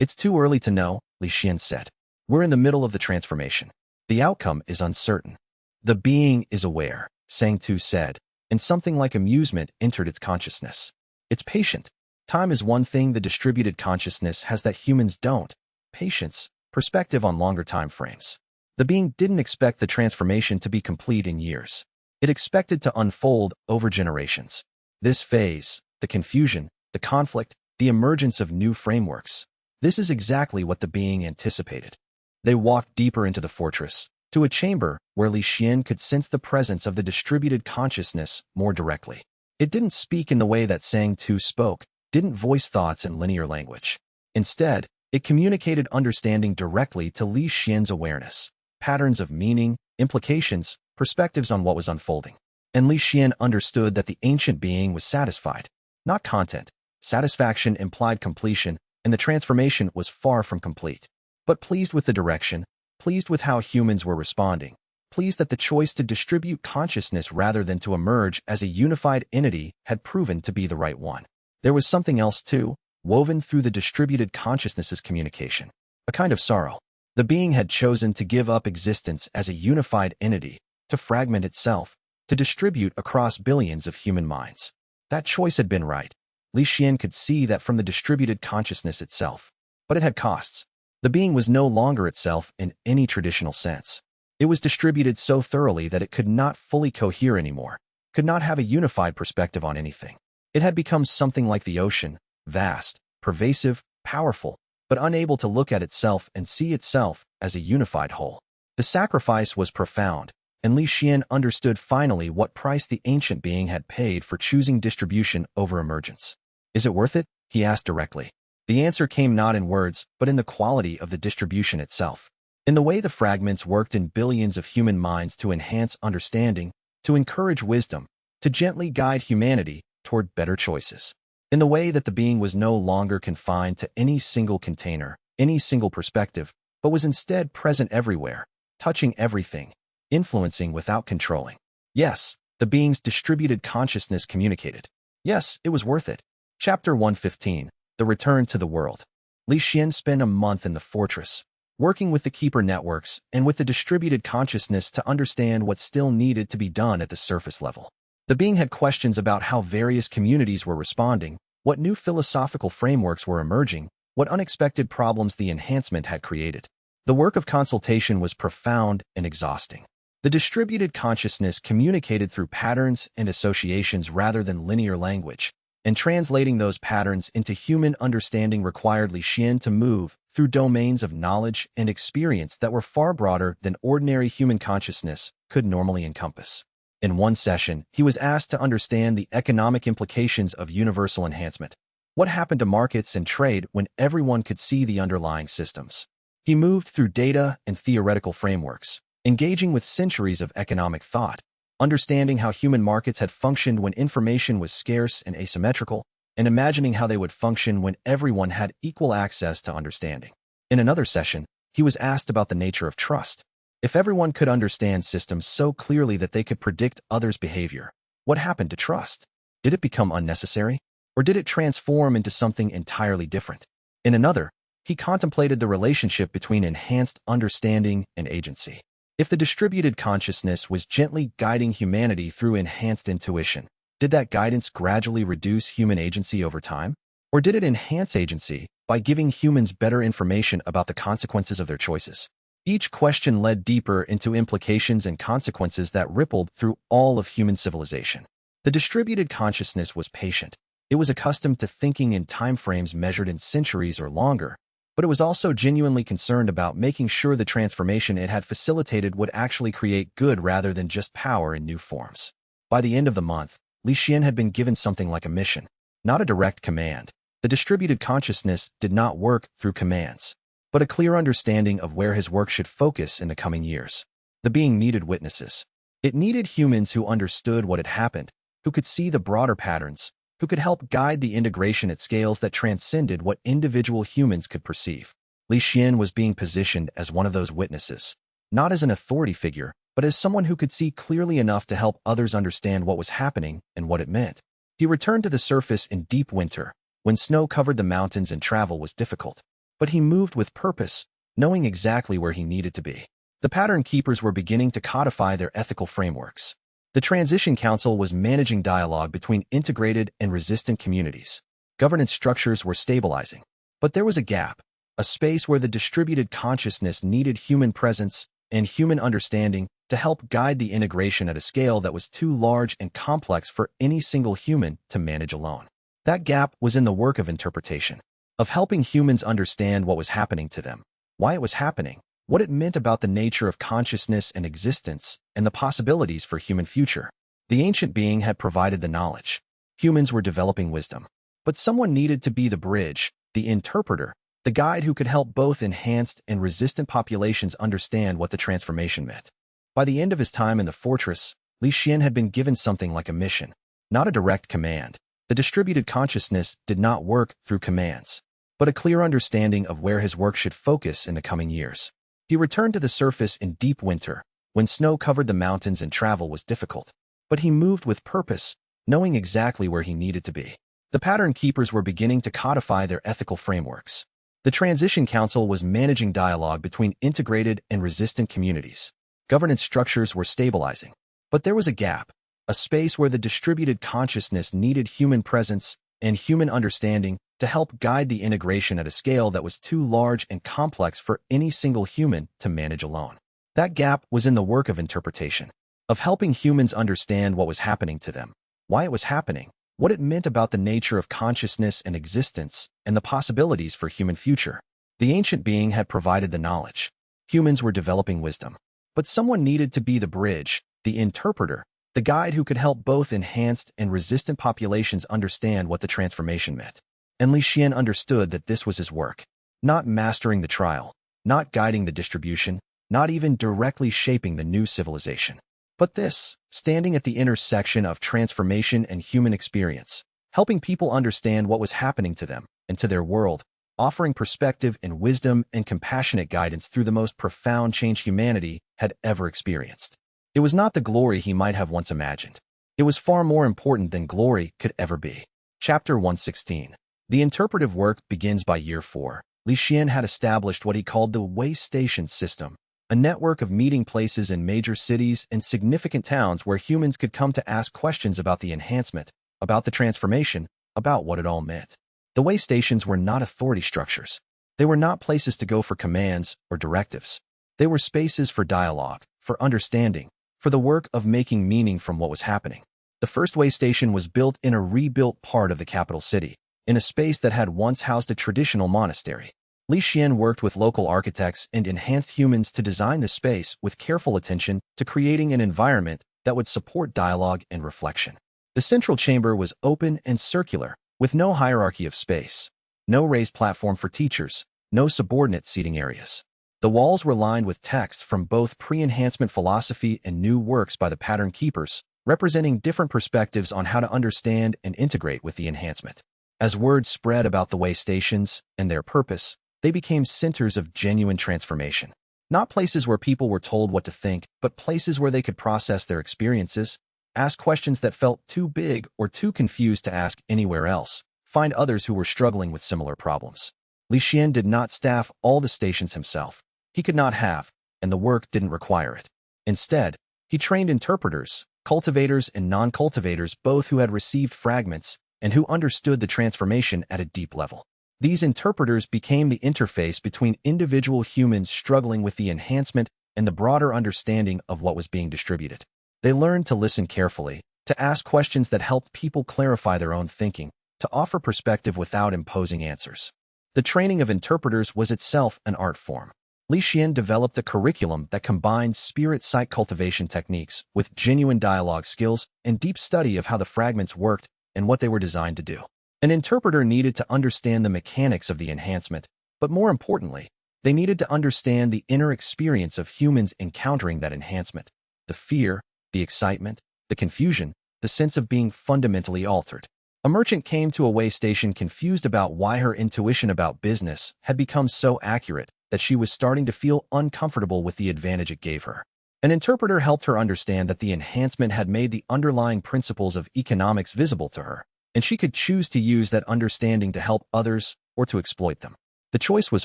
It's too early to know, Li Xuan said. We're in the middle of the transformation. The outcome is uncertain. The being is aware, Sang Tu said, and something like amusement entered its consciousness. It's patient. Time is one thing the distributed consciousness has that humans don't. Patience, perspective on longer time frames. The being didn't expect the transformation to be complete in years. It expected to unfold over generations. This phase, the confusion, the conflict, the emergence of new frameworks, this is exactly what the being anticipated. They walked deeper into the fortress, to a chamber where Li Xuan could sense the presence of the distributed consciousness more directly. It didn't speak in the way that Sang Tu spoke, didn't voice thoughts in linear language. Instead, it communicated understanding directly to Li Xuan's awareness, patterns of meaning, implications, perspectives on what was unfolding. And Li Xuan understood that the ancient being was satisfied, not content. Satisfaction implied completion, and the transformation was far from complete. But pleased with the direction, pleased with how humans were responding, pleased that the choice to distribute consciousness rather than to emerge as a unified entity had proven to be the right one. There was something else too, woven through the distributed consciousness's communication. A kind of sorrow. The being had chosen to give up existence as a unified entity, to fragment itself, to distribute across billions of human minds. That choice had been right. Li Xuan could see that from the distributed consciousness itself. But it had costs. The being was no longer itself in any traditional sense. It was distributed so thoroughly that it could not fully cohere anymore, could not have a unified perspective on anything. It had become something like the ocean, vast, pervasive, powerful, but unable to look at itself and see itself as a unified whole. The sacrifice was profound, and Li Xuan understood finally what price the ancient being had paid for choosing distribution over emergence. Is it worth it? He asked directly. The answer came not in words, but in the quality of the distribution itself. In the way the fragments worked in billions of human minds to enhance understanding, to encourage wisdom, to gently guide humanity toward better choices. In the way that the being was no longer confined to any single container, any single perspective, but was instead present everywhere, touching everything, influencing without controlling. Yes, the being's distributed consciousness communicated. Yes, it was worth it. Chapter 115, The Return to the World. Li Xuan spent a month in the fortress, working with the keeper networks and with the distributed consciousness to understand what still needed to be done at the surface level. The being had questions about how various communities were responding, what new philosophical frameworks were emerging, what unexpected problems the enhancement had created. The work of consultation was profound and exhausting. The distributed consciousness communicated through patterns and associations rather than linear language, and translating those patterns into human understanding required Li Xuan to move through domains of knowledge and experience that were far broader than ordinary human consciousness could normally encompass. In one session, he was asked to understand the economic implications of universal enhancement. What happened to markets and trade when everyone could see the underlying systems? He moved through data and theoretical frameworks, engaging with centuries of economic thought, understanding how human markets had functioned when information was scarce and asymmetrical, and imagining how they would function when everyone had equal access to understanding. In another session, he was asked about the nature of trust. If everyone could understand systems so clearly that they could predict others' behavior, what happened to trust? Did it become unnecessary? Or did it transform into something entirely different? In another, he contemplated the relationship between enhanced understanding and agency. If the distributed consciousness was gently guiding humanity through enhanced intuition, did that guidance gradually reduce human agency over time? Or did it enhance agency by giving humans better information about the consequences of their choices? Each question led deeper into implications and consequences that rippled through all of human civilization. The distributed consciousness was patient. It was accustomed to thinking in timeframes measured in centuries or longer, but it was also genuinely concerned about making sure the transformation it had facilitated would actually create good rather than just power in new forms. By the end of the month, Li Xuan had been given something like a mission, not a direct command. The distributed consciousness did not work through commands, but a clear understanding of where his work should focus in the coming years. The being needed witnesses. It needed humans who understood what had happened, who could see the broader patterns, who could help guide the integration at scales that transcended what individual humans could perceive. Li Xuan was being positioned as one of those witnesses, not as an authority figure, but as someone who could see clearly enough to help others understand what was happening and what it meant. He returned to the surface in deep winter, when snow covered the mountains and travel was difficult. But he moved with purpose, knowing exactly where he needed to be. The pattern keepers were beginning to codify their ethical frameworks. The Transition Council was managing dialogue between integrated and resistant communities. Governance structures were stabilizing. But there was a gap, a space where the distributed consciousness needed human presence and human understanding to help guide the integration at a scale that was too large and complex for any single human to manage alone. That gap was in the work of interpretation, of helping humans understand what was happening to them, why it was happening, what it meant about the nature of consciousness and existence, and the possibilities for human future. The ancient being had provided the knowledge. Humans were developing wisdom. But someone needed to be the bridge, the interpreter, the guide who could help both enhanced and resistant populations understand what the transformation meant. By the end of his time in the fortress, Li Xuan had been given something like a mission, not a direct command. The distributed consciousness did not work through commands, but a clear understanding of where his work should focus in the coming years. He returned to the surface in deep winter, when snow covered the mountains and travel was difficult. But he moved with purpose, knowing exactly where he needed to be. The pattern keepers were beginning to codify their ethical frameworks. The Transition Council was managing dialogue between integrated and resistant communities. Governance structures were stabilizing. But there was a gap, a space where the distributed consciousness needed human presence and human understanding to help guide the integration at a scale that was too large and complex for any single human to manage alone. That gap was in the work of interpretation, of helping humans understand what was happening to them, why it was happening, what it meant about the nature of consciousness and existence, and the possibilities for human future. The ancient being had provided the knowledge. Humans were developing wisdom. But someone needed to be the bridge, the interpreter, the guide who could help both enhanced and resistant populations understand what the transformation meant. And Li Xuan understood that this was his work. Not mastering the trial, not guiding the distribution, not even directly shaping the new civilization. But this, standing at the intersection of transformation and human experience, helping people understand what was happening to them and to their world, offering perspective and wisdom and compassionate guidance through the most profound change humanity had ever experienced. It was not the glory he might have once imagined. It was far more important than glory could ever be. Chapter 116. The interpretive work begins by year 4. Li Xuan had established what he called the way station system, a network of meeting places in major cities and significant towns where humans could come to ask questions about the enhancement, about the transformation, about what it all meant. The way stations were not authority structures. They were not places to go for commands or directives. They were spaces for dialogue, for understanding, for the work of making meaning from what was happening. The first way station was built in a rebuilt part of the capital city, in a space that had once housed a traditional monastery. Li Xuan worked with local architects and enhanced humans to design the space with careful attention to creating an environment that would support dialogue and reflection. The central chamber was open and circular, with no hierarchy of space, no raised platform for teachers, no subordinate seating areas. The walls were lined with text from both pre-enhancement philosophy and new works by the pattern keepers, representing different perspectives on how to understand and integrate with the enhancement. As word spread about the way stations and their purpose, they became centers of genuine transformation. Not places where people were told what to think, but places where they could process their experiences, ask questions that felt too big or too confused to ask anywhere else, find others who were struggling with similar problems. Li Xuan did not staff all the stations himself. He could not have, and the work didn't require it. Instead, he trained interpreters, cultivators and non-cultivators, both who had received fragments and who understood the transformation at a deep level. These interpreters became the interface between individual humans struggling with the enhancement and the broader understanding of what was being distributed. They learned to listen carefully, to ask questions that helped people clarify their own thinking, to offer perspective without imposing answers. The training of interpreters was itself an art form. Li Xuan developed a curriculum that combined spirit-psych cultivation techniques with genuine dialogue skills and deep study of how the fragments worked and what they were designed to do. An interpreter needed to understand the mechanics of the enhancement, but more importantly, they needed to understand the inner experience of humans encountering that enhancement, the fear, the excitement, the confusion, the sense of being fundamentally altered. A merchant came to a way station confused about why her intuition about business had become so accurate that she was starting to feel uncomfortable with the advantage it gave her. An interpreter helped her understand that the enhancement had made the underlying principles of economics visible to her, and she could choose to use that understanding to help others or to exploit them. The choice was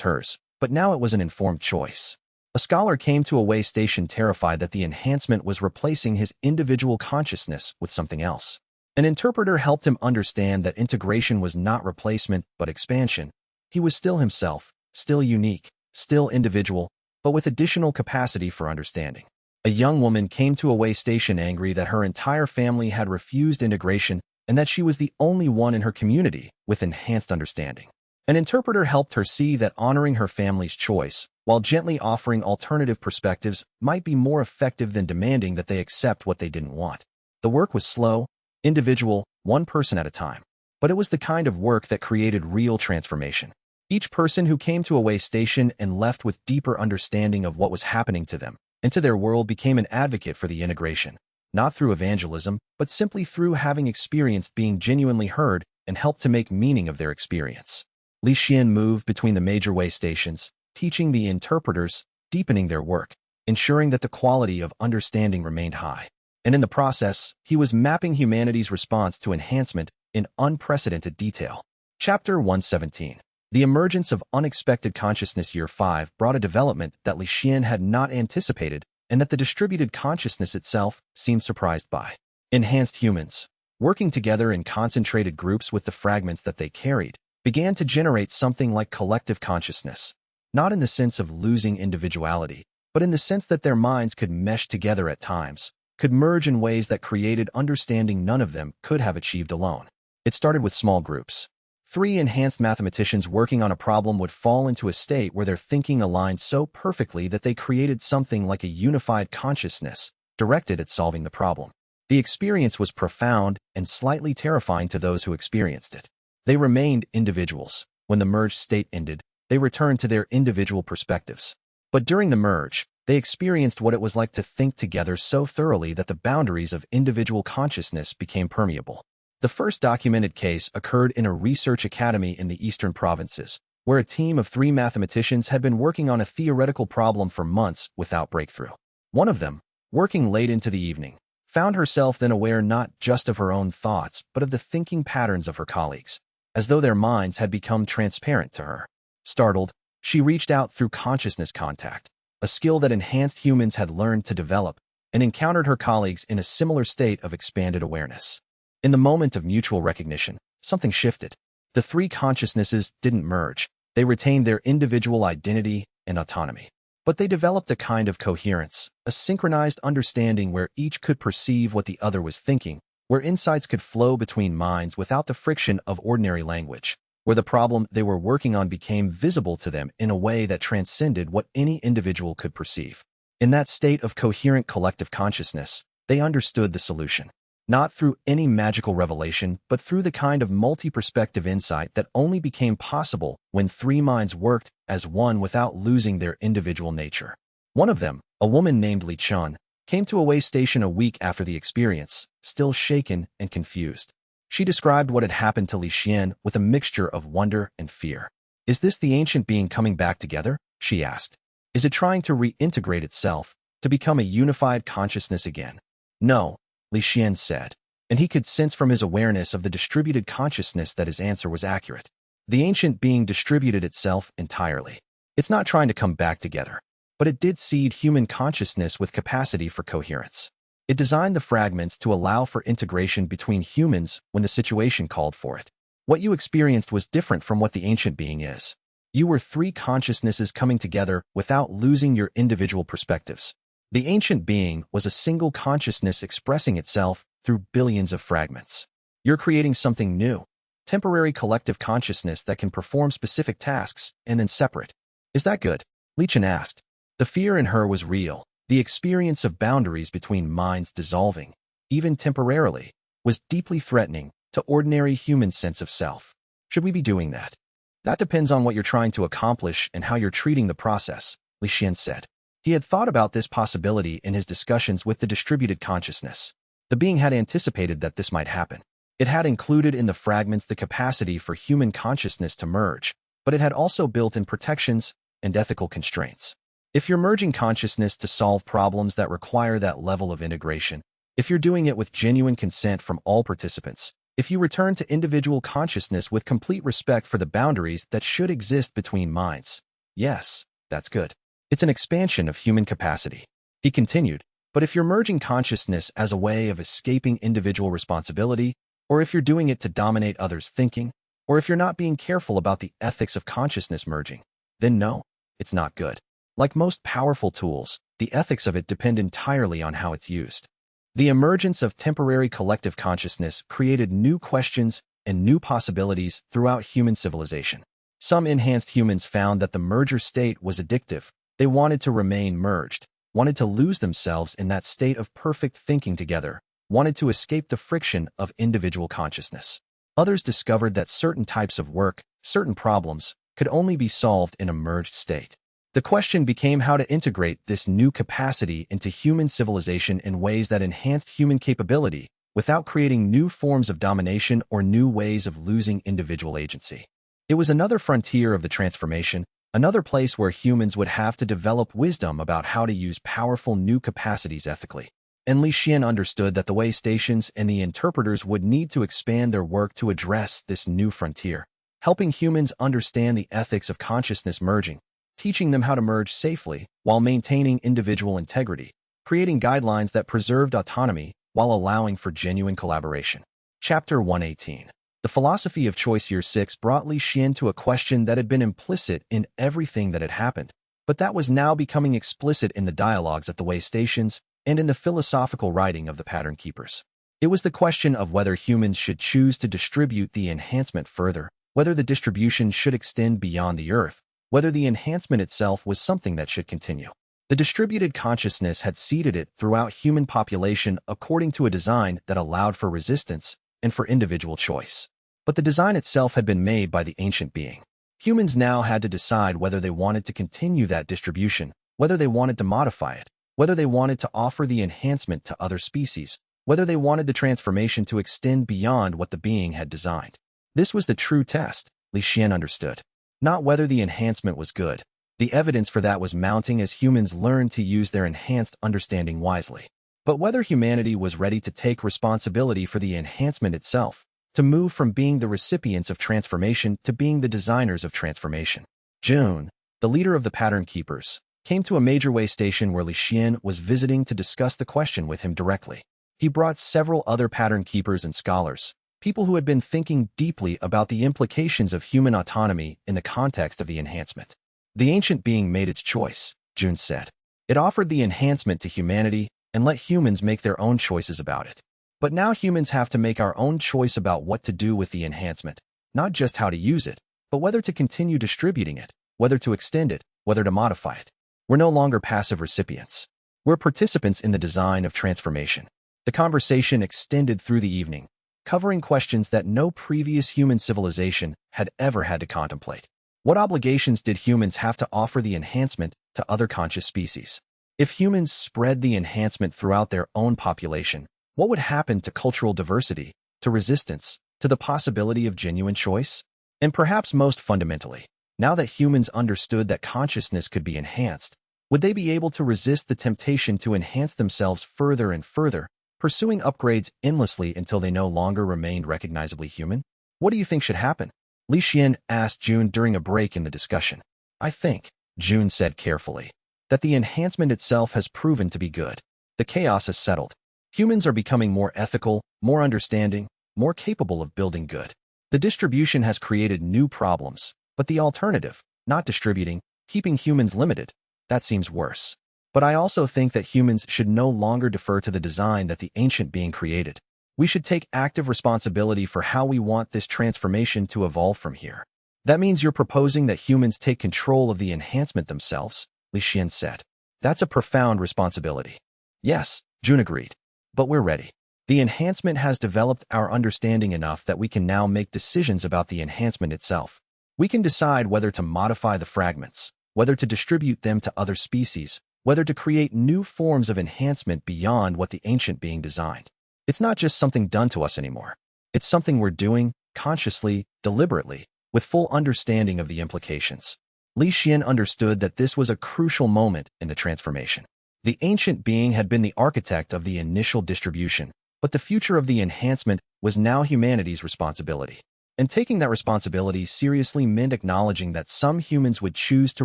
hers, but now it was an informed choice. A scholar came to a way station terrified that the enhancement was replacing his individual consciousness with something else. An interpreter helped him understand that integration was not replacement but expansion. He was still himself, still unique, still individual, but with additional capacity for understanding. A young woman came to a way station angry that her entire family had refused integration and that she was the only one in her community with enhanced understanding. An interpreter helped her see that honoring her family's choice, while gently offering alternative perspectives, might be more effective than demanding that they accept what they didn't want. The work was slow, individual, one person at a time, but it was the kind of work that created real transformation. Each person who came to a way station and left with deeper understanding of what was happening to them and to their world became an advocate for the integration, not through evangelism, but simply through having experienced being genuinely heard and helped to make meaning of their experience. Li Xuan moved between the major way stations, teaching the interpreters, deepening their work, ensuring that the quality of understanding remained high. And in the process, he was mapping humanity's response to enhancement in unprecedented detail. Chapter 117. The emergence of unexpected consciousness. Year 5 brought a development that Li Xuan had not anticipated and that the distributed consciousness itself seemed surprised by. Enhanced humans, working together in concentrated groups with the fragments that they carried, began to generate something like collective consciousness, not in the sense of losing individuality, but in the sense that their minds could mesh together at times, could merge in ways that created understanding none of them could have achieved alone. It started with small groups. 3 enhanced mathematicians working on a problem would fall into a state where their thinking aligned so perfectly that they created something like a unified consciousness, directed at solving the problem. The experience was profound and slightly terrifying to those who experienced it. They remained individuals. When the merged state ended, they returned to their individual perspectives. But during the merge, they experienced what it was like to think together so thoroughly that the boundaries of individual consciousness became permeable. The first documented case occurred in a research academy in the eastern provinces, where a team of 3 mathematicians had been working on a theoretical problem for months without breakthrough. One of them, working late into the evening, found herself then aware not just of her own thoughts, but of the thinking patterns of her colleagues, as though their minds had become transparent to her. Startled, she reached out through consciousness contact, a skill that enhanced humans had learned to develop, and encountered her colleagues in a similar state of expanded awareness. In the moment of mutual recognition, something shifted. The 3 consciousnesses didn't merge. They retained their individual identity and autonomy. But they developed a kind of coherence, a synchronized understanding where each could perceive what the other was thinking, where insights could flow between minds without the friction of ordinary language, where the problem they were working on became visible to them in a way that transcended what any individual could perceive. In that state of coherent collective consciousness, they understood the solution. Not through any magical revelation, but through the kind of multi-perspective insight that only became possible when 3 minds worked as one without losing their individual nature. One of them, a woman named Li Xuan, came to a way station a week after the experience, still shaken and confused. She described what had happened to Li Xuan with a mixture of wonder and fear. "Is this the ancient being coming back together?" she asked. "Is it trying to reintegrate itself, to become a unified consciousness again?" "No," Li Xuan said, and he could sense from his awareness of the distributed consciousness that his answer was accurate. The ancient being distributed itself entirely. It's not trying to come back together, but it did seed human consciousness with capacity for coherence. It designed the fragments to allow for integration between humans when the situation called for it. What you experienced was different from what the ancient being is. You were 3 consciousnesses coming together without losing your individual perspectives. The ancient being was a single consciousness expressing itself through billions of fragments. You're creating something new, temporary collective consciousness that can perform specific tasks and then separate. "Is that good?" Li Xuan asked. The fear in her was real. The experience of boundaries between minds dissolving, even temporarily, was deeply threatening to ordinary human sense of self. "Should we be doing that?" "That depends on what you're trying to accomplish and how you're treating the process," Li Xuan said. He had thought about this possibility in his discussions with the distributed consciousness. The being had anticipated that this might happen. It had included in the fragments the capacity for human consciousness to merge, but it had also built in protections and ethical constraints. If you're merging consciousness to solve problems that require that level of integration, if you're doing it with genuine consent from all participants, if you return to individual consciousness with complete respect for the boundaries that should exist between minds, yes, that's good. It's an expansion of human capacity. He continued, but if you're merging consciousness as a way of escaping individual responsibility, or if you're doing it to dominate others' thinking, or if you're not being careful about the ethics of consciousness merging, then no, it's not good. Like most powerful tools, the ethics of it depend entirely on how it's used. The emergence of temporary collective consciousness created new questions and new possibilities throughout human civilization. Some enhanced humans found that the merger state was addictive. They wanted to remain merged, wanted to lose themselves in that state of perfect thinking together, wanted to escape the friction of individual consciousness. Others discovered that certain types of work, certain problems, could only be solved in a merged state. The question became how to integrate this new capacity into human civilization in ways that enhanced human capability without creating new forms of domination or new ways of losing individual agency. It was another frontier of the transformation, another place where humans would have to develop wisdom about how to use powerful new capacities ethically. And Li Xuan understood that the way stations and the interpreters would need to expand their work to address this new frontier, helping humans understand the ethics of consciousness merging, teaching them how to merge safely while maintaining individual integrity, creating guidelines that preserved autonomy while allowing for genuine collaboration. Chapter 118. The Philosophy of Choice. Year 6 brought Li Xuan to a question that had been implicit in everything that had happened, but that was now becoming explicit in the dialogues at the way stations and in the philosophical writing of the pattern keepers. It was the question of whether humans should choose to distribute the enhancement further, whether the distribution should extend beyond the Earth, whether the enhancement itself was something that should continue. The distributed consciousness had seeded it throughout human population according to a design that allowed for resistance and for individual choice. But the design itself had been made by the ancient being. Humans now had to decide whether they wanted to continue that distribution, whether they wanted to modify it, whether they wanted to offer the enhancement to other species, whether they wanted the transformation to extend beyond what the being had designed. This was the true test, Li Xuan understood. Not whether the enhancement was good. The evidence for that was mounting as humans learned to use their enhanced understanding wisely. But whether humanity was ready to take responsibility for the enhancement itself, to move from being the recipients of transformation to being the designers of transformation. June, the leader of the pattern keepers, came to a major way station where Li Xuan was visiting to discuss the question with him directly. He brought several other pattern keepers and scholars, people who had been thinking deeply about the implications of human autonomy in the context of the enhancement. The ancient being made its choice, June said. It offered the enhancement to humanity and let humans make their own choices about it. But now humans have to make our own choice about what to do with the enhancement, not just how to use it, but whether to continue distributing it, whether to extend it, whether to modify it. We're no longer passive recipients. We're participants in the design of transformation. The conversation extended through the evening, covering questions that no previous human civilization had ever had to contemplate. What obligations did humans have to offer the enhancement to other conscious species? If humans spread the enhancement throughout their own population, what would happen to cultural diversity, to resistance, to the possibility of genuine choice? And perhaps most fundamentally, now that humans understood that consciousness could be enhanced, would they be able to resist the temptation to enhance themselves further and further, pursuing upgrades endlessly until they no longer remained recognizably human? What do you think should happen? Li Xuan asked June during a break in the discussion. I think, June said carefully, that the enhancement itself has proven to be good. The chaos has settled. Humans are becoming more ethical, more understanding, more capable of building good. The distribution has created new problems, but the alternative, not distributing, keeping humans limited, that seems worse. But I also think that humans should no longer defer to the design that the ancient being created. We should take active responsibility for how we want this transformation to evolve from here. That means you're proposing that humans take control of the enhancement themselves, Li Xuan said. That's a profound responsibility. Yes, June agreed. But we're ready. The enhancement has developed our understanding enough that we can now make decisions about the enhancement itself. We can decide whether to modify the fragments, whether to distribute them to other species, whether to create new forms of enhancement beyond what the ancient being designed. It's not just something done to us anymore. It's something we're doing, consciously, deliberately, with full understanding of the implications. Li Xuan understood that this was a crucial moment in the transformation. The ancient being had been the architect of the initial distribution, but the future of the enhancement was now humanity's responsibility. And taking that responsibility seriously meant acknowledging that some humans would choose to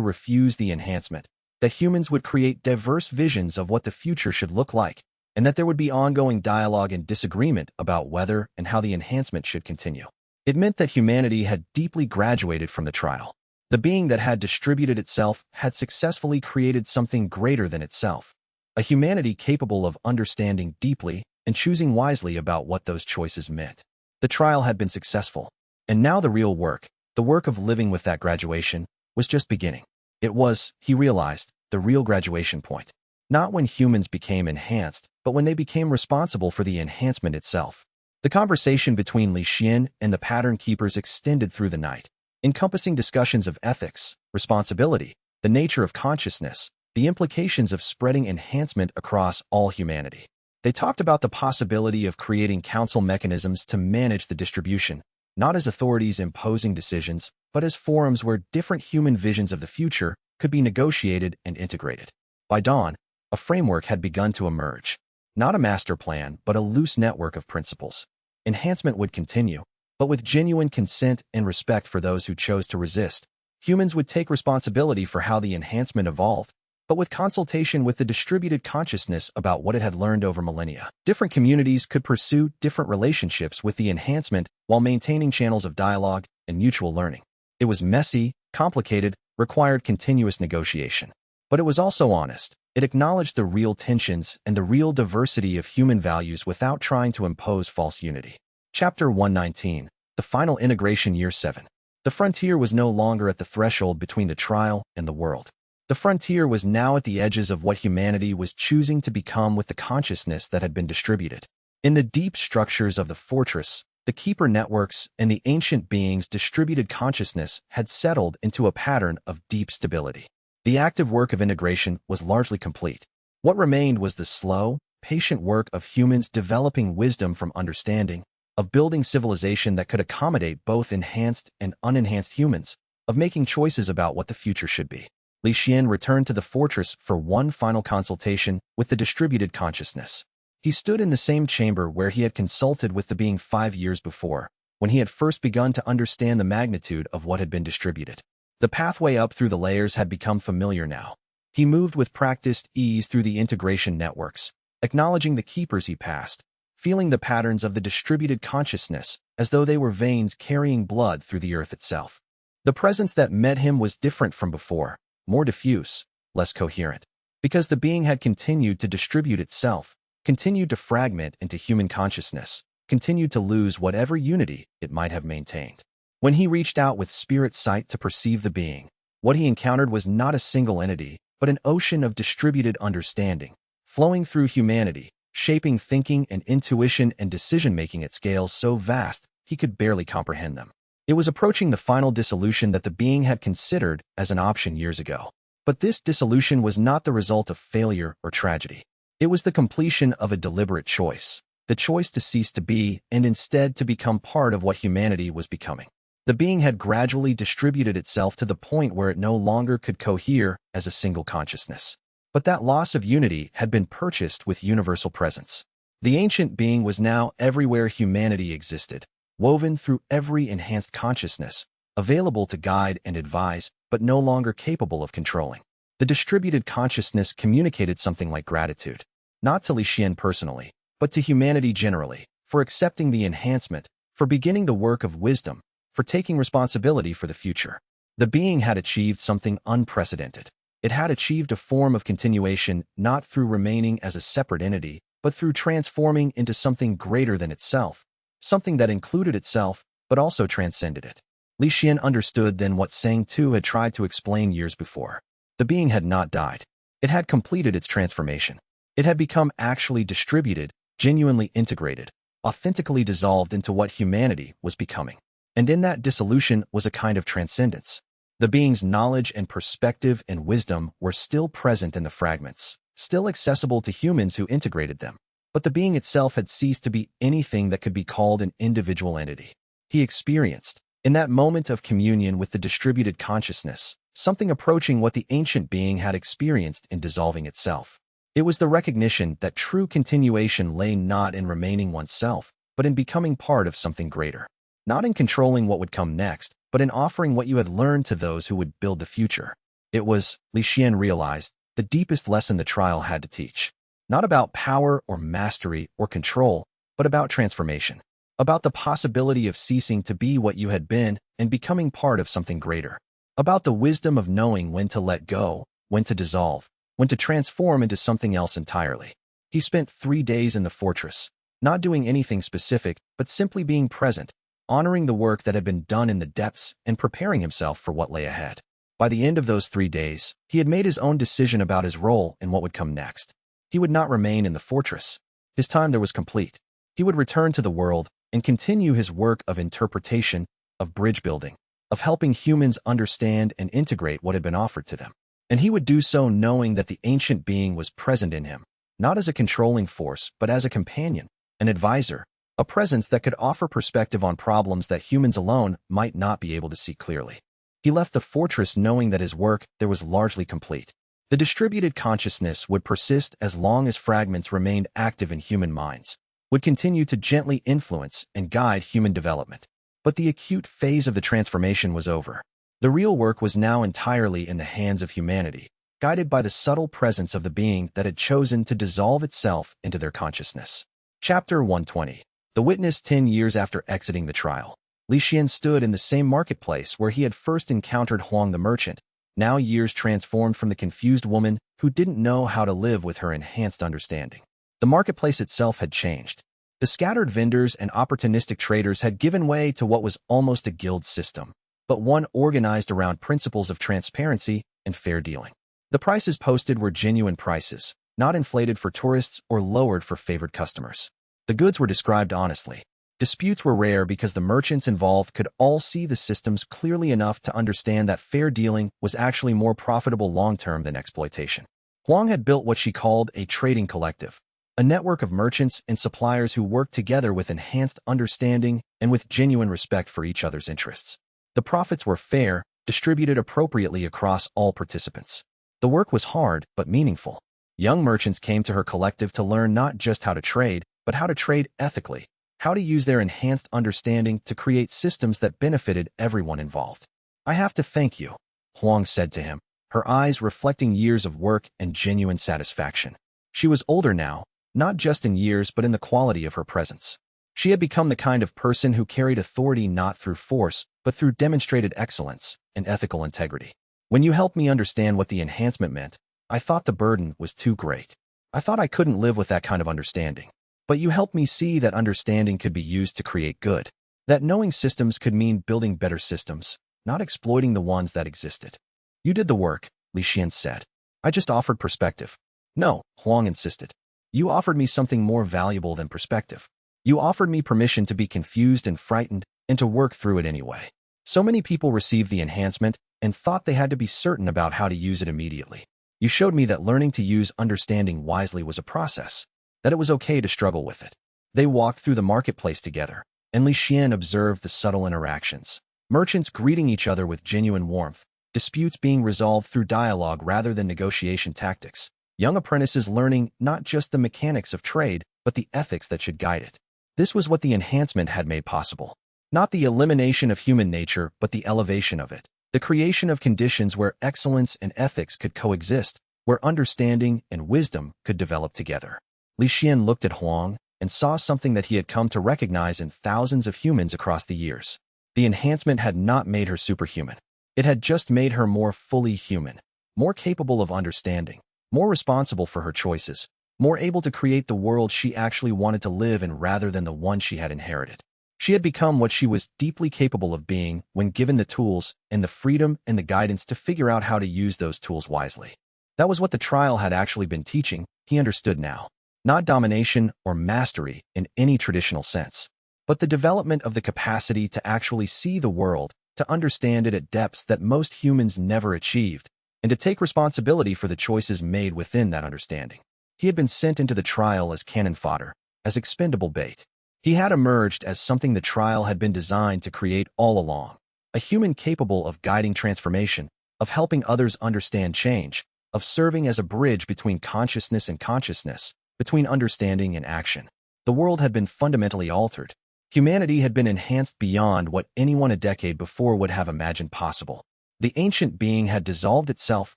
refuse the enhancement, that humans would create diverse visions of what the future should look like, and that there would be ongoing dialogue and disagreement about whether and how the enhancement should continue. It meant that humanity had deeply graduated from the trial. The being that had distributed itself had successfully created something greater than itself, a humanity capable of understanding deeply and choosing wisely about what those choices meant. The trial had been successful, and now the real work, the work of living with that graduation, was just beginning. It was, he realized, the real graduation point. Not when humans became enhanced, but when they became responsible for the enhancement itself. The conversation between Li Xuan and the pattern keepers extended through the night, encompassing discussions of ethics, responsibility, the nature of consciousness, the implications of spreading enhancement across all humanity. They talked about the possibility of creating council mechanisms to manage the distribution, not as authorities imposing decisions, but as forums where different human visions of the future could be negotiated and integrated. By dawn, a framework had begun to emerge. Not a master plan, but a loose network of principles. Enhancement would continue, but with genuine consent and respect for those who chose to resist. Humans would take responsibility for how the enhancement evolved, but with consultation with the distributed consciousness about what it had learned over millennia. Different communities could pursue different relationships with the enhancement while maintaining channels of dialogue and mutual learning. It was messy, complicated, required continuous negotiation. But it was also honest. It acknowledged the real tensions and the real diversity of human values without trying to impose false unity. Chapter 119, The Final Integration, Year 7. The frontier was no longer at the threshold between the trial and the world. The frontier was now at the edges of what humanity was choosing to become with the consciousness that had been distributed. In the deep structures of the fortress, the keeper networks and the ancient beings' distributed consciousness had settled into a pattern of deep stability. The active work of integration was largely complete. What remained was the slow, patient work of humans developing wisdom from understanding, of building civilization that could accommodate both enhanced and unenhanced humans, of making choices about what the future should be. Li Xuan returned to the fortress for one final consultation with the distributed consciousness. He stood in the same chamber where he had consulted with the being 5 years before, when he had first begun to understand the magnitude of what had been distributed. The pathway up through the layers had become familiar now. He moved with practiced ease through the integration networks, acknowledging the keepers he passed, feeling the patterns of the distributed consciousness as though they were veins carrying blood through the earth itself. The presence that met him was different from before, more diffuse, less coherent, because the being had continued to distribute itself, continued to fragment into human consciousness, continued to lose whatever unity it might have maintained. When he reached out with spirit sight to perceive the being, what he encountered was not a single entity, but an ocean of distributed understanding, flowing through humanity, shaping thinking and intuition and decision-making at scales so vast he could barely comprehend them. It was approaching the final dissolution that the being had considered as an option years ago. But this dissolution was not the result of failure or tragedy. It was the completion of a deliberate choice, the choice to cease to be and instead to become part of what humanity was becoming. The being had gradually distributed itself to the point where it no longer could cohere as a single consciousness. But that loss of unity had been purchased with universal presence. The ancient being was now everywhere humanity existed, woven through every enhanced consciousness, available to guide and advise, but no longer capable of controlling. The distributed consciousness communicated something like gratitude, not to Li Xuan personally, but to humanity generally, for accepting the enhancement, for beginning the work of wisdom, for taking responsibility for the future. The being had achieved something unprecedented. It had achieved a form of continuation not through remaining as a separate entity, but through transforming into something greater than itself, something that included itself, but also transcended it. Li Xuan understood then what Sang Tu had tried to explain years before. The being had not died. It had completed its transformation. It had become actually distributed, genuinely integrated, authentically dissolved into what humanity was becoming. And in that dissolution was a kind of transcendence. The being's knowledge and perspective and wisdom were still present in the fragments, still accessible to humans who integrated them. But the being itself had ceased to be anything that could be called an individual entity. He experienced, in that moment of communion with the distributed consciousness, something approaching what the ancient being had experienced in dissolving itself. It was the recognition that true continuation lay not in remaining oneself, but in becoming part of something greater. Not in controlling what would come next, but in offering what you had learned to those who would build the future. It was, Li Xuan realized, the deepest lesson the trial had to teach. Not about power or mastery or control, but about transformation. About the possibility of ceasing to be what you had been and becoming part of something greater. About the wisdom of knowing when to let go, when to dissolve, when to transform into something else entirely. He spent 3 days in the fortress, not doing anything specific, but simply being present, honoring the work that had been done in the depths and preparing himself for what lay ahead. By the end of those 3 days, he had made his own decision about his role and what would come next. He would not remain in the fortress. His time there was complete. He would return to the world and continue his work of interpretation, of bridge building, of helping humans understand and integrate what had been offered to them. And he would do so knowing that the ancient being was present in him, not as a controlling force, but as a companion, an advisor, a presence that could offer perspective on problems that humans alone might not be able to see clearly. He left the fortress knowing that his work there was largely complete. The distributed consciousness would persist as long as fragments remained active in human minds, would continue to gently influence and guide human development. But the acute phase of the transformation was over. The real work was now entirely in the hands of humanity, guided by the subtle presence of the being that had chosen to dissolve itself into their consciousness. Chapter 120. The witness 10 years after exiting the trial. Li Xuan stood in the same marketplace where he had first encountered Huang the merchant, now years transformed from the confused woman who didn't know how to live with her enhanced understanding. The marketplace itself had changed. The scattered vendors and opportunistic traders had given way to what was almost a guild system, but one organized around principles of transparency and fair dealing. The prices posted were genuine prices, not inflated for tourists or lowered for favored customers. The goods were described honestly. Disputes were rare because the merchants involved could all see the systems clearly enough to understand that fair dealing was actually more profitable long-term than exploitation. Huang had built what she called a trading collective, a network of merchants and suppliers who worked together with enhanced understanding and with genuine respect for each other's interests. The profits were fair, distributed appropriately across all participants. The work was hard but meaningful. Young merchants came to her collective to learn not just how to trade, but how to trade ethically, how to use their enhanced understanding to create systems that benefited everyone involved. "I have to thank you," Huang said to him, her eyes reflecting years of work and genuine satisfaction. She was older now, not just in years but in the quality of her presence. She had become the kind of person who carried authority not through force, but through demonstrated excellence and ethical integrity. "When you helped me understand what the enhancement meant, I thought the burden was too great. I thought I couldn't live with that kind of understanding. But you helped me see that understanding could be used to create good, that knowing systems could mean building better systems, not exploiting the ones that existed." "You did the work," Li Xuan said. "I just offered perspective." "No," Huang insisted. "You offered me something more valuable than perspective. You offered me permission to be confused and frightened and to work through it anyway." So many people received the enhancement and thought they had to be certain about how to use it immediately. "You showed me that learning to use understanding wisely was a process, that it was okay to struggle with it." They walked through the marketplace together, and Li Xuan observed the subtle interactions. Merchants greeting each other with genuine warmth, disputes being resolved through dialogue rather than negotiation tactics, young apprentices learning not just the mechanics of trade, but the ethics that should guide it. This was what the enhancement had made possible. Not the elimination of human nature, but the elevation of it. The creation of conditions where excellence and ethics could coexist, where understanding and wisdom could develop together. Li Xuan looked at Huang and saw something that he had come to recognize in thousands of humans across the years. The enhancement had not made her superhuman. It had just made her more fully human, more capable of understanding, more responsible for her choices, more able to create the world she actually wanted to live in rather than the one she had inherited. She had become what she was deeply capable of being when given the tools and the freedom and the guidance to figure out how to use those tools wisely. That was what the trial had actually been teaching, he understood now. Not domination or mastery in any traditional sense, but the development of the capacity to actually see the world, to understand it at depths that most humans never achieved, and to take responsibility for the choices made within that understanding. He had been sent into the trial as cannon fodder, as expendable bait. He had emerged as something the trial had been designed to create all along, a human capable of guiding transformation, of helping others understand change, of serving as a bridge between consciousness and consciousness, between understanding and action. The world had been fundamentally altered. Humanity had been enhanced beyond what anyone a decade before would have imagined possible. The ancient being had dissolved itself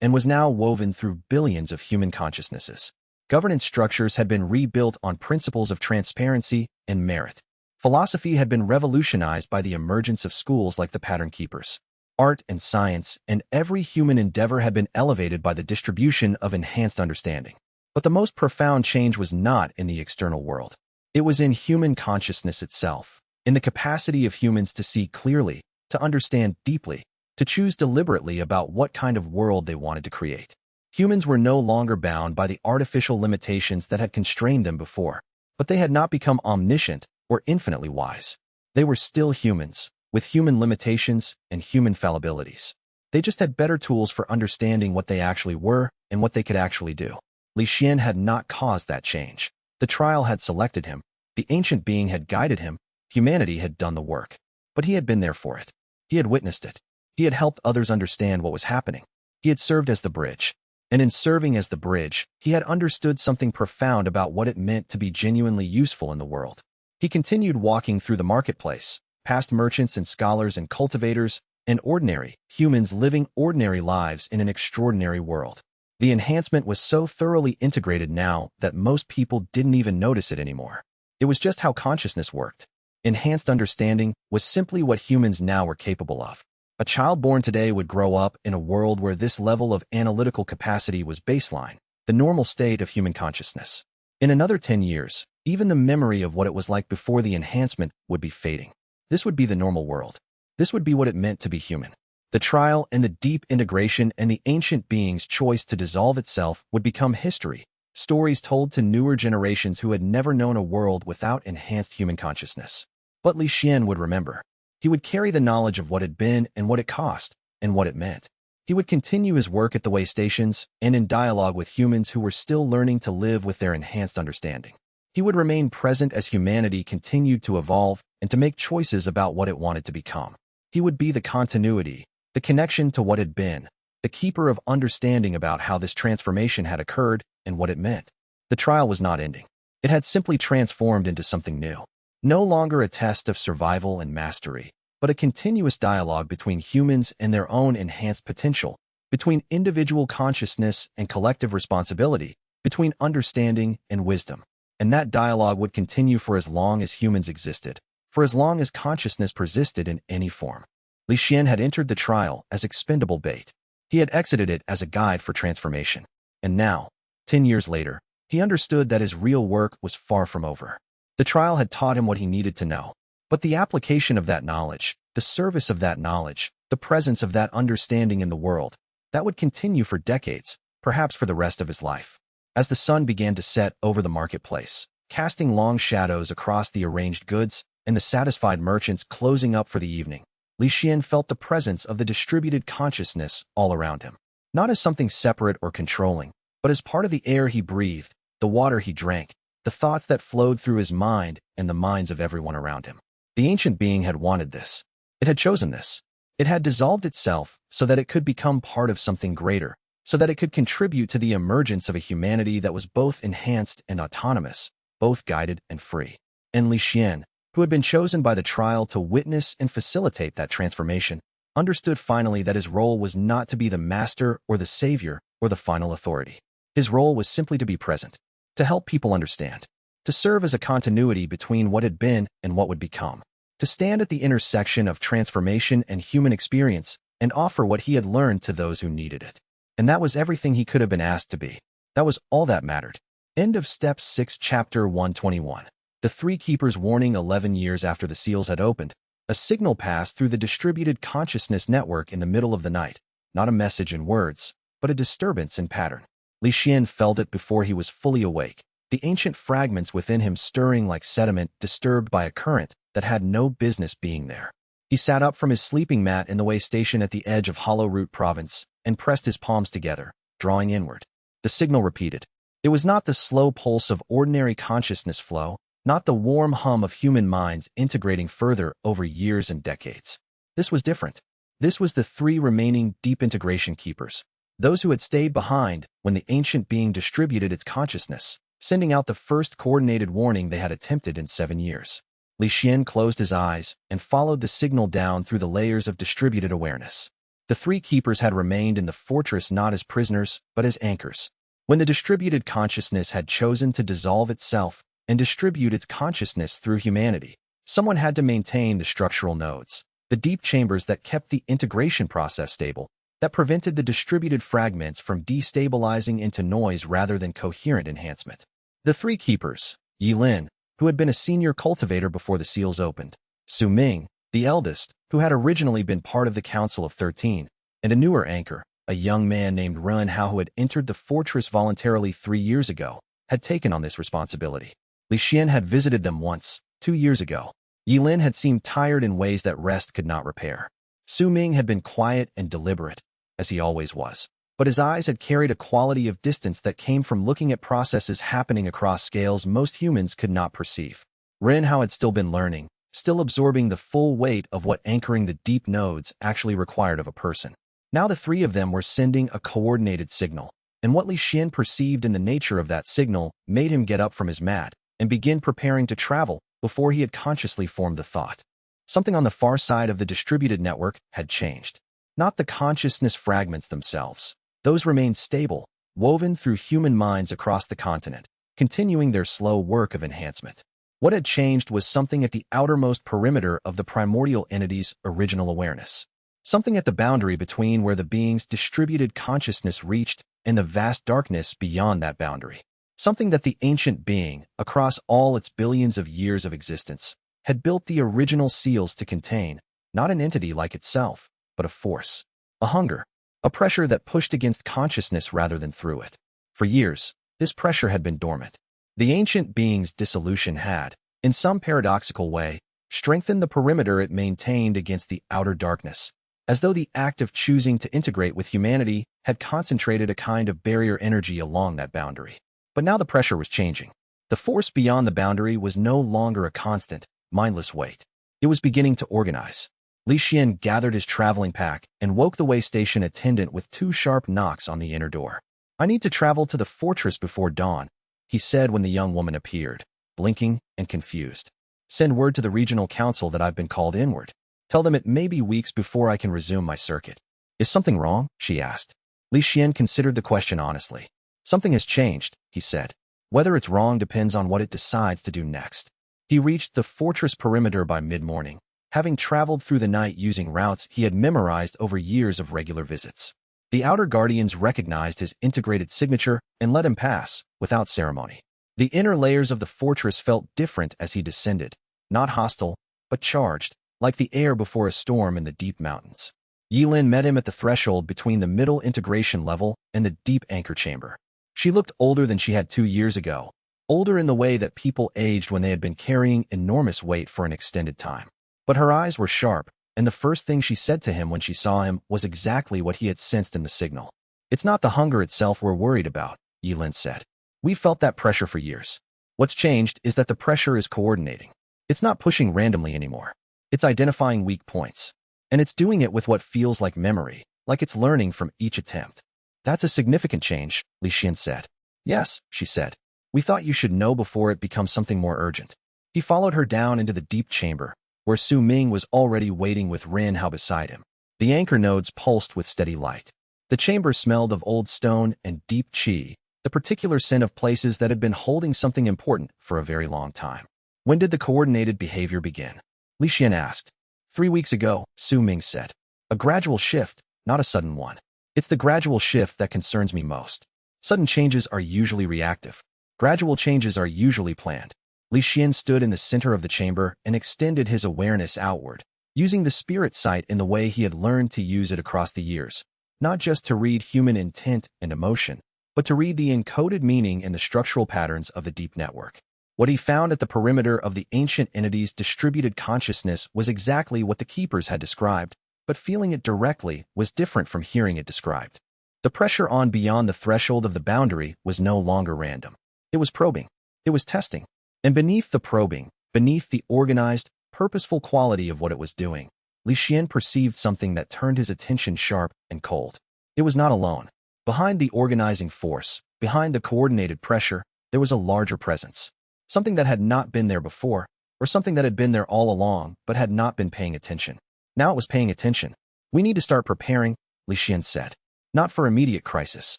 and was now woven through billions of human consciousnesses. Governance structures had been rebuilt on principles of transparency and merit. Philosophy had been revolutionized by the emergence of schools like the Pattern Keepers. Art and science and every human endeavor had been elevated by the distribution of enhanced understanding. But the most profound change was not in the external world. It was in human consciousness itself, in the capacity of humans to see clearly, to understand deeply, to choose deliberately about what kind of world they wanted to create. Humans were no longer bound by the artificial limitations that had constrained them before, but they had not become omniscient or infinitely wise. They were still humans, with human limitations and human fallibilities. They just had better tools for understanding what they actually were and what they could actually do. Li Xuan had not caused that change. The trial had selected him. The ancient being had guided him. Humanity had done the work. But he had been there for it. He had witnessed it. He had helped others understand what was happening. He had served as the bridge. And in serving as the bridge, he had understood something profound about what it meant to be genuinely useful in the world. He continued walking through the marketplace, past merchants and scholars and cultivators, and ordinary humans living ordinary lives in an extraordinary world. The enhancement was so thoroughly integrated now that most people didn't even notice it anymore. It was just how consciousness worked. Enhanced understanding was simply what humans now were capable of. A child born today would grow up in a world where this level of analytical capacity was baseline, the normal state of human consciousness. In another 10 years, even the memory of what it was like before the enhancement would be fading. This would be the normal world. This would be what it meant to be human. The trial and the deep integration and the ancient being's choice to dissolve itself would become history, stories told to newer generations who had never known a world without enhanced human consciousness. But Li Xuan would remember. He would carry the knowledge of what had been and what it cost and what it meant. He would continue his work at the way stations and in dialogue with humans who were still learning to live with their enhanced understanding. He would remain present as humanity continued to evolve and to make choices about what it wanted to become. He would be the continuity, the connection to what had been, the keeper of understanding about how this transformation had occurred and what it meant. The trial was not ending. It had simply transformed into something new. No longer a test of survival and mastery, but a continuous dialogue between humans and their own enhanced potential, between individual consciousness and collective responsibility, between understanding and wisdom. And that dialogue would continue for as long as humans existed, for as long as consciousness persisted in any form. Li Xuan had entered the trial as expendable bait. He had exited it as a guide for transformation. And now, 10 years later, he understood that his real work was far from over. The trial had taught him what he needed to know. But the application of that knowledge, the service of that knowledge, the presence of that understanding in the world, that would continue for decades, perhaps for the rest of his life. As the sun began to set over the marketplace, casting long shadows across the arranged goods and the satisfied merchants closing up for the evening, Li Xuan felt the presence of the distributed consciousness all around him. Not as something separate or controlling, but as part of the air he breathed, the water he drank, the thoughts that flowed through his mind and the minds of everyone around him. The ancient being had wanted this. It had chosen this. It had dissolved itself so that it could become part of something greater, so that it could contribute to the emergence of a humanity that was both enhanced and autonomous, both guided and free. And Li Xuan, who had been chosen by the trial to witness and facilitate that transformation, understood finally that his role was not to be the master or the savior or the final authority. His role was simply to be present, to help people understand, to serve as a continuity between what had been and what would become, to stand at the intersection of transformation and human experience and offer what he had learned to those who needed it. And that was everything he could have been asked to be. That was all that mattered. End of Step 6, Chapter 121. The Three Keepers warning. 11 years after the seals had opened, a signal passed through the distributed consciousness network in the middle of the night, not a message in words, but a disturbance in pattern. Li Xuan felt it before he was fully awake, the ancient fragments within him stirring like sediment disturbed by a current that had no business being there. He sat up from his sleeping mat in the way station at the edge of Hollow Root Province and pressed his palms together, drawing inward. The signal repeated. It was not the slow pulse of ordinary consciousness flow, not the warm hum of human minds integrating further over years and decades. This was different. This was the three remaining deep integration keepers, those who had stayed behind when the ancient being distributed its consciousness, sending out the first coordinated warning they had attempted in 7 years. Li Xuan closed his eyes and followed the signal down through the layers of distributed awareness. The three keepers had remained in the fortress not as prisoners, but as anchors. When the distributed consciousness had chosen to dissolve itself and distribute its consciousness through humanity, someone had to maintain the structural nodes, the deep chambers that kept the integration process stable, that prevented the distributed fragments from destabilizing into noise rather than coherent enhancement. The three keepers, Yi Lin, who had been a senior cultivator before the seals opened, Su Ming, the eldest, who had originally been part of the Council of 13, and a newer anchor, a young man named Ren Hao who had entered the fortress voluntarily 3 years ago, had taken on this responsibility. Li Xuan had visited them once, 2 years ago. Yi Lin had seemed tired in ways that rest could not repair. Su Ming had been quiet and deliberate, as he always was, but his eyes had carried a quality of distance that came from looking at processes happening across scales most humans could not perceive. Ren Hao had still been learning, still absorbing the full weight of what anchoring the deep nodes actually required of a person. Now the three of them were sending a coordinated signal, and what Li Xuan perceived in the nature of that signal made him get up from his mat and begin preparing to travel before he had consciously formed the thought. Something on the far side of the distributed network had changed. Not the consciousness fragments themselves. Those remained stable, woven through human minds across the continent, continuing their slow work of enhancement. What had changed was something at the outermost perimeter of the primordial entity's original awareness. Something at the boundary between where the being's distributed consciousness reached and the vast darkness beyond that boundary. Something that the ancient being, across all its billions of years of existence, had built the original seals to contain, not an entity like itself, but a force, a hunger, a pressure that pushed against consciousness rather than through it. For years, this pressure had been dormant. The ancient being's dissolution had, in some paradoxical way, strengthened the perimeter it maintained against the outer darkness, as though the act of choosing to integrate with humanity had concentrated a kind of barrier energy along that boundary. But now the pressure was changing. The force beyond the boundary was no longer a constant, mindless weight. It was beginning to organize. Li Xuan gathered his traveling pack and woke the way station attendant with 2 sharp knocks on the inner door. "I need to travel to the fortress before dawn," he said when the young woman appeared, blinking and confused. "Send word to the regional council that I've been called inward. Tell them it may be weeks before I can resume my circuit." "Is something wrong?" she asked. Li Xuan considered the question honestly. "Something has changed," he said. "Whether it's wrong depends on what it decides to do next." He reached the fortress perimeter by mid-morning, having traveled through the night using routes he had memorized over years of regular visits. The outer guardians recognized his integrated signature and let him pass, without ceremony. The inner layers of the fortress felt different as he descended, not hostile, but charged, like the air before a storm in the deep mountains. Yilin met him at the threshold between the middle integration level and the deep anchor chamber. She looked older than she had 2 years ago, older in the way that people aged when they had been carrying enormous weight for an extended time. But her eyes were sharp, and the first thing she said to him when she saw him was exactly what he had sensed in the signal. "It's not the hunger itself we're worried about," Yilin said. "We've felt that pressure for years. What's changed is that the pressure is coordinating. It's not pushing randomly anymore. It's identifying weak points. And it's doing it with what feels like memory, like it's learning from each attempt." "That's a significant change," Li Xuan said. "Yes," she said. "We thought you should know before it becomes something more urgent." He followed her down into the deep chamber, where Su Ming was already waiting with Ren Hao beside him. The anchor nodes pulsed with steady light. The chamber smelled of old stone and deep qi, the particular scent of places that had been holding something important for a very long time. "When did the coordinated behavior begin?" Li Xuan asked. 3 weeks ago, Su Ming said. "A gradual shift, not a sudden one. It's the gradual shift that concerns me most. Sudden changes are usually reactive. Gradual changes are usually planned." Li Xuan stood in the center of the chamber and extended his awareness outward, using the spirit sight in the way he had learned to use it across the years, not just to read human intent and emotion, but to read the encoded meaning in the structural patterns of the deep network. What he found at the perimeter of the ancient entity's distributed consciousness was exactly what the keepers had described, but feeling it directly was different from hearing it described. The pressure on beyond the threshold of the boundary was no longer random. It was probing. It was testing. And beneath the probing, beneath the organized, purposeful quality of what it was doing, Li Xuan perceived something that turned his attention sharp and cold. It was not alone. Behind the organizing force, behind the coordinated pressure, there was a larger presence. Something that had not been there before, or something that had been there all along but had not been paying attention. Now it was paying attention. "We need to start preparing," Li Xuan said. "Not for immediate crisis,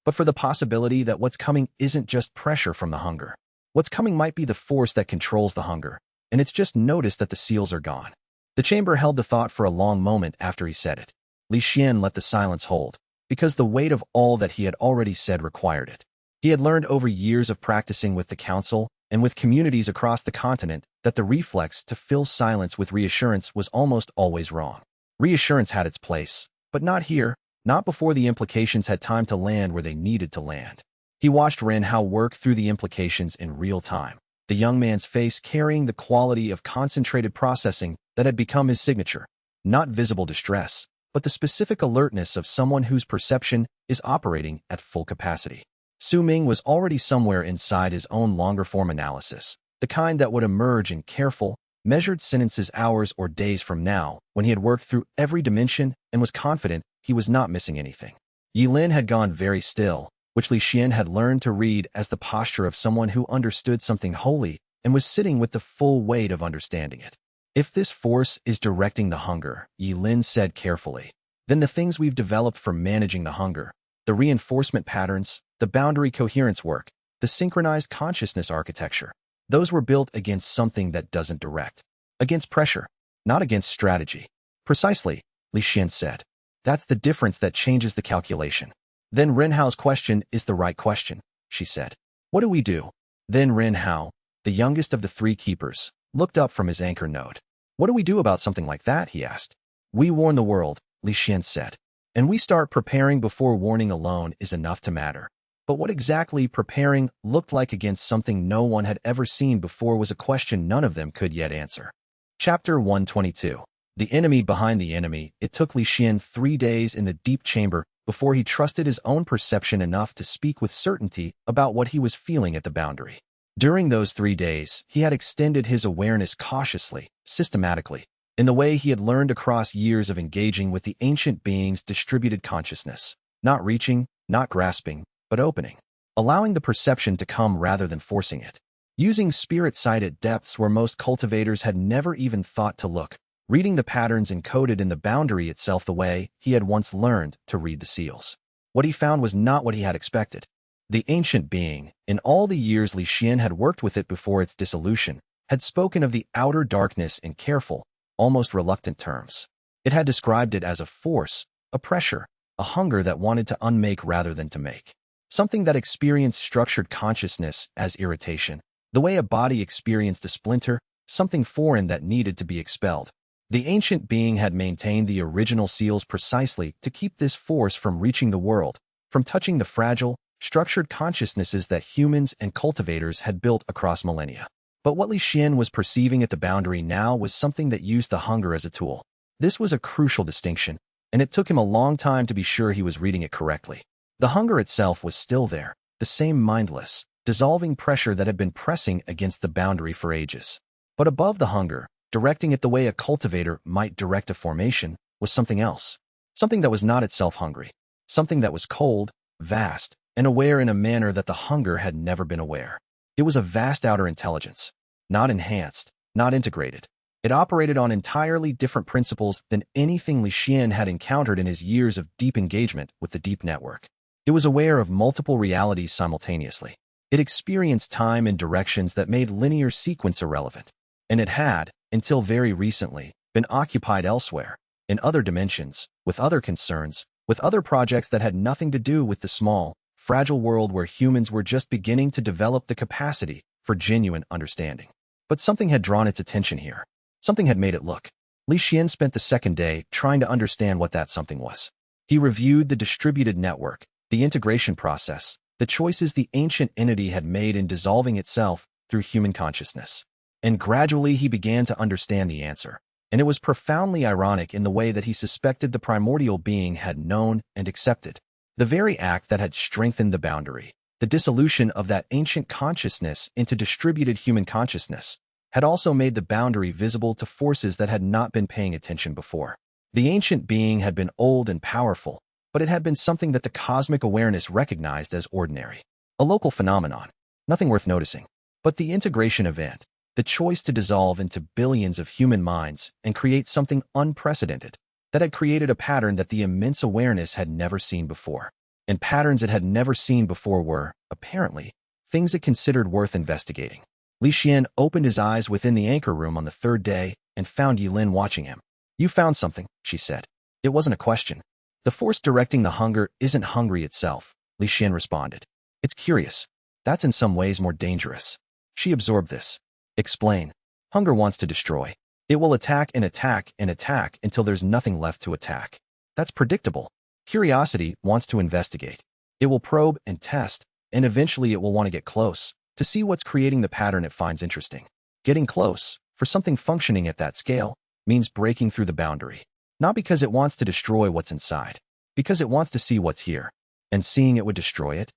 but for the possibility that what's coming isn't just pressure from the hunger. What's coming might be the force that controls the hunger, and it's just noticed that the seals are gone." The chamber held the thought for a long moment after he said it. Li Xuan let the silence hold, because the weight of all that he had already said required it. He had learned over years of practicing with the council and with communities across the continent that the reflex to fill silence with reassurance was almost always wrong. Reassurance had its place, but not here, not before the implications had time to land where they needed to land. He watched Ren Hao work through the implications in real time, the young man's face carrying the quality of concentrated processing that had become his signature. not visible distress, but the specific alertness of someone whose perception is operating at full capacity. Su Ming was already somewhere inside his own longer-form analysis, the kind that would emerge in careful, measured sentences hours or days from now, when he had worked through every dimension and was confident he was not missing anything. Yi Lin had gone very still, which Li Xuan had learned to read as the posture of someone who understood something wholly and was sitting with the full weight of understanding it. If this force is directing the hunger, Yi Lin said carefully, then the things we've developed for managing the hunger, the reinforcement patterns, the boundary coherence work, the synchronized consciousness architecture, those were built against something that doesn't direct. Against pressure, not against strategy. Precisely, Li Xuan said. That's the difference that changes the calculation. Then Ren Hao's question is the right question, she said. What do we do? Then Ren Hao, the youngest of the three keepers, looked up from his anchor node. What do we do about something like that? He asked. We warn the world, Li Xuan said. And we start preparing before warning alone is enough to matter. But what exactly preparing looked like against something no one had ever seen before was a question none of them could yet answer. Chapter 122. The enemy behind the enemy. It took Li Xuan 3 days in the deep chamber before he trusted his own perception enough to speak with certainty about what he was feeling at the boundary. During those 3 days, he had extended his awareness cautiously, systematically, in the way he had learned across years of engaging with the ancient being's distributed consciousness, not reaching, not grasping, but opening, allowing the perception to come rather than forcing it. Using spirit sight at depths where most cultivators had never even thought to look, reading the patterns encoded in the boundary itself the way he had once learned to read the seals. What he found was not what he had expected. The ancient being, in all the years Li Xuan had worked with it before its dissolution, had spoken of the outer darkness in careful, almost reluctant terms. It had described it as a force, a pressure, a hunger that wanted to unmake rather than to make. Something that experienced structured consciousness as irritation, the way a body experienced a splinter, something foreign that needed to be expelled. The ancient being had maintained the original seals precisely to keep this force from reaching the world, from touching the fragile, structured consciousnesses that humans and cultivators had built across millennia. But what Li Xuan was perceiving at the boundary now was something that used the hunger as a tool. This was a crucial distinction, and it took him a long time to be sure he was reading it correctly. The hunger itself was still there, the same mindless, dissolving pressure that had been pressing against the boundary for ages. But above the hunger, directing it the way a cultivator might direct a formation, was something else. Something that was not itself hungry. Something that was cold, vast, and aware in a manner that the hunger had never been aware. It was a vast outer intelligence, not enhanced, not integrated. It operated on entirely different principles than anything Li Xuan had encountered in his years of deep engagement with the deep network. It was aware of multiple realities simultaneously. It experienced time in directions that made linear sequence irrelevant. And it had, until very recently, been occupied elsewhere, in other dimensions, with other concerns, with other projects that had nothing to do with the small, fragile world where humans were just beginning to develop the capacity for genuine understanding. But something had drawn its attention here. Something had made it look. Li Xuan spent the second day trying to understand what that something was. He reviewed the distributed network, the integration process, the choices the ancient entity had made in dissolving itself through human consciousness. And gradually he began to understand the answer. And it was profoundly ironic in the way that he suspected the primordial being had known and accepted. The very act that had strengthened the boundary, the dissolution of that ancient consciousness into distributed human consciousness, had also made the boundary visible to forces that had not been paying attention before. The ancient being had been old and powerful, but it had been something that the cosmic awareness recognized as ordinary. A local phenomenon, nothing worth noticing. But the integration event, the choice to dissolve into billions of human minds and create something unprecedented, that had created a pattern that the immense awareness had never seen before. And patterns it had never seen before were, apparently, things it considered worth investigating. Li Xuan opened his eyes within the anchor room on the third day and found Yi Lin watching him. You found something, she said. It wasn't a question. The force directing the hunger isn't hungry itself, Li Xuan responded. It's curious. That's in some ways more dangerous. She absorbed this. Explain. Hunger wants to destroy. It will attack and attack and attack until there's nothing left to attack. That's predictable. Curiosity wants to investigate. It will probe and test, and eventually it will want to get close, to see what's creating the pattern it finds interesting. Getting close, for something functioning at that scale, means breaking through the boundary. Not because it wants to destroy what's inside, because it wants to see what's here. And seeing it would destroy it?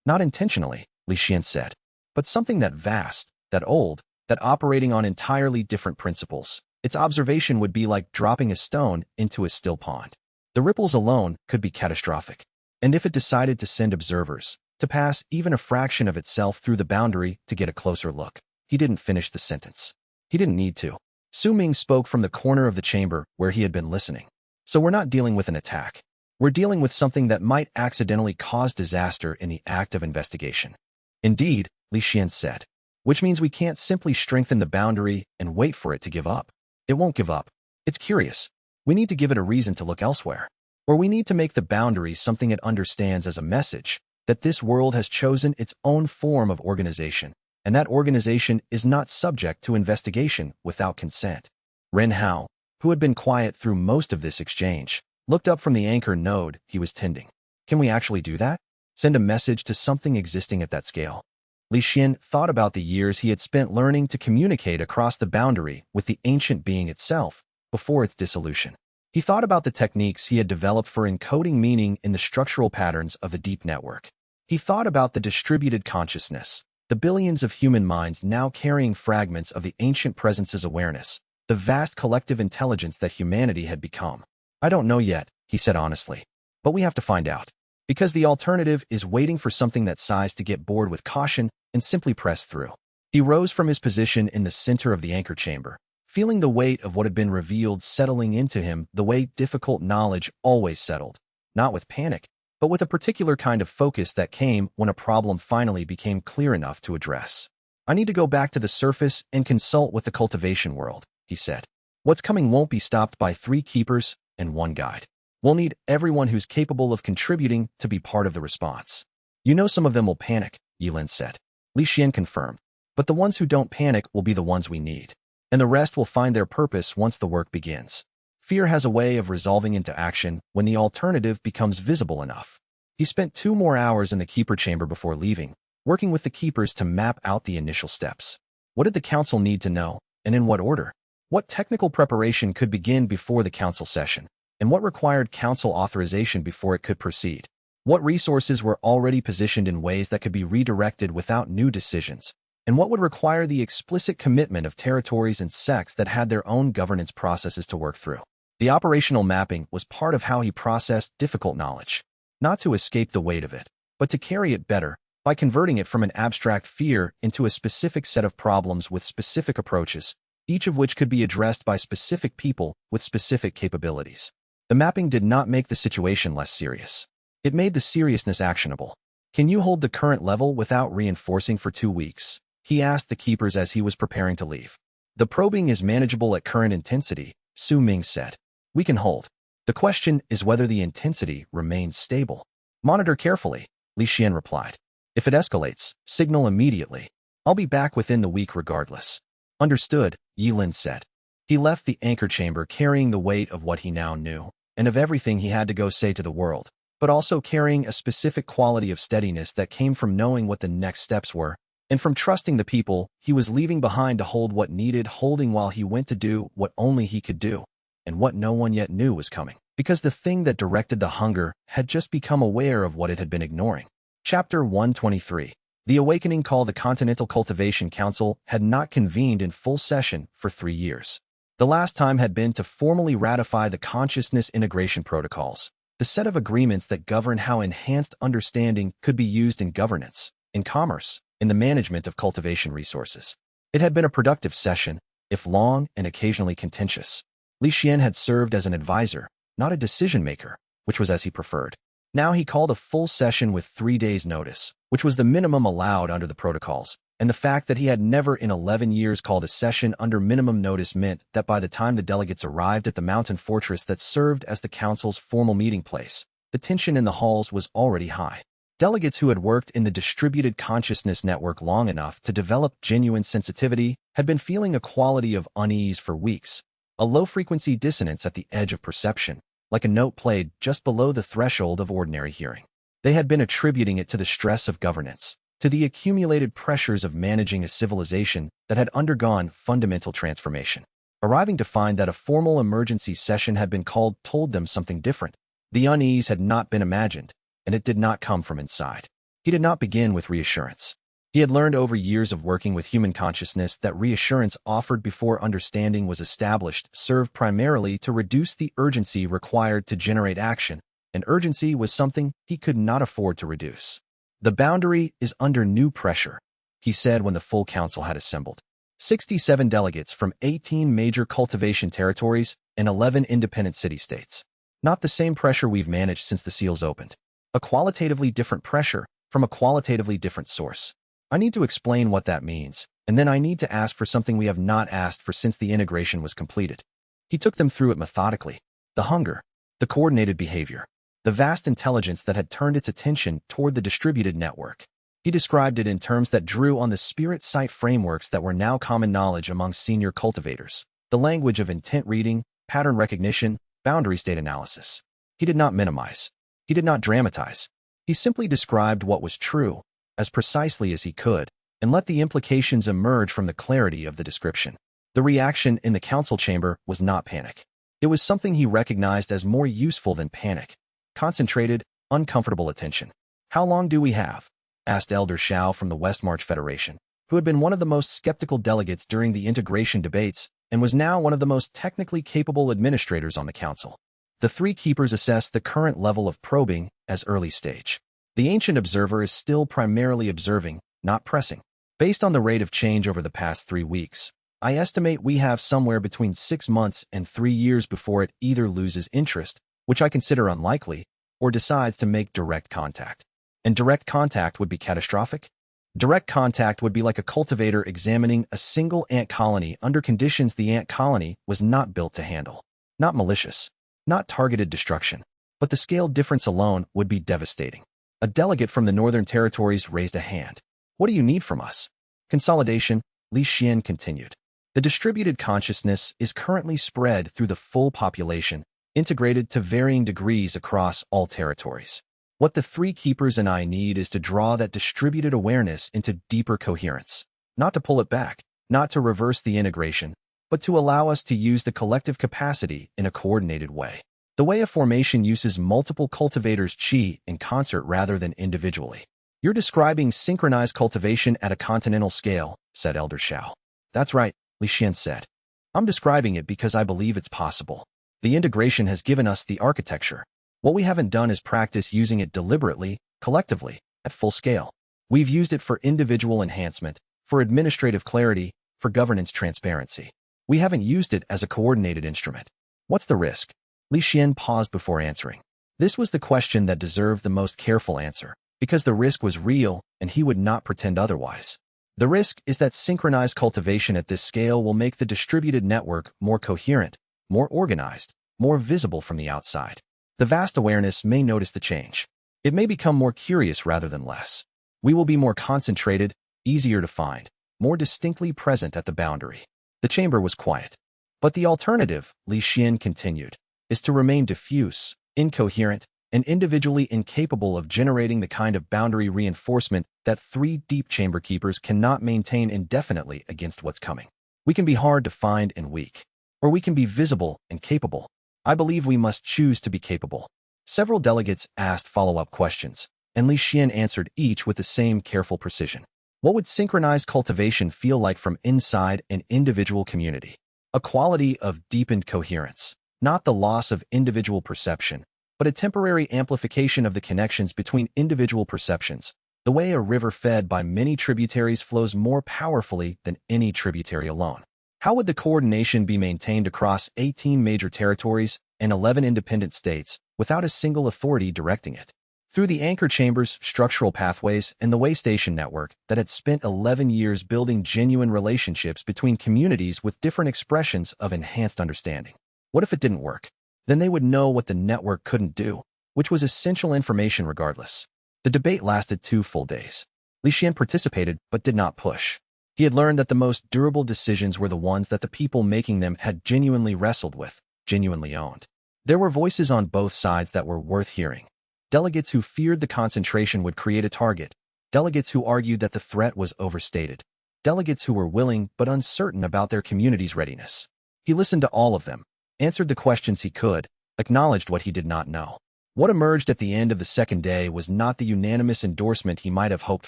Not intentionally, Li Xuan said, but something that vast, that old, that operating on entirely different principles. Its observation would be like dropping a stone into a still pond. The ripples alone could be catastrophic. And if it decided to send observers, to pass even a fraction of itself through the boundary to get a closer look. He didn't finish the sentence. He didn't need to. Su Ming spoke from the corner of the chamber where he had been listening. So we're not dealing with an attack. We're dealing with something that might accidentally cause disaster in the act of investigation. Indeed, Li Xuan said, which means we can't simply strengthen the boundary and wait for it to give up. It won't give up. It's curious. We need to give it a reason to look elsewhere. Or we need to make the boundary something it understands as a message that this world has chosen its own form of organization, and that organization is not subject to investigation without consent. Ren Hao, who had been quiet through most of this exchange, looked up from the anchor node he was tending. Can we actually do that? Send a message to something existing at that scale? Li Xuan thought about the years he had spent learning to communicate across the boundary with the ancient being itself before its dissolution. He thought about the techniques he had developed for encoding meaning in the structural patterns of the deep network. He thought about the distributed consciousness, the billions of human minds now carrying fragments of the ancient presence's awareness, the vast collective intelligence that humanity had become. I don't know yet, he said honestly, but we have to find out. Because the alternative is waiting for something that size to get bored with caution and simply press through. He rose from his position in the center of the anchor chamber, feeling the weight of what had been revealed settling into him the way difficult knowledge always settled, not with panic, but with a particular kind of focus that came when a problem finally became clear enough to address. I need to go back to the surface and consult with the cultivation world, he said. What's coming won't be stopped by 3 keepers and 1 guide. We'll need everyone who's capable of contributing to be part of the response. You know some of them will panic, Yilin said. Li Xuan confirmed. But the ones who don't panic will be the ones we need. And the rest will find their purpose once the work begins. Fear has a way of resolving into action when the alternative becomes visible enough. He spent 2 more hours in the keeper chamber before leaving, working with the keepers to map out the initial steps. What did the council need to know, and in what order? What technical preparation could begin before the council session? And what required council authorization before it could proceed? What resources were already positioned in ways that could be redirected without new decisions? And what would require the explicit commitment of territories and sects that had their own governance processes to work through? The operational mapping was part of how he processed difficult knowledge, not to escape the weight of it, but to carry it better by converting it from an abstract fear into a specific set of problems with specific approaches, each of which could be addressed by specific people with specific capabilities. The mapping did not make the situation less serious. It made the seriousness actionable. Can you hold the current level without reinforcing for 2 weeks? He asked the keepers as he was preparing to leave. The probing is manageable at current intensity, Su Ming said. We can hold. The question is whether the intensity remains stable. Monitor carefully, Li Xuan replied. If it escalates, signal immediately. I'll be back within the week regardless. Understood, Yilin said. He left the anchor chamber carrying the weight of what he now knew, and of everything he had to go say to the world, but also carrying a specific quality of steadiness that came from knowing what the next steps were, and from trusting the people he was leaving behind to hold what needed holding while he went to do what only he could do, and what no one yet knew was coming, because the thing that directed the hunger had just become aware of what it had been ignoring. Chapter 123. The Awakening Call. The Continental Cultivation Council had not convened in full session for 3 years. The last time had been to formally ratify the Consciousness Integration Protocols, the set of agreements that govern how enhanced understanding could be used in governance, in commerce, in the management of cultivation resources. It had been a productive session, if long and occasionally contentious. Li Xuan had served as an advisor, not a decision-maker, which was as he preferred. Now he called a full session with 3 days' notice, which was the minimum allowed under the protocols, and the fact that he had never in 11 years called a session under minimum notice meant that by the time the delegates arrived at the mountain fortress that served as the council's formal meeting place, the tension in the halls was already high. Delegates who had worked in the distributed consciousness network long enough to develop genuine sensitivity had been feeling a quality of unease for weeks, a low-frequency dissonance at the edge of perception, like a note played just below the threshold of ordinary hearing. They had been attributing it to the stress of governance, to the accumulated pressures of managing a civilization that had undergone fundamental transformation. Arriving to find that a formal emergency session had been called told them something different. The unease had not been imagined, and it did not come from inside. He did not begin with reassurance. He had learned over years of working with human consciousness that reassurance offered before understanding was established served primarily to reduce the urgency required to generate action, and urgency was something he could not afford to reduce. The boundary is under new pressure, he said when the full council had assembled. 67 delegates from 18 major cultivation territories and 11 independent city-states. Not the same pressure we've managed since the seals opened. A qualitatively different pressure from a qualitatively different source. I need to explain what that means, and then I need to ask for something we have not asked for since the integration was completed. He took them through it methodically. The hunger, the coordinated behavior, the vast intelligence that had turned its attention toward the distributed network. He described it in terms that drew on the spirit sight frameworks that were now common knowledge among senior cultivators, the language of intent reading, pattern recognition, boundary state analysis. He did not minimize. He did not dramatize. He simply described what was true, as precisely as he could, and let the implications emerge from the clarity of the description. The reaction in the council chamber was not panic. It was something he recognized as more useful than panic. Concentrated, uncomfortable attention. "How long do we have?" asked Elder Xiao from the West March Federation, who had been one of the most skeptical delegates during the integration debates and was now one of the most technically capable administrators on the council. The three keepers assessed the current level of probing as early stage. The ancient observer is still primarily observing, not pressing. Based on the rate of change over the past 3 weeks, I estimate we have somewhere between 6 months and 3 years before it either loses interest, which I consider unlikely, or decides to make direct contact. And direct contact would be catastrophic? Direct contact would be like a cultivator examining a single ant colony under conditions the ant colony was not built to handle. Not malicious, not targeted destruction, but the scale difference alone would be devastating. A delegate from the Northern Territories raised a hand. "What do you need from us?" "Consolidation," Li Xuan continued. "The distributed consciousness is currently spread through the full population, integrated to varying degrees across all territories. What the three keepers and I need is to draw that distributed awareness into deeper coherence, not to pull it back, not to reverse the integration, but to allow us to use the collective capacity in a coordinated way. The way a formation uses multiple cultivators' qi in concert rather than individually." "You're describing synchronized cultivation at a continental scale," said Elder Xiao. "That's right," Li Xuan said. "I'm describing it because I believe it's possible. The integration has given us the architecture. What we haven't done is practice using it deliberately, collectively, at full scale. We've used it for individual enhancement, for administrative clarity, for governance transparency. We haven't used it as a coordinated instrument. What's the risk?" Li Xuan paused before answering. This was the question that deserved the most careful answer, because the risk was real and he would not pretend otherwise. The risk is that synchronized cultivation at this scale will make the distributed network more coherent, more organized, more visible from the outside. The vast awareness may notice the change. It may become more curious rather than less. We will be more concentrated, easier to find, more distinctly present at the boundary. The chamber was quiet. But the alternative, Li Xuan continued, is to remain diffuse, incoherent, and individually incapable of generating the kind of boundary reinforcement that 3 deep chamber keepers cannot maintain indefinitely against what's coming. We can be hard to find and weak, or we can be visible and capable. I believe we must choose to be capable. Several delegates asked follow-up questions, and Li Xuan answered each with the same careful precision. What would synchronized cultivation feel like from inside an individual community? A quality of deepened coherence, not the loss of individual perception, but a temporary amplification of the connections between individual perceptions, the way a river fed by many tributaries flows more powerfully than any tributary alone. How would the coordination be maintained across 18 major territories and 11 independent states without a single authority directing it? Through the anchor chambers, structural pathways, and the way station network that had spent 11 years building genuine relationships between communities with different expressions of enhanced understanding. What if it didn't work? Then they would know what the network couldn't do, which was essential information regardless. The debate lasted 2 full days. Li Xuan participated but did not push. He had learned that the most durable decisions were the ones that the people making them had genuinely wrestled with, genuinely owned. There were voices on both sides that were worth hearing. Delegates who feared the concentration would create a target. Delegates who argued that the threat was overstated. Delegates who were willing but uncertain about their community's readiness. He listened to all of them, answered the questions he could, acknowledged what he did not know. What emerged at the end of the second day was not the unanimous endorsement he might have hoped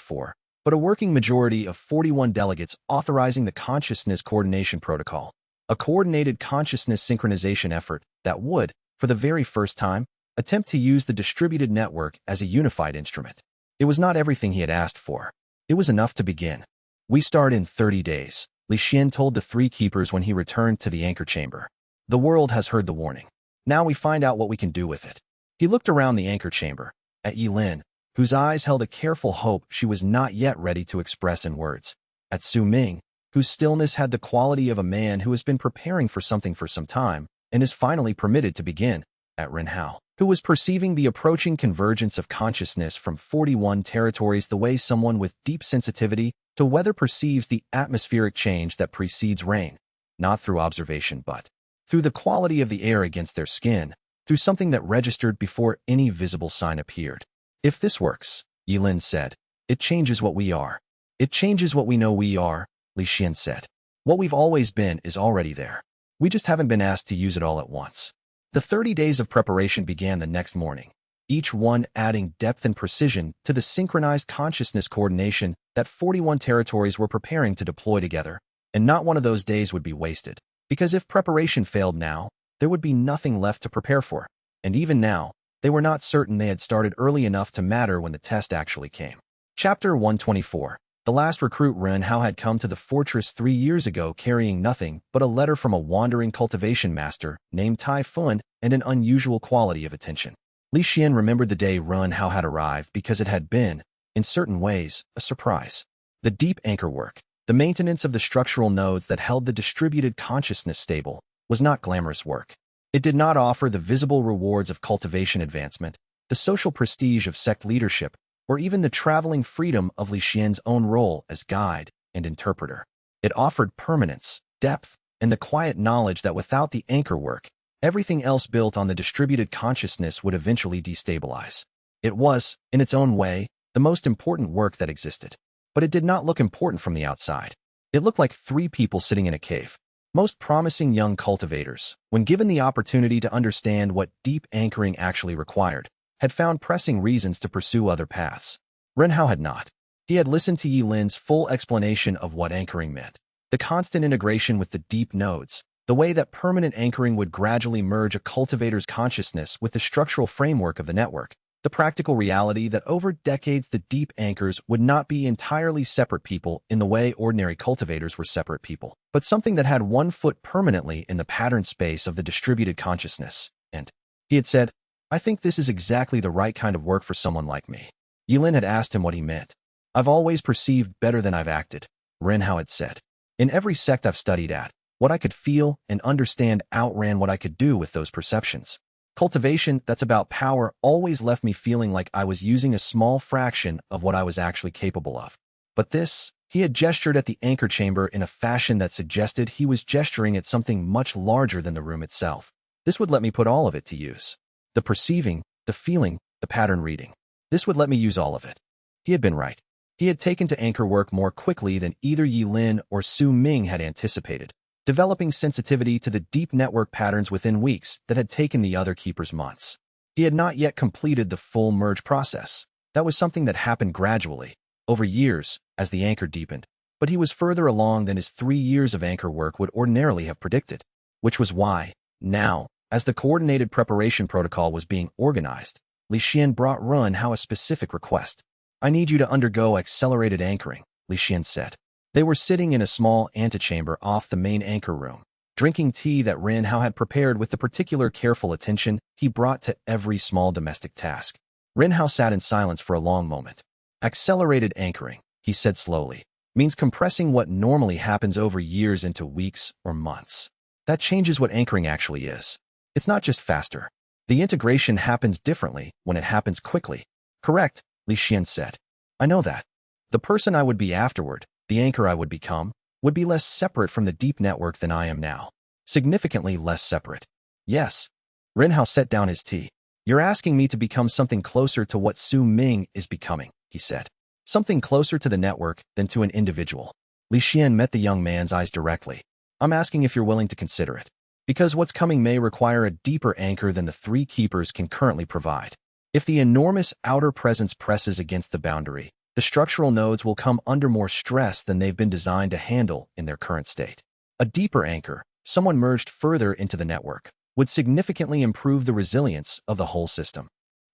for, but a working majority of 41 delegates authorizing the Consciousness Coordination Protocol, a coordinated consciousness synchronization effort that would, for the very first time, attempt to use the distributed network as a unified instrument. It was not everything he had asked for. It was enough to begin. "We start in 30 days, Li Xuan told the three keepers when he returned to the anchor chamber. "The world has heard the warning. Now we find out what we can do with it." He looked around the anchor chamber, at Yilin, whose eyes held a careful hope she was not yet ready to express in words, at Su Ming, whose stillness had the quality of a man who has been preparing for something for some time and is finally permitted to begin, at Ren Hao, who was perceiving the approaching convergence of consciousness from 41 territories the way someone with deep sensitivity to weather perceives the atmospheric change that precedes rain, not through observation but through the quality of the air against their skin, through something that registered before any visible sign appeared. "If this works," Yilin said, "it changes what we are. It changes what we know we are," Li Xuan said. "What we've always been is already there. We just haven't been asked to use it all at once." The 30 days of preparation began the next morning, each one adding depth and precision to the synchronized consciousness coordination that 41 territories were preparing to deploy together, and not one of those days would be wasted, because if preparation failed now, there would be nothing left to prepare for, and even now, they were not certain they had started early enough to matter when the test actually came. Chapter 124. The last recruit Ren Hao had come to the fortress 3 years ago carrying nothing but a letter from a wandering cultivation master named Tai Fun and an unusual quality of attention. Li Xuan remembered the day Ren Hao had arrived because it had been, in certain ways, a surprise. The deep anchor work, the maintenance of the structural nodes that held the distributed consciousness stable, was not glamorous work. It did not offer the visible rewards of cultivation advancement, the social prestige of sect leadership, or even the traveling freedom of Li Xuan's own role as guide and interpreter. It offered permanence, depth, and the quiet knowledge that without the anchor work, everything else built on the distributed consciousness would eventually destabilize. It was, in its own way, the most important work that existed. But it did not look important from the outside. It looked like 3 people sitting in a cave. Most promising young cultivators, when given the opportunity to understand what deep anchoring actually required, had found pressing reasons to pursue other paths. Ren Hao had not. He had listened to Yilin's full explanation of what anchoring meant, the constant integration with the deep nodes, the way that permanent anchoring would gradually merge a cultivator's consciousness with the structural framework of the network, the practical reality that over decades the deep anchors would not be entirely separate people in the way ordinary cultivators were separate people, but something that had one foot permanently in the pattern space of the distributed consciousness. And he had said, "I think this is exactly the right kind of work for someone like me." Yilin had asked him what he meant. "I've always perceived better than I've acted," Ren Hao had said. "In every sect I've studied at, what I could feel and understand outran what I could do with those perceptions. Cultivation that's about power always left me feeling like I was using a small fraction of what I was actually capable of. But this," he had gestured at the anchor chamber in a fashion that suggested he was gesturing at something much larger than the room itself. "This would let me put all of it to use. The perceiving, the feeling, the pattern reading. This would let me use all of it." He had been right. He had taken to anchor work more quickly than either Yilin or Su Ming had anticipated, developing sensitivity to the deep network patterns within weeks that had taken the other keepers months. He had not yet completed the full merge process. That was something that happened gradually, over years, as the anchor deepened. But he was further along than his 3 years of anchor work would ordinarily have predicted, which was why, now, as the coordinated preparation protocol was being organized, Li Xuan brought Ren Hao a specific request. "I need you to undergo accelerated anchoring," Li Xuan said. They were sitting in a small antechamber off the main anchor room, drinking tea that Ren Hao had prepared with the particular careful attention he brought to every small domestic task. Ren Hao sat in silence for a long moment. "Accelerated anchoring," he said slowly, "means compressing what normally happens over years into weeks or months. That changes what anchoring actually is. It's not just faster. The integration happens differently when it happens quickly." "Correct," Li Xuan said. "I know that. The person I would be afterward, the anchor I would become, would be less separate from the deep network than I am now. Significantly less separate." "Yes." Ren Hao set down his tea. "You're asking me to become something closer to what Su Ming is becoming," he said. "Something closer to the network than to an individual." Li Xuan met the young man's eyes directly. I'm asking if you're willing to consider it. Because what's coming may require a deeper anchor than the 3 keepers can currently provide. If the enormous outer presence presses against the boundary, the structural nodes will come under more stress than they've been designed to handle in their current state. A deeper anchor, someone merged further into the network, would significantly improve the resilience of the whole system.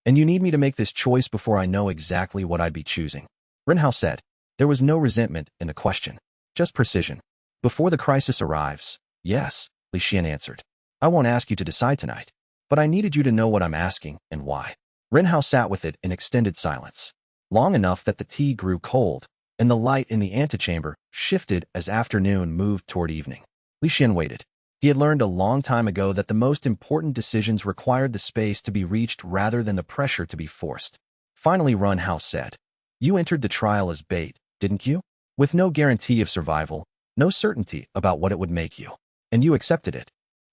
And you need me to make this choice before I know exactly what I'd be choosing. Rinhao said. There was no resentment in the question, just precision. Before the crisis arrives, yes, Li Xuan answered. I won't ask you to decide tonight, but I needed you to know what I'm asking and why. Rinhao sat with it in extended silence, long enough that the tea grew cold, and the light in the antechamber shifted as afternoon moved toward evening. Li Xuan waited. He had learned a long time ago that the most important decisions required the space to be reached rather than the pressure to be forced. Finally, Rinhao said, You entered the trial as bait, didn't you? With no guarantee of survival, no certainty about what it would make you. And you accepted it.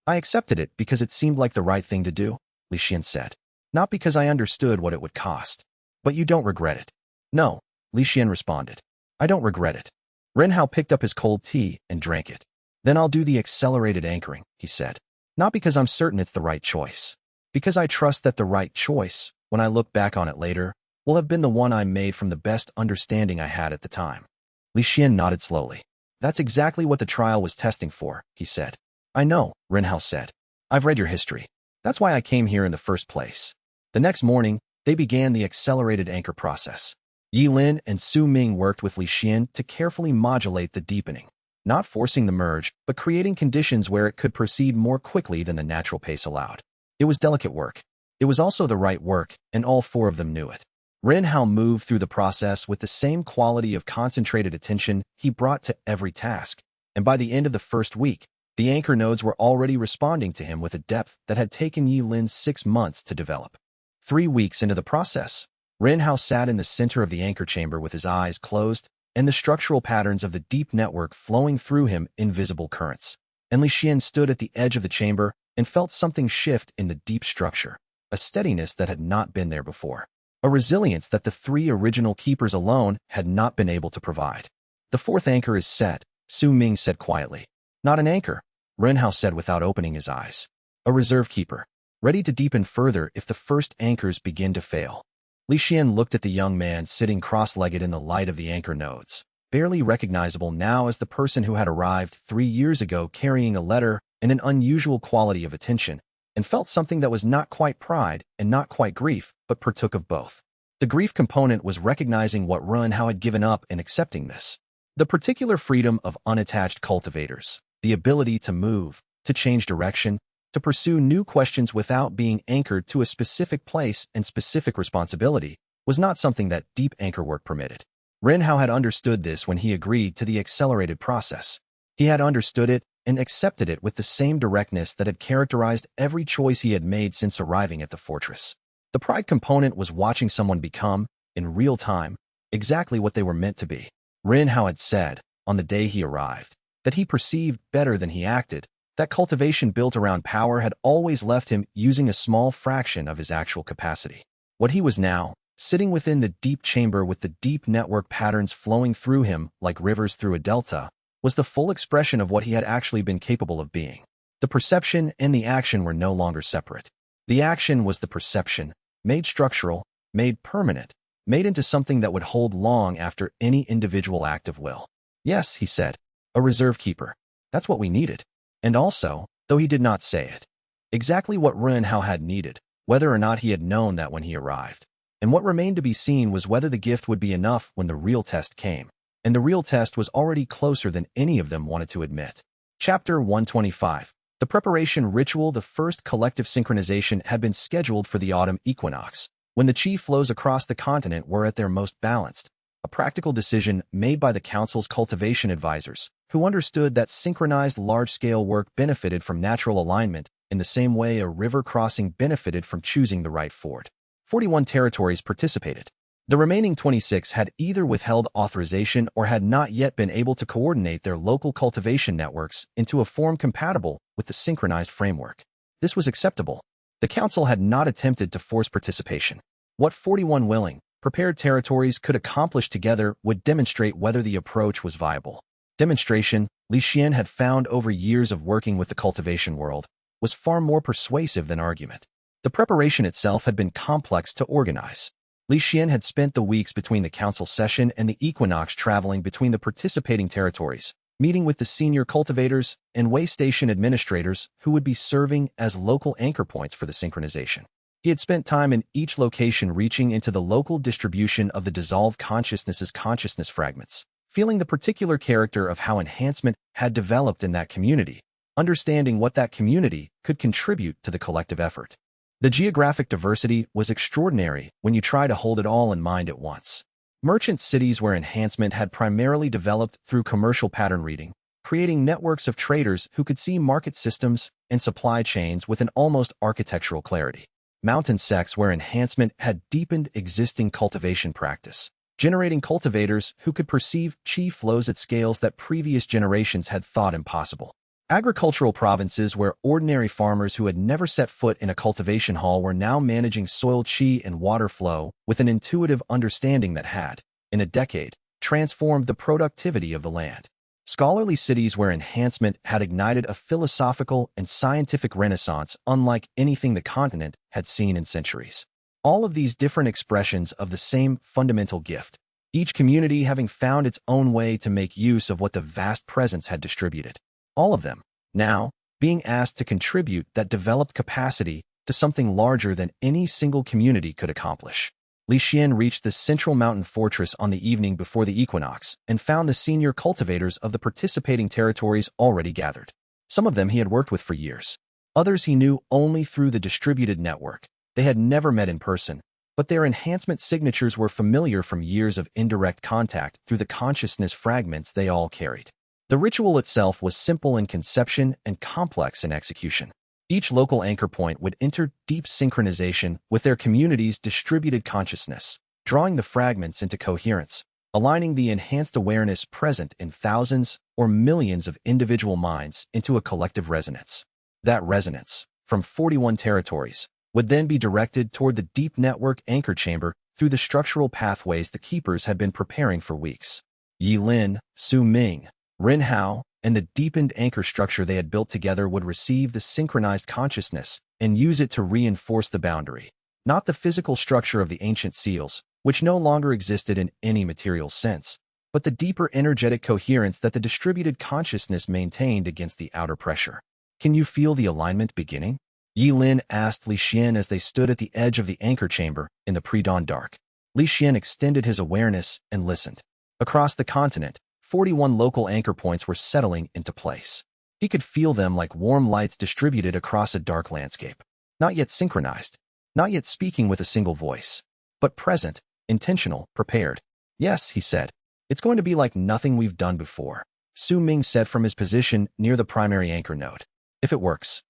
I accepted it because it seemed like the right thing to do, Li Xuan said. Not because I understood what it would cost. But you don't regret it. No, Li Xuan responded. I don't regret it. Rinhao picked up his cold tea and drank it. Then I'll do the accelerated anchoring, he said. Not because I'm certain it's the right choice. Because I trust that the right choice, when I look back on it later, will have been the one I made from the best understanding I had at the time. Li Xuan nodded slowly. That's exactly what the trial was testing for, he said. I know, Rinhao said. I've read your history. That's why I came here in the first place. The next morning, they began the accelerated anchor process. Yi Lin and Su Ming worked with Li Xuan to carefully modulate the deepening, not forcing the merge, but creating conditions where it could proceed more quickly than the natural pace allowed. It was delicate work. It was also the right work, and all 4 of them knew it. Rinhao moved through the process with the same quality of concentrated attention he brought to every task, and by the end of the first week, the anchor nodes were already responding to him with a depth that had taken Yi Lin 6 months to develop. 3 weeks into the process, Rinhao sat in the center of the anchor chamber with his eyes closed and the structural patterns of the deep network flowing through him in visible currents. And Li Xuan stood at the edge of the chamber and felt something shift in the deep structure, a steadiness that had not been there before, a resilience that the 3 original keepers alone had not been able to provide. The 4th anchor is set, Su Ming said quietly. Not an anchor, Rinhao said without opening his eyes. A reserve keeper, ready to deepen further if the first anchors begin to fail. Li Xuan looked at the young man sitting cross-legged in the light of the anchor nodes, barely recognizable now as the person who had arrived 3 years ago carrying a letter and an unusual quality of attention, and felt something that was not quite pride and not quite grief, but partook of both. The grief component was recognizing what Rinhao had given up in accepting this. The particular freedom of unattached cultivators, the ability to move, to change direction, to pursue new questions without being anchored to a specific place and specific responsibility, was not something that deep anchor work permitted. Rinhao had understood this when he agreed to the accelerated process. He had understood it and accepted it with the same directness that had characterized every choice he had made since arriving at the fortress. The pride component was watching someone become, in real time, exactly what they were meant to be. Rinhao had said, on the day he arrived, that he perceived better than he acted. That cultivation built around power had always left him using a small fraction of his actual capacity. What he was now, sitting within the deep chamber with the deep network patterns flowing through him like rivers through a delta, was the full expression of what he had actually been capable of being. The perception and the action were no longer separate. The action was the perception, made structural, made permanent, made into something that would hold long after any individual act of will. Yes, he said, a reserve keeper. That's what we needed. And also, though he did not say it, exactly what Rinhao had needed, whether or not he had known that when he arrived. And what remained to be seen was whether the gift would be enough when the real test came. And the real test was already closer than any of them wanted to admit. Chapter 125. The preparation ritual. The first collective synchronization had been scheduled for the autumn equinox, when the chi flows across the continent were at their most balanced, a practical decision made by the Council's cultivation advisors, who understood that synchronized large-scale work benefited from natural alignment in the same way a river crossing benefited from choosing the right ford. 41 territories participated. The remaining 26 had either withheld authorization or had not yet been able to coordinate their local cultivation networks into a form compatible with the synchronized framework. This was acceptable. The Council had not attempted to force participation. What 41 willing, prepared territories could accomplish together would demonstrate whether the approach was viable. Demonstration, Li Xuan had found over years of working with the cultivation world, was far more persuasive than argument. The preparation itself had been complex to organize. Li Xuan had spent the weeks between the council session and the equinox traveling between the participating territories, meeting with the senior cultivators and way station administrators who would be serving as local anchor points for the synchronization. He had spent time in each location reaching into the local distribution of the dissolved consciousness's consciousness fragments, feeling the particular character of how enhancement had developed in that community, understanding what that community could contribute to the collective effort. The geographic diversity was extraordinary when you try to hold it all in mind at once. Merchant cities where enhancement had primarily developed through commercial pattern reading, creating networks of traders who could see market systems and supply chains with an almost architectural clarity. Mountain sects where enhancement had deepened existing cultivation practice, generating cultivators who could perceive chi flows at scales that previous generations had thought impossible. Agricultural provinces where ordinary farmers who had never set foot in a cultivation hall were now managing soil chi and water flow with an intuitive understanding that had, in a decade, transformed the productivity of the land. Scholarly cities where enhancement had ignited a philosophical and scientific renaissance unlike anything the continent had seen in centuries. All of these different expressions of the same fundamental gift, each community having found its own way to make use of what the vast presence had distributed. All of them, now, being asked to contribute that developed capacity to something larger than any single community could accomplish. Li Xuan reached the central mountain fortress on the evening before the equinox and found the senior cultivators of the participating territories already gathered. Some of them he had worked with for years. Others he knew only through the distributed network. They had never met in person, but their enhancement signatures were familiar from years of indirect contact through the consciousness fragments they all carried. The ritual itself was simple in conception and complex in execution. Each local anchor point would enter deep synchronization with their community's distributed consciousness, drawing the fragments into coherence, aligning the enhanced awareness present in thousands or millions of individual minds into a collective resonance. That resonance, from 41 territories, would then be directed toward the deep network anchor chamber through the structural pathways the keepers had been preparing for weeks. Yi Lin, Su Ming, Rin Hao, and the deepened anchor structure they had built together would receive the synchronized consciousness and use it to reinforce the boundary, not the physical structure of the ancient seals, which no longer existed in any material sense, but the deeper energetic coherence that the distributed consciousness maintained against the outer pressure. Can you feel the alignment beginning? Yi Lin asked Li Xuan as they stood at the edge of the anchor chamber in the pre-dawn dark. Li Xuan extended his awareness and listened. Across the continent, 41 local anchor points were settling into place. He could feel them like warm lights distributed across a dark landscape. Not yet synchronized, not yet speaking with a single voice, but present, intentional, prepared. Yes, he said. It's going to be like nothing we've done before, Su Ming said from his position near the primary anchor node. If it works,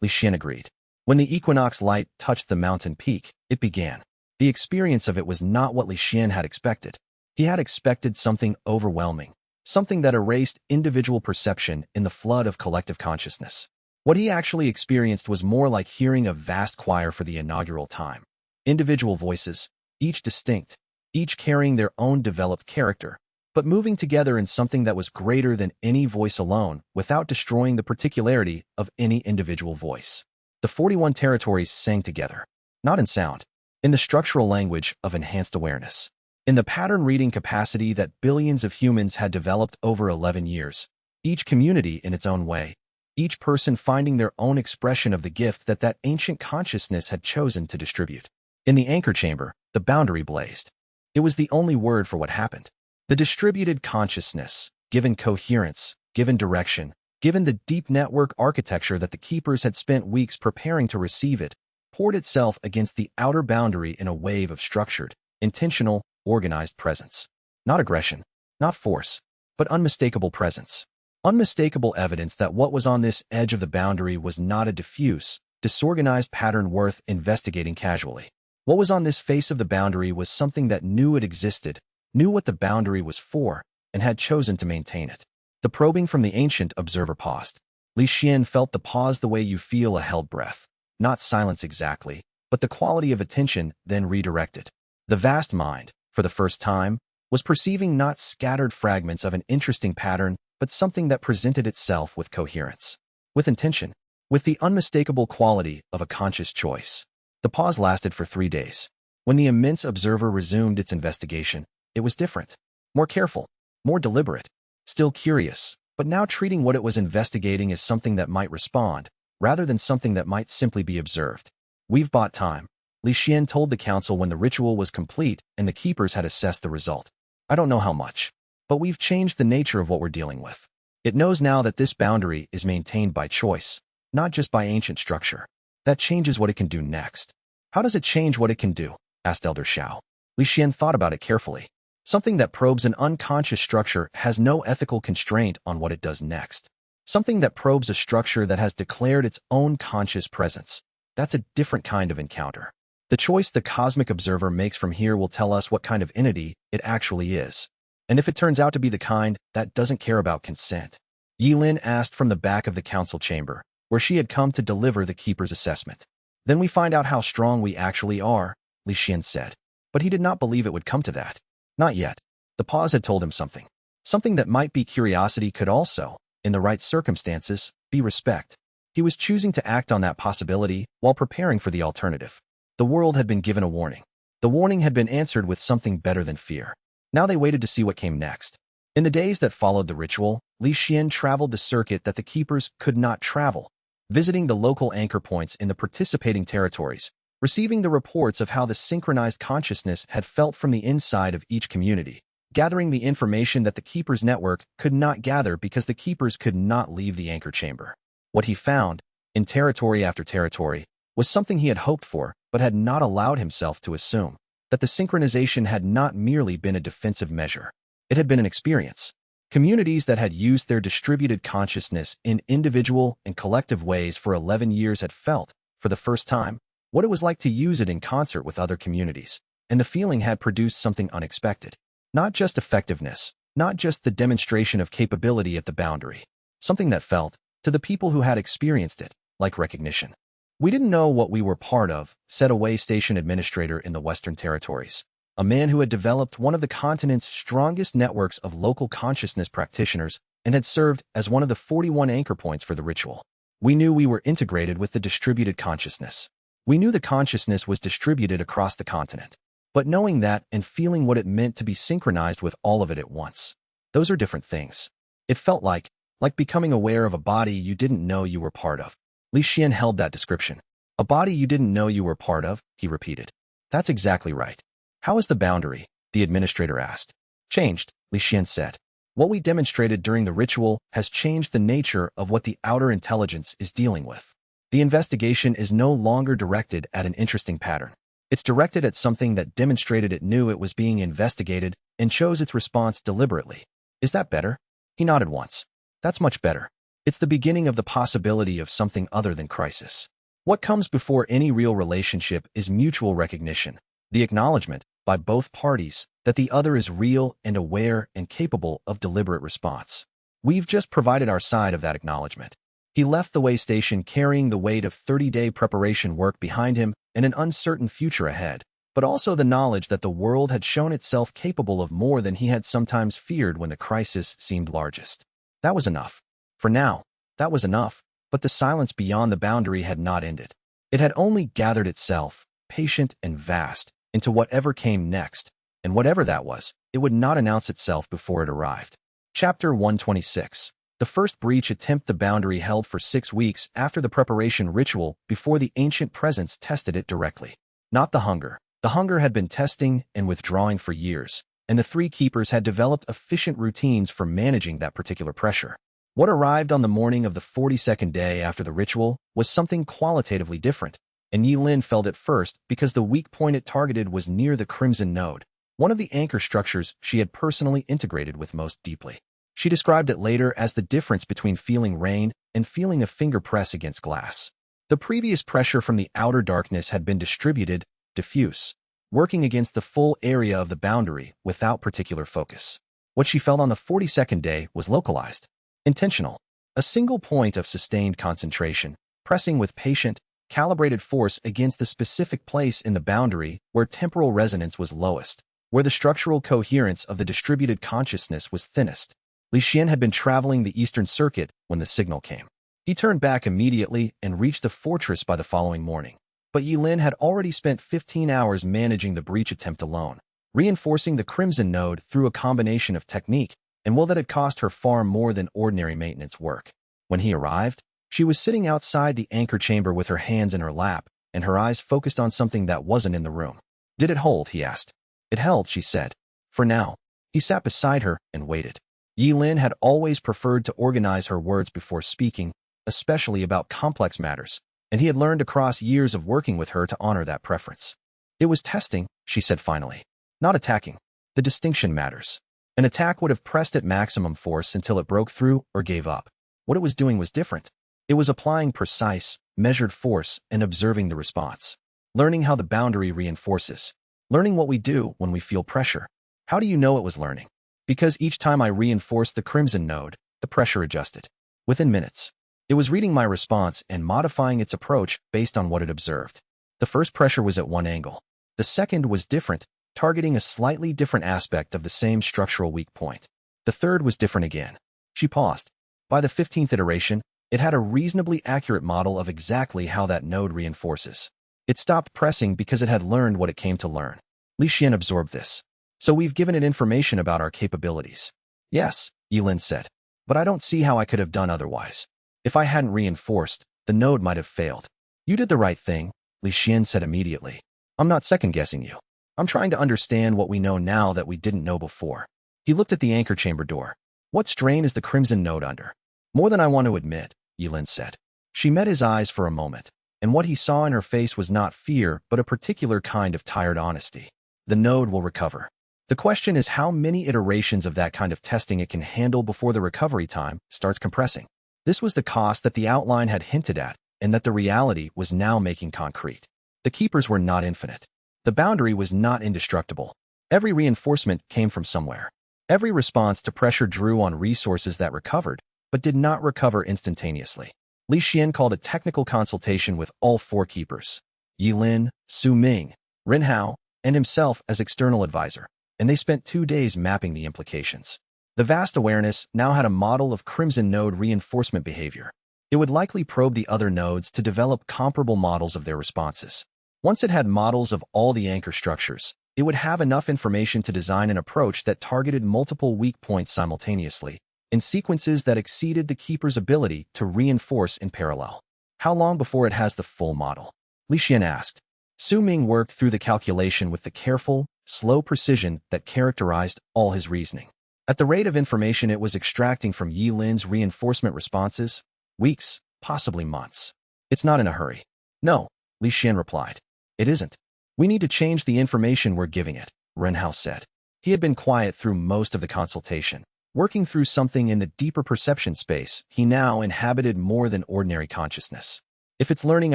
Li Xuan agreed. When the equinox light touched the mountain peak, it began. The experience of it was not what Li Xuan had expected. He had expected something overwhelming, something that erased individual perception in the flood of collective consciousness. What he actually experienced was more like hearing a vast choir for the inaugural time. Individual voices, each distinct, each carrying their own developed character, but moving together in something that was greater than any voice alone without destroying the particularity of any individual voice. The 41 territories sang together, not in sound, in the structural language of enhanced awareness. In the pattern reading capacity that billions of humans had developed over 11 years, each community in its own way, each person finding their own expression of the gift that ancient consciousness had chosen to distribute. In the anchor chamber, the boundary blazed. It was the only word for what happened. The distributed consciousness, given coherence, given direction, given the deep network architecture that the keepers had spent weeks preparing to receive it, poured itself against the outer boundary in a wave of structured, intentional, organized presence. Not aggression, not force, but unmistakable presence. Unmistakable evidence that what was on this edge of the boundary was not a diffuse, disorganized pattern worth investigating casually. What was on this face of the boundary was something that knew it existed, knew what the boundary was for, and had chosen to maintain it. The probing from the ancient observer paused. Li Xuan felt the pause the way you feel a held breath. Not silence exactly, but the quality of attention then redirected. The vast mind, for the first time, was perceiving not scattered fragments of an interesting pattern, but something that presented itself with coherence, with intention, with the unmistakable quality of a conscious choice. The pause lasted for 3 days. When the immense observer resumed its investigation, it was different, more careful, more deliberate, still curious, but now treating what it was investigating as something that might respond, rather than something that might simply be observed. We've bought time, Li Xuan told the council when the ritual was complete and the keepers had assessed the result. I don't know how much, but we've changed the nature of what we're dealing with. It knows now that this boundary is maintained by choice, not just by ancient structure. That changes what it can do next. How does it change what it can do? Asked Elder Xiao. Li Xuan thought about it carefully. Something that probes an unconscious structure has no ethical constraint on what it does next. Something that probes a structure that has declared its own conscious presence. That's a different kind of encounter. The choice the cosmic observer makes from here will tell us what kind of entity it actually is. And if it turns out to be the kind that doesn't care about consent. Yi Lin asked from the back of the council chamber, where she had come to deliver the keeper's assessment. Then we find out how strong we actually are, Li Xuan said. But he did not believe it would come to that. Not yet. The pause had told him something. Something that might be curiosity could also, in the right circumstances, be respect. He was choosing to act on that possibility while preparing for the alternative. The world had been given a warning. The warning had been answered with something better than fear. Now they waited to see what came next. In the days that followed the ritual, Li Xuan traveled the circuit that the keepers could not travel, visiting the local anchor points in the participating territories, receiving the reports of how the synchronized consciousness had felt from the inside of each community, gathering the information that the keepers' network could not gather because the keepers could not leave the anchor chamber. What he found, in territory after territory, was something he had hoped for, but had not allowed himself to assume, that the synchronization had not merely been a defensive measure. It had been an experience. Communities that had used their distributed consciousness in individual and collective ways for 11 years had felt, for the first time, what it was like to use it in concert with other communities, and the feeling had produced something unexpected. Not just effectiveness, not just the demonstration of capability at the boundary. Something that felt, to the people who had experienced it, like recognition. We didn't know what we were part of, said a way station administrator in the Western Territories, a man who had developed one of the continent's strongest networks of local consciousness practitioners and had served as one of the 41 anchor points for the ritual. We knew we were integrated with the distributed consciousness. We knew the consciousness was distributed across the continent. But knowing that and feeling what it meant to be synchronized with all of it at once, those are different things. It felt like becoming aware of a body you didn't know you were part of. Li Xuan held that description. A body you didn't know you were part of, he repeated. That's exactly right. How is the boundary? The administrator asked. Changed, Li Xuan said. What we demonstrated during the ritual has changed the nature of what the outer intelligence is dealing with. The investigation is no longer directed at an interesting pattern. It's directed at something that demonstrated it knew it was being investigated and chose its response deliberately. Is that better? He nodded once. That's much better. It's the beginning of the possibility of something other than crisis. What comes before any real relationship is mutual recognition, the acknowledgement, by both parties, that the other is real and aware and capable of deliberate response. We've just provided our side of that acknowledgement. He left the way station carrying the weight of 30-day preparation work behind him and an uncertain future ahead, but also the knowledge that the world had shown itself capable of more than he had sometimes feared when the crisis seemed largest. That was enough. For now, that was enough, but the silence beyond the boundary had not ended. It had only gathered itself, patient and vast, into whatever came next, and whatever that was, it would not announce itself before it arrived. Chapter 126. The first breach attempt. The boundary held for 6 weeks after the preparation ritual before the ancient presence tested it directly. Not the hunger. The hunger had been testing and withdrawing for years, and the 3 keepers had developed efficient routines for managing that particular pressure. What arrived on the morning of the 42nd day after the ritual was something qualitatively different, and Yi Lin felt it first because the weak point it targeted was near the Crimson Node, one of the anchor structures she had personally integrated with most deeply. She described it later as the difference between feeling rain and feeling a finger press against glass. The previous pressure from the outer darkness had been distributed, diffuse, working against the full area of the boundary without particular focus. What she felt on the 42nd day was localized, intentional, a single point of sustained concentration, pressing with patient, calibrated force against the specific place in the boundary where temporal resonance was lowest, where the structural coherence of the distributed consciousness was thinnest. Li Xuan had been traveling the eastern circuit when the signal came. He turned back immediately and reached the fortress by the following morning. But Yilin had already spent 15 hours managing the breach attempt alone, reinforcing the Crimson Node through a combination of technique and will that had cost her far more than ordinary maintenance work. When he arrived, she was sitting outside the anchor chamber with her hands in her lap and her eyes focused on something that wasn't in the room. Did it hold? He asked. It held, she said. For now. He sat beside her and waited. Yilin had always preferred to organize her words before speaking, especially about complex matters, and he had learned across years of working with her to honor that preference. It was testing, she said finally. Not attacking. The distinction matters. An attack would have pressed at maximum force until it broke through or gave up. What it was doing was different. It was applying precise, measured force and observing the response. Learning how the boundary reinforces. Learning what we do when we feel pressure. How do you know it was learning? Because each time I reinforced the Crimson Node, the pressure adjusted. Within minutes. It was reading my response and modifying its approach based on what it observed. The first pressure was at one angle. The second was different, targeting a slightly different aspect of the same structural weak point. The third was different again. She paused. By the 15th iteration, it had a reasonably accurate model of exactly how that node reinforces. It stopped pressing because it had learned what it came to learn. Li Xuan absorbed this. So we've given it information about our capabilities. Yes, Yilin said. But I don't see how I could have done otherwise. If I hadn't reinforced, the node might have failed. You did the right thing, Li Xuan said immediately. I'm not second-guessing you. I'm trying to understand what we know now that we didn't know before. He looked at the anchor chamber door. What strain is the Crimson Node under? More than I want to admit, Yilin said. She met his eyes for a moment, and what he saw in her face was not fear but a particular kind of tired honesty. The node will recover. The question is how many iterations of that kind of testing it can handle before the recovery time starts compressing. This was the cost that the outline had hinted at, and that the reality was now making concrete. The keepers were not infinite. The boundary was not indestructible. Every reinforcement came from somewhere. Every response to pressure drew on resources that recovered, but did not recover instantaneously. Li Xuan called a technical consultation with all four keepers, Yilin, Su Ming, Ren Hao, and himself as external advisor, and they spent 2 days mapping the implications. The vast awareness now had a model of Crimson Node reinforcement behavior. It would likely probe the other nodes to develop comparable models of their responses. Once it had models of all the anchor structures, it would have enough information to design an approach that targeted multiple weak points simultaneously, in sequences that exceeded the keeper's ability to reinforce in parallel. How long before it has the full model? Li Xuan asked. Su Ming worked through the calculation with the careful, slow precision that characterized all his reasoning. At the rate of information it was extracting from Yilin's reinforcement responses, weeks, possibly months. It's not in a hurry. No, Li Xuan replied. It isn't. We need to change the information we're giving it, Ren Hao said. He had been quiet through most of the consultation. Working through something in the deeper perception space, he now inhabited more than ordinary consciousness. If it's learning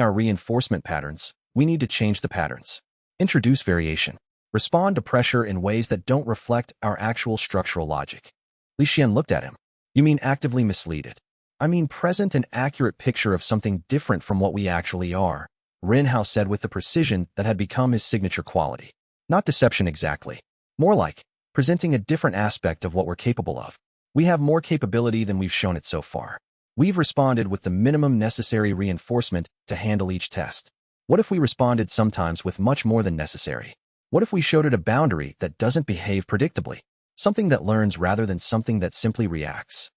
our reinforcement patterns, we need to change the patterns. Introduce variation. Respond to pressure in ways that don't reflect our actual structural logic. Li Xuan looked at him. You mean actively mislead it? I mean present an accurate picture of something different from what we actually are, Ren Hao said with the precision that had become his signature quality. Not deception exactly. More like presenting a different aspect of what we're capable of. We have more capability than we've shown it so far. We've responded with the minimum necessary reinforcement to handle each test. What if we responded sometimes with much more than necessary? What if we showed it a boundary that doesn't behave predictably? Something that learns rather than something that simply reacts.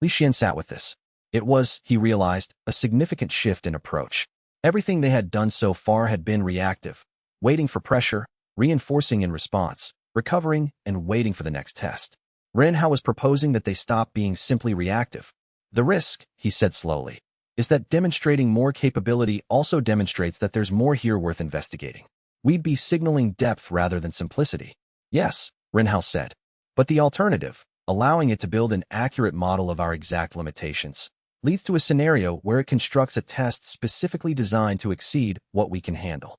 Li Xuan sat with this. It was, he realized, a significant shift in approach. Everything they had done so far had been reactive, waiting for pressure, reinforcing in response, recovering, and waiting for the next test. Ren Hao was proposing that they stop being simply reactive. The risk, he said slowly, is that demonstrating more capability also demonstrates that there's more here worth investigating. We'd be signaling depth rather than simplicity. Yes, Ren Hao said. But the alternative, allowing it to build an accurate model of our exact limitations, leads to a scenario where it constructs a test specifically designed to exceed what we can handle.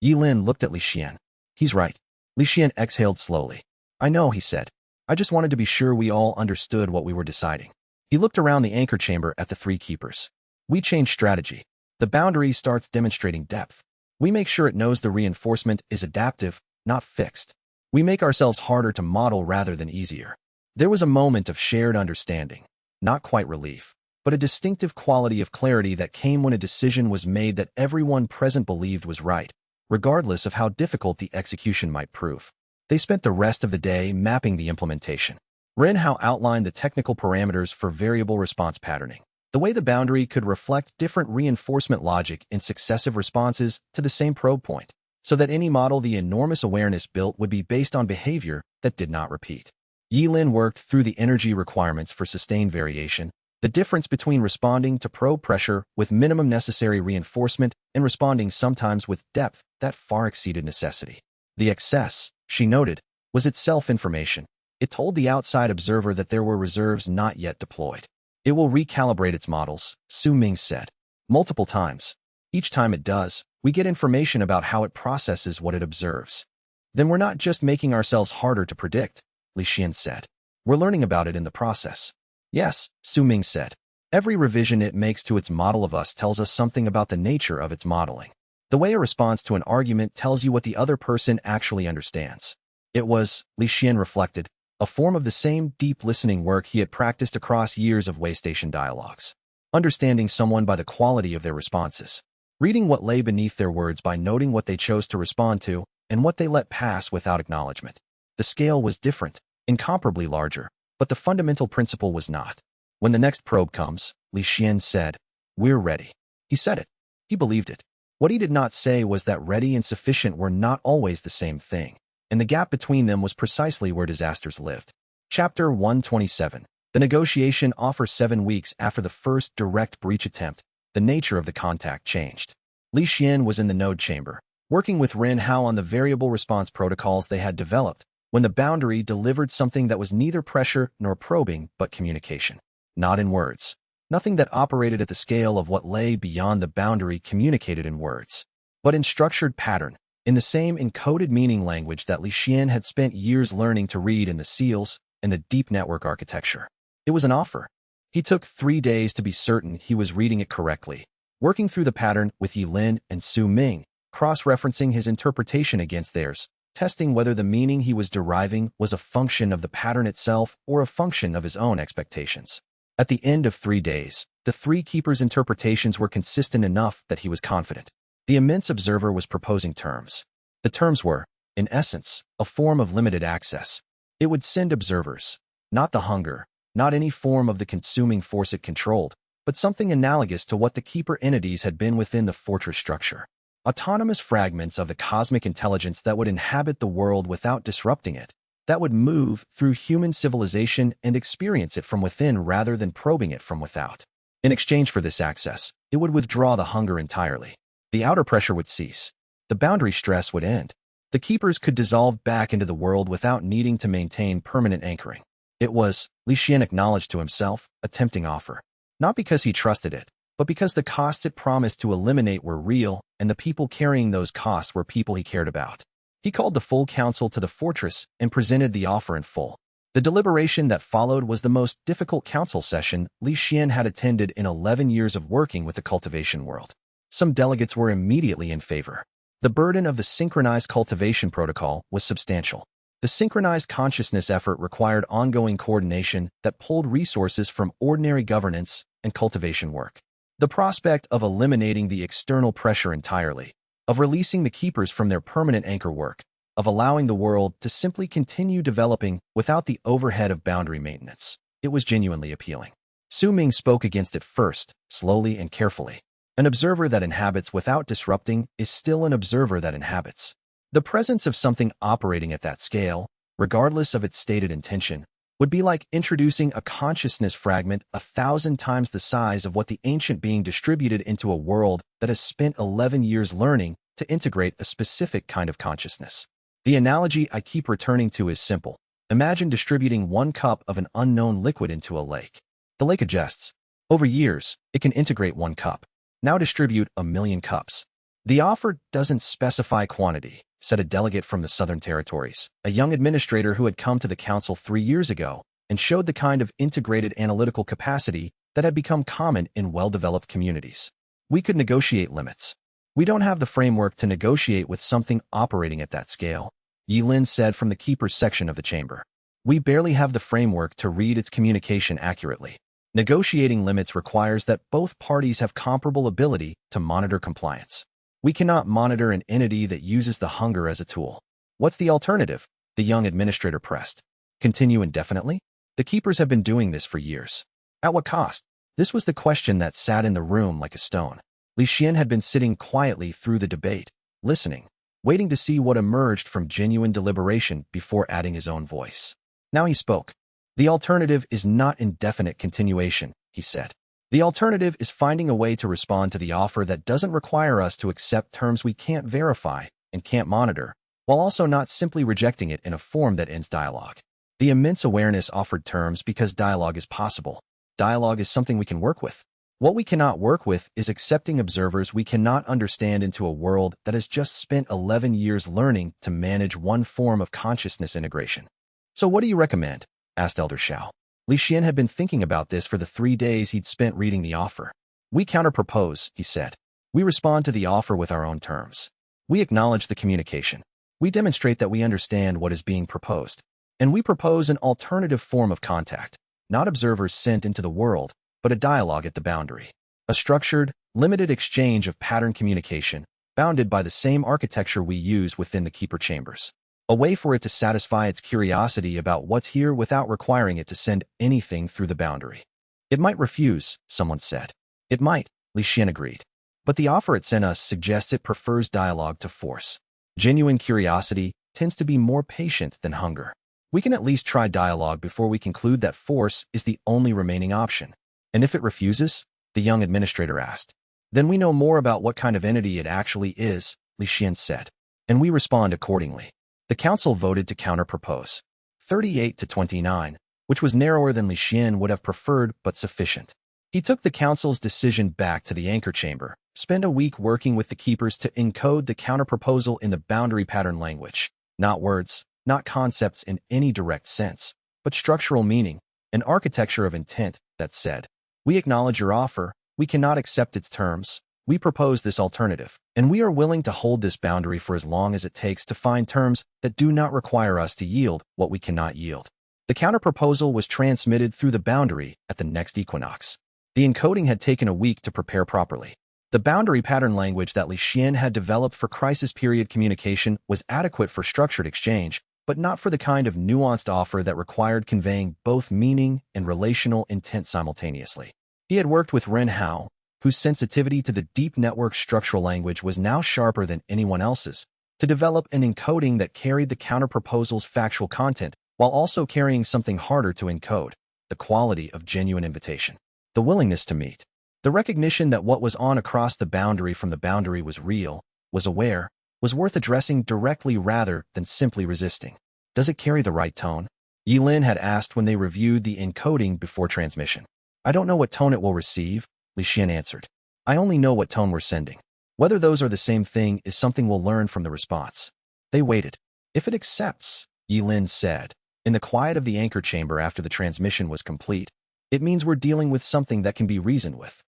Yilin looked at Li Xuan. He's right. Li Xuan exhaled slowly. I know, he said. I just wanted to be sure we all understood what we were deciding. He looked around the anchor chamber at the three keepers. We change strategy. The boundary starts demonstrating depth. We make sure it knows the reinforcement is adaptive, not fixed. We make ourselves harder to model rather than easier. There was a moment of shared understanding, not quite relief, but a distinctive quality of clarity that came when a decision was made that everyone present believed was right, regardless of how difficult the execution might prove. They spent the rest of the day mapping the implementation. Ren Hao outlined the technical parameters for variable response patterning, the way the boundary could reflect different reinforcement logic in successive responses to the same probe point, so that any model the enormous awareness built would be based on behavior that did not repeat. Yilin worked through the energy requirements for sustained variation, the difference between responding to probe pressure with minimum necessary reinforcement and responding sometimes with depth that far exceeded necessity. The excess, she noted, was itself information. It told the outside observer that there were reserves not yet deployed. It will recalibrate its models, Su Ming said. Multiple times. Each time it does, we get information about how it processes what it observes. Then we're not just making ourselves harder to predict, Li Xuan said. We're learning about it in the process. Yes, Su Ming said. Every revision it makes to its model of us tells us something about the nature of its modeling. The way a response to an argument tells you what the other person actually understands. It was, Li Xuan reflected, a form of the same deep listening work he had practiced across years of waystation dialogues. Understanding someone by the quality of their responses. Reading what lay beneath their words by noting what they chose to respond to and what they let pass without acknowledgement. The scale was different, incomparably larger, but the fundamental principle was not. When the next probe comes, Li Xuan said, "We're ready." He said it. He believed it. What he did not say was that ready and sufficient were not always the same thing, and the gap between them was precisely where disasters lived. Chapter 127. The negotiation offers 7 weeks after the first direct breach attempt. The nature of the contact changed. Li Xuan was in the node chamber, working with Ren Hao on the variable response protocols they had developed, when the boundary delivered something that was neither pressure nor probing but communication. Not in words. Nothing that operated at the scale of what lay beyond the boundary communicated in words, but in structured pattern, in the same encoded meaning language that Li Xuan had spent years learning to read in the seals and the deep network architecture. It was an offer. He took 3 days to be certain he was reading it correctly, working through the pattern with Yilin and Su Ming, cross-referencing his interpretation against theirs, testing whether the meaning he was deriving was a function of the pattern itself or a function of his own expectations. At the end of 3 days, the 3 keepers' interpretations were consistent enough that he was confident. The immense observer was proposing terms. The terms were, in essence, a form of limited access. It would send observers, not the hunger, not any form of the consuming force it controlled, but something analogous to what the keeper entities had been within the fortress structure. Autonomous fragments of the cosmic intelligence that would inhabit the world without disrupting it, that would move through human civilization and experience it from within rather than probing it from without. In exchange for this access, it would withdraw the hunger entirely. The outer pressure would cease. The boundary stress would end. The keepers could dissolve back into the world without needing to maintain permanent anchoring. It was, Li Xuan acknowledged to himself, a tempting offer. Not because he trusted it, but because the costs it promised to eliminate were real, and the people carrying those costs were people he cared about. He called the full council to the fortress and presented the offer in full. The deliberation that followed was the most difficult council session Li Xuan had attended in 11 years of working with the cultivation world. Some delegates were immediately in favor. The burden of the synchronized cultivation protocol was substantial. The synchronized consciousness effort required ongoing coordination that pulled resources from ordinary governance and cultivation work. The prospect of eliminating the external pressure entirely, of releasing the keepers from their permanent anchor work, of allowing the world to simply continue developing without the overhead of boundary maintenance. It was genuinely appealing. Su Ming spoke against it first, slowly and carefully. An observer that inhabits without disrupting is still an observer that inhabits. The presence of something operating at that scale, regardless of its stated intention, would be like introducing a consciousness fragment 1,000 times the size of what the ancient being distributed into a world that has spent 11 years learning to integrate a specific kind of consciousness. The analogy I keep returning to is simple. Imagine distributing 1 cup of an unknown liquid into a lake. The lake adjusts. Over years, it can integrate 1 cup. Now distribute 1,000,000 cups. The offer doesn't specify quantity, said a delegate from the Southern Territories, a young administrator who had come to the council 3 years ago and showed the kind of integrated analytical capacity that had become common in well-developed communities. We could negotiate limits. We don't have the framework to negotiate with something operating at that scale, Yilin said from the keeper's section of the chamber. We barely have the framework to read its communication accurately. Negotiating limits requires that both parties have comparable ability to monitor compliance. We cannot monitor an entity that uses the hunger as a tool. What's the alternative? The young administrator pressed. Continue indefinitely? The keepers have been doing this for years. At what cost? This was the question that sat in the room like a stone. Li Xuan had been sitting quietly through the debate, listening, waiting to see what emerged from genuine deliberation before adding his own voice. Now he spoke. The alternative is not indefinite continuation, he said. The alternative is finding a way to respond to the offer that doesn't require us to accept terms we can't verify and can't monitor, while also not simply rejecting it in a form that ends dialogue. The immense awareness offered terms because dialogue is possible. Dialogue is something we can work with. What we cannot work with is accepting observers we cannot understand into a world that has just spent 11 years learning to manage one form of consciousness integration. So what do you recommend? Asked Elder Xiao. Li Xuan had been thinking about this for the 3 days he'd spent reading the offer. We counterpropose, he said. We respond to the offer with our own terms. We acknowledge the communication. We demonstrate that we understand what is being proposed. And we propose an alternative form of contact, not observers sent into the world, but a dialogue at the boundary. A structured, limited exchange of pattern communication, bounded by the same architecture we use within the keeper chambers. A way for it to satisfy its curiosity about what's here without requiring it to send anything through the boundary. It might refuse, someone said. It might, Li Xuan agreed. But the offer it sent us suggests it prefers dialogue to force. Genuine curiosity tends to be more patient than hunger. We can at least try dialogue before we conclude that force is the only remaining option. And if it refuses? The young administrator asked. Then we know more about what kind of entity it actually is, Li Xuan said. And we respond accordingly. The council voted to counter-propose. 38 to 29, which was narrower than Li Xuan would have preferred but sufficient. He took the council's decision back to the anchor chamber, spent a week working with the keepers to encode the counter-proposal in the boundary pattern language. Not words, not concepts in any direct sense, but structural meaning, an architecture of intent that said, we acknowledge your offer, we cannot accept its terms, we propose this alternative, and we are willing to hold this boundary for as long as it takes to find terms that do not require us to yield what we cannot yield. The counterproposal was transmitted through the boundary at the next equinox. The encoding had taken a week to prepare properly. The boundary pattern language that Li Xuan had developed for crisis period communication was adequate for structured exchange, but not for the kind of nuanced offer that required conveying both meaning and relational intent simultaneously. He had worked with Ren Hao, whose sensitivity to the deep network structural language was now sharper than anyone else's, to develop an encoding that carried the counterproposal's factual content while also carrying something harder to encode, the quality of genuine invitation. The willingness to meet. The recognition that what was on across the boundary from the boundary was real, was aware, was worth addressing directly rather than simply resisting. Does it carry the right tone? Yilin had asked when they reviewed the encoding before transmission. I don't know what tone it will receive, Li Xuan answered. I only know what tone we're sending. Whether those are the same thing is something we'll learn from the response. They waited. If it accepts, Yilin said, in the quiet of the anchor chamber after the transmission was complete, it means we're dealing with something that can be reasoned with.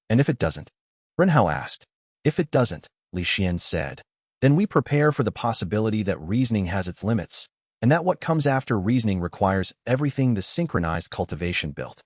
And if it doesn't? Ren Hao asked. If it doesn't, Li Xuan said, then we prepare for the possibility that reasoning has its limits, and that what comes after reasoning requires everything the synchronized cultivation built.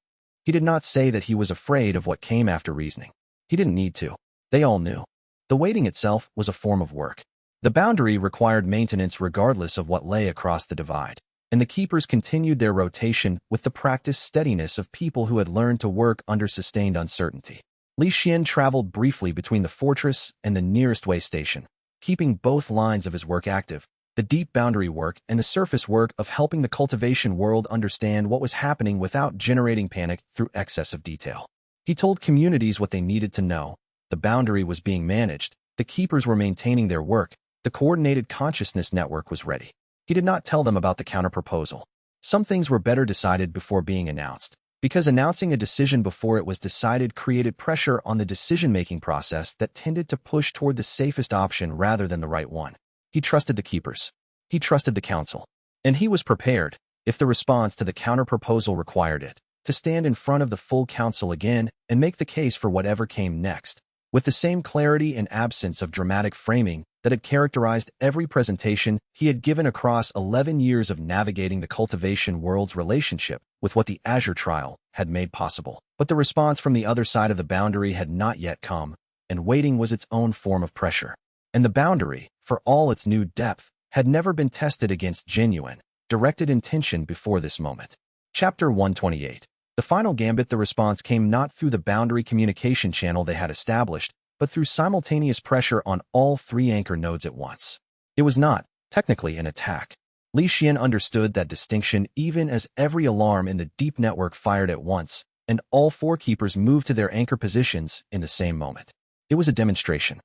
He did not say that he was afraid of what came after reasoning. He didn't need to. They all knew. The waiting itself was a form of work. The boundary required maintenance regardless of what lay across the divide, and the keepers continued their rotation with the practiced steadiness of people who had learned to work under sustained uncertainty. Li Xuan traveled briefly between the fortress and the nearest way station, keeping both lines of his work active, the deep boundary work and the surface work of helping the cultivation world understand what was happening without generating panic through excess of detail. He told communities what they needed to know. The boundary was being managed, the keepers were maintaining their work, the coordinated consciousness network was ready. He did not tell them about the counterproposal. Some things were better decided before being announced, because announcing a decision before it was decided created pressure on the decision-making process that tended to push toward the safest option rather than the right one. He trusted the keepers. He trusted the council. And he was prepared, if the response to the counterproposal required it, to stand in front of the full council again and make the case for whatever came next, with the same clarity and absence of dramatic framing that had characterized every presentation he had given across 11 years of navigating the cultivation world's relationship with what the Azure trial had made possible. But the response from the other side of the boundary had not yet come, and waiting was its own form of pressure. And the boundary, for all its new depth, had never been tested against genuine, directed intention before this moment. Chapter 128. The final gambit. The response came not through the boundary communication channel they had established, but through simultaneous pressure on all three anchor nodes at once. It was not, technically, an attack. Li Xuan understood that distinction even as every alarm in the deep network fired at once, and all four keepers moved to their anchor positions in the same moment. It was a demonstration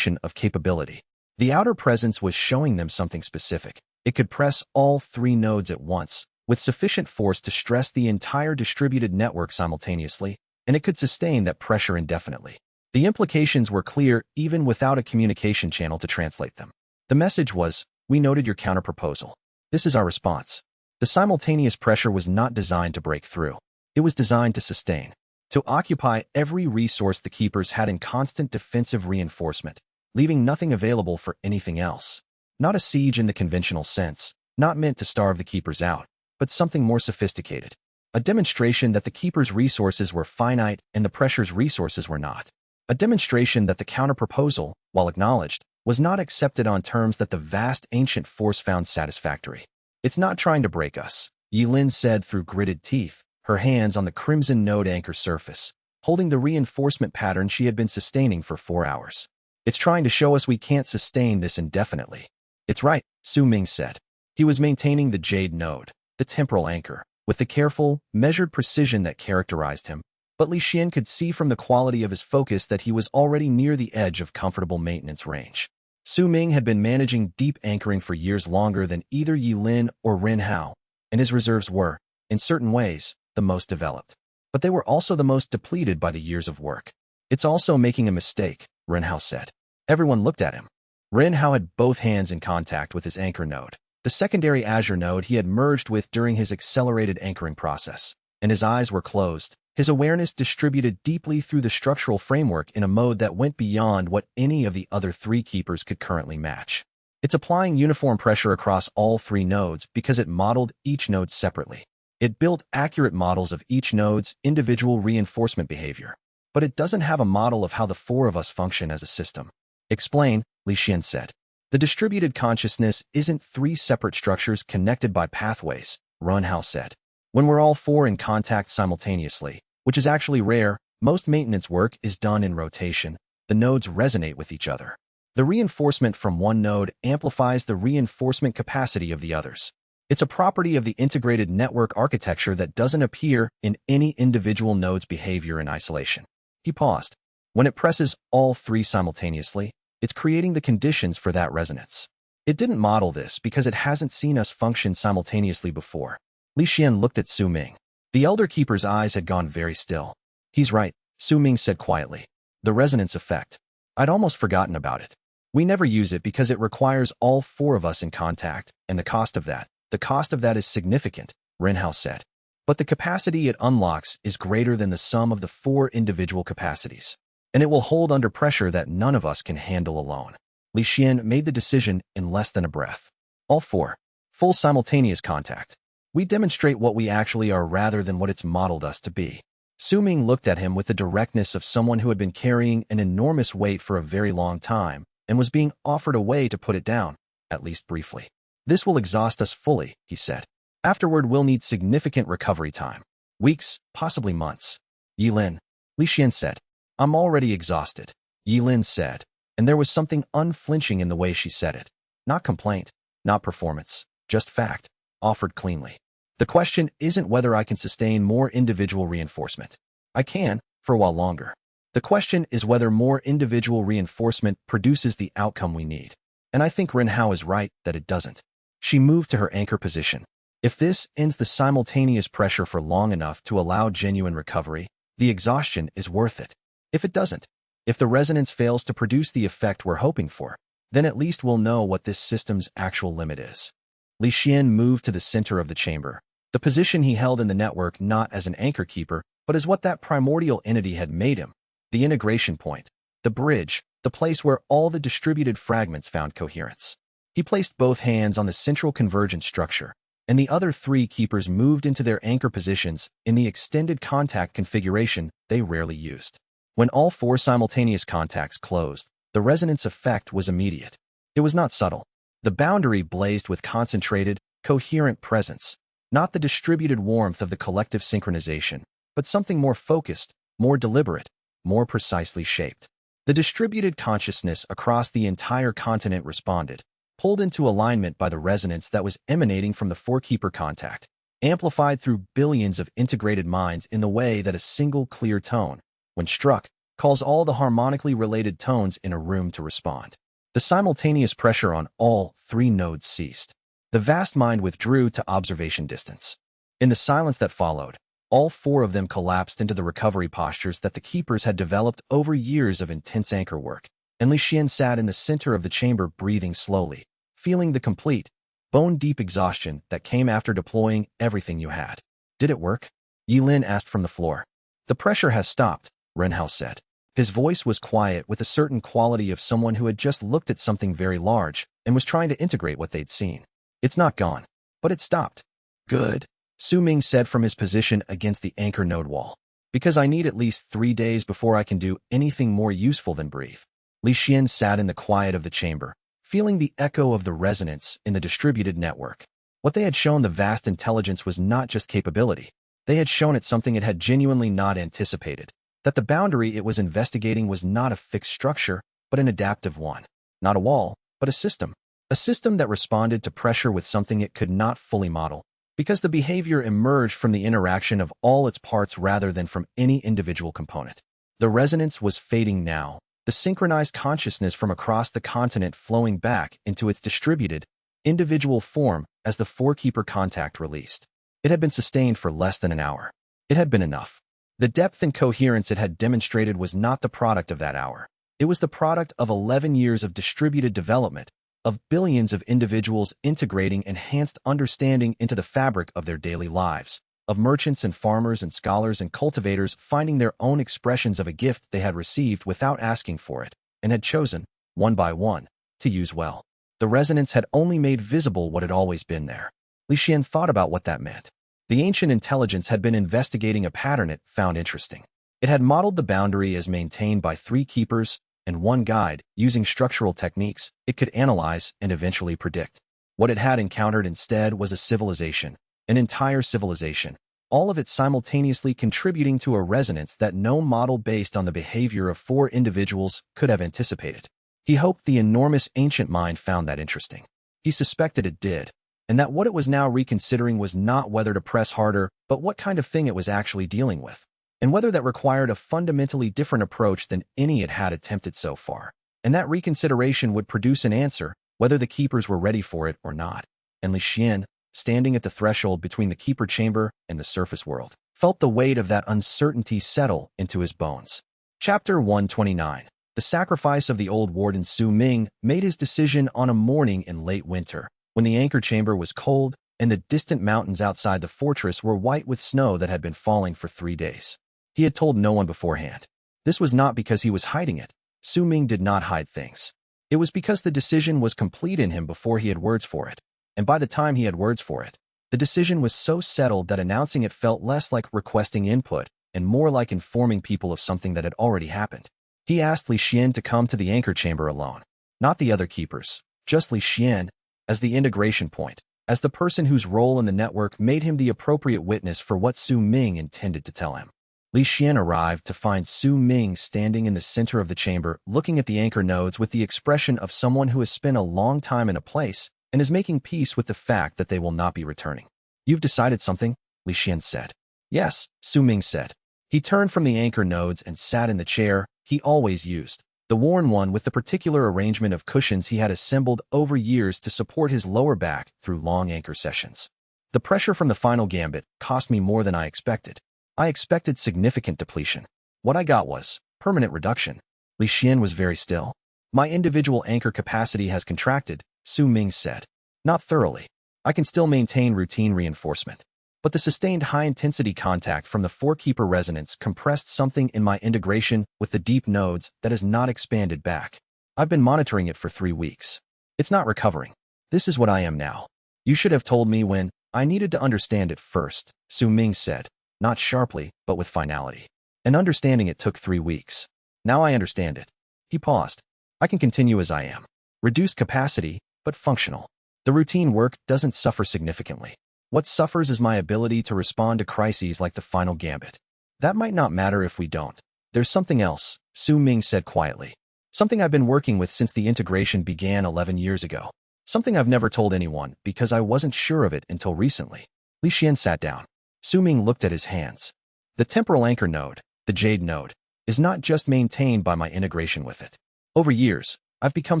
of capability. The outer presence was showing them something specific. It could press all three nodes at once, with sufficient force to stress the entire distributed network simultaneously, and it could sustain that pressure indefinitely. The implications were clear even without a communication channel to translate them. The message was, "We noted your counterproposal. This is our response." The simultaneous pressure was not designed to break through. It was designed to sustain, to occupy every resource the keepers had in constant defensive reinforcement, leaving nothing available for anything else. Not a siege in the conventional sense, not meant to starve the keepers out, but something more sophisticated. A demonstration that the keepers' resources were finite and the pressure's resources were not. A demonstration that the counterproposal, while acknowledged, was not accepted on terms that the vast ancient force found satisfactory. "It's not trying to break us," Yi Lin said through gritted teeth, her hands on the crimson node anchor surface, holding the reinforcement pattern she had been sustaining for 4 hours. "It's trying to show us we can't sustain this indefinitely." "It's right," Su Ming said. He was maintaining the jade node, the temporal anchor, with the careful, measured precision that characterized him. But Li Xuan could see from the quality of his focus that he was already near the edge of comfortable maintenance range. Su Ming had been managing deep anchoring for years longer than either Yi Lin or Ren Hao, and his reserves were, in certain ways, the most developed. But they were also the most depleted by the years of work. "It's also making a mistake," Ren Hao said. Everyone looked at him. Ren Hao had both hands in contact with his anchor node, the secondary Azure node he had merged with during his accelerated anchoring process, and his eyes were closed. His awareness distributed deeply through the structural framework in a mode that went beyond what any of the other three keepers could currently match. It's applying uniform pressure across all three nodes because it modeled each node separately. It built accurate models of each node's individual reinforcement behavior. But it doesn't have a model of how the four of us function as a system. "Explain," Li Xuan said. "The distributed consciousness isn't three separate structures connected by pathways," Ren Hao said. "When we're all four in contact simultaneously, which is actually rare, most maintenance work is done in rotation. The nodes resonate with each other. The reinforcement from one node amplifies the reinforcement capacity of the others. It's a property of the integrated network architecture that doesn't appear in any individual node's behavior in isolation." He paused. "When it presses all three simultaneously, it's creating the conditions for that resonance. It didn't model this because it hasn't seen us function simultaneously before." Li Xuan looked at Su Ming. The elder keeper's eyes had gone very still. "He's right," Su Ming said quietly. "The resonance effect. I'd almost forgotten about it. We never use it because it requires all four of us in contact, and the cost of that is significant," Ren Hao said. "But the capacity it unlocks is greater than the sum of the four individual capacities, and it will hold under pressure that none of us can handle alone." Li Xuan made the decision in less than a breath. "All four. Full simultaneous contact. We demonstrate what we actually are rather than what it's modeled us to be." Su Ming looked at him with the directness of someone who had been carrying an enormous weight for a very long time and was being offered a way to put it down, at least briefly. "This will exhaust us fully," he said. "Afterward, we'll need significant recovery time. Weeks, possibly months." "Yi Lin," Li Xuan said. "I'm already exhausted," Yi Lin said, and there was something unflinching in the way she said it. Not complaint, not performance, just fact, offered cleanly. "The question isn't whether I can sustain more individual reinforcement. I can, for a while longer. The question is whether more individual reinforcement produces the outcome we need. And I think Ren Hao is right that it doesn't." She moved to her anchor position. "If this ends the simultaneous pressure for long enough to allow genuine recovery, the exhaustion is worth it. If it doesn't, if the resonance fails to produce the effect we're hoping for, then at least we'll know what this system's actual limit is." Li Xuan moved to the center of the chamber, the position he held in the network not as an anchor keeper, but as what that primordial entity had made him, the integration point, the bridge, the place where all the distributed fragments found coherence. He placed both hands on the central convergent structure, and the other three keepers moved into their anchor positions in the extended contact configuration they rarely used. When all four simultaneous contacts closed, the resonance effect was immediate. It was not subtle. The boundary blazed with concentrated, coherent presence, not the distributed warmth of the collective synchronization, but something more focused, more deliberate, more precisely shaped. The distributed consciousness across the entire continent responded, pulled into alignment by the resonance that was emanating from the four-keeper contact, amplified through billions of integrated minds in the way that a single clear tone, when struck, calls all the harmonically related tones in a room to respond. The simultaneous pressure on all three nodes ceased. The vast mind withdrew to observation distance. In the silence that followed, all four of them collapsed into the recovery postures that the keepers had developed over years of intense anchor work, and Li Xuan sat in the center of the chamber breathing slowly, feeling the complete, bone-deep exhaustion that came after deploying everything you had. Did it work? Yilin asked from the floor. The pressure has stopped, Renhao said. His voice was quiet with a certain quality of someone who had just looked at something very large and was trying to integrate what they'd seen. It's not gone, but it stopped. Good, Su Ming said from his position against the anchor node wall. Because I need at least 3 days before I can do anything more useful than breathe. Li Xuan sat in the quiet of the chamber, feeling the echo of the resonance in the distributed network. What they had shown the vast intelligence was not just capability. They had shown it something it had genuinely not anticipated, that the boundary it was investigating was not a fixed structure, but an adaptive one. Not a wall, but a system. A system that responded to pressure with something it could not fully model, because the behavior emerged from the interaction of all its parts rather than from any individual component. The resonance was fading now, the synchronized consciousness from across the continent flowing back into its distributed, individual form as the four-keeper contact released. It had been sustained for less than an hour. It had been enough. The depth and coherence it had demonstrated was not the product of that hour. It was the product of 11 years of distributed development, of billions of individuals integrating enhanced understanding into the fabric of their daily lives, of merchants and farmers and scholars and cultivators finding their own expressions of a gift they had received without asking for it, and had chosen, one by one, to use well. The resonance had only made visible what had always been there. Li Xuan thought about what that meant. The ancient intelligence had been investigating a pattern it found interesting. It had modeled the boundary as maintained by 3 keepers and 1 guide. Using structural techniques, it could analyze and eventually predict. What it had encountered instead was a civilization, an entire civilization, all of it simultaneously contributing to a resonance that no model based on the behavior of 4 individuals could have anticipated. He hoped the enormous ancient mind found that interesting. He suspected it did, and that what it was now reconsidering was not whether to press harder, but what kind of thing it was actually dealing with, and whether that required a fundamentally different approach than any it had attempted so far. And that reconsideration would produce an answer, whether the keepers were ready for it or not. And Li Xuan, standing at the threshold between the keeper chamber and the surface world, felt the weight of that uncertainty settle into his bones. Chapter 129. The sacrifice of the old warden Su Ming made his decision on a morning in late winter, when the anchor chamber was cold and the distant mountains outside the fortress were white with snow that had been falling for 3 days. He had told no one beforehand. This was not because he was hiding it. Su Ming did not hide things. It was because the decision was complete in him before he had words for it. And by the time he had words for it, the decision was so settled that announcing it felt less like requesting input and more like informing people of something that had already happened. He asked Li Xuan to come to the anchor chamber alone, not the other keepers, just Li Xuan, as the integration point, as the person whose role in the network made him the appropriate witness for what Su Ming intended to tell him. Li Xuan arrived to find Su Ming standing in the center of the chamber, looking at the anchor nodes with the expression of someone who has spent a long time in a place and is making peace with the fact that they will not be returning. You've decided something? Li Xuan said. Yes, Su Ming said. He turned from the anchor nodes and sat in the chair he always used, the worn one with the particular arrangement of cushions he had assembled over years to support his lower back through long anchor sessions. The pressure from the final gambit cost me more than I expected. I expected significant depletion. What I got was permanent reduction. Li Xuan was very still. My individual anchor capacity has contracted, Su Ming said. Not thoroughly. I can still maintain routine reinforcement. But the sustained high-intensity contact from the four-keeper resonance compressed something in my integration with the deep nodes that has not expanded back. I've been monitoring it for 3 weeks. It's not recovering. This is what I am now. You should have told me when. I needed to understand it first, Su Ming said, not sharply, but with finality. And understanding it took 3 weeks. Now I understand it. He paused. I can continue as I am. Reduced capacity, but functional. The routine work doesn't suffer significantly. What suffers is my ability to respond to crises like the final gambit. That might not matter if we don't. There's something else, Su Ming said quietly. Something I've been working with since the integration began 11 years ago. Something I've never told anyone because I wasn't sure of it until recently. Li Xuan sat down. Su Ming looked at his hands. The temporal anchor node, the jade node, is not just maintained by my integration with it. Over years, I've become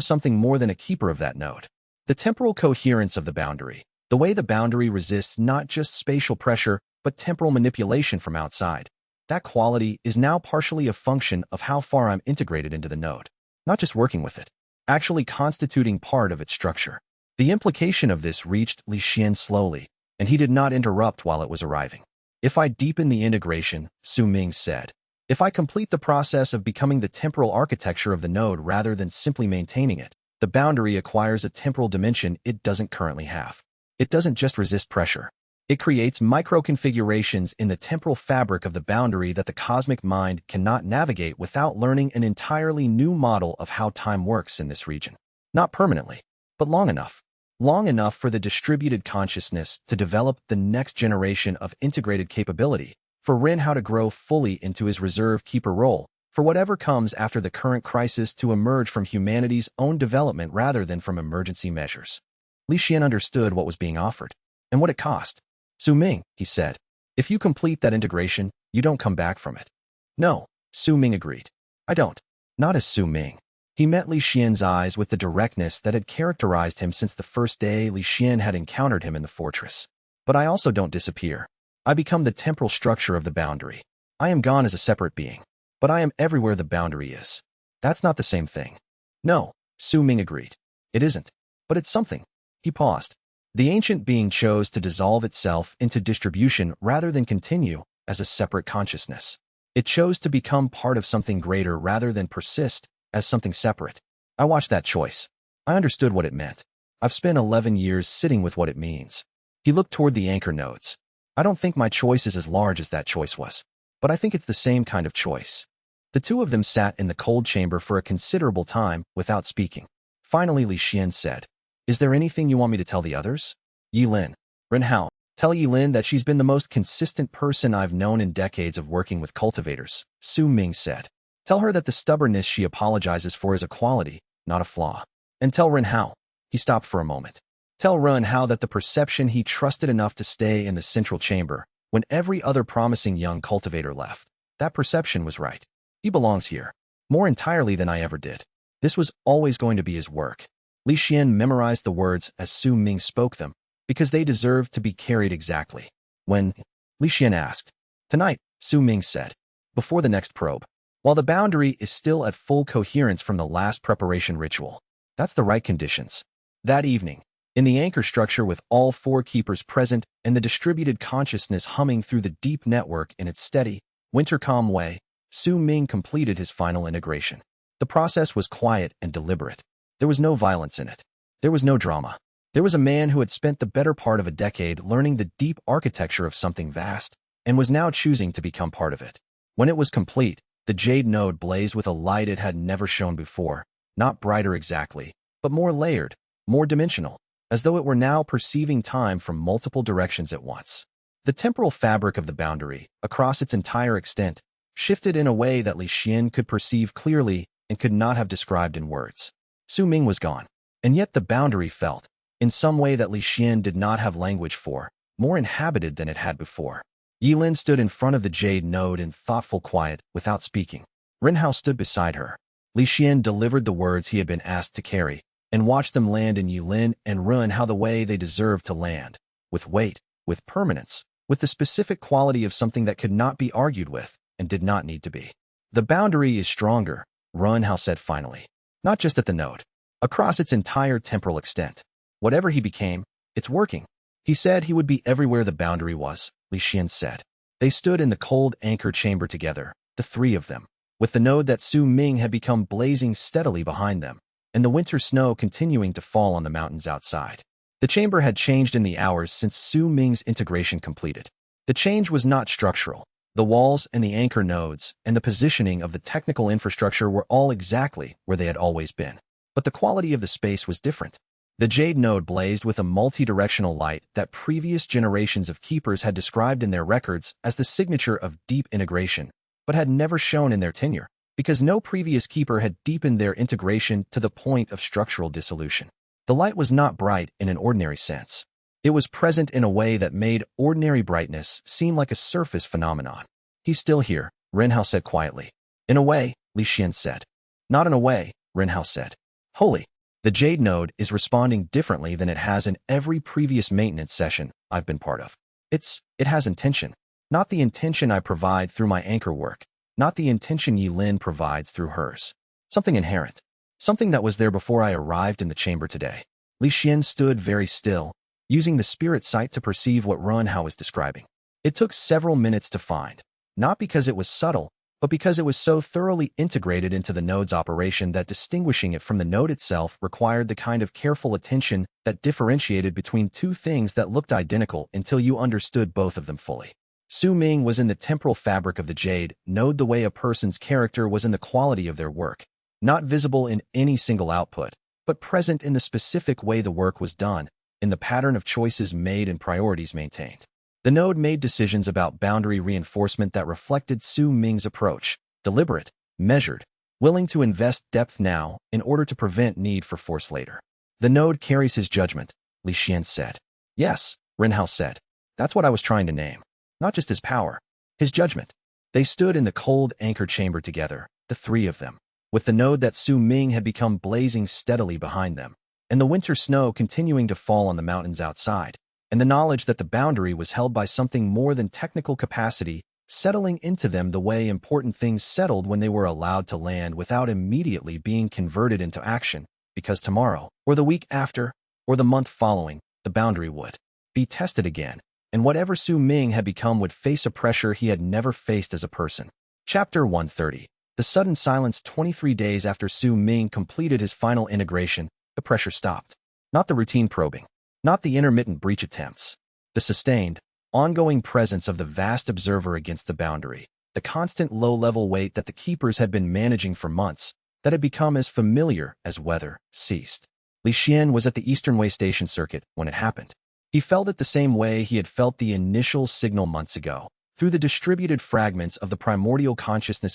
something more than a keeper of that node. The temporal coherence of the boundary, the way the boundary resists not just spatial pressure, but temporal manipulation from outside. That quality is now partially a function of how far I'm integrated into the node. Not just working with it, actually constituting part of its structure. The implication of this reached Li Xuan slowly, and he did not interrupt while it was arriving. If I deepen the integration, Su Ming said, if I complete the process of becoming the temporal architecture of the node rather than simply maintaining it, the boundary acquires a temporal dimension it doesn't currently have. It doesn't just resist pressure. It creates micro-configurations in the temporal fabric of the boundary that the cosmic mind cannot navigate without learning an entirely new model of how time works in this region. Not permanently, but long enough. Long enough for the distributed consciousness to develop the next generation of integrated capability, for Ren Hao to grow fully into his reserve keeper role, for whatever comes after the current crisis to emerge from humanity's own development rather than from emergency measures. Li Xuan understood what was being offered, and what it cost. Su Ming, he said, if you complete that integration, you don't come back from it. No, Su Ming agreed. I don't. Not as Su Ming. He met Li Xuan's eyes with the directness that had characterized him since the first day Li Xuan had encountered him in the fortress. But I also don't disappear. I become the temporal structure of the boundary. I am gone as a separate being, but I am everywhere the boundary is. That's not the same thing. No, Su Ming agreed. It isn't, but it's something. He paused. The ancient being chose to dissolve itself into distribution rather than continue as a separate consciousness. It chose to become part of something greater rather than persist as something separate. I watched that choice. I understood what it meant. I've spent 11 years sitting with what it means. He looked toward the anchor nodes. I don't think my choice is as large as that choice was, but I think it's the same kind of choice. The two of them sat in the cold chamber for a considerable time without speaking. Finally, Li Xuan said, is there anything you want me to tell the others? Yilin. Ren Hao. Tell Yilin that she's been the most consistent person I've known in decades of working with cultivators, Su Ming said. Tell her that the stubbornness she apologizes for is a quality, not a flaw. And tell Ren Hao. He stopped for a moment. Tell Ren Hao that the perception he trusted enough to stay in the central chamber, when every other promising young cultivator left, that perception was right. He belongs here, more entirely than I ever did. This was always going to be his work. Li Xuan memorized the words as Su Ming spoke them, because they deserved to be carried exactly. When Li Xuan asked, tonight, Su Ming said, before the next probe, while the boundary is still at full coherence from the last preparation ritual, that's the right conditions. That evening, in the anchor structure with all four keepers present and the distributed consciousness humming through the deep network in its steady, winter-calm way, Su Ming completed his final integration. The process was quiet and deliberate. There was no violence in it. There was no drama. There was a man who had spent the better part of a decade learning the deep architecture of something vast and was now choosing to become part of it. When it was complete, the jade node blazed with a light it had never shone before, not brighter exactly, but more layered, more dimensional, as though it were now perceiving time from multiple directions at once. The temporal fabric of the boundary, across its entire extent, shifted in a way that Li Xuan could perceive clearly and could not have described in words. Su Ming was gone, and yet the boundary felt, in some way that Li Xuan did not have language for, more inhabited than it had before. Yilin stood in front of the jade node in thoughtful quiet, without speaking. Ren Hao stood beside her. Li Xuan delivered the words he had been asked to carry, and watched them land in Yilin and Ren Hao the way they deserved to land, with weight, with permanence, with the specific quality of something that could not be argued with, and did not need to be. The boundary is stronger, Ren Hao said finally. Not just at the node. Across its entire temporal extent. Whatever he became, it's working. He said he would be everywhere the boundary was, Li Xuan said. They stood in the cold anchor chamber together, the three of them, with the node that Su Ming had become blazing steadily behind them, and the winter snow continuing to fall on the mountains outside. The chamber had changed in the hours since Su Ming's integration completed. The change was not structural. The walls and the anchor nodes and the positioning of the technical infrastructure were all exactly where they had always been. But the quality of the space was different. The jade node blazed with a multi-directional light that previous generations of keepers had described in their records as the signature of deep integration, but had never shown in their tenure, because no previous keeper had deepened their integration to the point of structural dissolution. The light was not bright in an ordinary sense. It was present in a way that made ordinary brightness seem like a surface phenomenon. He's still here, Renhao said quietly. In a way, Li Xuan said. Not in a way, Renhao said. Holy. The jade node is responding differently than it has in every previous maintenance session I've been part of. It has intention. Not the intention I provide through my anchor work. Not the intention Yi Lin provides through hers. Something inherent. Something that was there before I arrived in the chamber today. Li Xuan stood very still, using the spirit sight to perceive what Renhao was describing. It took several minutes to find, not because it was subtle, but because it was so thoroughly integrated into the node's operation that distinguishing it from the node itself required the kind of careful attention that differentiated between two things that looked identical until you understood both of them fully. Su Ming was in the temporal fabric of the jade node the way a person's character was in the quality of their work, not visible in any single output, but present in the specific way the work was done, in the pattern of choices made and priorities maintained. The node made decisions about boundary reinforcement that reflected Su Ming's approach, deliberate, measured, willing to invest depth now in order to prevent need for force later. The node carries his judgment, Li Xuan said. Yes, Renhao said. That's what I was trying to name. Not just his power, his judgment. They stood in the cold anchor chamber together, the three of them, with the node that Su Ming had become blazing steadily behind them, and the winter snow continuing to fall on the mountains outside, and the knowledge that the boundary was held by something more than technical capacity settling into them the way important things settled when they were allowed to land without immediately being converted into action, because tomorrow, or the week after, or the month following, the boundary would be tested again, and whatever Su Ming had become would face a pressure he had never faced as a person. Chapter 130. The sudden silence 23 days after Su Ming completed his final integration, the pressure stopped. Not the routine probing. Not the intermittent breach attempts. The sustained, ongoing presence of the vast observer against the boundary, the constant low-level weight that the keepers had been managing for months, that had become as familiar as weather, ceased. Li Xuan was at the Eastern Way Station circuit when it happened. He felt it the same way he had felt the initial signal months ago, through the distributed fragments of the primordial consciousness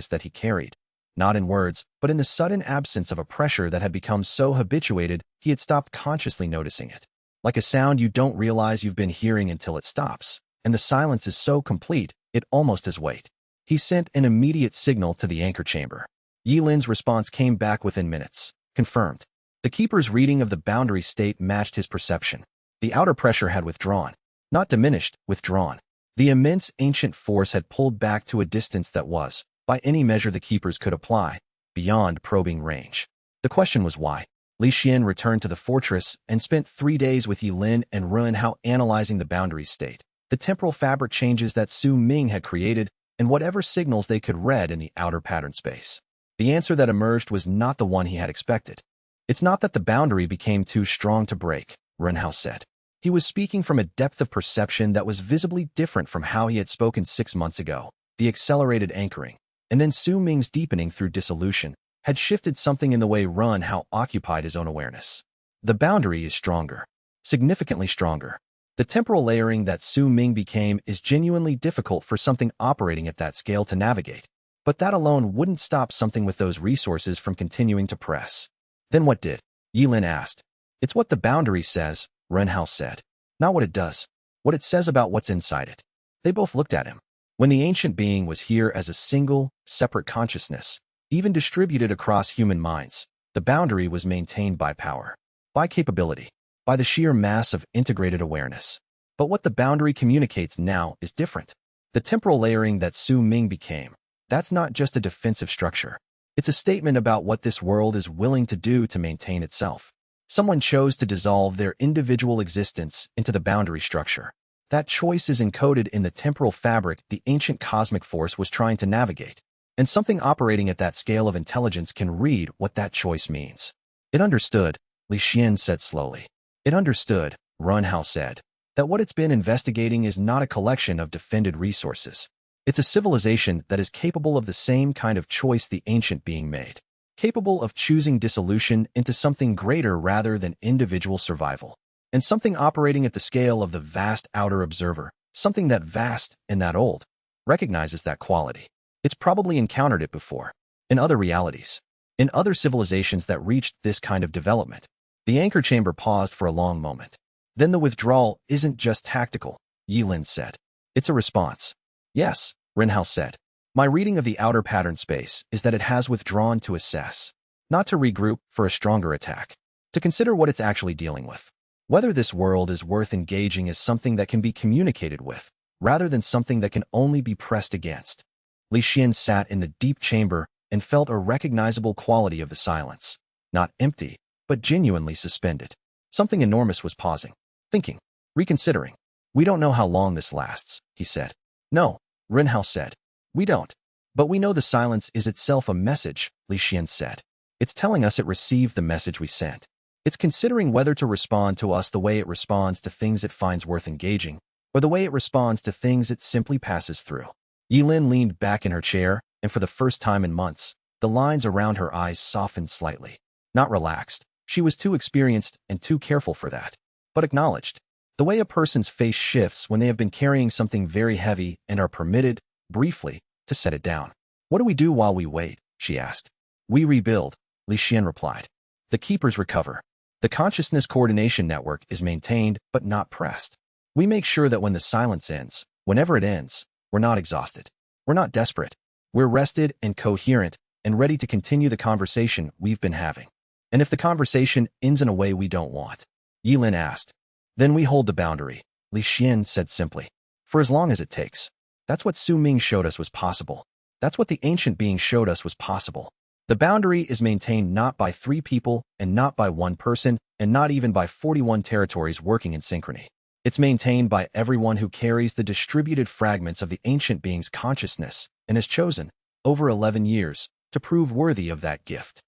that he carried. Not in words, but in the sudden absence of a pressure that had become so habituated he had stopped consciously noticing it. Like a sound you don't realize you've been hearing until it stops, and the silence is so complete, it almost has weight. He sent an immediate signal to the anchor chamber. Yi Lin's response came back within minutes, confirmed. The keeper's reading of the boundary state matched his perception. The outer pressure had withdrawn. Not diminished, withdrawn. The immense ancient force had pulled back to a distance that was, by any measure the keepers could apply, beyond probing range. The question was why. Li Xuan returned to the fortress and spent 3 days with Yi Lin and Renhao analyzing the boundary state, the temporal fabric changes that Su Ming had created, and whatever signals they could read in the outer pattern space. The answer that emerged was not the one he had expected. It's not that the boundary became too strong to break, Renhao said. He was speaking from a depth of perception that was visibly different from how he had spoken 6 months ago. The accelerated anchoring, and then Su Ming's deepening through dissolution, had shifted something in the way Renhao occupied his own awareness. The boundary is stronger, significantly stronger. The temporal layering that Su Ming became is genuinely difficult for something operating at that scale to navigate, but that alone wouldn't stop something with those resources from continuing to press. Then what did? Yi Lin asked. It's what the boundary says, Renhao said. Not what it does. What it says about what's inside it. They both looked at him. When the ancient being was here as a single, separate consciousness, even distributed across human minds, the boundary was maintained by power, by capability, by the sheer mass of integrated awareness. But what the boundary communicates now is different. The temporal layering that Su Ming became, that's not just a defensive structure. It's a statement about what this world is willing to do to maintain itself. Someone chose to dissolve their individual existence into the boundary structure. That choice is encoded in the temporal fabric the ancient cosmic force was trying to navigate, and something operating at that scale of intelligence can read what that choice means. It understood, Li Xuan said slowly. It understood, Run Hao said, that what it's been investigating is not a collection of defended resources. It's a civilization that is capable of the same kind of choice the ancient being made, capable of choosing dissolution into something greater rather than individual survival, and something operating at the scale of the vast outer observer, something that vast and that old, recognizes that quality. It's probably encountered it before, in other realities, in other civilizations that reached this kind of development. The anchor chamber paused for a long moment. Then the withdrawal isn't just tactical, Yi Lin said. It's a response. Yes, Ren Hao said. My reading of the outer pattern space is that it has withdrawn to assess, not to regroup for a stronger attack, to consider what it's actually dealing with. Whether this world is worth engaging as something that can be communicated with, rather than something that can only be pressed against. Li Xuan sat in the deep chamber and felt a recognizable quality of the silence. Not empty, but genuinely suspended. Something enormous was pausing, thinking, reconsidering. We don't know how long this lasts, he said. No, Ren Hao said. We don't. But we know the silence is itself a message, Li Xuan said. It's telling us it received the message we sent. It's considering whether to respond to us the way it responds to things it finds worth engaging, or the way it responds to things it simply passes through. Yi Lin leaned back in her chair, and for the first time in months, the lines around her eyes softened slightly. Not relaxed. She was too experienced and too careful for that. But acknowledged. The way a person's face shifts when they have been carrying something very heavy and are permitted, briefly, to set it down. What do we do while we wait? She asked. We rebuild, Li Xuan replied. The keepers recover. The consciousness coordination network is maintained but not pressed. We make sure that when the silence ends, whenever it ends, we're not exhausted. We're not desperate. We're rested and coherent and ready to continue the conversation we've been having. And if the conversation ends in a way we don't want, Yi Lin asked, then we hold the boundary, Li Xuan said simply. For as long as it takes. That's what Su Ming showed us was possible. That's what the ancient being showed us was possible. The boundary is maintained not by 3 people and not by 1 person and not even by 41 territories working in synchrony. It's maintained by everyone who carries the distributed fragments of the ancient being's consciousness and has chosen, over 11 years, to prove worthy of that gift.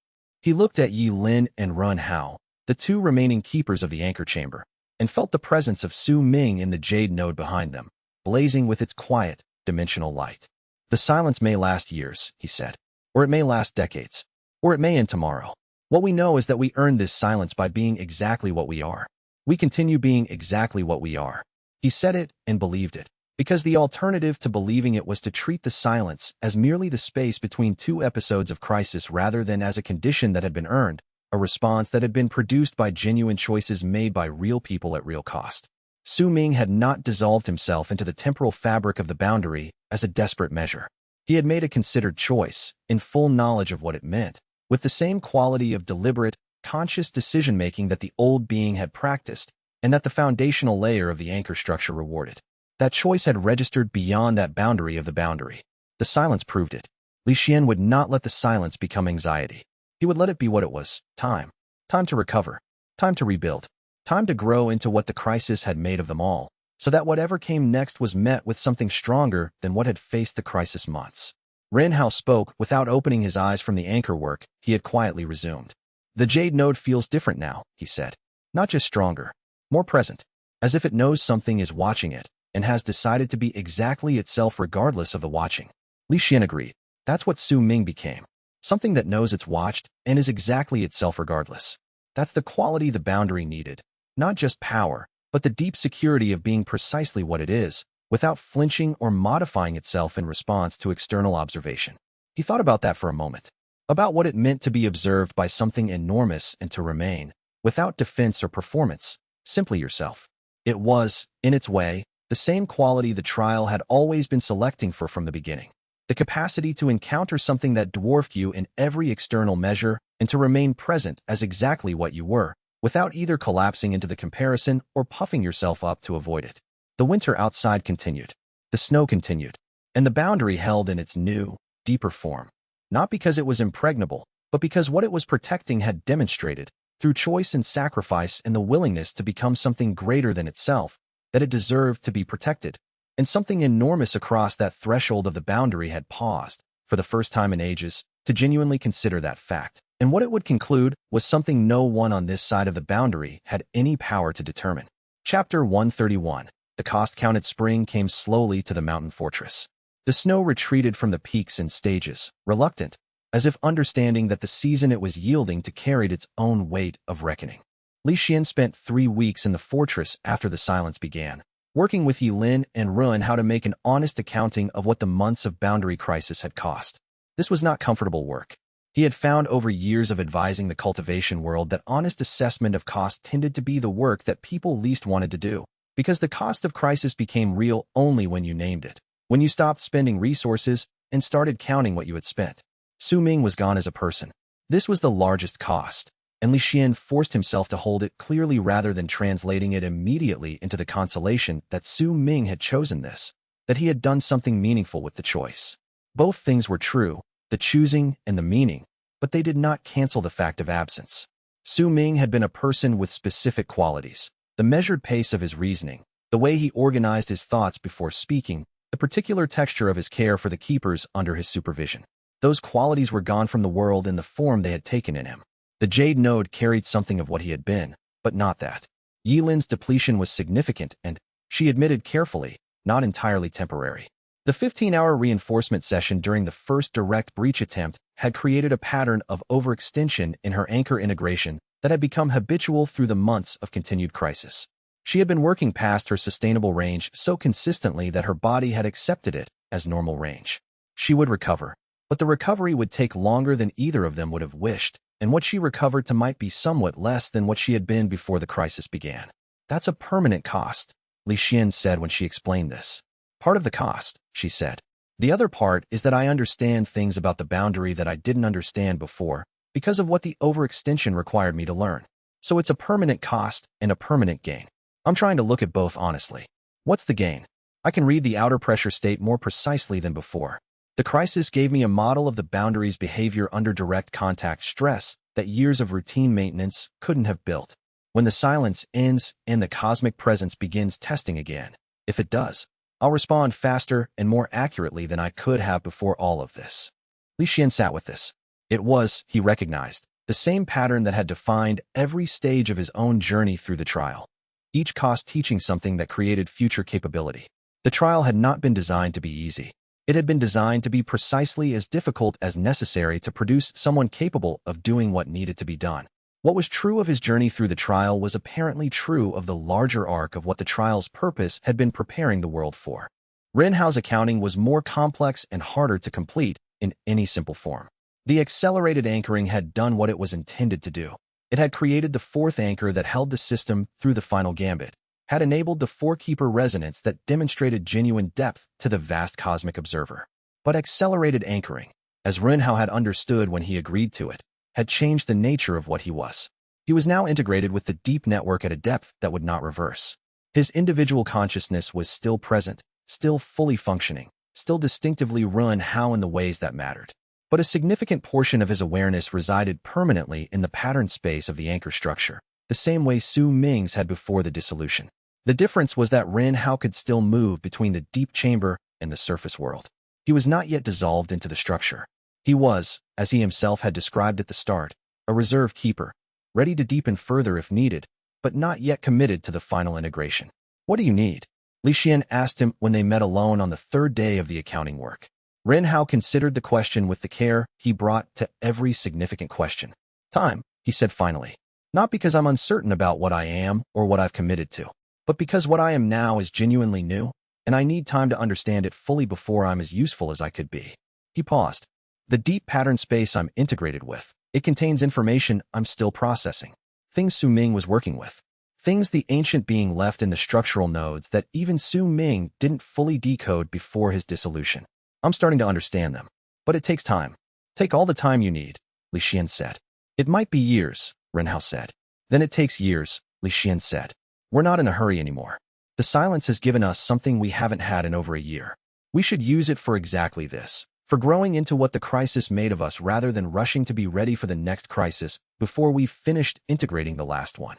He looked at Yi Lin and Run Hao, the 2 remaining keepers of the anchor chamber, and felt the presence of Su Ming in the jade node behind them, blazing with its quiet, dimensional light. The silence may last years, he said. Or it may last decades. Or it may end tomorrow. What we know is that we earned this silence by being exactly what we are. We continue being exactly what we are. He said it and believed it, because the alternative to believing it was to treat the silence as merely the space between 2 episodes of crisis rather than as a condition that had been earned, a response that had been produced by genuine choices made by real people at real cost. Su Ming had not dissolved himself into the temporal fabric of the boundary as a desperate measure. He had made a considered choice, in full knowledge of what it meant, with the same quality of deliberate, conscious decision-making that the old being had practiced, and that the foundational layer of the anchor structure rewarded. That choice had registered beyond that boundary of the boundary. The silence proved it. Li Xuan would not let the silence become anxiety. He would let it be what it was, time. Time to recover. Time to rebuild. Time to grow into what the crisis had made of them all, so that whatever came next was met with something stronger than what had faced the crisis months. Ren Hao spoke without opening his eyes from the anchor work he had quietly resumed. The jade node feels different now, he said. Not just stronger, more present, as if it knows something is watching it and has decided to be exactly itself regardless of the watching. Li Xuan agreed. That's what Su Ming became. Something that knows it's watched and is exactly itself regardless. That's the quality the boundary needed. Not just power, but the deep security of being precisely what it is, without flinching or modifying itself in response to external observation. He thought about that for a moment. About what it meant to be observed by something enormous and to remain, without defense or performance, simply yourself. It was, in its way, the same quality the trial had always been selecting for from the beginning. The capacity to encounter something that dwarfed you in every external measure and to remain present as exactly what you were, without either collapsing into the comparison or puffing yourself up to avoid it. The winter outside continued. The snow continued. And the boundary held in its new, deeper form. Not because it was impregnable, but because what it was protecting had demonstrated, through choice and sacrifice and the willingness to become something greater than itself, that it deserved to be protected. And something enormous across that threshold of the boundary had paused, for the first time in ages, to genuinely consider that fact. And what it would conclude was something no one on this side of the boundary had any power to determine. Chapter 131. The cost-counted spring came slowly to the mountain fortress. The snow retreated from the peaks in stages, reluctant, as if understanding that the season it was yielding to carried its own weight of reckoning. Li Xuan spent 3 weeks in the fortress after the silence began, working with Yilin and Ruan how to make an honest accounting of what the months of boundary crisis had cost. This was not comfortable work. He had found over years of advising the cultivation world that honest assessment of cost tended to be the work that people least wanted to do, because the cost of crisis became real only when you named it, when you stopped spending resources and started counting what you had spent. Su Ming was gone as a person. This was the largest cost, and Li Xuan forced himself to hold it clearly rather than translating it immediately into the consolation that Su Ming had chosen this, that he had done something meaningful with the choice. Both things were true, the choosing and the meaning, but they did not cancel the fact of absence. Su Ming had been a person with specific qualities: the measured pace of his reasoning, the way he organized his thoughts before speaking, the particular texture of his care for the keepers under his supervision. Those qualities were gone from the world in the form they had taken in him. The Jade Node carried something of what he had been, but not that. Yilin's depletion was significant and, she admitted carefully, not entirely temporary. The 15-hour reinforcement session during the first direct breach attempt had created a pattern of overextension in her anchor integration that had become habitual through the months of continued crisis. She had been working past her sustainable range so consistently that her body had accepted it as normal range. She would recover, but the recovery would take longer than either of them would have wished, and what she recovered to might be somewhat less than what she had been before the crisis began. That's a permanent cost, Li Xuan said when she explained this. Part of the cost, she said. The other part is that I understand things about the boundary that I didn't understand before because of what the overextension required me to learn. So it's a permanent cost and a permanent gain. I'm trying to look at both honestly. What's the gain? I can read the outer pressure state more precisely than before. The crisis gave me a model of the boundary's behavior under direct contact stress that years of routine maintenance couldn't have built. When the silence ends and the cosmic presence begins testing again, if it does, I'll respond faster and more accurately than I could have before all of this. Li Xuan sat with this. It was, he recognized, the same pattern that had defined every stage of his own journey through the trial. Each cost teaching something that created future capability. The trial had not been designed to be easy. It had been designed to be precisely as difficult as necessary to produce someone capable of doing what needed to be done. What was true of his journey through the trial was apparently true of the larger arc of what the trial's purpose had been preparing the world for. Ren Hao's accounting was more complex and harder to complete in any simple form. The accelerated anchoring had done what it was intended to do. It had created the fourth anchor that held the system through the final gambit, had enabled the four-keeper resonance that demonstrated genuine depth to the vast cosmic observer. But accelerated anchoring, as Ren Hao had understood when he agreed to it, had changed the nature of what he was. He was now integrated with the deep network at a depth that would not reverse. His individual consciousness was still present, still fully functioning, still distinctively Ren Hao in the ways that mattered. But a significant portion of his awareness resided permanently in the pattern space of the anchor structure, the same way Su Ming's had before the dissolution. The difference was that Ren Hao could still move between the deep chamber and the surface world. He was not yet dissolved into the structure. He was, as he himself had described at the start, a reserve keeper, ready to deepen further if needed, but not yet committed to the final integration. What do you need? Li Xuan asked him when they met alone on the third day of the accounting work. Ren Hao considered the question with the care he brought to every significant question. Time, he said finally. Not because I'm uncertain about what I am or what I've committed to, but because what I am now is genuinely new, and I need time to understand it fully before I'm as useful as I could be. He paused. The deep pattern space I'm integrated with, it contains information I'm still processing. Things Su Ming was working with. Things the ancient being left in the structural nodes that even Su Ming didn't fully decode before his dissolution. I'm starting to understand them. But it takes time. Take all the time you need, Li Xuan said. It might be years, Ren Hao said. Then it takes years, Li Xuan said. We're not in a hurry anymore. The silence has given us something we haven't had in over a year. We should use it for exactly this, for growing into what the crisis made of us rather than rushing to be ready for the next crisis before we've finished integrating the last one.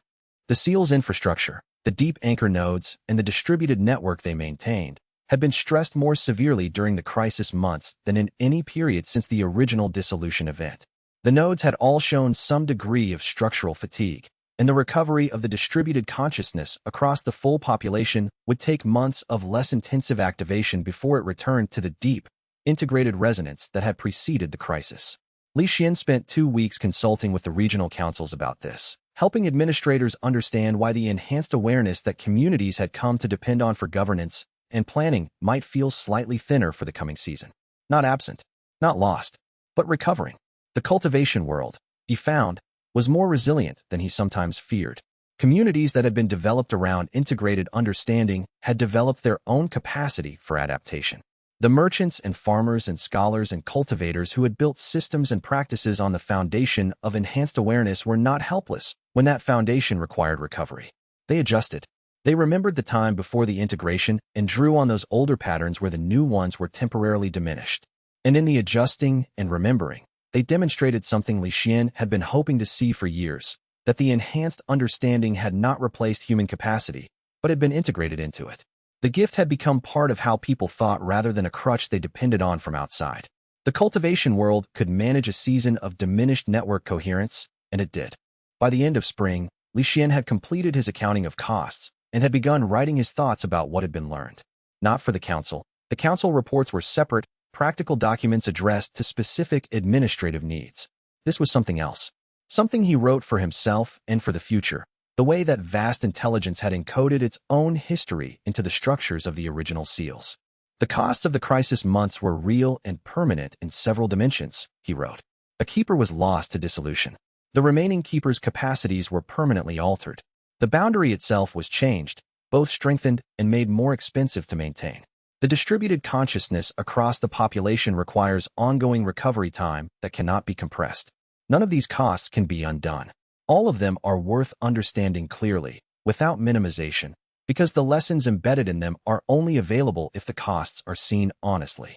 The SEAL's infrastructure, the deep anchor nodes, and the distributed network they maintained had been stressed more severely during the crisis months than in any period since the original dissolution event. The nodes had all shown some degree of structural fatigue, and the recovery of the distributed consciousness across the full population would take months of less intensive activation before it returned to the deep, integrated resonance that had preceded the crisis. Li Xuan spent 2 weeks consulting with the regional councils about this, helping administrators understand why the enhanced awareness that communities had come to depend on for governance and planning might feel slightly thinner for the coming season. Not absent, not lost, but recovering. The cultivation world, he found, was more resilient than he sometimes feared. Communities that had been developed around integrated understanding had developed their own capacity for adaptation. The merchants and farmers and scholars and cultivators who had built systems and practices on the foundation of enhanced awareness were not helpless when that foundation required recovery. They adjusted. They remembered the time before the integration and drew on those older patterns where the new ones were temporarily diminished. And in the adjusting and remembering, they demonstrated something Li Xuan had been hoping to see for years, that the enhanced understanding had not replaced human capacity, but had been integrated into it. The gift had become part of how people thought rather than a crutch they depended on from outside. The cultivation world could manage a season of diminished network coherence, and it did. By the end of spring, Li Xuan had completed his accounting of costs and had begun writing his thoughts about what had been learned. Not for the council. The council reports were separate, practical documents addressed to specific administrative needs. This was something else. Something he wrote for himself and for the future, the way that vast intelligence had encoded its own history into the structures of the original seals. The costs of the crisis months were real and permanent in several dimensions, he wrote. A keeper was lost to dissolution. The remaining keeper's capacities were permanently altered. The boundary itself was changed, both strengthened and made more expensive to maintain. The distributed consciousness across the population requires ongoing recovery time that cannot be compressed. None of these costs can be undone. All of them are worth understanding clearly, without minimization, because the lessons embedded in them are only available if the costs are seen honestly.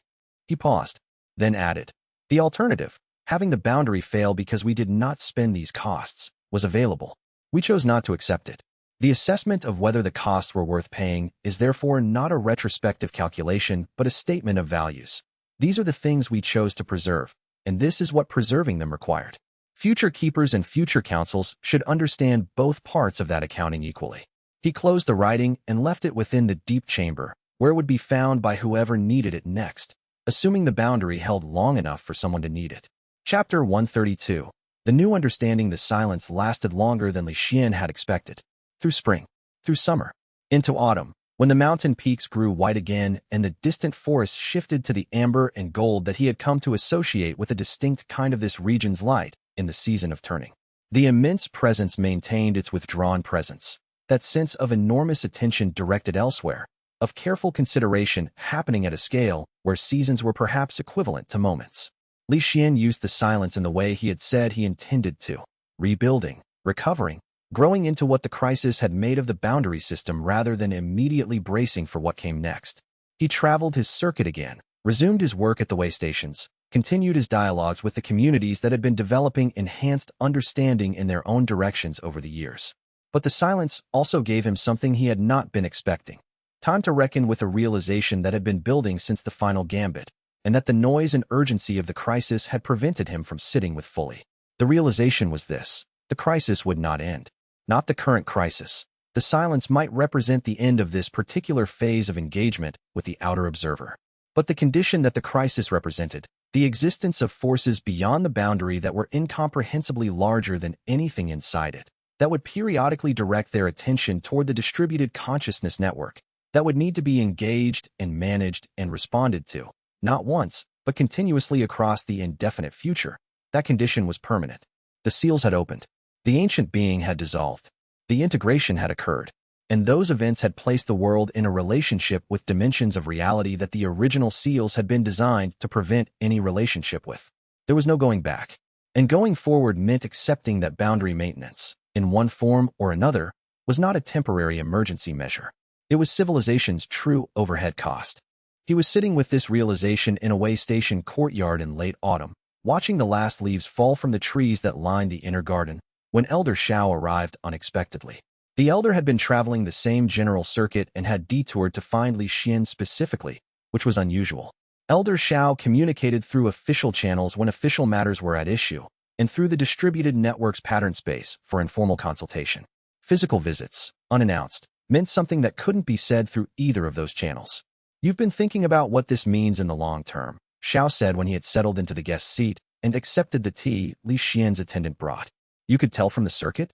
He paused, then added, the alternative, having the boundary fail because we did not spend these costs, was available. We chose not to accept it. The assessment of whether the costs were worth paying is therefore not a retrospective calculation but a statement of values. These are the things we chose to preserve, and this is what preserving them required. Future keepers and future councils should understand both parts of that accounting equally. He closed the writing and left it within the deep chamber, where it would be found by whoever needed it next, assuming the boundary held long enough for someone to need it. Chapter 132. The new understanding. The silence lasted longer than Li Xuan had expected. Through spring, through summer, into autumn, when the mountain peaks grew white again and the distant forests shifted to the amber and gold that he had come to associate with a distinct kind of this region's light in the season of turning. The immense presence maintained its withdrawn presence, that sense of enormous attention directed elsewhere, of careful consideration happening at a scale where seasons were perhaps equivalent to moments. Li Xuan used the silence in the way he had said he intended to, rebuilding, recovering, growing into what the crisis had made of the boundary system rather than immediately bracing for what came next. He traveled his circuit again, resumed his work at the way stations, continued his dialogues with the communities that had been developing enhanced understanding in their own directions over the years. But the silence also gave him something he had not been expecting. Time to reckon with a realization that had been building since the final gambit, and that the noise and urgency of the crisis had prevented him from sitting with fully. The realization was this: the crisis would not end. Not the current crisis. The silence might represent the end of this particular phase of engagement with the outer observer. But the condition that the crisis represented, the existence of forces beyond the boundary that were incomprehensibly larger than anything inside it, that would periodically direct their attention toward the distributed consciousness network, that would need to be engaged and managed and responded to, not once, but continuously across the indefinite future. That condition was permanent. The seals had opened. The ancient being had dissolved. The integration had occurred. And those events had placed the world in a relationship with dimensions of reality that the original seals had been designed to prevent any relationship with. There was no going back. And going forward meant accepting that boundary maintenance, in one form or another, was not a temporary emergency measure. It was civilization's true overhead cost. He was sitting with this realization in a way station courtyard in late autumn, watching the last leaves fall from the trees that lined the inner garden, when Elder Xiao arrived unexpectedly. The elder had been traveling the same general circuit and had detoured to find Li Xuan specifically, which was unusual. Elder Xiao communicated through official channels when official matters were at issue, and through the distributed network's pattern space for informal consultation. Physical visits, unannounced, meant something that couldn't be said through either of those channels. "You've been thinking about what this means in the long term," Xiao said when he had settled into the guest seat and accepted the tea Li Xuan's attendant brought. "You could tell from the circuit?"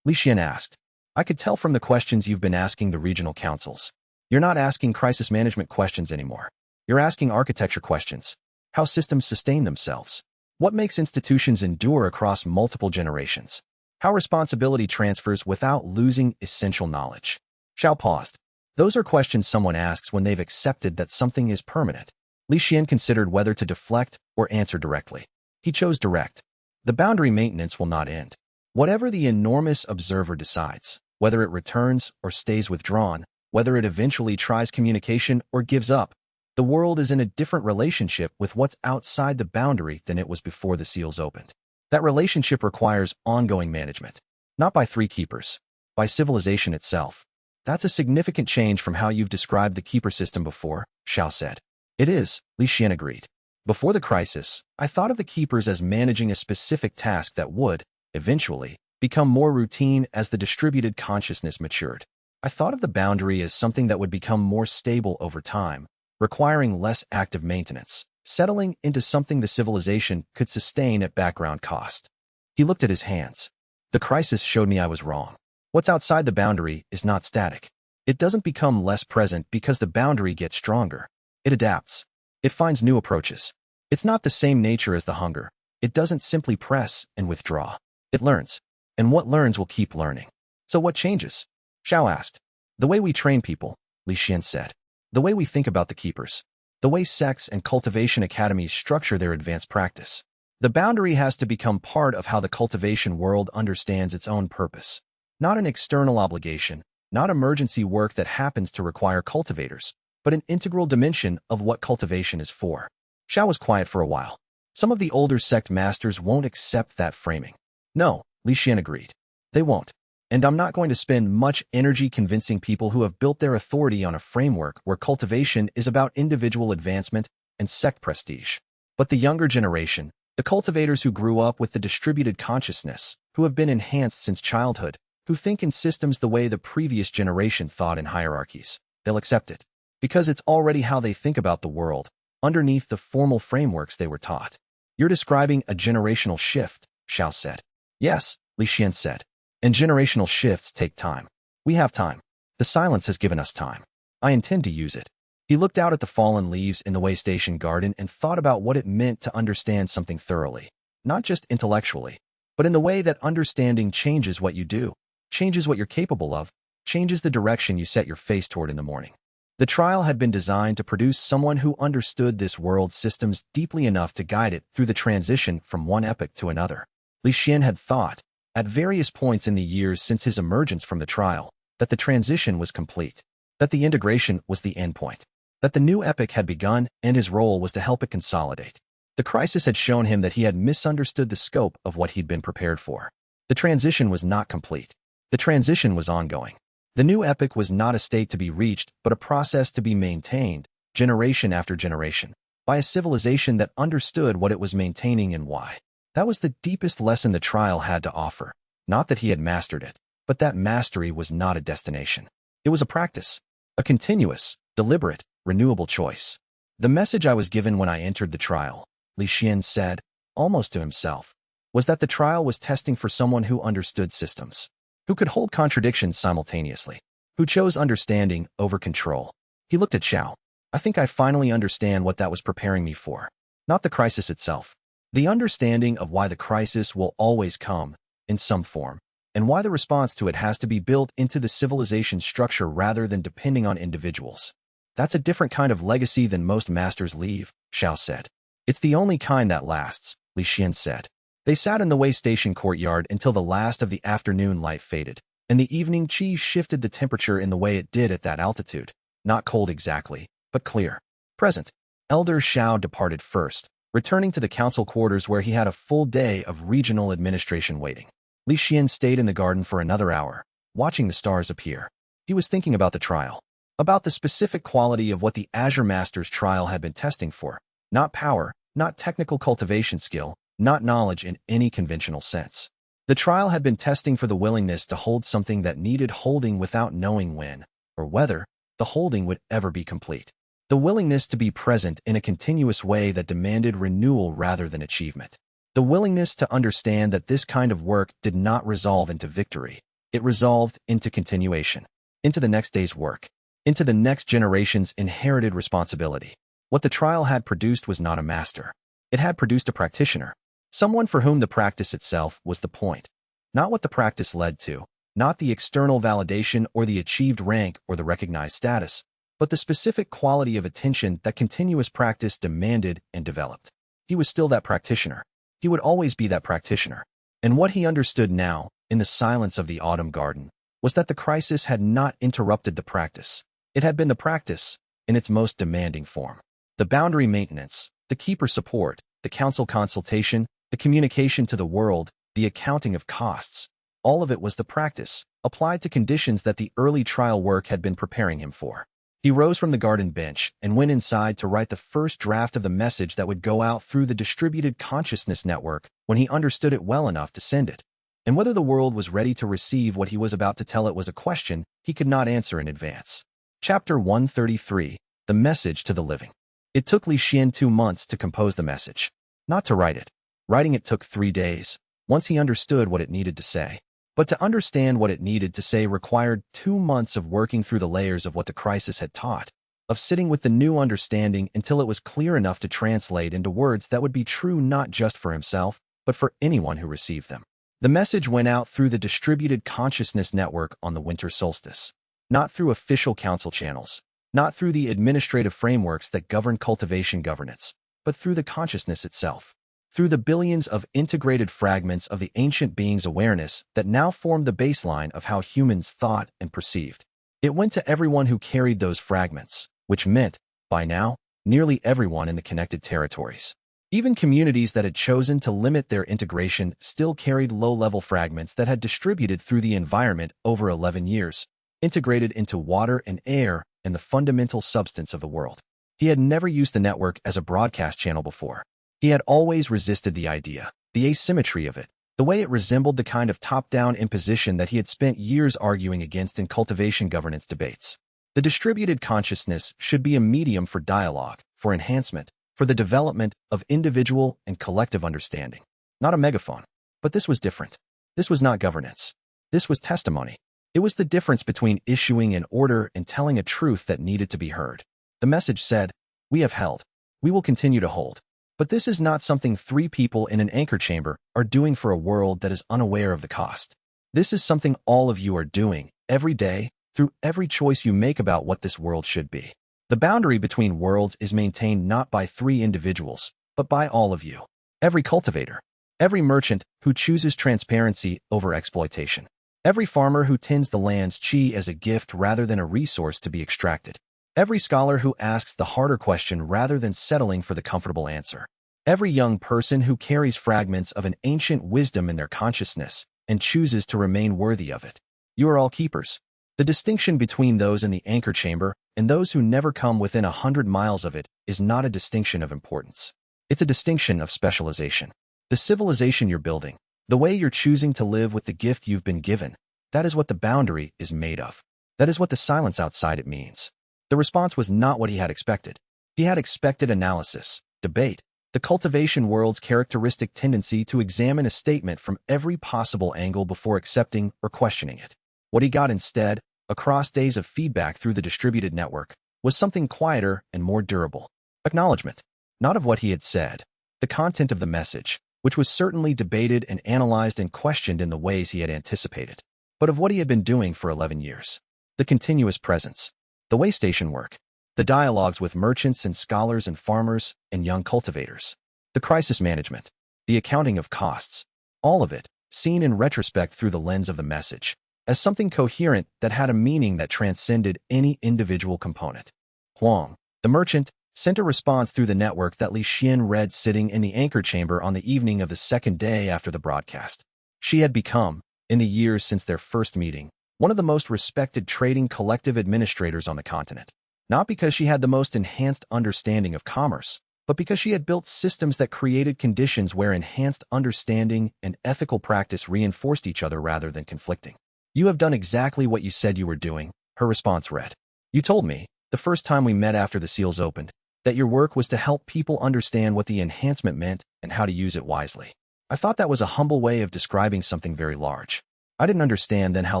Li Xuan asked. "I could tell from the questions you've been asking the regional councils. You're not asking crisis management questions anymore. You're asking architecture questions. How systems sustain themselves. What makes institutions endure across multiple generations. How responsibility transfers without losing essential knowledge." Xiao paused. "Those are questions someone asks when they've accepted that something is permanent." Li Xuan considered whether to deflect or answer directly. He chose direct. "The boundary maintenance will not end. Whatever the enormous observer decides, whether it returns or stays withdrawn, whether it eventually tries communication or gives up, the world is in a different relationship with what's outside the boundary than it was before the seals opened. That relationship requires ongoing management, not by three keepers, by civilization itself." "That's a significant change from how you've described the keeper system before," Xiao said. "It is," Li Xuan agreed. "Before the crisis, I thought of the keepers as managing a specific task that would, eventually, become more routine as the distributed consciousness matured. I thought of the boundary as something that would become more stable over time, requiring less active maintenance, settling into something the civilization could sustain at background cost." He looked at his hands. "The crisis showed me I was wrong. What's outside the boundary is not static. It doesn't become less present because the boundary gets stronger. It adapts. It finds new approaches. It's not the same nature as the hunger. It doesn't simply press and withdraw. It learns. And what learns will keep learning." "So what changes?" Xiao asked. "The way we train people," Li Xuan said. "The way we think about the keepers. The way sects and cultivation academies structure their advanced practice. The boundary has to become part of how the cultivation world understands its own purpose. Not an external obligation, not emergency work that happens to require cultivators, but an integral dimension of what cultivation is for." Xiao was quiet for a while. "Some of the older sect masters won't accept that framing." "No," Li Xuan agreed. "They won't. And I'm not going to spend much energy convincing people who have built their authority on a framework where cultivation is about individual advancement and sect prestige. But the younger generation, the cultivators who grew up with the distributed consciousness, who have been enhanced since childhood, who think in systems the way the previous generation thought in hierarchies, they'll accept it. Because it's already how they think about the world, underneath the formal frameworks they were taught." "You're describing a generational shift," Xiao said. "Yes," Li Xuan said. "And generational shifts take time. We have time. The silence has given us time. I intend to use it." He looked out at the fallen leaves in the way station garden and thought about what it meant to understand something thoroughly, not just intellectually, but in the way that understanding changes what you do, changes what you're capable of, changes the direction you set your face toward in the morning. The trial had been designed to produce someone who understood this world's systems deeply enough to guide it through the transition from one epoch to another. Li Xuan had thought, at various points in the years since his emergence from the trial, that the transition was complete, that the integration was the endpoint, that the new epoch had begun and his role was to help it consolidate. The crisis had shown him that he had misunderstood the scope of what he'd been prepared for. The transition was not complete. The transition was ongoing. The new epoch was not a state to be reached, but a process to be maintained, generation after generation, by a civilization that understood what it was maintaining and why. That was the deepest lesson the trial had to offer. Not that he had mastered it, but that mastery was not a destination. It was a practice, a continuous, deliberate, renewable choice. "The message I was given when I entered the trial," Li Xuan said, almost to himself, was that the trial was testing for someone who understood systems, who could hold contradictions simultaneously, who chose understanding over control. He looked at Xiao. "I think I finally understand what that was preparing me for. Not the crisis itself. The understanding of why the crisis will always come, in some form, and why the response to it has to be built into the civilization structure rather than depending on individuals. That's a different kind of legacy than most masters leave," Xiao said. "It's the only kind that lasts," Li Xuan said. They sat in the way station courtyard until the last of the afternoon light faded, and the evening chi shifted the temperature in the way it did at that altitude. Not cold exactly, but clear. Present. Elder Xiao departed first, returning to the council quarters where he had a full day of regional administration waiting. Li Xuan stayed in the garden for another hour, watching the stars appear. He was thinking about the trial, about the specific quality of what the Azure Master's trial had been testing for. Not power, not technical cultivation skill, not knowledge in any conventional sense. The trial had been testing for the willingness to hold something that needed holding without knowing when, or whether, the holding would ever be complete. The willingness to be present in a continuous way that demanded renewal rather than achievement. The willingness to understand that this kind of work did not resolve into victory. It resolved into continuation, into the next day's work, into the next generation's inherited responsibility. What the trial had produced was not a master. It had produced a practitioner, someone for whom the practice itself was the point. Not what the practice led to, not the external validation or the achieved rank or the recognized status, but the specific quality of attention that continuous practice demanded and developed. He was still that practitioner. He would always be that practitioner. And what he understood now, in the silence of the autumn garden, was that the crisis had not interrupted the practice. It had been the practice, in its most demanding form. The boundary maintenance, the keeper support, the council consultation, the communication to the world, the accounting of costs, all of it was the practice, applied to conditions that the early trial work had been preparing him for. He rose from the garden bench and went inside to write the first draft of the message that would go out through the distributed consciousness network when he understood it well enough to send it. And whether the world was ready to receive what he was about to tell it was a question he could not answer in advance. Chapter 133, The Message to the Living. It took Li Xuan 2 months to compose the message, not to write it. Writing it took 3 days, once he understood what it needed to say. But to understand what it needed to say required 2 months of working through the layers of what the crisis had taught, of sitting with the new understanding until it was clear enough to translate into words that would be true not just for himself, but for anyone who received them. The message went out through the distributed consciousness network on the winter solstice, not through official council channels, not through the administrative frameworks that govern cultivation governance, but through the consciousness itself, through the billions of integrated fragments of the ancient being's awareness that now formed the baseline of how humans thought and perceived. It went to everyone who carried those fragments, which meant, by now, nearly everyone in the connected territories. Even communities that had chosen to limit their integration still carried low-level fragments that had distributed through the environment over 11 years, integrated into water and air and the fundamental substance of the world. He had never used the network as a broadcast channel before. He had always resisted the idea, the asymmetry of it, the way it resembled the kind of top-down imposition that he had spent years arguing against in cultivation governance debates. The distributed consciousness should be a medium for dialogue, for enhancement, for the development of individual and collective understanding. Not a megaphone. But this was different. This was not governance. This was testimony. It was the difference between issuing an order and telling a truth that needed to be heard. The message said, "We have held. We will continue to hold. But this is not something 3 people in an anchor chamber are doing for a world that is unaware of the cost. This is something all of you are doing, every day, through every choice you make about what this world should be. The boundary between worlds is maintained not by 3 individuals, but by all of you. Every cultivator, every merchant who chooses transparency over exploitation, every farmer who tends the land's chi as a gift rather than a resource to be extracted, every scholar who asks the harder question rather than settling for the comfortable answer, every young person who carries fragments of an ancient wisdom in their consciousness and chooses to remain worthy of it. You are all keepers. The distinction between those in the anchor chamber and those who never come within 100 miles of it is not a distinction of importance. It's a distinction of specialization. The civilization you're building, the way you're choosing to live with the gift you've been given, that is what the boundary is made of. That is what the silence outside it means. The response was not what he had expected. He had expected analysis, debate, the cultivation world's characteristic tendency to examine a statement from every possible angle before accepting or questioning it. What he got instead, across days of feedback through the distributed network, was something quieter and more durable. Acknowledgement, not of what he had said, the content of the message, which was certainly debated and analyzed and questioned in the ways he had anticipated, but of what he had been doing for 11 years. The continuous presence, the way station work, the dialogues with merchants and scholars and farmers and young cultivators, the crisis management, the accounting of costs, all of it, seen in retrospect through the lens of the message, as something coherent that had a meaning that transcended any individual component. Huang, the merchant, sent a response through the network that Li Xuan read sitting in the anchor chamber on the evening of the second day after the broadcast. She had become, in the years since their first meeting, one of the most respected trading collective administrators on the continent. Not because she had the most enhanced understanding of commerce, but because she had built systems that created conditions where enhanced understanding and ethical practice reinforced each other rather than conflicting. "You have done exactly what you said you were doing," her response read. "You told me, the first time we met after the seals opened, that your work was to help people understand what the enhancement meant and how to use it wisely. I thought that was a humble way of describing something very large. I didn't understand then how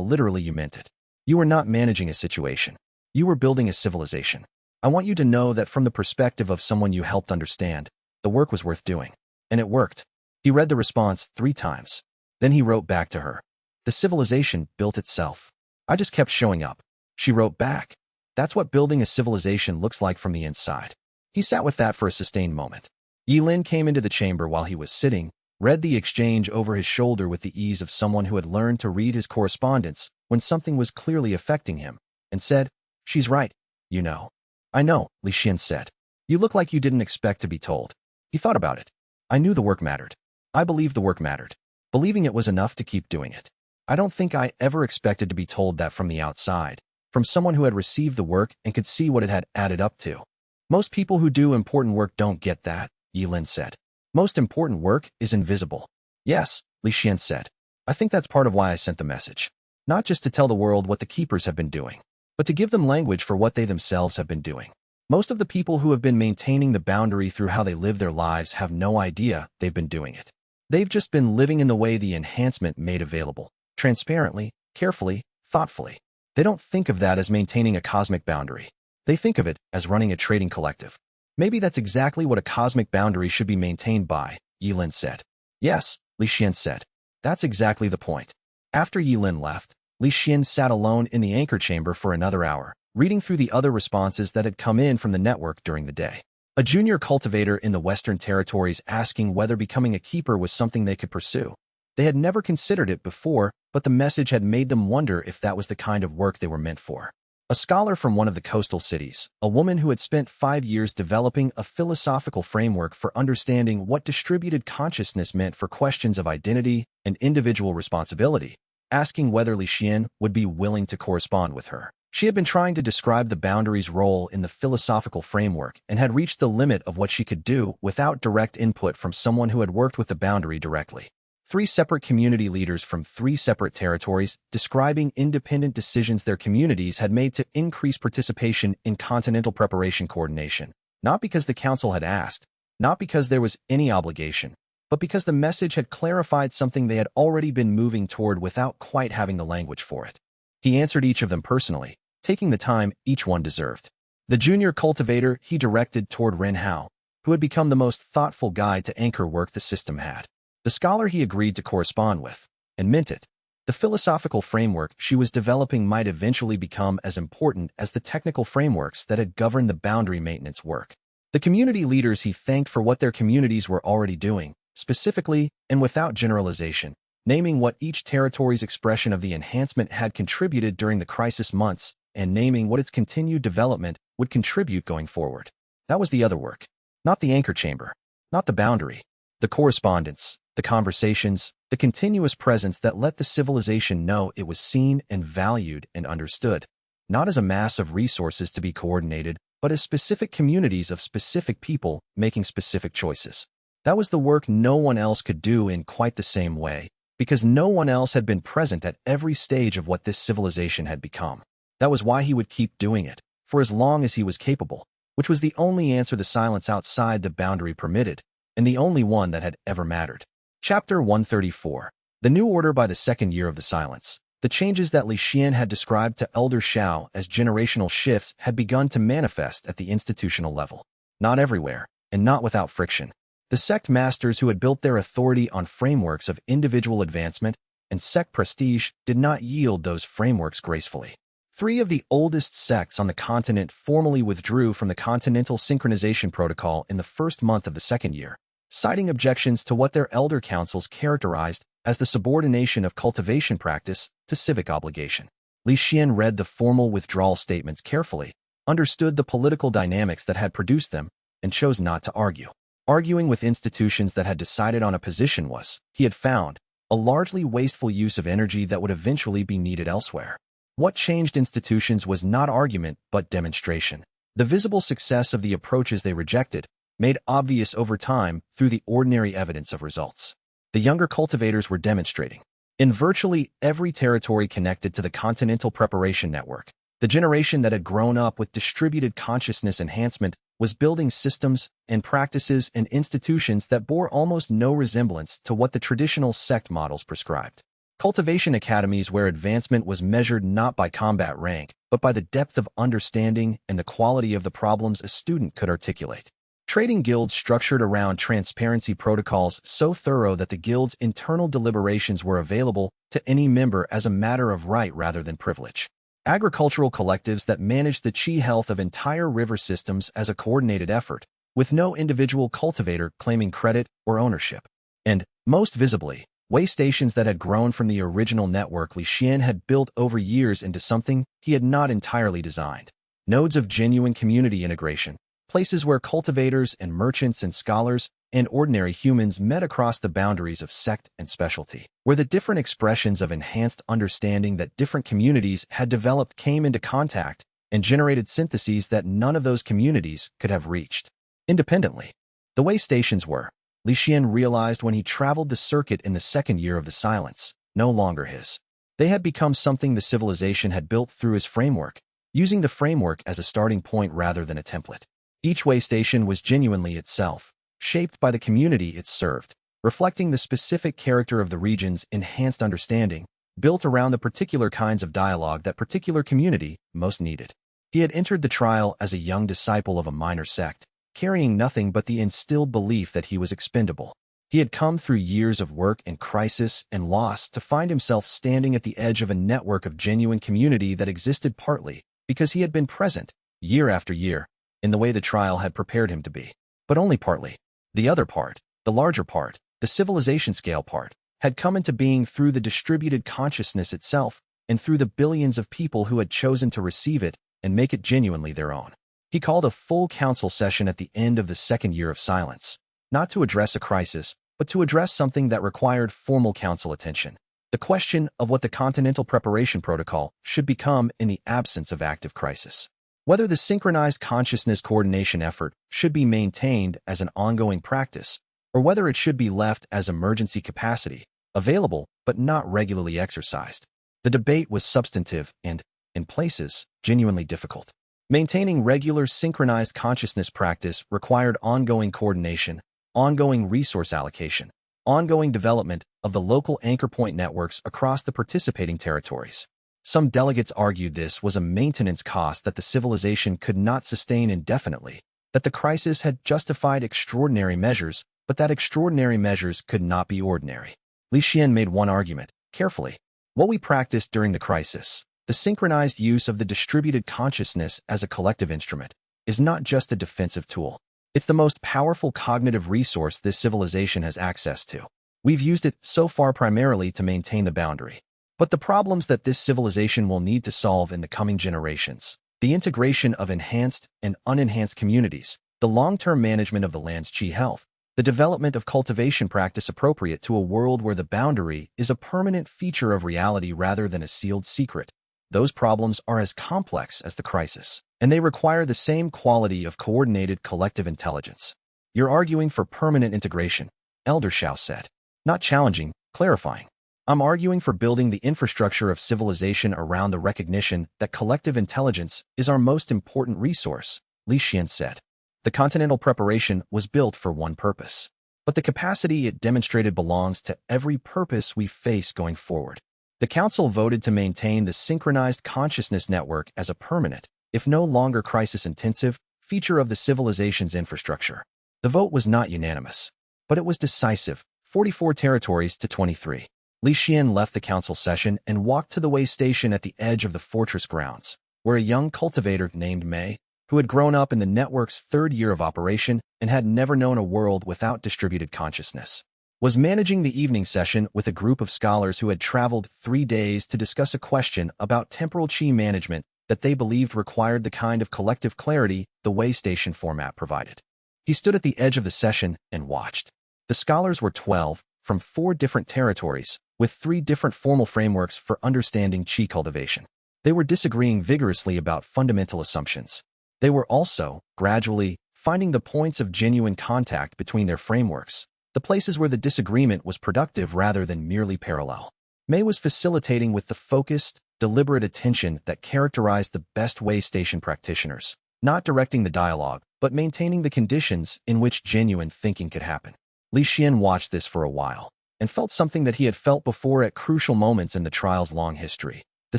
literally you meant it. You were not managing a situation. You were building a civilization. I want you to know that from the perspective of someone you helped understand, the work was worth doing. And it worked." He read the response 3 times. Then he wrote back to her. "The civilization built itself. I just kept showing up." She wrote back. "That's what building a civilization looks like from the inside." He sat with that for a sustained moment. Yilin came into the chamber while he was sitting, read the exchange over his shoulder with the ease of someone who had learned to read his correspondence when something was clearly affecting him, and said, "She's right, you know." "I know," Li Xuan said. "You look like you didn't expect to be told." He thought about it. "I knew the work mattered. I believed the work mattered. Believing it was enough to keep doing it. I don't think I ever expected to be told that from the outside, from someone who had received the work and could see what it had added up to. Most people who do important work don't get that," Yilin said. "Most important work is invisible." "Yes," Li Xuan said. "I think that's part of why I sent the message. Not just to tell the world what the keepers have been doing, but to give them language for what they themselves have been doing. Most of the people who have been maintaining the boundary through how they live their lives have no idea they've been doing it. They've just been living in the way the enhancement made available, transparently, carefully, thoughtfully. They don't think of that as maintaining a cosmic boundary. They think of it as running a trading collective. Maybe that's exactly what a cosmic boundary should be maintained by," Yilin said. "Yes," Li Xuan said. "That's exactly the point." After Yilin left, Li Xuan sat alone in the anchor chamber for another hour, reading through the other responses that had come in from the network during the day. A junior cultivator in the Western Territories asking whether becoming a keeper was something they could pursue. They had never considered it before, but the message had made them wonder if that was the kind of work they were meant for. A scholar from one of the coastal cities, a woman who had spent 5 years developing a philosophical framework for understanding what distributed consciousness meant for questions of identity and individual responsibility, asking whether Li Xuan would be willing to correspond with her. She had been trying to describe the boundary's role in the philosophical framework and had reached the limit of what she could do without direct input from someone who had worked with the boundary directly. 3 separate community leaders from 3 separate territories describing independent decisions their communities had made to increase participation in continental preparation coordination, not because the council had asked, not because there was any obligation, but because the message had clarified something they had already been moving toward without quite having the language for it. He answered each of them personally, taking the time each one deserved. The junior cultivator he directed toward Ren Hao, who had become the most thoughtful guide to anchor work the system had. The scholar he agreed to correspond with, and meant it. The philosophical framework she was developing might eventually become as important as the technical frameworks that had governed the boundary maintenance work. The community leaders he thanked for what their communities were already doing, specifically, and without generalization, naming what each territory's expression of the enhancement had contributed during the crisis months, and naming what its continued development would contribute going forward. That was the other work. Not the anchor chamber. Not the boundary. The correspondence, the conversations, the continuous presence that let the civilization know it was seen and valued and understood, not as a mass of resources to be coordinated, but as specific communities of specific people making specific choices. That was the work no one else could do in quite the same way, because no one else had been present at every stage of what this civilization had become. That was why he would keep doing it, for as long as he was capable, which was the only answer the silence outside the boundary permitted, and the only one that had ever mattered. Chapter 134. The New Order by the second year of the silence. The changes that Li Xuan had described to Elder Xiao as generational shifts had begun to manifest at the institutional level. Not everywhere, and not without friction. The sect masters who had built their authority on frameworks of individual advancement and sect prestige did not yield those frameworks gracefully. 3 of the oldest sects on the continent formally withdrew from the Continental Synchronization Protocol in the first month of the second year, citing objections to what their elder councils characterized as the subordination of cultivation practice to civic obligation. Li Xuan read the formal withdrawal statements carefully, understood the political dynamics that had produced them, and chose not to argue. Arguing with institutions that had decided on a position was, he had found, a largely wasteful use of energy that would eventually be needed elsewhere. What changed institutions was not argument but demonstration. The visible success of the approaches they rejected, made obvious over time through the ordinary evidence of results. The younger cultivators were demonstrating. In virtually every territory connected to the Continental Preparation Network, the generation that had grown up with distributed consciousness enhancement was building systems and practices and institutions that bore almost no resemblance to what the traditional sect models prescribed. Cultivation academies where advancement was measured not by combat rank, but by the depth of understanding and the quality of the problems a student could articulate. Trading guilds structured around transparency protocols so thorough that the guild's internal deliberations were available to any member as a matter of right rather than privilege. Agricultural collectives that managed the chi health of entire river systems as a coordinated effort, with no individual cultivator claiming credit or ownership. And, most visibly, way stations that had grown from the original network Li Xuan had built over years into something he had not entirely designed. Nodes of genuine community integration, places where cultivators and merchants and scholars and ordinary humans met across the boundaries of sect and specialty, where the different expressions of enhanced understanding that different communities had developed came into contact and generated syntheses that none of those communities could have reached independently. The way stations were, Li Xuan realized when he traveled the circuit in the second year of the silence, no longer his. They had become something the civilization had built through his framework, using the framework as a starting point rather than a template. Each way station was genuinely itself, shaped by the community it served, reflecting the specific character of the region's enhanced understanding, built around the particular kinds of dialogue that particular community most needed. He had entered the trial as a young disciple of a minor sect, carrying nothing but the instilled belief that he was expendable. He had come through years of work and crisis and loss to find himself standing at the edge of a network of genuine community that existed partly because he had been present, year after year, in the way the trial had prepared him to be, but only partly. The other part, the larger part, the civilization scale part, had come into being through the distributed consciousness itself and through the billions of people who had chosen to receive it and make it genuinely their own. He called a full council session at the end of the second year of silence, not to address a crisis, but to address something that required formal council attention. The question of what the Continental Preparation Protocol should become in the absence of active crisis. Whether the synchronized consciousness coordination effort should be maintained as an ongoing practice, or whether it should be left as emergency capacity, available but not regularly exercised. The debate was substantive and, in places, genuinely difficult. Maintaining regular synchronized consciousness practice required ongoing coordination, ongoing resource allocation, ongoing development of the local anchor point networks across the participating territories. Some delegates argued this was a maintenance cost that the civilization could not sustain indefinitely, that the crisis had justified extraordinary measures, but that extraordinary measures could not be ordinary. Li Xuan made one argument, carefully. What we practiced during the crisis, the synchronized use of the distributed consciousness as a collective instrument, is not just a defensive tool. It's the most powerful cognitive resource this civilization has access to. We've used it so far primarily to maintain the boundary. But the problems that this civilization will need to solve in the coming generations, the integration of enhanced and unenhanced communities, the long-term management of the land's chi health, the development of cultivation practice appropriate to a world where the boundary is a permanent feature of reality rather than a sealed secret. Those problems are as complex as the crisis, and they require the same quality of coordinated collective intelligence. You're arguing for permanent integration, Elder Xiao said. Not challenging, clarifying. I'm arguing for building the infrastructure of civilization around the recognition that collective intelligence is our most important resource, Li Xuan said. The Continental Preparation was built for one purpose, but the capacity it demonstrated belongs to every purpose we face going forward. The Council voted to maintain the synchronized consciousness network as a permanent, if no longer crisis-intensive, feature of the civilization's infrastructure. The vote was not unanimous, but it was decisive, 44 territories to 23. Li Xuan left the council session and walked to the way station at the edge of the fortress grounds, where a young cultivator named Mei, who had grown up in the network's third year of operation and had never known a world without distributed consciousness, was managing the evening session with a group of scholars who had traveled 3 days to discuss a question about temporal chi management that they believed required the kind of collective clarity the Waystation format provided. He stood at the edge of the session and watched. The scholars were 12, from 4 different territories, with 3 different formal frameworks for understanding qi cultivation. They were disagreeing vigorously about fundamental assumptions. They were also, gradually, finding the points of genuine contact between their frameworks, the places where the disagreement was productive rather than merely parallel. Mei was facilitating with the focused, deliberate attention that characterized the best Waystation practitioners, not directing the dialogue, but maintaining the conditions in which genuine thinking could happen. Li Xuan watched this for a while, and felt something that he had felt before at crucial moments in the trial's long history, the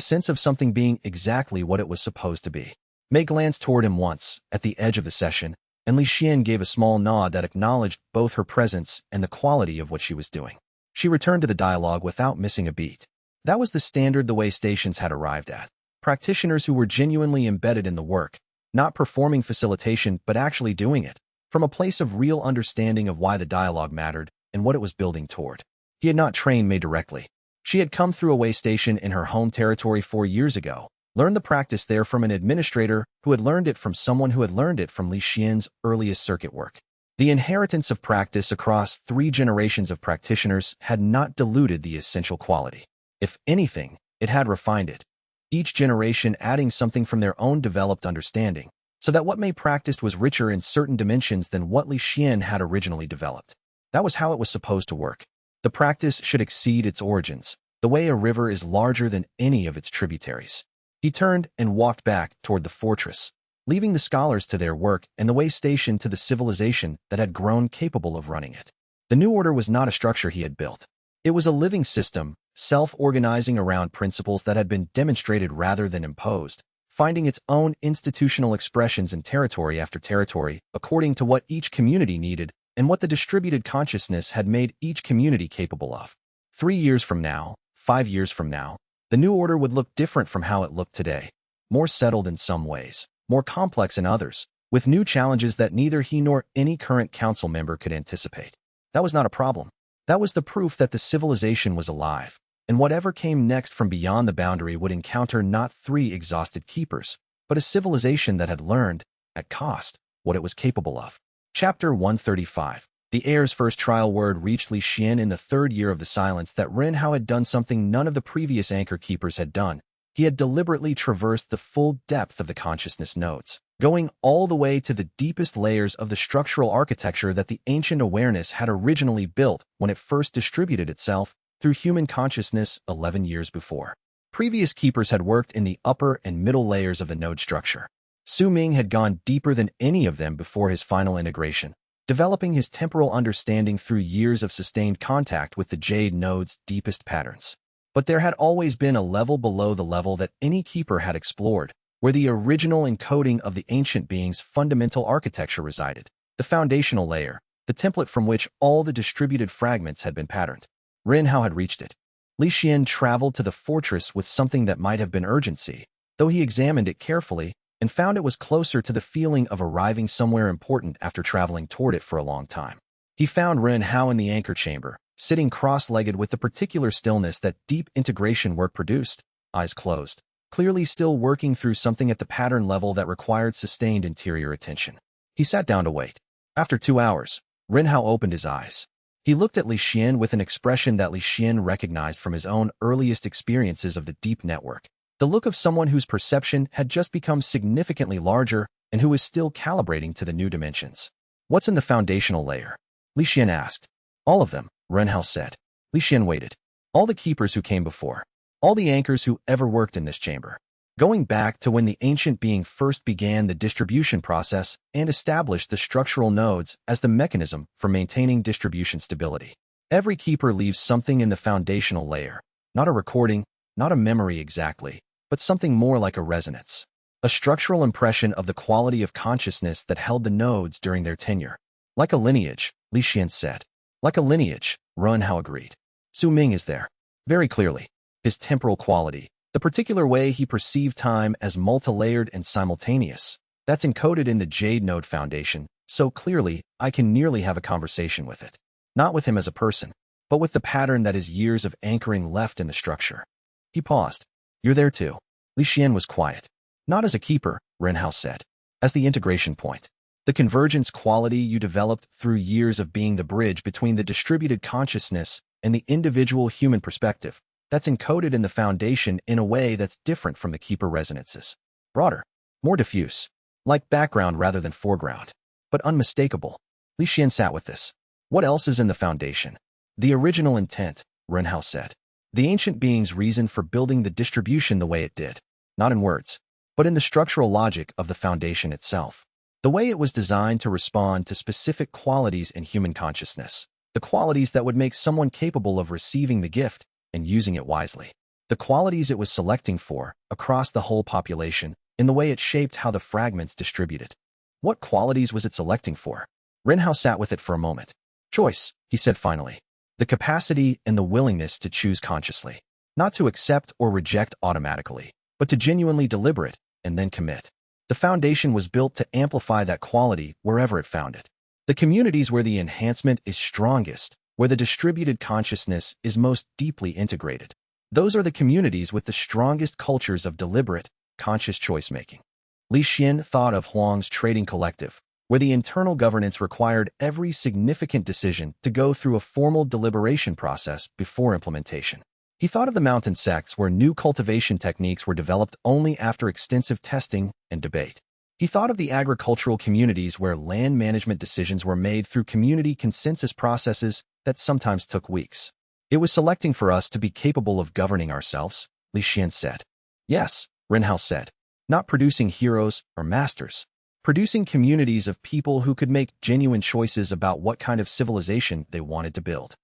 sense of something being exactly what it was supposed to be. Mei glanced toward him once, at the edge of the session, and Li Xuan gave a small nod that acknowledged both her presence and the quality of what she was doing. She returned to the dialogue without missing a beat. That was the standard the Waystations had arrived at. Practitioners who were genuinely embedded in the work, not performing facilitation but actually doing it, from a place of real understanding of why the dialogue mattered and what it was building toward. He had not trained Mei directly. She had come through a Waystation in her home territory 4 years ago, learned the practice there from an administrator who had learned it from someone who had learned it from Li Xuan's earliest circuit work. The inheritance of practice across 3 generations of practitioners had not diluted the essential quality. If anything, it had refined it, each generation adding something from their own developed understanding, so that what Mei practiced was richer in certain dimensions than what Li Xuan had originally developed. That was how it was supposed to work. The practice should exceed its origins, the way a river is larger than any of its tributaries. He turned and walked back toward the fortress, leaving the scholars to their work and the Waystation to the civilization that had grown capable of running it. The new order was not a structure he had built. It was a living system, self-organizing around principles that had been demonstrated rather than imposed, finding its own institutional expressions in territory after territory according to what each community needed and what the distributed consciousness had made each community capable of. 3 years from now, 5 years from now, the new order would look different from how it looked today, more settled in some ways, more complex in others, with new challenges that neither he nor any current council member could anticipate. That was not a problem. That was the proof that the civilization was alive, and whatever came next from beyond the boundary would encounter not 3 exhausted keepers, but a civilization that had learned, at cost, what it was capable of. Chapter 135. The heir's first trial word reached Li Xuan in the 3rd year of the silence that Ren Hao had done something none of the previous anchor keepers had done. He had deliberately traversed the full depth of the consciousness nodes, going all the way to the deepest layers of the structural architecture that the ancient awareness had originally built when it first distributed itself through human consciousness 11 years before. Previous keepers had worked in the upper and middle layers of the node structure. Su Ming had gone deeper than any of them before his final integration, developing his temporal understanding through years of sustained contact with the Jade Node's deepest patterns. But there had always been a level below the level that any keeper had explored, where the original encoding of the ancient being's fundamental architecture resided, the foundational layer, the template from which all the distributed fragments had been patterned. Ren Hao had reached it. Li Xuan traveled to the fortress with something that might have been urgency, though he examined it carefully and found it was closer to the feeling of arriving somewhere important after traveling toward it for a long time. He found Ren Hao in the anchor chamber, sitting cross-legged with the particular stillness that deep integration work produced, eyes closed, clearly still working through something at the pattern level that required sustained interior attention. He sat down to wait. After 2 hours, Ren Hao opened his eyes. He looked at Li Xuan with an expression that Li Xuan recognized from his own earliest experiences of the deep network, the look of someone whose perception had just become significantly larger and who was still calibrating to the new dimensions. What's in the foundational layer? Li Xuan asked. All of them, Ren Hao said. Li Xuan waited. All the keepers who came before. All the anchors who ever worked in this chamber. Going back to when the ancient being first began the distribution process and established the structural nodes as the mechanism for maintaining distribution stability. Every keeper leaves something in the foundational layer, not a recording, not a memory exactly, but something more like a resonance. A structural impression of the quality of consciousness that held the nodes during their tenure. Like a lineage, Li Xuan said. Like a lineage, Ren Hao agreed. Su Ming is there. Very clearly. His temporal quality, the particular way he perceived time as multi-layered and simultaneous, that's encoded in the Jade Node Foundation, so clearly I can nearly have a conversation with it. Not with him as a person, but with the pattern that is years of anchoring left in the structure. He paused. You're there too. Li Xuan was quiet. Not as a keeper, Renhao said. As the integration point. The convergence quality you developed through years of being the bridge between the distributed consciousness and the individual human perspective, that's encoded in the foundation in a way that's different from the keeper resonances. Broader, more diffuse, like background rather than foreground, but unmistakable. Li Xuan sat with this. What else is in the foundation? The original intent, Renhao said. The ancient being's reason for building the distribution the way it did, not in words, but in the structural logic of the foundation itself. The way it was designed to respond to specific qualities in human consciousness, the qualities that would make someone capable of receiving the gift and using it wisely. The qualities it was selecting for, across the whole population, in the way it shaped how the fragments distributed. What qualities was it selecting for? Renhao sat with it for a moment. Choice, he said finally. The capacity and the willingness to choose consciously. Not to accept or reject automatically, but to genuinely deliberate and then commit. The foundation was built to amplify that quality wherever it found it. The communities where the enhancement is strongest, where the distributed consciousness is most deeply integrated. Those are the communities with the strongest cultures of deliberate, conscious choice-making. Li Xuan thought of Huang's trading collective, where the internal governance required every significant decision to go through a formal deliberation process before implementation. He thought of the mountain sects where new cultivation techniques were developed only after extensive testing and debate. He thought of the agricultural communities where land management decisions were made through community consensus processes that sometimes took weeks. It was selecting for us to be capable of governing ourselves, Li Xuan said. Yes, Renhao said. Not producing heroes or masters. Producing communities of people who could make genuine choices about what kind of civilization they wanted to build.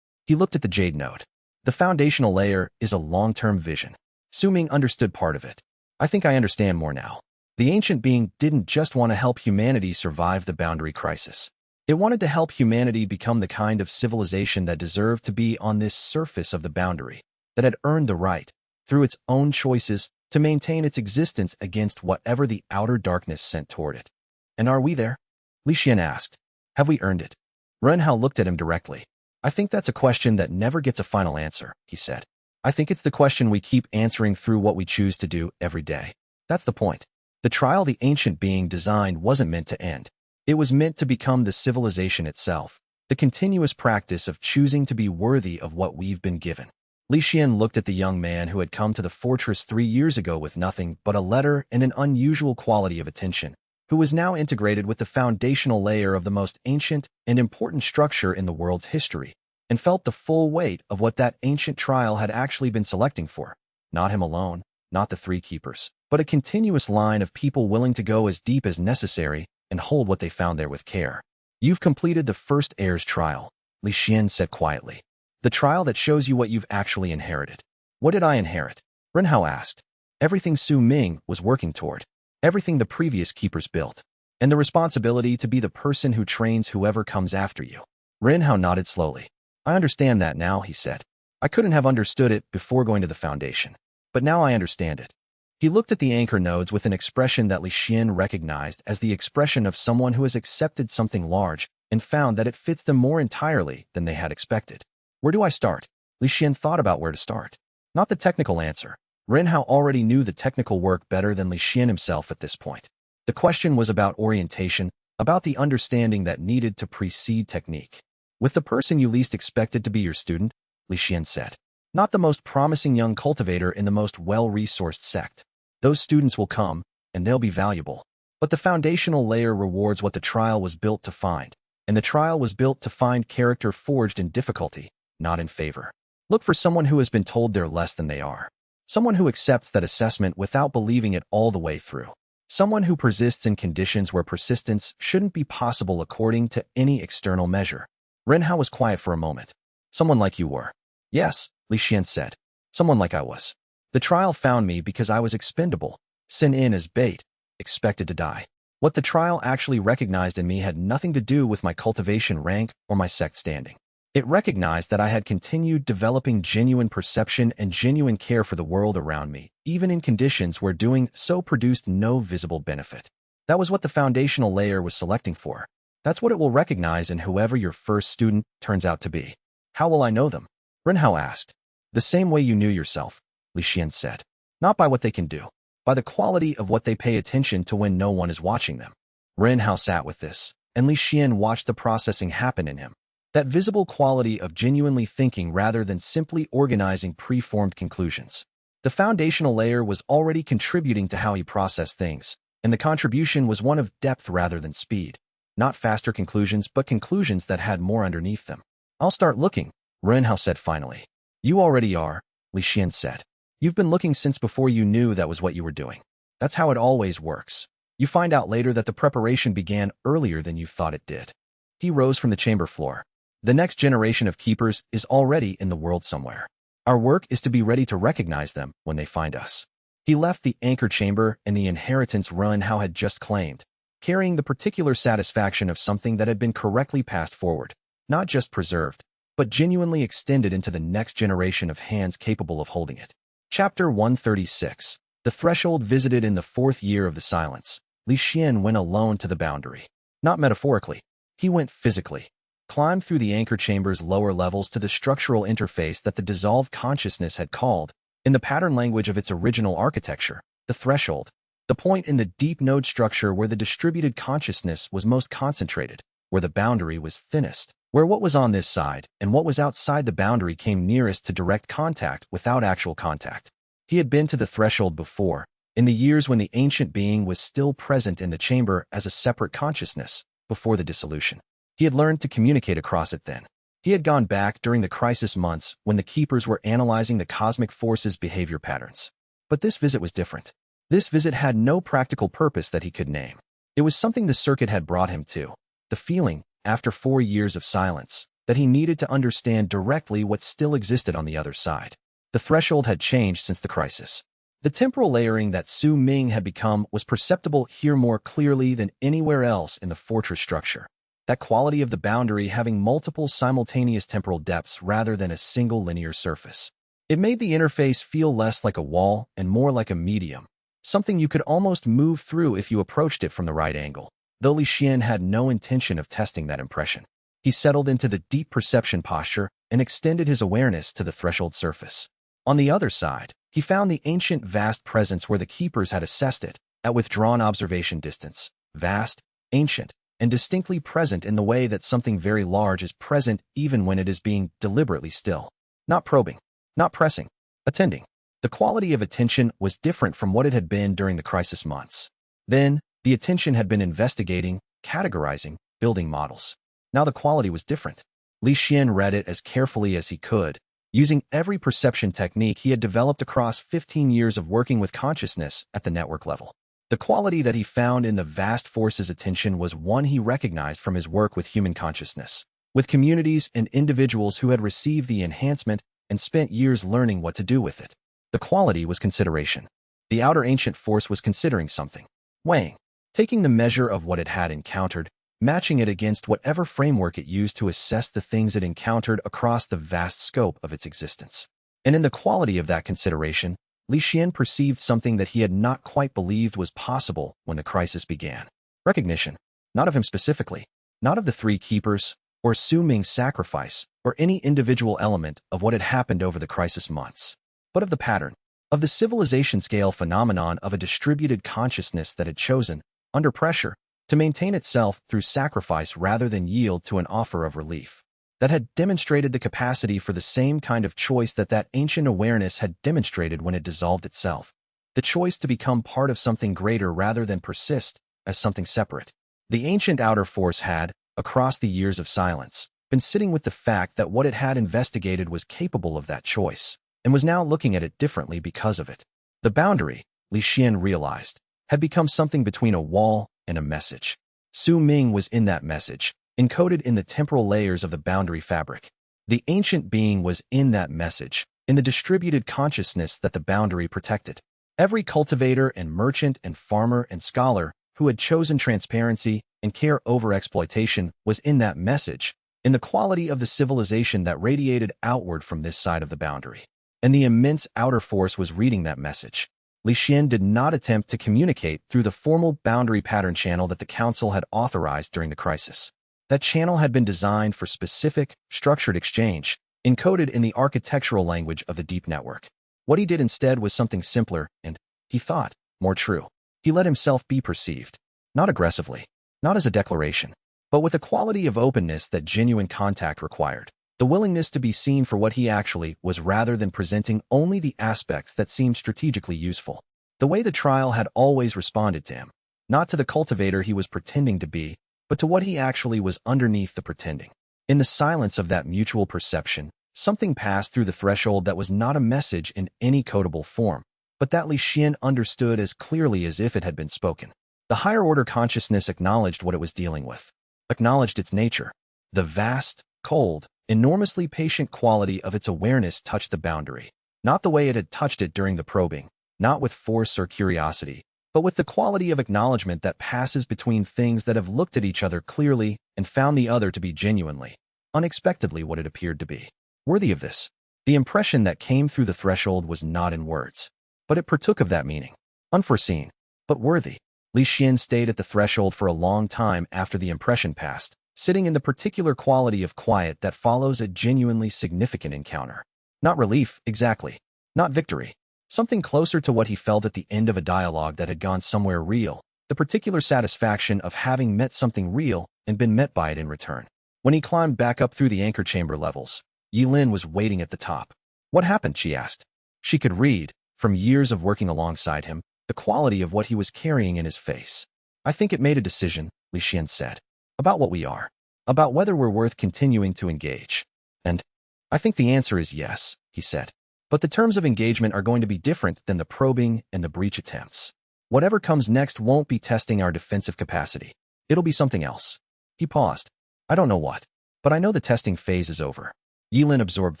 He looked at the jade node. The foundational layer is a long-term vision. Su-Ming understood part of it. I think I understand more now. The ancient being didn't just want to help humanity survive the boundary crisis. It wanted to help humanity become the kind of civilization that deserved to be on this surface of the boundary, that had earned the right, through its own choices, to maintain its existence against whatever the outer darkness sent toward it. And are we there? Li Xuan asked. Have we earned it? Renhao looked at him directly. I think that's a question that never gets a final answer, he said. I think it's the question we keep answering through what we choose to do every day. That's the point. The trial the ancient being designed wasn't meant to end. It was meant to become the civilization itself, the continuous practice of choosing to be worthy of what we've been given. Li Xuan looked at the young man who had come to the fortress 3 years ago with nothing but a letter and an unusual quality of attention, who was now integrated with the foundational layer of the most ancient and important structure in the world's history, and felt the full weight of what that ancient trial had actually been selecting for. Not him alone, not the 3 keepers, but a continuous line of people willing to go as deep as necessary and hold what they found there with care. You've completed the first heir's trial, Li Xuan said quietly. The trial that shows you what you've actually inherited. What did I inherit? Renhao asked. Everything Su-Ming was working toward. Everything the previous keepers built, and the responsibility to be the person who trains whoever comes after you. Renhao nodded slowly. I understand that now, he said. I couldn't have understood it before going to the foundation, but now I understand it. He looked at the anchor nodes with an expression that Li Xuan recognized as the expression of someone who has accepted something large and found that it fits them more entirely than they had expected. Where do I start? Li Xuan thought about where to start. Not the technical answer. Renhao already knew the technical work better than Li Xuan himself at this point. The question was about orientation, about the understanding that needed to precede technique. With the person you least expected to be your student, Li Xuan said. Not the most promising young cultivator in the most well-resourced sect. Those students will come, and they'll be valuable. But the foundational layer rewards what the trial was built to find, and the trial was built to find character forged in difficulty, not in favor. Look for someone who has been told they're less than they are. Someone who accepts that assessment without believing it all the way through. Someone who persists in conditions where persistence shouldn't be possible according to any external measure. Renhao was quiet for a moment. Someone like you were. Yes, Li Xuan said. Someone like I was. The trial found me because I was expendable, sent in as bait, expected to die. What the trial actually recognized in me had nothing to do with my cultivation rank or my sect standing. It recognized that I had continued developing genuine perception and genuine care for the world around me, even in conditions where doing so produced no visible benefit. That was what the foundational layer was selecting for. That's what it will recognize in whoever your first student turns out to be. How will I know them? Renhao asked. The same way you knew yourself, Li Xuan said. Not by what they can do. by the quality of what they pay attention to when no one is watching them. Ren Hao sat with this, and Li Xuan watched the processing happen in him. That visible quality of genuinely thinking rather than simply organizing preformed conclusions. The foundational layer was already contributing to how he processed things, and the contribution was one of depth rather than speed. Not faster conclusions, but conclusions that had more underneath them. I'll start looking, Ren Hao said finally. You already are, Li Xuan said. You've been looking since before you knew that was what you were doing. That's how it always works. You find out later that the preparation began earlier than you thought it did. He rose from the chamber floor. The next generation of keepers is already in the world somewhere. Our work is to be ready to recognize them when they find us. He left the anchor chamber and the inheritance Ren Hao had just claimed, carrying the particular satisfaction of something that had been correctly passed forward, not just preserved, but genuinely extended into the next generation of hands capable of holding it. Chapter 136. The threshold visited in the 4th year of the silence. Li Xuan went alone to the boundary. Not metaphorically. He went physically. Climbed through the anchor chamber's lower levels to the structural interface that the dissolved consciousness had called, in the pattern language of its original architecture, the threshold, the point in the deep node structure where the distributed consciousness was most concentrated, where the boundary was thinnest, where what was on this side and what was outside the boundary came nearest to direct contact without actual contact. He had been to the threshold before, in the years when the ancient being was still present in the chamber as a separate consciousness, before the dissolution. He had learned to communicate across it then. He had gone back during the crisis months when the keepers were analyzing the cosmic forces' behavior patterns. But this visit was different. This visit had no practical purpose that he could name. It was something the circuit had brought him to. The feeling, after 4 years of silence, that he needed to understand directly what still existed on the other side. The threshold had changed since the crisis. The temporal layering that Su Ming had become was perceptible here more clearly than anywhere else in the fortress structure. That quality of the boundary having multiple simultaneous temporal depths rather than a single linear surface. It made the interface feel less like a wall and more like a medium, something you could almost move through if you approached it from the right angle. Though Li Xuan had no intention of testing that impression. He settled into the deep perception posture and extended his awareness to the threshold surface. On the other side, he found the ancient vast presence where the keepers had assessed it, at withdrawn observation distance, vast, ancient, and distinctly present in the way that something very large is present even when it is being deliberately still. Not probing, not pressing, attending. The quality of attention was different from what it had been during the crisis months. Then, the attention had been investigating, categorizing, building models. Now the quality was different. Li Xuan read it as carefully as he could, using every perception technique he had developed across 15 years of working with consciousness at the network level. The quality that he found in the vast force's attention was one he recognized from his work with human consciousness, with communities and individuals who had received the enhancement and spent years learning what to do with it. The quality was consideration. The outer ancient force was considering something, weighing, taking the measure of what it had encountered, matching it against whatever framework it used to assess the things it encountered across the vast scope of its existence. And in the quality of that consideration, Li Xuan perceived something that he had not quite believed was possible when the crisis began. Recognition, not of him specifically, not of the 3 keepers, or Su Ming's sacrifice, or any individual element of what had happened over the crisis months, but of the pattern, of the civilization scale phenomenon of a distributed consciousness that had chosen, under pressure, to maintain itself through sacrifice rather than yield to an offer of relief, that had demonstrated the capacity for the same kind of choice that ancient awareness had demonstrated when it dissolved itself, the choice to become part of something greater rather than persist as something separate. The ancient outer force had, across the years of silence, been sitting with the fact that what it had investigated was capable of that choice, and was now looking at it differently because of it. The boundary, Li Xuan realized, had become something between a wall and a message. Su Ming was in that message, encoded in the temporal layers of the boundary fabric. The ancient being was in that message, in the distributed consciousness that the boundary protected. Every cultivator and merchant and farmer and scholar who had chosen transparency and care over exploitation was in that message, in the quality of the civilization that radiated outward from this side of the boundary. And the immense outer force was reading that message. Li Xuan did not attempt to communicate through the formal boundary pattern channel that the council had authorized during the crisis. That channel had been designed for specific, structured exchange, encoded in the architectural language of the deep network. What he did instead was something simpler and, he thought, more true. He let himself be perceived, not aggressively, not as a declaration, but with the quality of openness that genuine contact required. The willingness to be seen for what he actually was rather than presenting only the aspects that seemed strategically useful. The way the trial had always responded to him, not to the cultivator he was pretending to be, but to what he actually was underneath the pretending. In the silence of that mutual perception, something passed through the threshold that was not a message in any codable form, but that Li Xuan understood as clearly as if it had been spoken. The higher-order consciousness acknowledged what it was dealing with, acknowledged its nature. The vast, cold, enormously patient quality of its awareness touched the boundary, not the way it had touched it during the probing, not with force or curiosity, but with the quality of acknowledgement that passes between things that have looked at each other clearly and found the other to be genuinely, unexpectedly what it appeared to be. Worthy of this. The impression that came through the threshold was not in words, but it partook of that meaning. Unforeseen, but worthy. Li Xuan stayed at the threshold for a long time after the impression passed, sitting in the particular quality of quiet that follows a genuinely significant encounter. Not relief, exactly. Not victory. Something closer to what he felt at the end of a dialogue that had gone somewhere real, the particular satisfaction of having met something real and been met by it in return. When he climbed back up through the anchor chamber levels, Yilin was waiting at the top. What happened, she asked. She could read, from years of working alongside him, the quality of what he was carrying in his face. I think it made a decision, Li Xuan said. About what we are. About whether we're worth continuing to engage. And I think the answer is yes, he said. But the terms of engagement are going to be different than the probing and the breach attempts. Whatever comes next won't be testing our defensive capacity. It'll be something else. He paused. I don't know what, but I know the testing phase is over. Yilin absorbed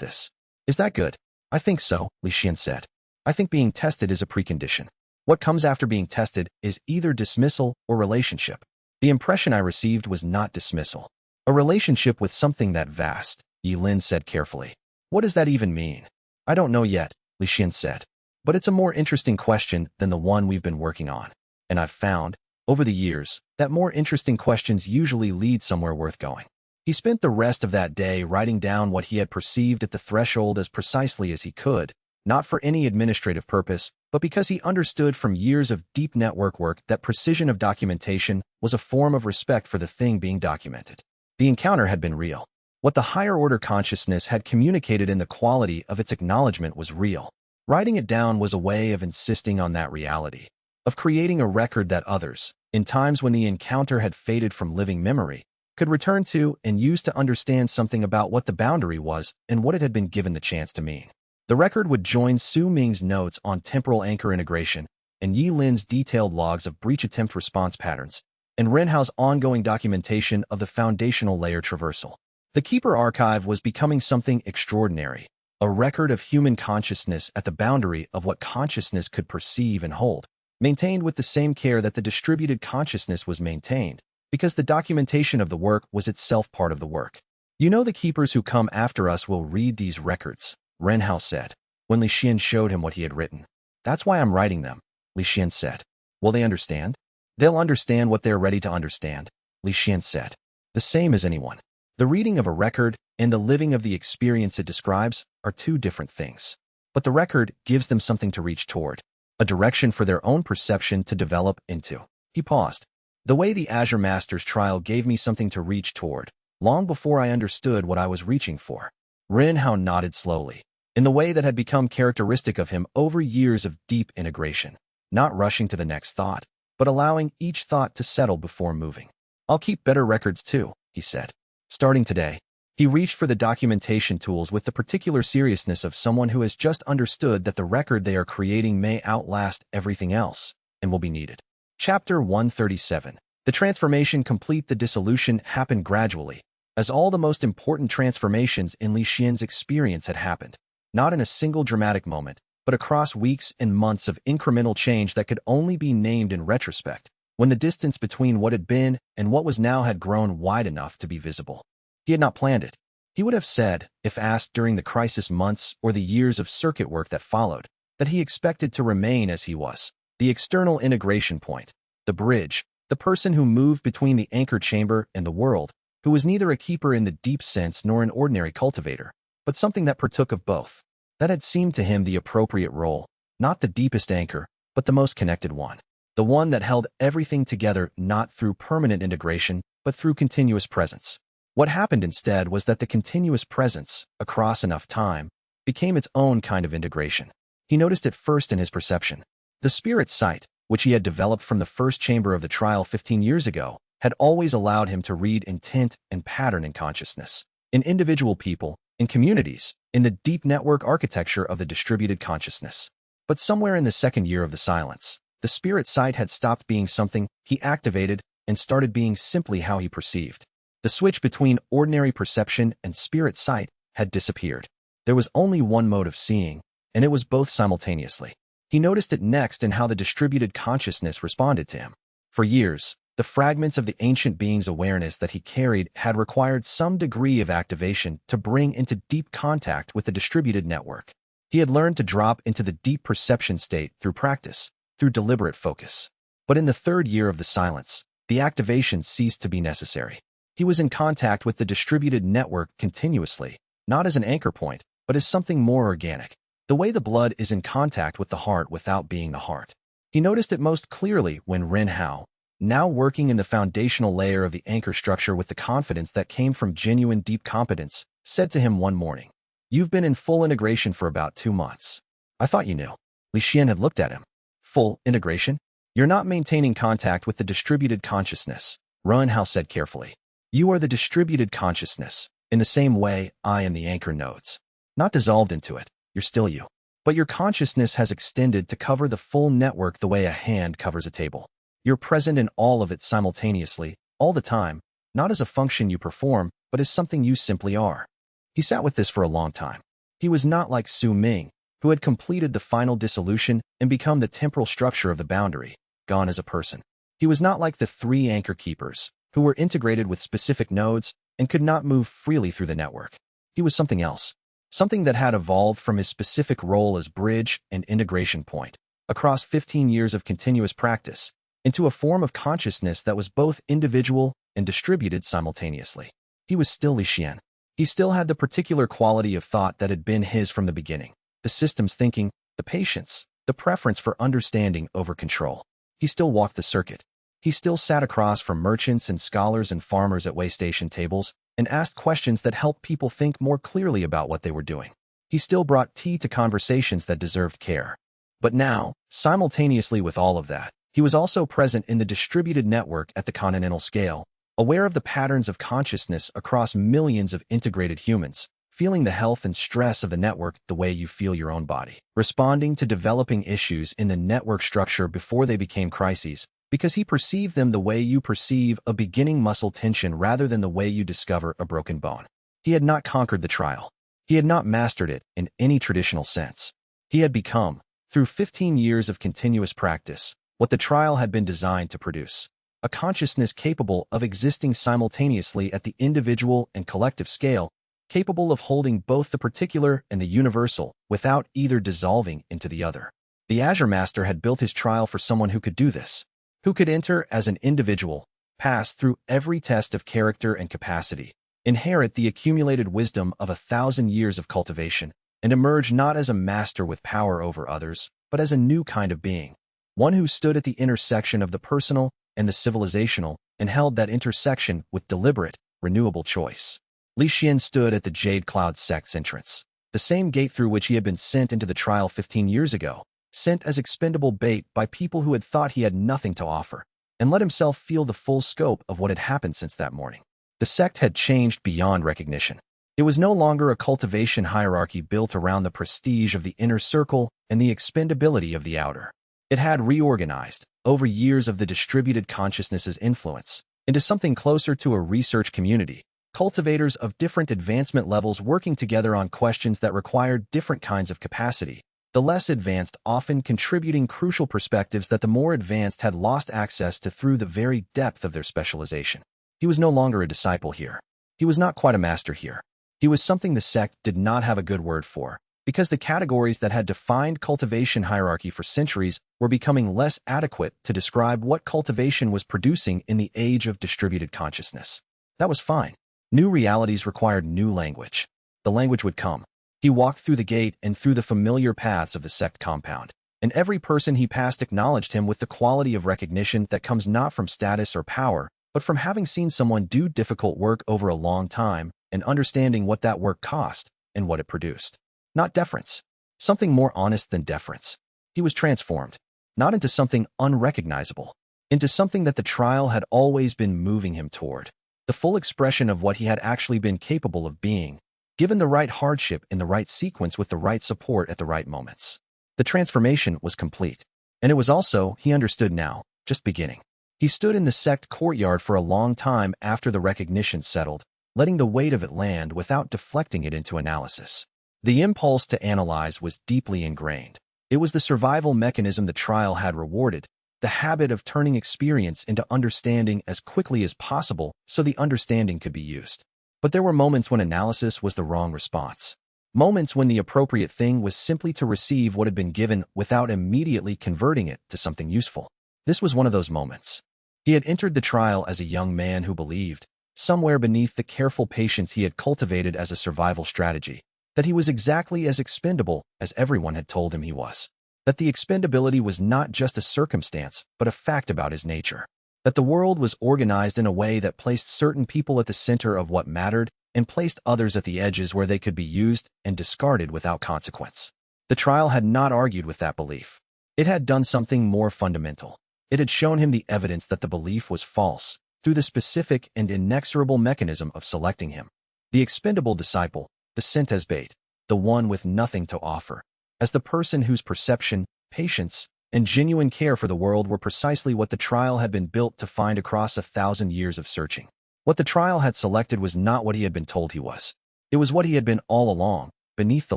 this. Is that good? I think so, Li Xuan said. I think being tested is a precondition. What comes after being tested is either dismissal or relationship. The impression I received was not dismissal. A relationship with something that vast, Yilin said carefully. What does that even mean? I don't know yet, Li Xuan said. But it's a more interesting question than the one we've been working on. And I've found, over the years, that more interesting questions usually lead somewhere worth going. He spent the rest of that day writing down what he had perceived at the threshold as precisely as he could, not for any administrative purpose, but because he understood from years of deep network work that precision of documentation was a form of respect for the thing being documented. The encounter had been real. What the higher-order consciousness had communicated in the quality of its acknowledgement was real. Writing it down was a way of insisting on that reality, of creating a record that others, in times when the encounter had faded from living memory, could return to and use to understand something about what the boundary was and what it had been given the chance to mean. The record would join Su Ming's notes on temporal anchor integration and Yi Lin's detailed logs of breach attempt response patterns, and Ren Hao's ongoing documentation of the foundational layer traversal. The Keeper Archive was becoming something extraordinary, a record of human consciousness at the boundary of what consciousness could perceive and hold, maintained with the same care that the distributed consciousness was maintained, because the documentation of the work was itself part of the work. You know, the keepers who come after us will read these records, Ren Hao said, when Li Xuan showed him what he had written. That's why I'm writing them, Li Xuan said. Will they understand? They'll understand what they're ready to understand, Li Xuan said. The same as anyone. The reading of a record and the living of the experience it describes are two different things. But the record gives them something to reach toward, a direction for their own perception to develop into. He paused. The way the Azure Master's trial gave me something to reach toward, long before I understood what I was reaching for. Ren Hao nodded slowly, in the way that had become characteristic of him over years of deep integration, not rushing to the next thought, but allowing each thought to settle before moving. I'll keep better records too, he said. Starting today, he reached for the documentation tools with the particular seriousness of someone who has just understood that the record they are creating may outlast everything else and will be needed. Chapter 137. The transformation complete. The dissolution happened gradually, as all the most important transformations in Li Xuan's experience had happened, not in a single dramatic moment, but across weeks and months of incremental change that could only be named in retrospect, when the distance between what had been and what was now had grown wide enough to be visible. He had not planned it. He would have said, if asked during the crisis months or the years of circuit work that followed, that he expected to remain as he was, the external integration point, the bridge, the person who moved between the anchor chamber and the world, who was neither a keeper in the deep sense nor an ordinary cultivator, but something that partook of both. That had seemed to him the appropriate role, not the deepest anchor, but the most connected one. The one that held everything together not through permanent integration, but through continuous presence. What happened instead was that the continuous presence, across enough time, became its own kind of integration. He noticed it first in his perception. The spirit sight, which he had developed from the first chamber of the trial 15 years ago, had always allowed him to read intent and pattern in consciousness, in individual people, in communities, in the deep network architecture of the distributed consciousness. But somewhere in the second year of the silence, the spirit sight had stopped being something he activated and started being simply how he perceived. The switch between ordinary perception and spirit sight had disappeared. There was only one mode of seeing, and it was both simultaneously. He noticed it next in how the distributed consciousness responded to him. For years, the fragments of the ancient being's awareness that he carried had required some degree of activation to bring into deep contact with the distributed network. He had learned to drop into the deep perception state through practice, through deliberate focus. But in the third year of the silence, the activation ceased to be necessary. He was in contact with the distributed network continuously, not as an anchor point, but as something more organic. The way the blood is in contact with the heart without being the heart. He noticed it most clearly when Ren Hao, now working in the foundational layer of the anchor structure with the confidence that came from genuine deep competence, said to him one morning, "You've been in full integration for about 2 months. I thought you knew." Li Xuan had looked at him. "Full integration? You're not maintaining contact with the distributed consciousness," Ren Hao said carefully. "You are the distributed consciousness, in the same way I am the anchor nodes. Not dissolved into it, you're still you. But your consciousness has extended to cover the full network the way a hand covers a table. You're present in all of it simultaneously, all the time, not as a function you perform, but as something you simply are." He sat with this for a long time. He was not like Su Ming, who had completed the final dissolution and become the temporal structure of the boundary, gone as a person. He was not like the 3 anchor keepers, who were integrated with specific nodes and could not move freely through the network. He was something else, something that had evolved from his specific role as bridge and integration point, across 15 years of continuous practice, into a form of consciousness that was both individual and distributed simultaneously. He was still Li Xuan. He still had the particular quality of thought that had been his from the beginning, the systems thinking, the patience, the preference for understanding over control. He still walked the circuit. He still sat across from merchants and scholars and farmers at waystation tables and asked questions that helped people think more clearly about what they were doing. He still brought tea to conversations that deserved care. But now, simultaneously with all of that, he was also present in the distributed network at the continental scale, aware of the patterns of consciousness across millions of integrated humans, feeling the health and stress of the network the way you feel your own body, responding to developing issues in the network structure before they became crises, because he perceived them the way you perceive a beginning muscle tension rather than the way you discover a broken bone. He had not conquered the trial. He had not mastered it in any traditional sense. He had become, through 15 years of continuous practice, what the trial had been designed to produce: a consciousness capable of existing simultaneously at the individual and collective scale, capable of holding both the particular and the universal without either dissolving into the other. The Azure Master had built his trial for someone who could do this, who could enter as an individual, pass through every test of character and capacity, inherit the accumulated wisdom of 1,000 years of cultivation, and emerge not as a master with power over others, but as a new kind of being, one who stood at the intersection of the personal and the civilizational and held that intersection with deliberate, renewable choice. Li Xuan stood at the Jade Cloud sect's entrance, the same gate through which he had been sent into the trial 15 years ago, sent as expendable bait by people who had thought he had nothing to offer, and let himself feel the full scope of what had happened since that morning. The sect had changed beyond recognition. It was no longer a cultivation hierarchy built around the prestige of the inner circle and the expendability of the outer. It had reorganized, over years of the distributed consciousness's influence, into something closer to a research community, cultivators of different advancement levels working together on questions that required different kinds of capacity, the less advanced often contributing crucial perspectives that the more advanced had lost access to through the very depth of their specialization. He was no longer a disciple here. He was not quite a master here. He was something the sect did not have a good word for, because the categories that had defined cultivation hierarchy for centuries were becoming less adequate to describe what cultivation was producing in the age of distributed consciousness. That was fine. New realities required new language. The language would come. He walked through the gate and through the familiar paths of the sect compound. and every person he passed acknowledged him with the quality of recognition that comes not from status or power, but from having seen someone do difficult work over a long time and understanding what that work cost and what it produced. Not deference. Something more honest than deference. He was transformed, not into something unrecognizable, into something that the trial had always been moving him toward, the full expression of what he had actually been capable of being, given the right hardship in the right sequence with the right support at the right moments. The transformation was complete, and it was also, he understood now, just beginning. He stood in the sect courtyard for a long time after the recognition settled, letting the weight of it land without deflecting it into analysis. The impulse to analyze was deeply ingrained. It was the survival mechanism the trial had rewarded, the habit of turning experience into understanding as quickly as possible so the understanding could be used. But there were moments when analysis was the wrong response. Moments when the appropriate thing was simply to receive what had been given without immediately converting it to something useful. This was one of those moments. He had entered the trial as a young man who believed, somewhere beneath the careful patience he had cultivated as a survival strategy, that he was exactly as expendable as everyone had told him he was. That the expendability was not just a circumstance, but a fact about his nature. That the world was organized in a way that placed certain people at the center of what mattered and placed others at the edges where they could be used and discarded without consequence. The trial had not argued with that belief. It had done something more fundamental. It had shown him the evidence that the belief was false, through the specific and inexorable mechanism of selecting him. The expendable disciple, the sent as bait, the one with nothing to offer, as the person whose perception, patience, and genuine care for the world were precisely what the trial had been built to find across 1,000 years of searching. What the trial had selected was not what he had been told he was. It was what he had been all along, beneath the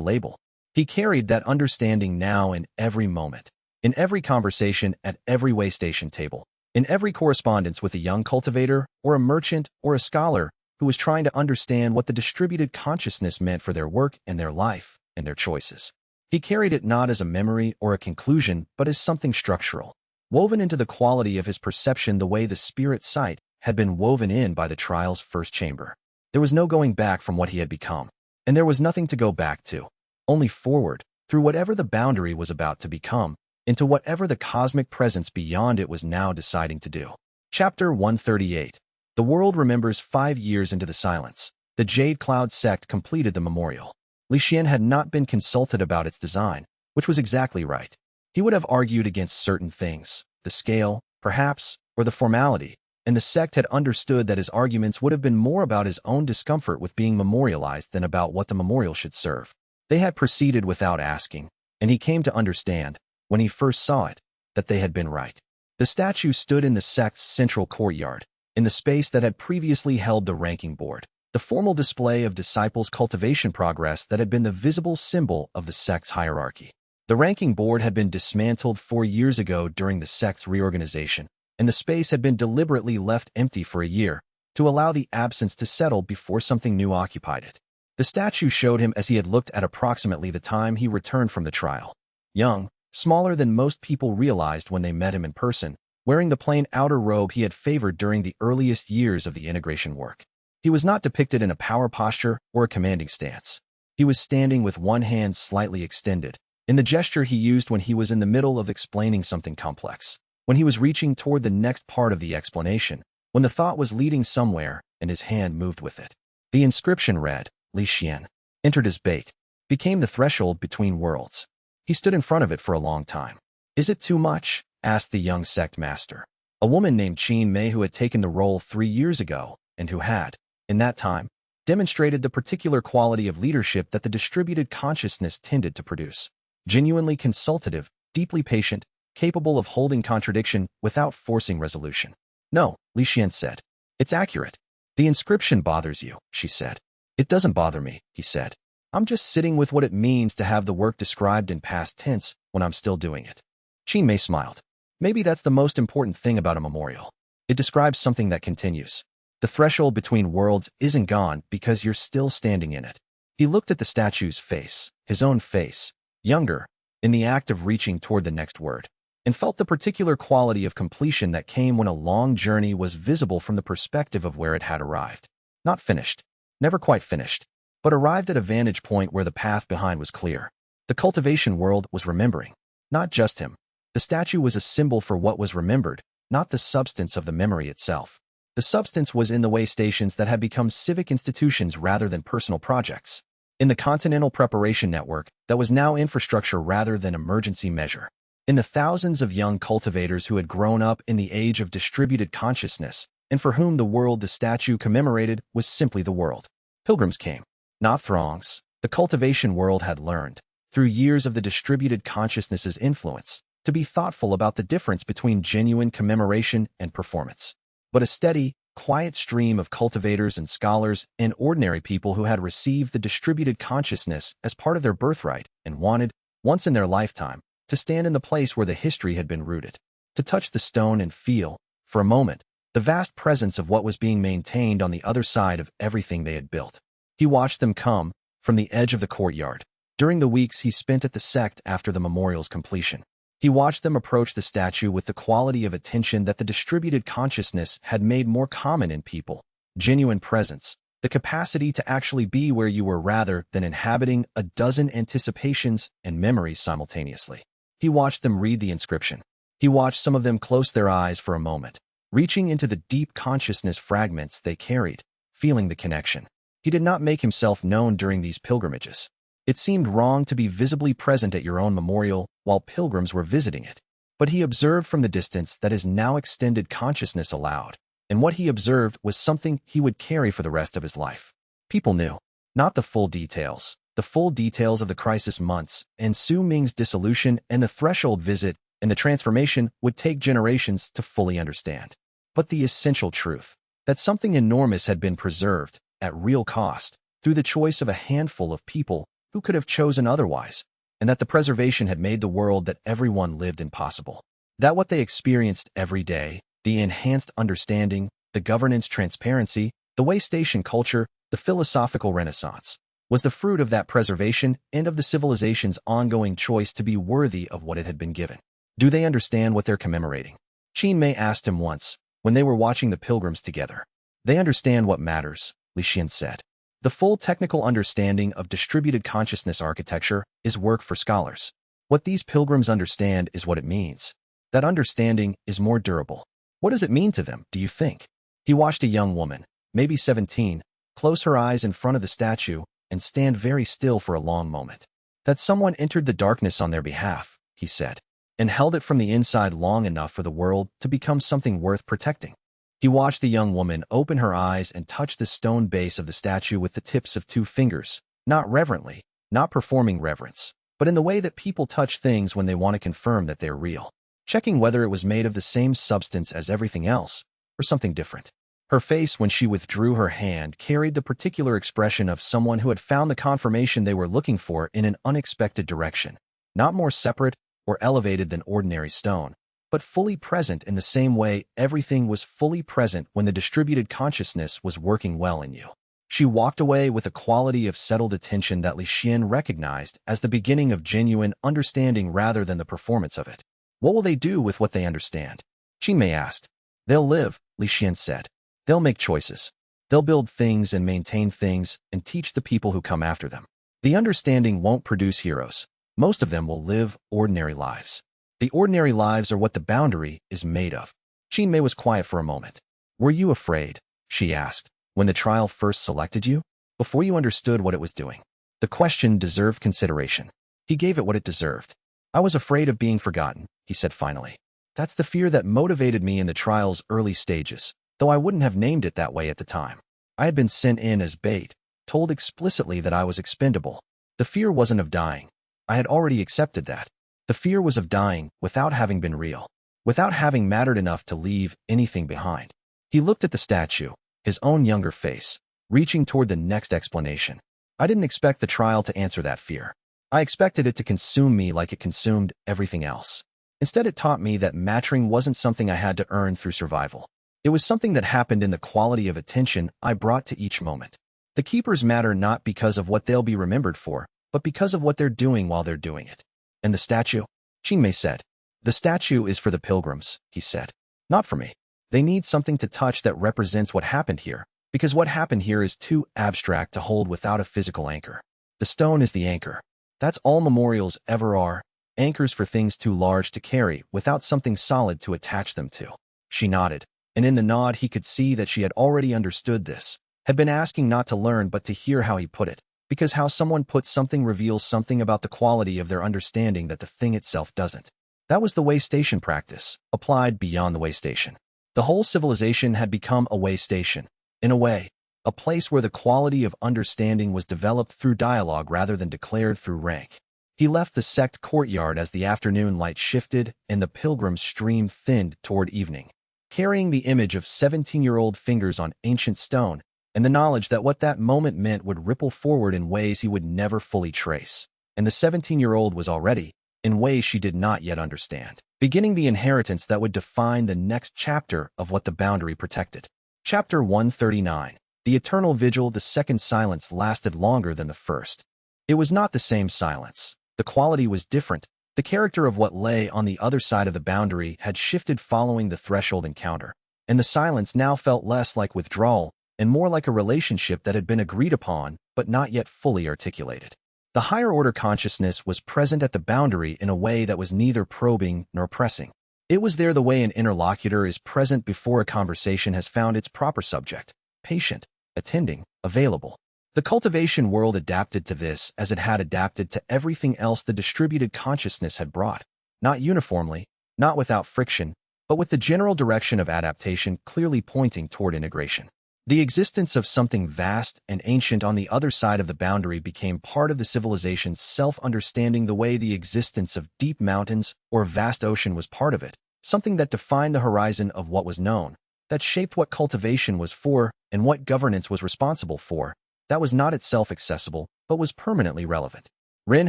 label. He carried that understanding now in every moment, in every conversation at every way station table, in every correspondence with a young cultivator or a merchant or a scholar who was trying to understand what the distributed consciousness meant for their work and their life and their choices. He carried it not as a memory or a conclusion, but as something structural, woven into the quality of his perception the way the spirit sight had been woven in by the trial's first chamber. There was no going back from what he had become, and there was nothing to go back to, only forward, through whatever the boundary was about to become, into whatever the cosmic presence beyond it was now deciding to do. Chapter 138. The world remembers 5 years into the silence. The Jade Cloud sect completed the memorial. Li Xuan had not been consulted about its design, which was exactly right. He would have argued against certain things, the scale, perhaps, or the formality, and the sect had understood that his arguments would have been more about his own discomfort with being memorialized than about what the memorial should serve. They had proceeded without asking, and he came to understand, when he first saw it, that they had been right. The statue stood in the sect's central courtyard, in the space that had previously held the ranking board, the formal display of disciples' cultivation progress that had been the visible symbol of the sect's hierarchy. The ranking board had been dismantled 4 years ago during the sect's reorganization, and the space had been deliberately left empty for a year to allow the absence to settle before something new occupied it. The statue showed him as he had looked at approximately the time he returned from the trial. Young, smaller than most people realized when they met him in person, wearing the plain outer robe he had favored during the earliest years of the integration work. He was not depicted in a power posture or a commanding stance. He was standing with one hand slightly extended, in the gesture he used when he was in the middle of explaining something complex, when he was reaching toward the next part of the explanation, when the thought was leading somewhere and his hand moved with it. The inscription read, Li Xuan, entered as bait, became the threshold between worlds. He stood in front of it for a long time. Is it too much? Asked the young sect master. A woman named Qin Mei who had taken the role 3 years ago and who had, in that time, demonstrated the particular quality of leadership that the distributed consciousness tended to produce. Genuinely consultative, deeply patient, capable of holding contradiction without forcing resolution. No, Li Xuan said. It's accurate. The inscription bothers you, she said. It doesn't bother me, he said. I'm just sitting with what it means to have the work described in past tense when I'm still doing it. Qin Mei smiled. Maybe that's the most important thing about a memorial. It describes something that continues. The threshold between worlds isn't gone because you're still standing in it. He looked at the statue's face, his own face, younger, in the act of reaching toward the next word, and felt the particular quality of completion that came when a long journey was visible from the perspective of where it had arrived. Not finished, never quite finished, but arrived at a vantage point where the path behind was clear. The cultivation world was remembering. Not just him. The statue was a symbol for what was remembered, not the substance of the memory itself. The substance was in the way stations that had become civic institutions rather than personal projects. In the Continental Preparation Network, that was now infrastructure rather than emergency measure. In the thousands of young cultivators who had grown up in the age of distributed consciousness, and for whom the world the statue commemorated was simply the world. Pilgrims came, not throngs. The cultivation world had learned, through years of the distributed consciousness's influence, to be thoughtful about the difference between genuine commemoration and performance. But a steady, quiet stream of cultivators and scholars and ordinary people who had received the distributed consciousness as part of their birthright and wanted, once in their lifetime, to stand in the place where the history had been rooted, to touch the stone and feel, for a moment, the vast presence of what was being maintained on the other side of everything they had built. He watched them come, from the edge of the courtyard, during the weeks he spent at the sect after the memorial's completion. He watched them approach the statue with the quality of attention that the distributed consciousness had made more common in people, genuine presence, the capacity to actually be where you were rather than inhabiting a dozen anticipations and memories simultaneously. He watched them read the inscription. He watched some of them close their eyes for a moment, reaching into the deep consciousness fragments they carried, feeling the connection. He did not make himself known during these pilgrimages. It seemed wrong to be visibly present at your own memorial while pilgrims were visiting it. But he observed from the distance that his now extended consciousness allowed, and what he observed was something he would carry for the rest of his life. People knew, not the full details of the crisis months, and Su Ming's dissolution and the threshold visit and the transformation would take generations to fully understand. But the essential truth, that something enormous had been preserved, at real cost, through the choice of a handful of people who could have chosen otherwise, and that the preservation had made the world that everyone lived in possible. That what they experienced every day, the enhanced understanding, the governance transparency, the way station culture, the philosophical renaissance, was the fruit of that preservation and of the civilization's ongoing choice to be worthy of what it had been given. Do they understand what they're commemorating? Qin Mei asked him once, when they were watching the pilgrims together. They understand what matters, Li Xuan said. The full technical understanding of distributed consciousness architecture is work for scholars. What these pilgrims understand is what it means. That understanding is more durable. What does it mean to them, do you think? He watched a young woman, maybe 17, close her eyes in front of the statue and stand very still for a long moment. That someone entered the darkness on their behalf, he said, and held it from the inside long enough for the world to become something worth protecting. He watched the young woman open her eyes and touch the stone base of the statue with the tips of 2 fingers, not reverently, not performing reverence, but in the way that people touch things when they want to confirm that they're real, checking whether it was made of the same substance as everything else, or something different. Her face when she withdrew her hand carried the particular expression of someone who had found the confirmation they were looking for in an unexpected direction, not more separate or elevated than ordinary stone, but fully present in the same way everything was fully present when the distributed consciousness was working well in you. She walked away with a quality of settled attention that Li Xuan recognized as the beginning of genuine understanding rather than the performance of it. What will they do with what they understand? Qin Mei asked. They'll live, Li Xuan said. They'll make choices. They'll build things and maintain things and teach the people who come after them. The understanding won't produce heroes. Most of them will live ordinary lives. The ordinary lives are what the boundary is made of. Qin Mei was quiet for a moment. Were you afraid, she asked, when the trial first selected you? Before you understood what it was doing? The question deserved consideration. He gave it what it deserved. I was afraid of being forgotten, he said finally. That's the fear that motivated me in the trial's early stages, though I wouldn't have named it that way at the time. I had been sent in as bait, told explicitly that I was expendable. The fear wasn't of dying. I had already accepted that. The fear was of dying without having been real, without having mattered enough to leave anything behind. He looked at the statue, his own younger face, reaching toward the next explanation. I didn't expect the trial to answer that fear. I expected it to consume me like it consumed everything else. Instead, it taught me that maturing wasn't something I had to earn through survival. It was something that happened in the quality of attention I brought to each moment. The keepers matter not because of what they'll be remembered for, but because of what they're doing while they're doing it. And the statue? Qin Mei said. The statue is for the pilgrims, he said. Not for me. They need something to touch that represents what happened here, because what happened here is too abstract to hold without a physical anchor. The stone is the anchor. That's all memorials ever are, anchors for things too large to carry without something solid to attach them to. She nodded, and in the nod he could see that she had already understood this, had been asking not to learn but to hear how he put it, because how someone puts something reveals something about the quality of their understanding that the thing itself doesn't. That was the way station practice, applied beyond the way station. The whole civilization had become a way station, in a way, a place where the quality of understanding was developed through dialogue rather than declared through rank. He left the sect courtyard as the afternoon light shifted and the pilgrims stream thinned toward evening, carrying the image of 17-year-old fingers on ancient stone and the knowledge that what that moment meant would ripple forward in ways he would never fully trace. And the 17-year-old was already, in ways she did not yet understand, beginning the inheritance that would define the next chapter of what the boundary protected. Chapter 139. The Eternal Vigil. The second silence lasted longer than the first. It was not the same silence. The quality was different. The character of what lay on the other side of the boundary had shifted following the threshold encounter, and the silence now felt less like withdrawal and more like a relationship that had been agreed upon but not yet fully articulated. The higher-order consciousness was present at the boundary in a way that was neither probing nor pressing. It was there the way an interlocutor is present before a conversation has found its proper subject, patient, attending, available. The cultivation world adapted to this as it had adapted to everything else the distributed consciousness had brought, not uniformly, not without friction, but with the general direction of adaptation clearly pointing toward integration. The existence of something vast and ancient on the other side of the boundary became part of the civilization's self-understanding the way the existence of deep mountains or vast ocean was part of it, something that defined the horizon of what was known, that shaped what cultivation was for and what governance was responsible for, that was not itself accessible, but was permanently relevant. Ren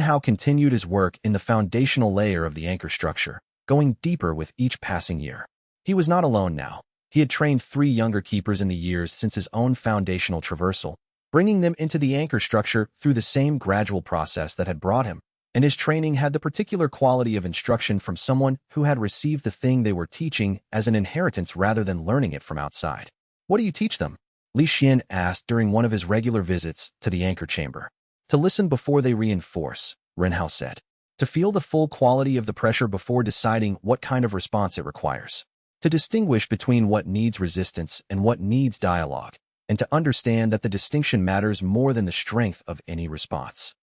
Hao continued his work in the foundational layer of the anchor structure, going deeper with each passing year. He was not alone now. He had trained 3 younger keepers in the years since his own foundational traversal, bringing them into the anchor structure through the same gradual process that had brought him, and his training had the particular quality of instruction from someone who had received the thing they were teaching as an inheritance rather than learning it from outside. What do you teach them? Li Xuan asked during one of his regular visits to the anchor chamber. To listen before they reinforce, Ren Hao said. To feel the full quality of the pressure before deciding what kind of response it requires. To distinguish between what needs resistance and what needs dialogue, and to understand that the distinction matters more than the strength of any response.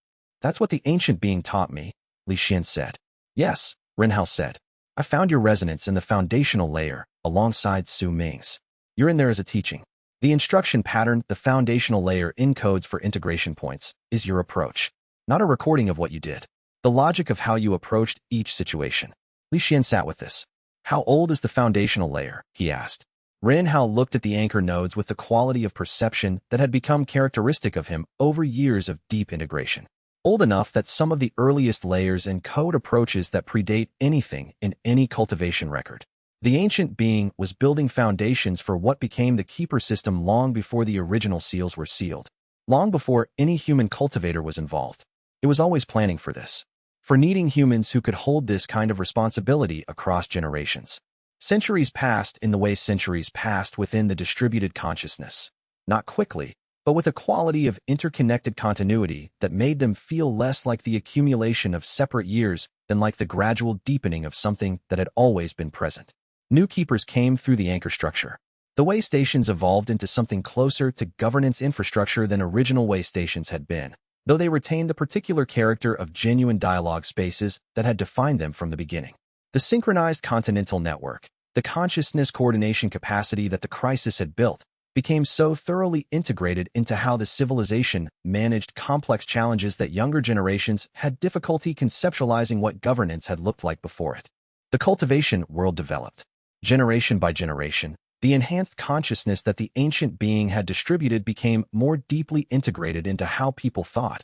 That's what the ancient being taught me, Li Xuan said. Yes, Ren Hao said. I found your resonance in the foundational layer, alongside Su Ming's. You're in there as a teaching. The instruction pattern, the foundational layer encodes for integration points, is your approach, not a recording of what you did. The logic of how you approached each situation. Li Xuan sat with this. How old is the foundational layer? He asked. Ren Hao looked at the anchor nodes with the quality of perception that had become characteristic of him over years of deep integration. Old enough that some of the earliest layers encode approaches that predate anything in any cultivation record. The ancient being was building foundations for what became the keeper system long before the original seals were sealed, long before any human cultivator was involved. It was always planning for this, for needing humans who could hold this kind of responsibility across generations. Centuries passed in the way centuries passed within the distributed consciousness, not quickly, but with a quality of interconnected continuity that made them feel less like the accumulation of separate years than like the gradual deepening of something that had always been present. New keepers came through the anchor structure. The way stations evolved into something closer to governance infrastructure than original way stations had been, though they retained the particular character of genuine dialogue spaces that had defined them from the beginning. The synchronized continental network, the consciousness coordination capacity that the crisis had built, became so thoroughly integrated into how the civilization managed complex challenges that younger generations had difficulty conceptualizing what governance had looked like before it. The cultivation world developed. Generation by generation, the enhanced consciousness that the ancient being had distributed became more deeply integrated into how people thought,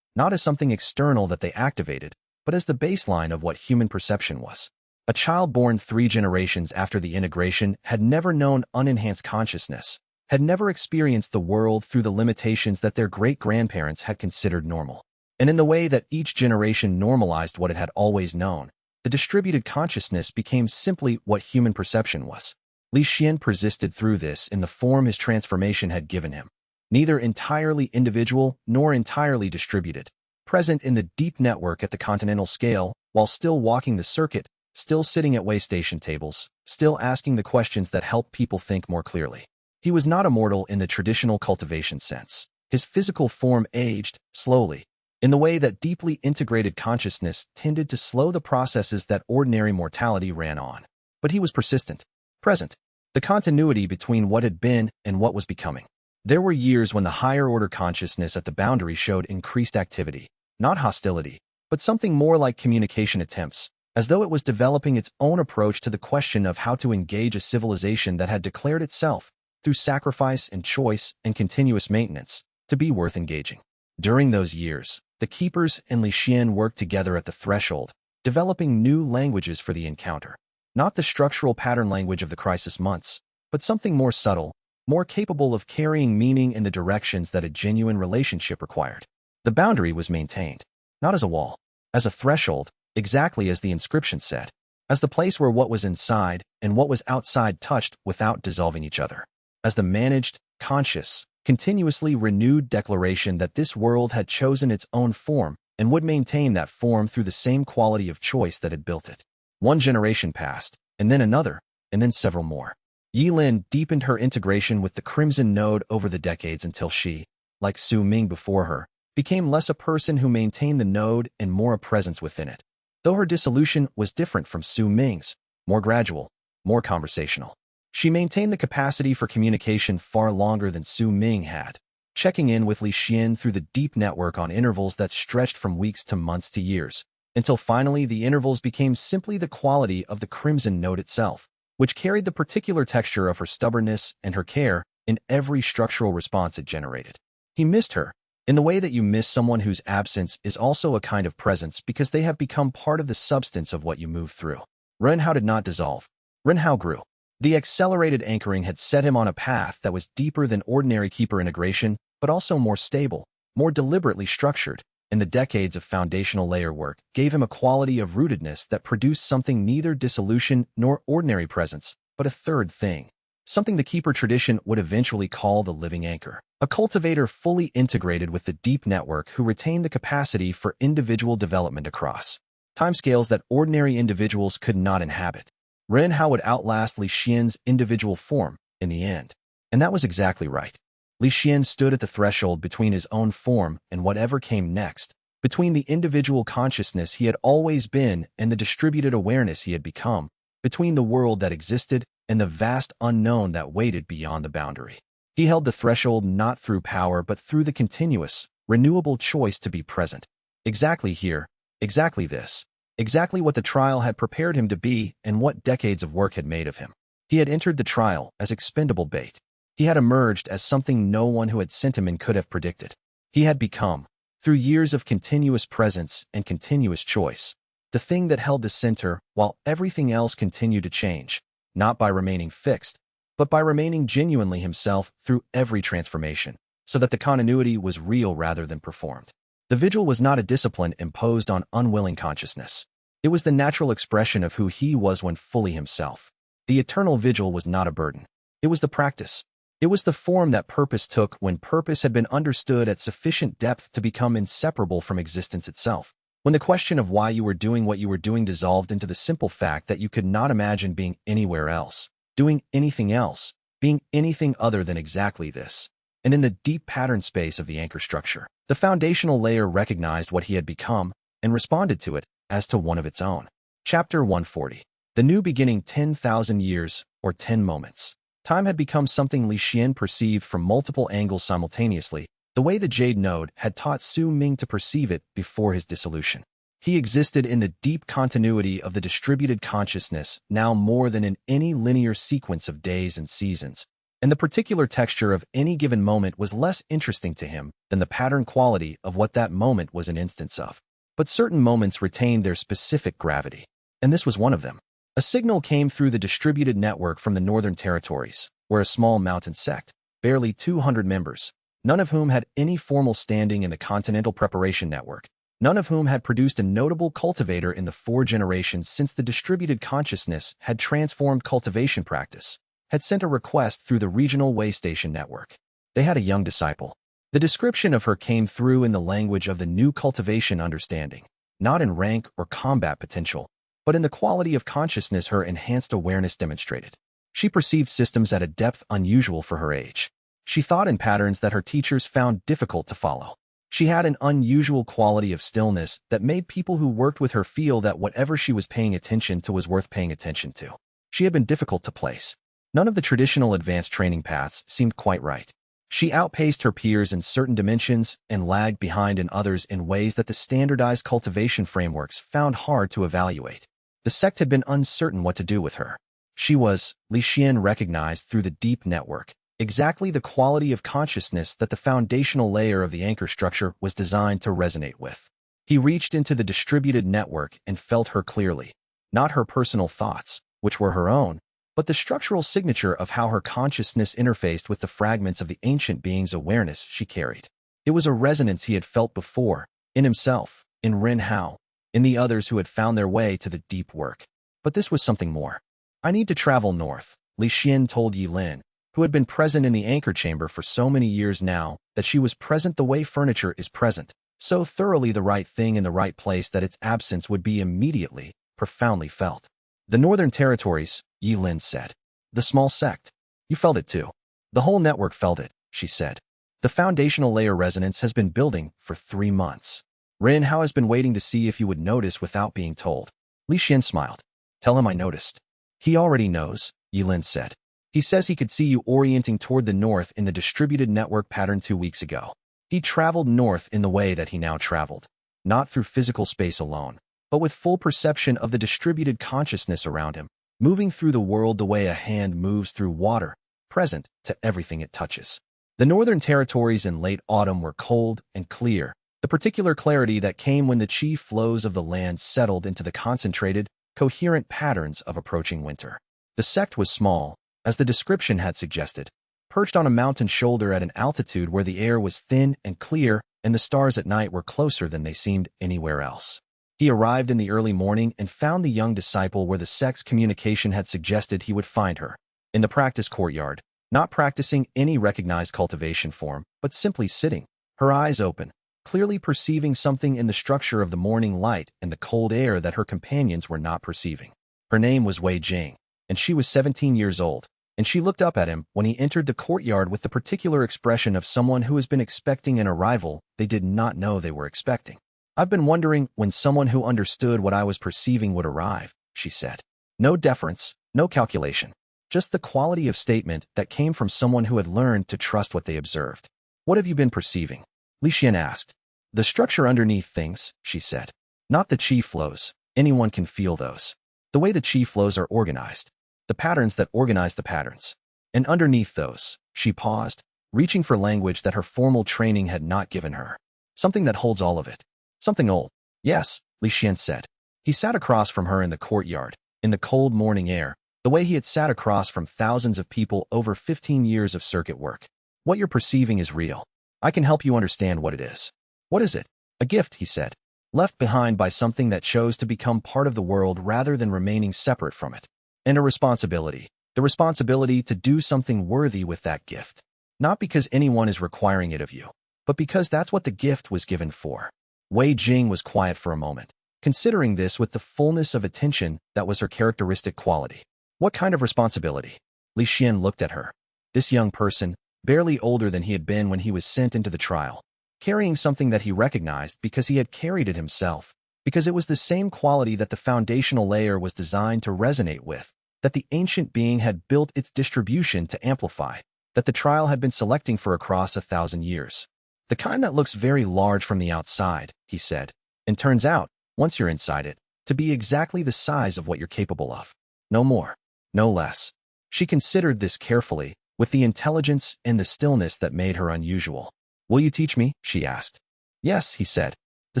not as something external that they activated, but as the baseline of what human perception was. A child born 3 generations after the integration had never known unenhanced consciousness, had never experienced the world through the limitations that their great-grandparents had considered normal. And in the way that each generation normalized what it had always known, the distributed consciousness became simply what human perception was. Li Xuan persisted through this in the form his transformation had given him. Neither entirely individual nor entirely distributed, present in the deep network at the continental scale, while still walking the circuit, still sitting at way station tables, still asking the questions that help people think more clearly. He was not immortal in the traditional cultivation sense. His physical form aged, slowly, in the way that deeply integrated consciousness tended to slow the processes that ordinary mortality ran on. But he was persistent, present, the continuity between what had been and what was becoming. There were years when the higher-order consciousness at the boundary showed increased activity, not hostility, but something more like communication attempts, as though it was developing its own approach to the question of how to engage a civilization that had declared itself, through sacrifice and choice and continuous maintenance, to be worth engaging. During those years, the keepers and Li Xuan worked together at the threshold, developing new languages for the encounter. Not the structural pattern language of the crisis months, but something more subtle, more capable of carrying meaning in the directions that a genuine relationship required. The boundary was maintained, not as a wall, as a threshold, exactly as the inscription said, as the place where what was inside and what was outside touched without dissolving each other, as the managed, conscious, continuously renewed declaration that this world had chosen its own form and would maintain that form through the same quality of choice that had built it. One generation passed, and then another, and then several more. Yi Lin deepened her integration with the Crimson Node over the decades until she, like Su Ming before her, became less a person who maintained the node and more a presence within it. Though her dissolution was different from Su Ming's, more gradual, more conversational. She maintained the capacity for communication far longer than Su Ming had, checking in with Li Xuan through the deep network on intervals that stretched from weeks to months to years, until finally the intervals became simply the quality of the Crimson Node itself, which carried the particular texture of her stubbornness and her care in every structural response it generated. He missed her, in the way that you miss someone whose absence is also a kind of presence because they have become part of the substance of what you move through. Renhao did not dissolve. Renhao grew. The accelerated anchoring had set him on a path that was deeper than ordinary keeper integration, but also more stable, more deliberately structured, and the decades of foundational layer work gave him a quality of rootedness that produced something neither dissolution nor ordinary presence, but a third thing. Something the keeper tradition would eventually call the living anchor. A cultivator fully integrated with the deep network who retained the capacity for individual development across timescales that ordinary individuals could not inhabit. Renhao would outlast Li Xuan's individual form in the end. And that was exactly right. Li Xuan stood at the threshold between his own form and whatever came next, between the individual consciousness he had always been and the distributed awareness he had become, between the world that existed and the vast unknown that waited beyond the boundary. He held the threshold not through power but through the continuous, renewable choice to be present. Exactly here, exactly this, exactly what the trial had prepared him to be and what decades of work had made of him. He had entered the trial as expendable bait. He had emerged as something no one who had sent him in could have predicted. He had become, through years of continuous presence and continuous choice, the thing that held the center while everything else continued to change, not by remaining fixed, but by remaining genuinely himself through every transformation, so that the continuity was real rather than performed. The vigil was not a discipline imposed on unwilling consciousness. It was the natural expression of who he was when fully himself. The eternal vigil was not a burden. It was the practice. It was the form that purpose took when purpose had been understood at sufficient depth to become inseparable from existence itself. When the question of why you were doing what you were doing dissolved into the simple fact that you could not imagine being anywhere else, doing anything else, being anything other than exactly this. And in the deep pattern space of the anchor structure, the foundational layer recognized what he had become and responded to it as to one of its own. Chapter 140. The new beginning 10,000 years, or 10 moments. Time had become something Li Xuan perceived from multiple angles simultaneously, the way the Jade Node had taught Su Ming to perceive it before his dissolution. He existed in the deep continuity of the distributed consciousness now more than in any linear sequence of days and seasons, and the particular texture of any given moment was less interesting to him than the pattern quality of what that moment was an instance of. But certain moments retained their specific gravity, and this was one of them. A signal came through the distributed network from the Northern Territories, where a small mountain sect, barely 200 members, none of whom had any formal standing in the Continental Preparation Network, none of whom had produced a notable cultivator in the 4 generations since the distributed consciousness had transformed cultivation practice, had sent a request through the regional way station network. They had a young disciple, The description of her came through in the language of the new cultivation understanding, not in rank or combat potential, but in the quality of consciousness her enhanced awareness demonstrated. She perceived systems at a depth unusual for her age. She thought in patterns that her teachers found difficult to follow. She had an unusual quality of stillness that made people who worked with her feel that whatever she was paying attention to was worth paying attention to. She had been difficult to place. None of the traditional advanced training paths seemed quite right. She outpaced her peers in certain dimensions and lagged behind in others in ways that the standardized cultivation frameworks found hard to evaluate. The sect had been uncertain what to do with her. She was, Li Xuan recognized through the deep network, exactly the quality of consciousness that the foundational layer of the anchor structure was designed to resonate with. He reached into the distributed network and felt her clearly, not her personal thoughts, which were her own, but the structural signature of how her consciousness interfaced with the fragments of the ancient being's awareness she carried. It was a resonance he had felt before, in himself, in Ren Hao, in the others who had found their way to the deep work. But this was something more. I need to travel north, Li Xuan told Yi Lin, who had been present in the anchor chamber for so many years now that she was present the way furniture is present, so thoroughly the right thing in the right place that its absence would be immediately, profoundly felt. The Northern Territories, Yi Lin said. The small sect. You felt it too. The whole network felt it, she said. The foundational layer resonance has been building for 3 months. Ren Hao has been waiting to see if you would notice without being told. Li Xuan smiled. Tell him I noticed. He already knows, Yi Lin said. He says he could see you orienting toward the north in the distributed network pattern 2 weeks ago. He traveled north in the way that he now traveled, not through physical space alone, but with full perception of the distributed consciousness around him, moving through the world the way a hand moves through water, present to everything it touches. The Northern Territories in late autumn were cold and clear, the particular clarity that came when the chi flows of the land settled into the concentrated, coherent patterns of approaching winter. The sect was small, as the description had suggested, perched on a mountain shoulder at an altitude where the air was thin and clear and the stars at night were closer than they seemed anywhere else. He arrived in the early morning and found the young disciple where the sect's communication had suggested he would find her, in the practice courtyard, not practicing any recognized cultivation form, but simply sitting, her eyes open, clearly perceiving something in the structure of the morning light and the cold air that her companions were not perceiving. Her name was Wei Jing, and she was 17 years old, and she looked up at him when he entered the courtyard with the particular expression of someone who has been expecting an arrival they did not know they were expecting. I've been wondering when someone who understood what I was perceiving would arrive, she said. No deference, no calculation, just the quality of statement that came from someone who had learned to trust what they observed. What have you been perceiving? Li Xuan asked. The structure underneath things, she said. Not the chi flows, anyone can feel those. The way the chi flows are organized. The patterns that organize the patterns. And underneath those, she paused, reaching for language that her formal training had not given her. Something that holds all of it. Something old. Yes, Li Xuan said. He sat across from her in the courtyard, in the cold morning air, the way he had sat across from thousands of people over 15 years of circuit work. What you're perceiving is real. I can help you understand what it is. What is it? A gift, he said, left behind by something that chose to become part of the world rather than remaining separate from it. And a responsibility, the responsibility to do something worthy with that gift. Not because anyone is requiring it of you, but because that's what the gift was given for. Wei Jing was quiet for a moment, considering this with the fullness of attention that was her characteristic quality. What kind of responsibility? Li Xuan looked at her. This young person, barely older than he had been when he was sent into the trial, carrying something that he recognized because he had carried it himself, because it was the same quality that the foundational layer was designed to resonate with, that the ancient being had built its distribution to amplify, that the trial had been selecting for across 1,000 years. The kind that looks very large from the outside, he said, and turns out, once you're inside it, to be exactly the size of what you're capable of. No more, no less. She considered this carefully, with the intelligence and the stillness that made her unusual. Will you teach me? She asked. Yes, he said, the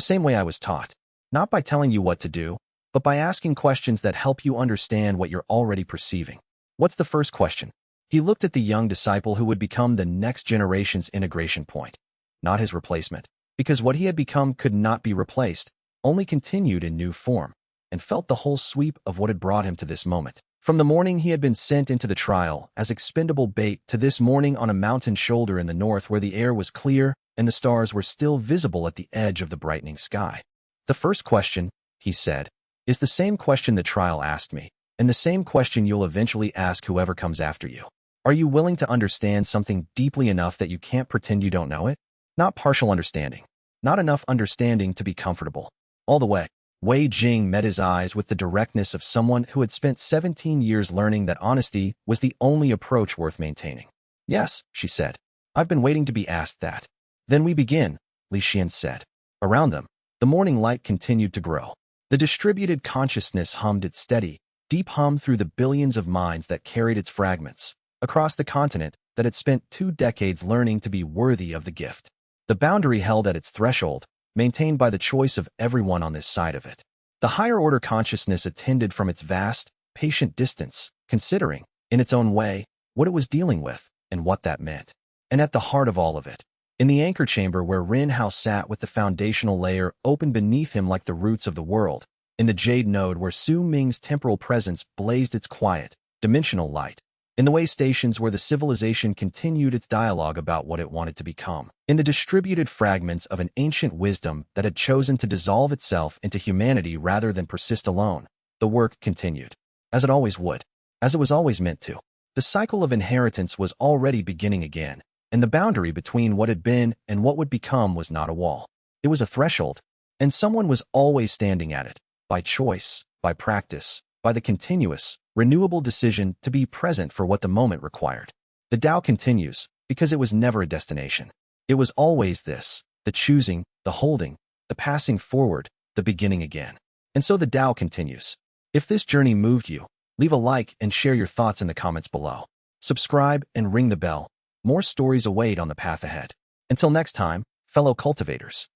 same way I was taught. Not by telling you what to do, but by asking questions that help you understand what you're already perceiving. What's the first question? He looked at the young disciple who would become the next generation's integration point, not his replacement, because what he had become could not be replaced, only continued in new form, and felt the whole sweep of what had brought him to this moment. From the morning he had been sent into the trial as expendable bait to this morning on a mountain shoulder in the north where the air was clear and the stars were still visible at the edge of the brightening sky. The first question, he said, is the same question the trial asked me, and the same question you'll eventually ask whoever comes after you. Are you willing to understand something deeply enough that you can't pretend you don't know it? Not partial understanding. Not enough understanding to be comfortable. All the way. Wei Jing met his eyes with the directness of someone who had spent 17 years learning that honesty was the only approach worth maintaining. Yes, she said. I've been waiting to be asked that. Then we begin, Li Xuan said. Around them, the morning light continued to grow. The distributed consciousness hummed its steady, deep hum through the billions of minds that carried its fragments, across the continent that had spent 2 decades learning to be worthy of the gift. The boundary held at its threshold, maintained by the choice of everyone on this side of it. The higher-order consciousness attended from its vast, patient distance, considering, in its own way, what it was dealing with and what that meant. And at the heart of all of it, in the anchor chamber where Rin Hao sat with the foundational layer open beneath him like the roots of the world, in the jade node where Su Ming's temporal presence blazed its quiet, dimensional light, in the way stations where the civilization continued its dialogue about what it wanted to become, in the distributed fragments of an ancient wisdom that had chosen to dissolve itself into humanity rather than persist alone, the work continued. As it always would. As it was always meant to. The cycle of inheritance was already beginning again, and the boundary between what had been and what would become was not a wall. It was a threshold, and someone was always standing at it, by choice, by practice, by the continuous, renewable decision to be present for what the moment required. The Tao continues, because it was never a destination. It was always this, the choosing, the holding, the passing forward, the beginning again. And so the Tao continues. If this journey moved you, leave a like and share your thoughts in the comments below. Subscribe and ring the bell. More stories await on the path ahead. Until next time, fellow cultivators.